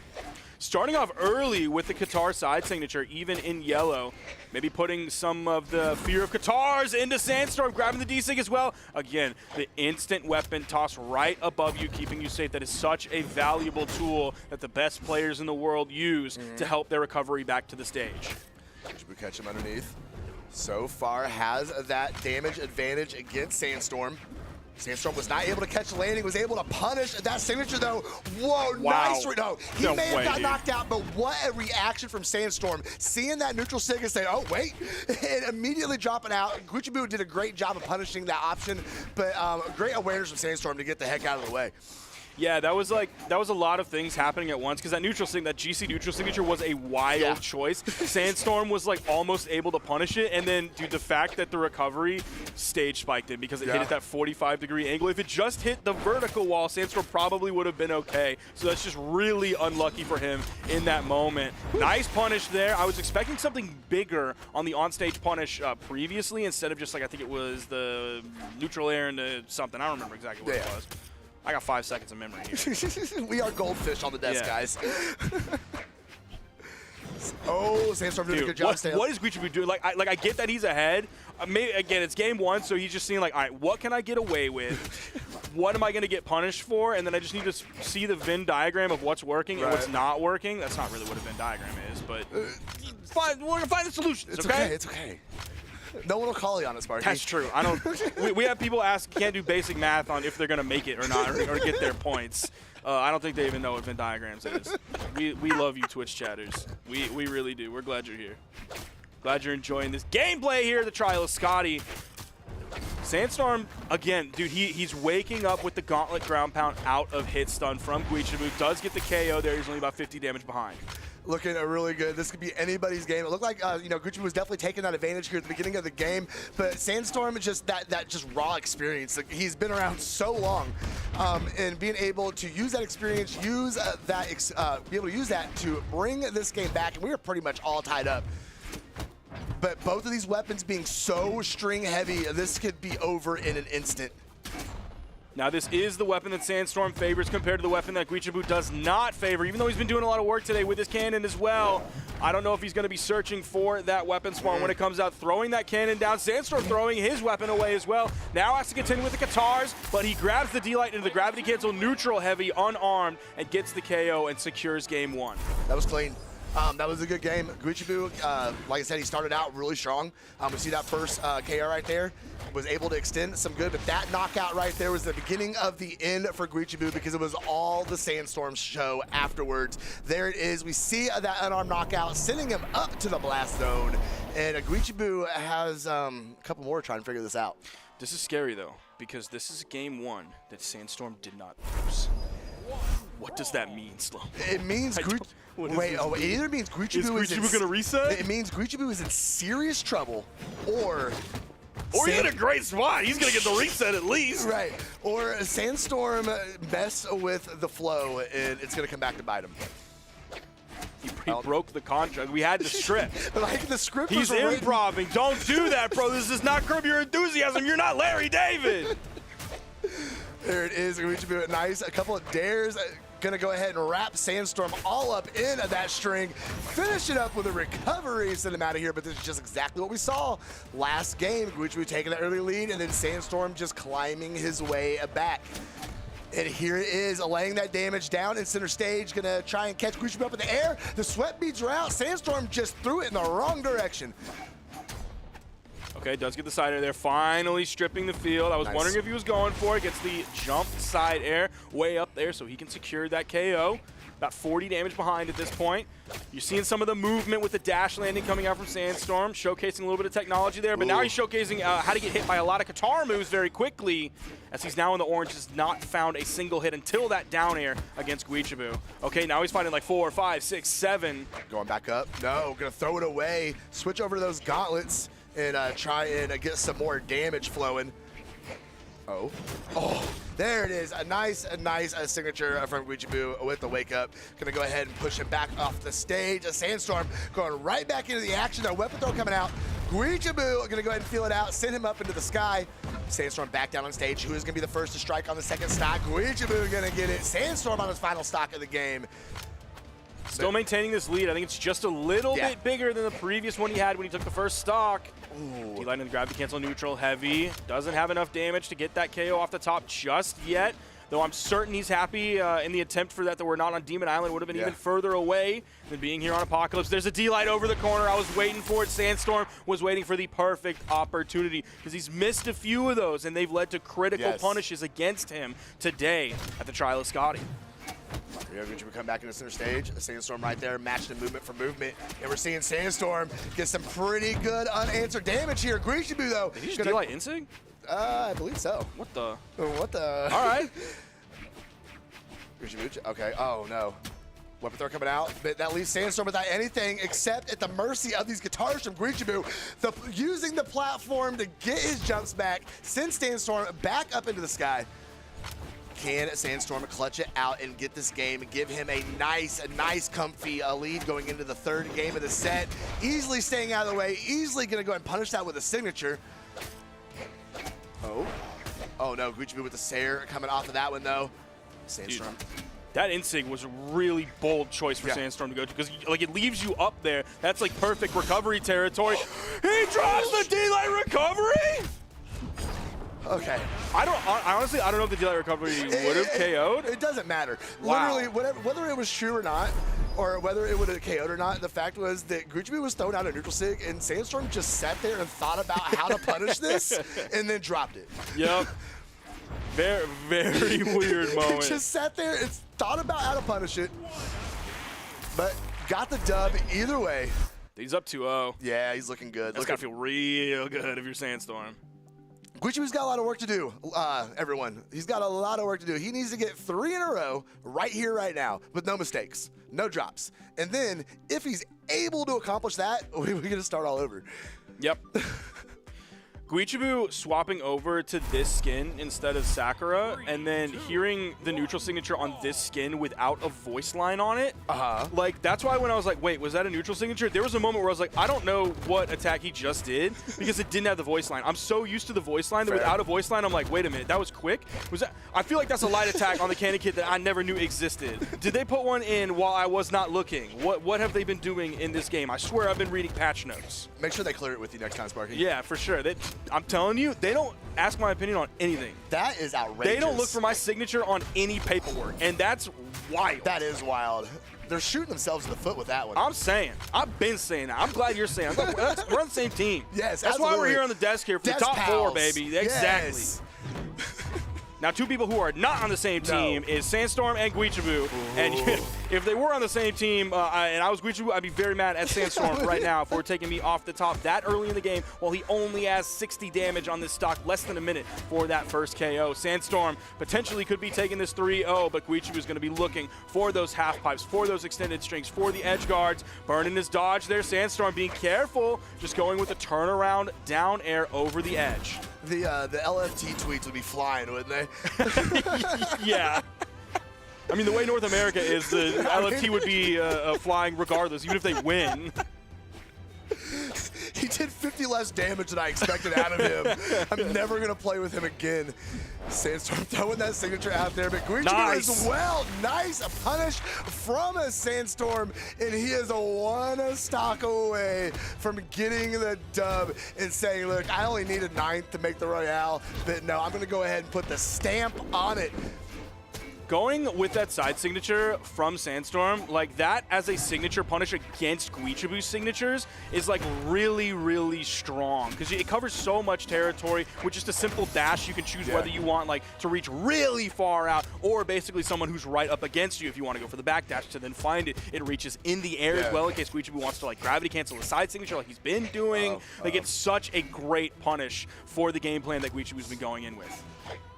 Starting off early with the Qatar side signature, even in yellow. Maybe putting some of the fear of Qatars into Sandstorm, grabbing the D-Sig as well. Again, the instant weapon toss right above you, keeping you safe. That is such a valuable tool that the best players in the world use to help their recovery back to the stage. We catch him underneath. So far has that damage advantage against Sandstorm. Sandstorm was not able to catch the landing, was able to punish that signature though. Whoa, nice. No, he may have got knocked out, but what a reaction from Sandstorm. Seeing that neutral sig and saying, oh, wait, and immediately dropping out. Guichao did a great job of punishing that option, but great awareness from Sandstorm to get the heck out of the way. Yeah, that was a lot of things happening at once because that GC neutral signature was a wild choice. Sandstorm was like almost able to punish it, and then dude, the fact that the recovery stage spiked it because it hit at that 45-degree angle. If it just hit the vertical wall, Sandstorm probably would have been okay. So that's just really unlucky for him in that moment. Nice punish there. I was expecting something bigger on the onstage punish previously instead of just like I think it was the neutral air into something. I don't remember exactly what it was. I got 5 seconds of memory here. We are goldfish on the desk, guys. Oh, Sandstorm doing a good job. What is Guichao doing? Like I get that he's ahead. Maybe, again, it's game 1, so he's just seeing like, all right, what can I get away with? What am I going to get punished for? And then I just need to see the Venn diagram of what's working and what's not working. That's not really what a Venn diagram is, but we're going to find the solutions, It's okay. It's okay. No one will call you on this, Marky. That's true. I don't. we have people ask, can't do basic math on if they're going to make it or not, or get their points. I don't think they even know what Venn diagrams is. We love you, Twitch chatters. We really do. We're glad you're here. Glad you're enjoying this gameplay here at the Trial of SKADI. Sandstorm, again, dude, he's waking up with the Gauntlet ground pound out of hit stun from Guichao. Does get the KO there. He's only about 50 damage behind. Looking really good. This could be anybody's game. It looked like Guichao was definitely taking that advantage here at the beginning of the game, but Sandstorm is just that just raw experience. Like, he's been around so long, and being able to use that experience, be able to use that to bring this game back, and we were pretty much all tied up. But both of these weapons being so string heavy, this could be over in an instant. Now, this is the weapon that Sandstorm favors compared to the weapon that Guichao does not favor, even though he's been doing a lot of work today with his cannon as well. I don't know if he's going to be searching for that weapon spawn when it comes out, throwing that cannon down. Sandstorm throwing his weapon away as well. Now has to continue with the Qatars, but he grabs the D-Light into the gravity cancel, neutral heavy, unarmed, and gets the KO and secures game 1. That was clean. That was a good game. Guichao, like I said, he started out really strong. We see that first KO right there. Was able to extend some good, but that knockout right there was the beginning of the end for Guichao because it was all the Sandstorm show afterwards. There it is. We see that unarmed knockout, sending him up to the blast zone. And Guichao has a couple more trying to figure this out. This is scary, though, because this is game 1 that Sandstorm did not lose. What does that mean, Slow? It means it either means Guichao is going to reset? It means Guichao is in serious trouble, or he's in a great spot. He's going to get the reset at least. Right. Or Sandstorm mess with the flow, and it's going to come back to bite him. He broke the contract. We had the script. Like the script He's improving. Don't do that, bro. This does not curb your enthusiasm. You're not Larry David. There it is. Guichao, nice. A couple of dares. Gonna go ahead and wrap Sandstorm all up in that string. Finish it up with a recovery, send him out of here, but this is just exactly what we saw last game. Guichao taking the early lead, and then Sandstorm just climbing his way back. And here it is, laying that damage down in center stage. Gonna try and catch Guichao up in the air. The sweat beads are out. Sandstorm just threw it in the wrong direction. Okay, does get the side air there. Finally stripping the field. I was wondering if he was going for it. Gets the jump side air way up there so he can secure that KO. About 40 damage behind at this point. You're seeing some of the movement with the dash landing coming out from Sandstorm, showcasing a little bit of technology there, but now he's showcasing how to get hit by a lot of Qatar moves very quickly, as he's now in the orange, has not found a single hit until that down air against Guichao. Okay, now he's fighting like 4, 5, 6, 7. Going back up. No, gonna throw it away. Switch over to those gauntlets and try and get some more damage flowing. Oh, there it is. A nice signature from Guichao with the wake up. Gonna go ahead and push him back off the stage. A Sandstorm going right back into the action. A weapon throw coming out. Guichao gonna go ahead and feel it out, send him up into the sky. Sandstorm back down on stage. Who is gonna be the first to strike on the second stock? Guichao gonna get it. Sandstorm on his final stock of the game. Still maintaining this lead. I think it's just a little bit bigger than the previous one he had when he took the first stock. D-line in the gravity cancel neutral heavy. Doesn't have enough damage to get that KO off the top just yet. Though I'm certain he's happy in the attempt for that we're not on Demon Island. Would have been even further away than being here on Apocalypse. There's a D-Light over the corner. I was waiting for it. Sandstorm was waiting for the perfect opportunity because he's missed a few of those, and they've led to critical punishes against him today at the Trial of Scotty. Here, Guichao come back into center stage. Sandstorm right there, matched in movement for movement. And we're seeing Sandstorm get some pretty good unanswered damage here. Guichao, though. Did he just D-Light Insig? I believe so. What the? What the? All right. Guichao, okay. Oh, no. Weapon throw coming out, but that leaves Sandstorm without anything except at the mercy of these guitars from Guichao. Using the platform to get his jumps back, send Sandstorm back up into the sky. Can Sandstorm clutch it out and get this game and give him a nice comfy lead going into the third game of the set? Easily staying out of the way, easily gonna go and punish that with a signature. Oh no, Guichao with the Sair coming off of that one though. Sandstorm. Dude, that Insig was a really bold choice for Sandstorm to go to because like it leaves you up there. That's like perfect recovery territory. He drops the D-Light recovery! Okay. Honestly, I don't know if the D-Light recovery would have KO'd. It doesn't matter. Wow. Literally, whether it was true or not, or whether it would have KO'd or not, the fact was that Guichao was thrown out a neutral sig, and Sandstorm just sat there and thought about how to punish this, and then dropped it. Yep. Very, very weird moment. Just sat there and thought about how to punish it, but got the dub either way. He's up 2-0. Yeah, he's looking good. That's got to feel real good if you're Sandstorm. Guichao's got a lot of work to do, everyone. He's got a lot of work to do. He needs to get 3 in a row right here, right now, with no mistakes, no drops. And then, if he's able to accomplish that, we're going to start all over. Yep. Guichao swapping over to this skin instead of Sakura, and then hearing the neutral signature on this skin without a voice line on it. Like, that's why when I was like, wait, was that a neutral signature? There was a moment where I was like, I don't know what attack he just did because it didn't have the voice line. I'm so used to the voice line that without a voice line, I'm like, wait a minute, that was quick? Was that? I feel like that's a light attack on the cannon kit that I never knew existed. Did they put one in while I was not looking? What have they been doing in this game? I swear I've been reading patch notes. Make sure they clear it with you next time, Sparky. Yeah, for sure. I'm telling you, they don't ask my opinion on anything. That is outrageous. They don't look for my signature on any paperwork, and that's wild. That is wild. They're shooting themselves in the foot with that one. I'm saying. I've been saying that. I'm glad you're saying that. We're on the same team. Yes, that's absolutely. why we're here on the desk here for the top pals. 4, baby. Exactly. Yes. Now, 2 people who are not on the same team is Sandstorm and Guichao. And if they were on the same team and I was Guichao, I'd be very mad at Sandstorm right now for taking me off the top that early in the game while he only has 60 damage on this stock, less than a minute for that first KO. Sandstorm potentially could be taking this 3-0, but Guichao is going to be looking for those half pipes, for those extended strings, for the edge guards. Burning his dodge there. Sandstorm being careful, just going with a turnaround down air over the edge. The LFT tweets would be flying, wouldn't they? Yeah. I mean, the way North America is, the LFT would be flying regardless, even if they win. He did 50 less damage than I expected out of him. I'm never going to play with him again. Sandstorm throwing that signature out there, but Guichao as well. Nice punish from a Sandstorm, and he is a 1 stock away from getting the dub and saying, look, I only needed 9th to make the Royale, but no, I'm going to go ahead and put the stamp on it. going with that side signature from Sandstorm, like that as a signature punish against Guichabu's signatures is like really, really strong because it covers so much territory with just a simple dash. You can choose whether you want like to reach really far out or basically someone who's right up against you if you want to go for the back dash to then find it. It reaches in the air as well in case Guichabu wants to like gravity cancel the side signature like he's been doing. Like it's such a great punish for the game plan that Guichabu's been going in with.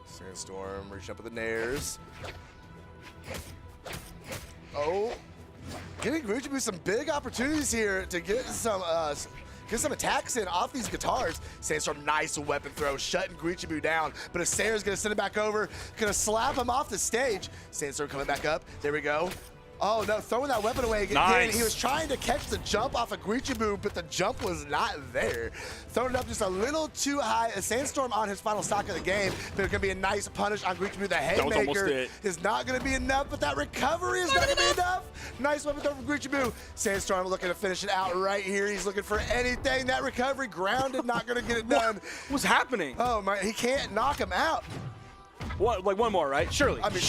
Sandstorm reaching up with the nairs. Oh, giving Guichabu some big opportunities here to get some attacks in off these guitars. Sandstorm, nice weapon throw, shutting Guichabu down. But Asera's gonna send it back over, gonna slap him off the stage. Sandstorm coming back up. There we go. Oh no, throwing that weapon away again. Nice. He was trying to catch the jump off of Guichabu, but the jump was not there. Throwing it up just a little too high. A Sandstorm on his final stock of the game. There's gonna be a nice punish on Guichabu. The haymaker is not gonna be enough, but that recovery is not gonna be enough. Nice weapon throw from Guichabu. Sandstorm looking to finish it out right here. He's looking for anything. That recovery grounded, not gonna get it done. What's happening? Oh my, he can't knock him out. What, like one more, right? Surely. I mean,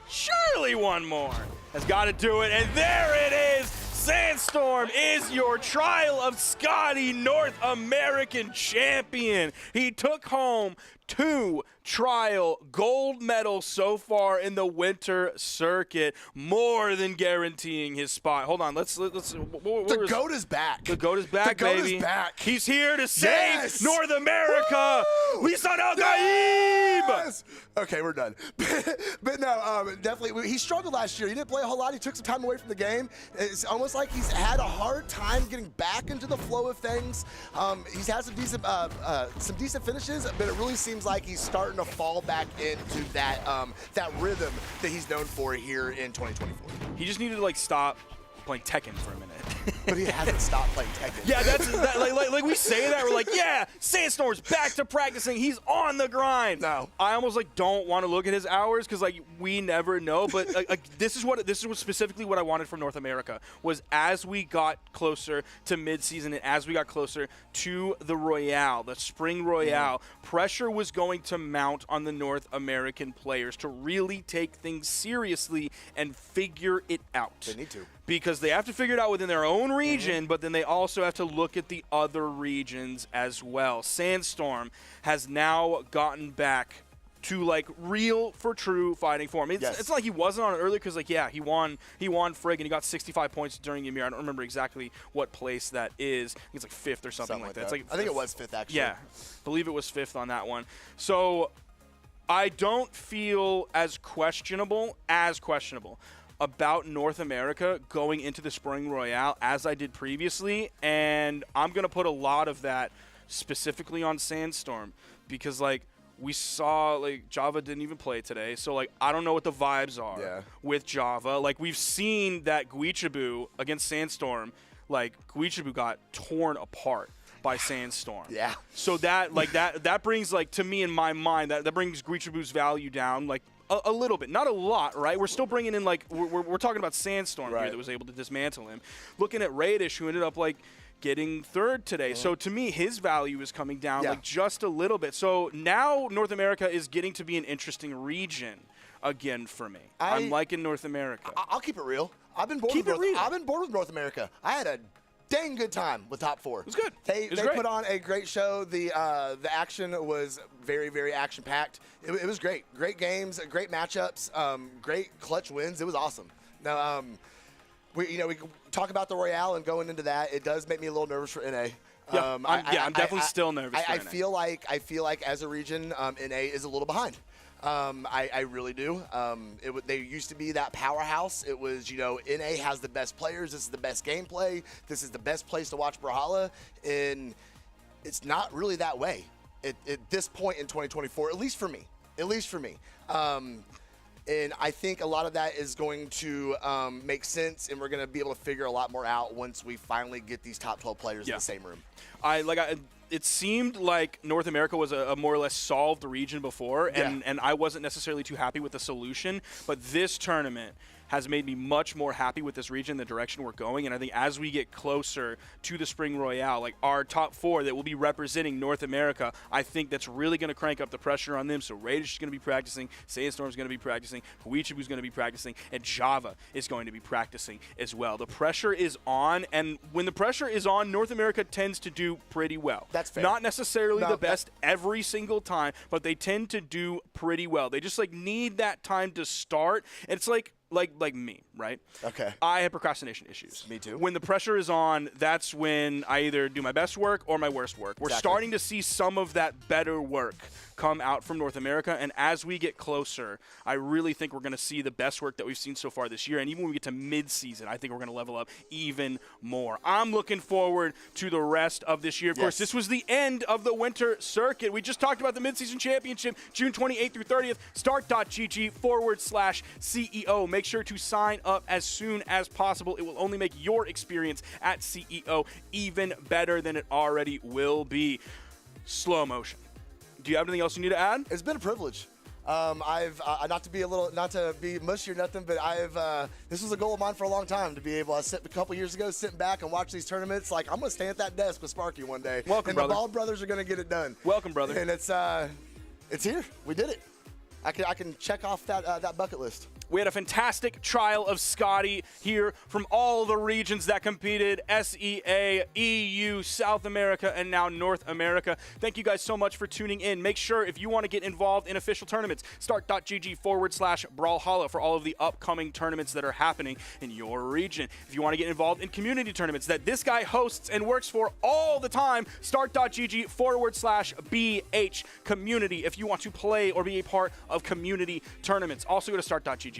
surely one more has got to do it, and there it is. Sandstorm is your Trial of Scotty North American champion. He took home 2 trial gold medals so far in the winter circuit, more than guaranteeing his spot. Hold on, let's the GOAT is back. The GOAT is back, the GOAT baby. Is back. He's here to save North America. Woo! Lisan Al-Gaib. Yes! Okay, we're done. But no, definitely, he struggled last year. He didn't play a whole lot. He took some time away from the game. It's almost like he's had a hard time getting back into the flow of things. He's had some decent finishes, but it really seems like he's starting to fall back into that that rhythm that he's known for here in 2024. He just needed to like stop playing Tekken for a minute. But he hasn't stopped playing Tekken. Yeah, that's like we say that, we're like, yeah, Sandstorm's back to practicing. He's on the grind. No, I almost like don't want to look at his hours because like we never know. But this is what specifically what I wanted from North America was as we got closer to midseason and as we got closer to the Royale, the Spring Royale, pressure was going to mount on the North American players to really take things seriously and figure it out. They need to. Because they have to figure it out within their own region, but then they also have to look at the other regions as well. Sandstorm has now gotten back to like real for true fighting form. It's not like he wasn't on it earlier because like he won Frig and he got 65 points during Ymir. I don't remember exactly what place that is. I think it's like 5th or something like that. It's like I think it was 5th actually. Yeah, believe it was 5th on that one. So I don't feel as questionable about North America going into the Spring Royale as I did previously, and I'm going to put a lot of that specifically on Sandstorm because, like, we saw, like, Java didn't even play today, so, like, I don't know what the vibes are with Java. Like, we've seen that Guichabu against Sandstorm, like, Guichabu got torn apart by Sandstorm. Yeah. So that brings, like, to me in my mind, that brings Guichabu's value down, like, a little bit, not a lot, right? We're still bringing in, like, we're talking about Sandstorm here that was able to dismantle him. Looking at Raish, who ended up, like, getting 3rd today. So to me, his value is coming down, like, just a little bit. So now North America is getting to be an interesting region again for me. I'm liking North America. I'll keep it real. I've been bored with North America. I had a dang good time with Top 4. It was good. They put on a great show. The action was very, very action-packed. It was great. Great games, great matchups, great clutch wins. It was awesome. Now, we talk about the Royale and going into that. It does make me a little nervous for NA. Yeah, I'm definitely still nervous for NA. I feel like as a region, NA is a little behind. I really do. They used to be that powerhouse. It was, NA has the best players. This is the best gameplay. This is the best place to watch Brawlhalla. And it's not really that way at this point in 2024, at least for me. And I think a lot of that is going to make sense, and we're going to be able to figure a lot more out once we finally get these top 12 players in the same room. It seemed like North America was a more or less solved region before, and I wasn't necessarily too happy with the solution. But this tournament has made me much more happy with this region, the direction we're going. And I think as we get closer to the Spring Royale, like our top 4 that will be representing North America, I think that's really going to crank up the pressure on them. So Raish is going to be practicing, Sandstorm is going to be practicing, Guichao is going to be practicing, and Java is going to be practicing as well. The pressure is on, and when the pressure is on, North America tends to do pretty well. That's fair. Not necessarily the best every single time, but they tend to do pretty well. They just like need that time to start. And it's like me, right? Okay. I have procrastination issues. Me too. When the pressure is on, that's when I either do my best work or my worst work. We're starting to see some of that better work come out from North America, and as we get closer, I really think we're going to see the best work that we've seen so far this year, and even when we get to mid-season, I think we're going to level up even more. I'm looking forward to the rest of this year. Of course, this was the end of the winter circuit. We just talked about the mid-season championship, June 28th through 30th, start.gg/CEO. Make sure to sign up as soon as possible. It will only make your experience at CEO even better than it already will be. Slow motion. Do you have anything else you need to add? It's been a privilege. I've not to be mushy or nothing, but this was a goal of mine for a long time to be able. I sit a couple years ago, sitting back and watch these tournaments. Like I'm gonna stand at that desk with Sparky one day. Welcome, and brother. the Ball brothers are gonna get it done. Welcome, brother. And it's here. We did it. I can check off that bucket list. We had a fantastic trial of Scotty here from all the regions that competed, SEA, EU, South America, and now North America. Thank you guys so much for tuning in. Make sure if you want to get involved in official tournaments, start.gg/Brawlhalla for all of the upcoming tournaments that are happening in your region. If you want to get involved in community tournaments that this guy hosts and works for all the time, start.gg/BH community if you want to play or be a part of community tournaments. Also go to start.gg/CEO,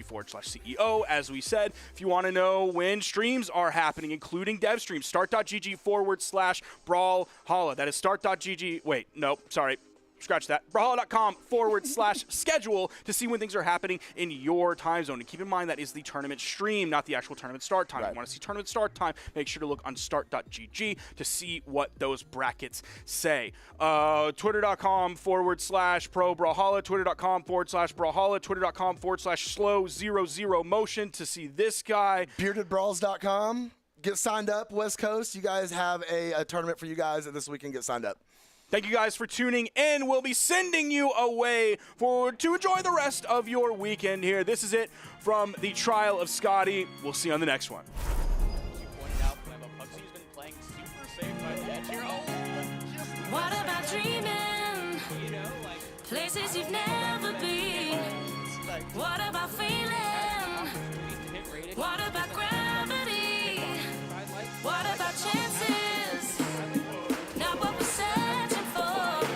as we said. If you want to know when streams are happening, including dev streams, start.gg/Brawlhalla. That is start.gg. Wait, no, sorry. Scratch that. Brawlhalla.com/schedule to see when things are happening in your time zone. And keep in mind that is the tournament stream, not the actual tournament start time. If you want to see tournament start time, make sure to look on start.gg to see what those brackets say. Twitter.com/pro-Brawlhalla, Twitter.com/Brawlhalla, Twitter.com/slow00motion to see this guy. BeardedBrawls.com. Get signed up, West Coast. You guys have a tournament for you guys this weekend. Get signed up. Thank you guys for tuning in. We'll be sending you away to enjoy the rest of your weekend here. This is it from the trial of Scotty. We'll see you on the next one. You pointed out, Pugsy's been playing super safe by the edge here. What about dreaming? You know, like Places you've never been. What about feeling? What about gravity? What about chances? Not what we're searching for.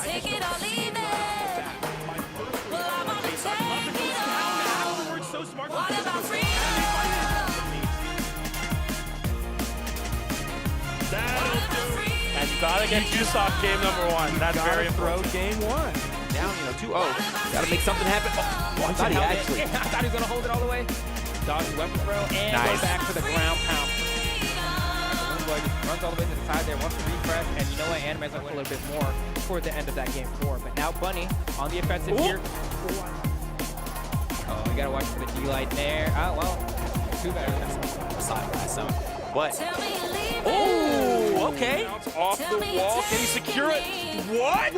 Take it or leave it. Well, I want to take it all. What about freedom? That'll do. And you gotta get juice off game number 1. That's very important. Game 1. Down, 2-0. Gotta make something happen. Oh, I thought he actually. I thought he was gonna hold it all the way. Dodge the weapon throw and go back for the ground pound. Just runs all the way to the side there, wants to refresh, and you know what, Anime's like a little bit more toward the end of that game 4. But now Bunny on the offensive here. Oh, you gotta watch for the D-light there. Oh, well, too bad. Sideways, so. But. Oh, okay. Off the wall. Can he secure it? What?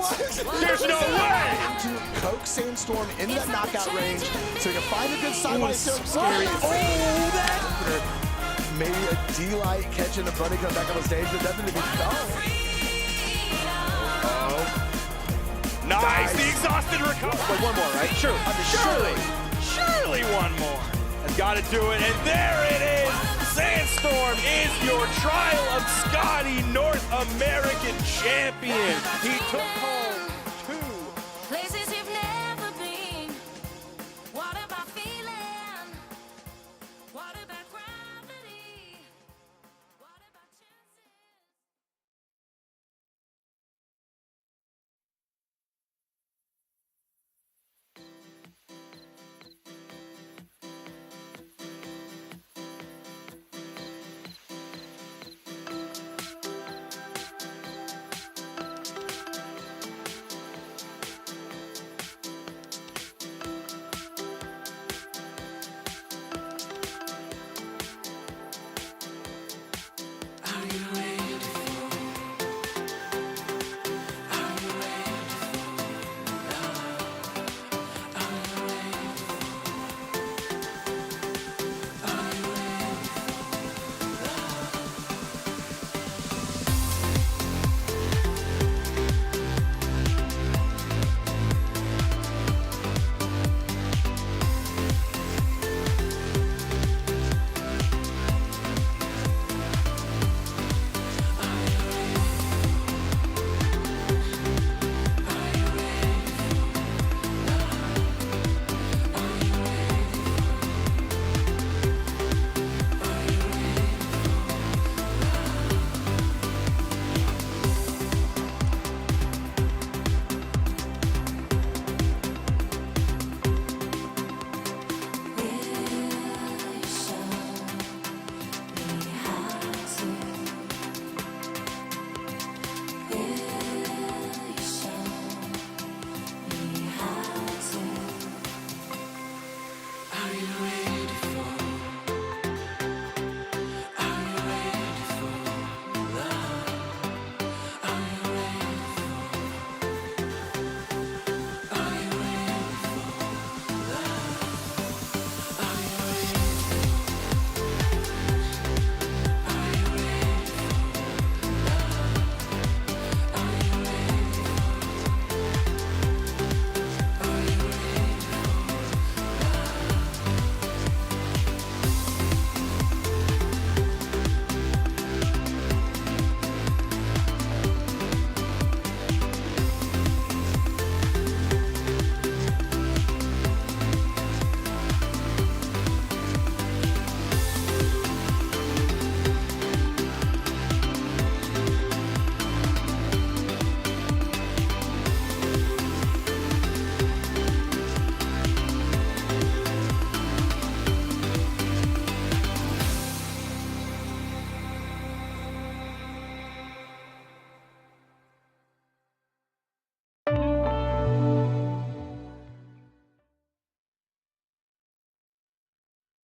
There's no way. To coax Sandstorm in that knockout range so he can find a good side-by-side. Scary. Oh, that. Maybe a D-light catching the Bunny come back on the stage, but nothing to be done. Oh. Nice. The exhausted recovery. Wait, one more, right? Surely one more. Has got to do it, and there it is. Sandstorm is your Trial of Scotty North American champion. He took home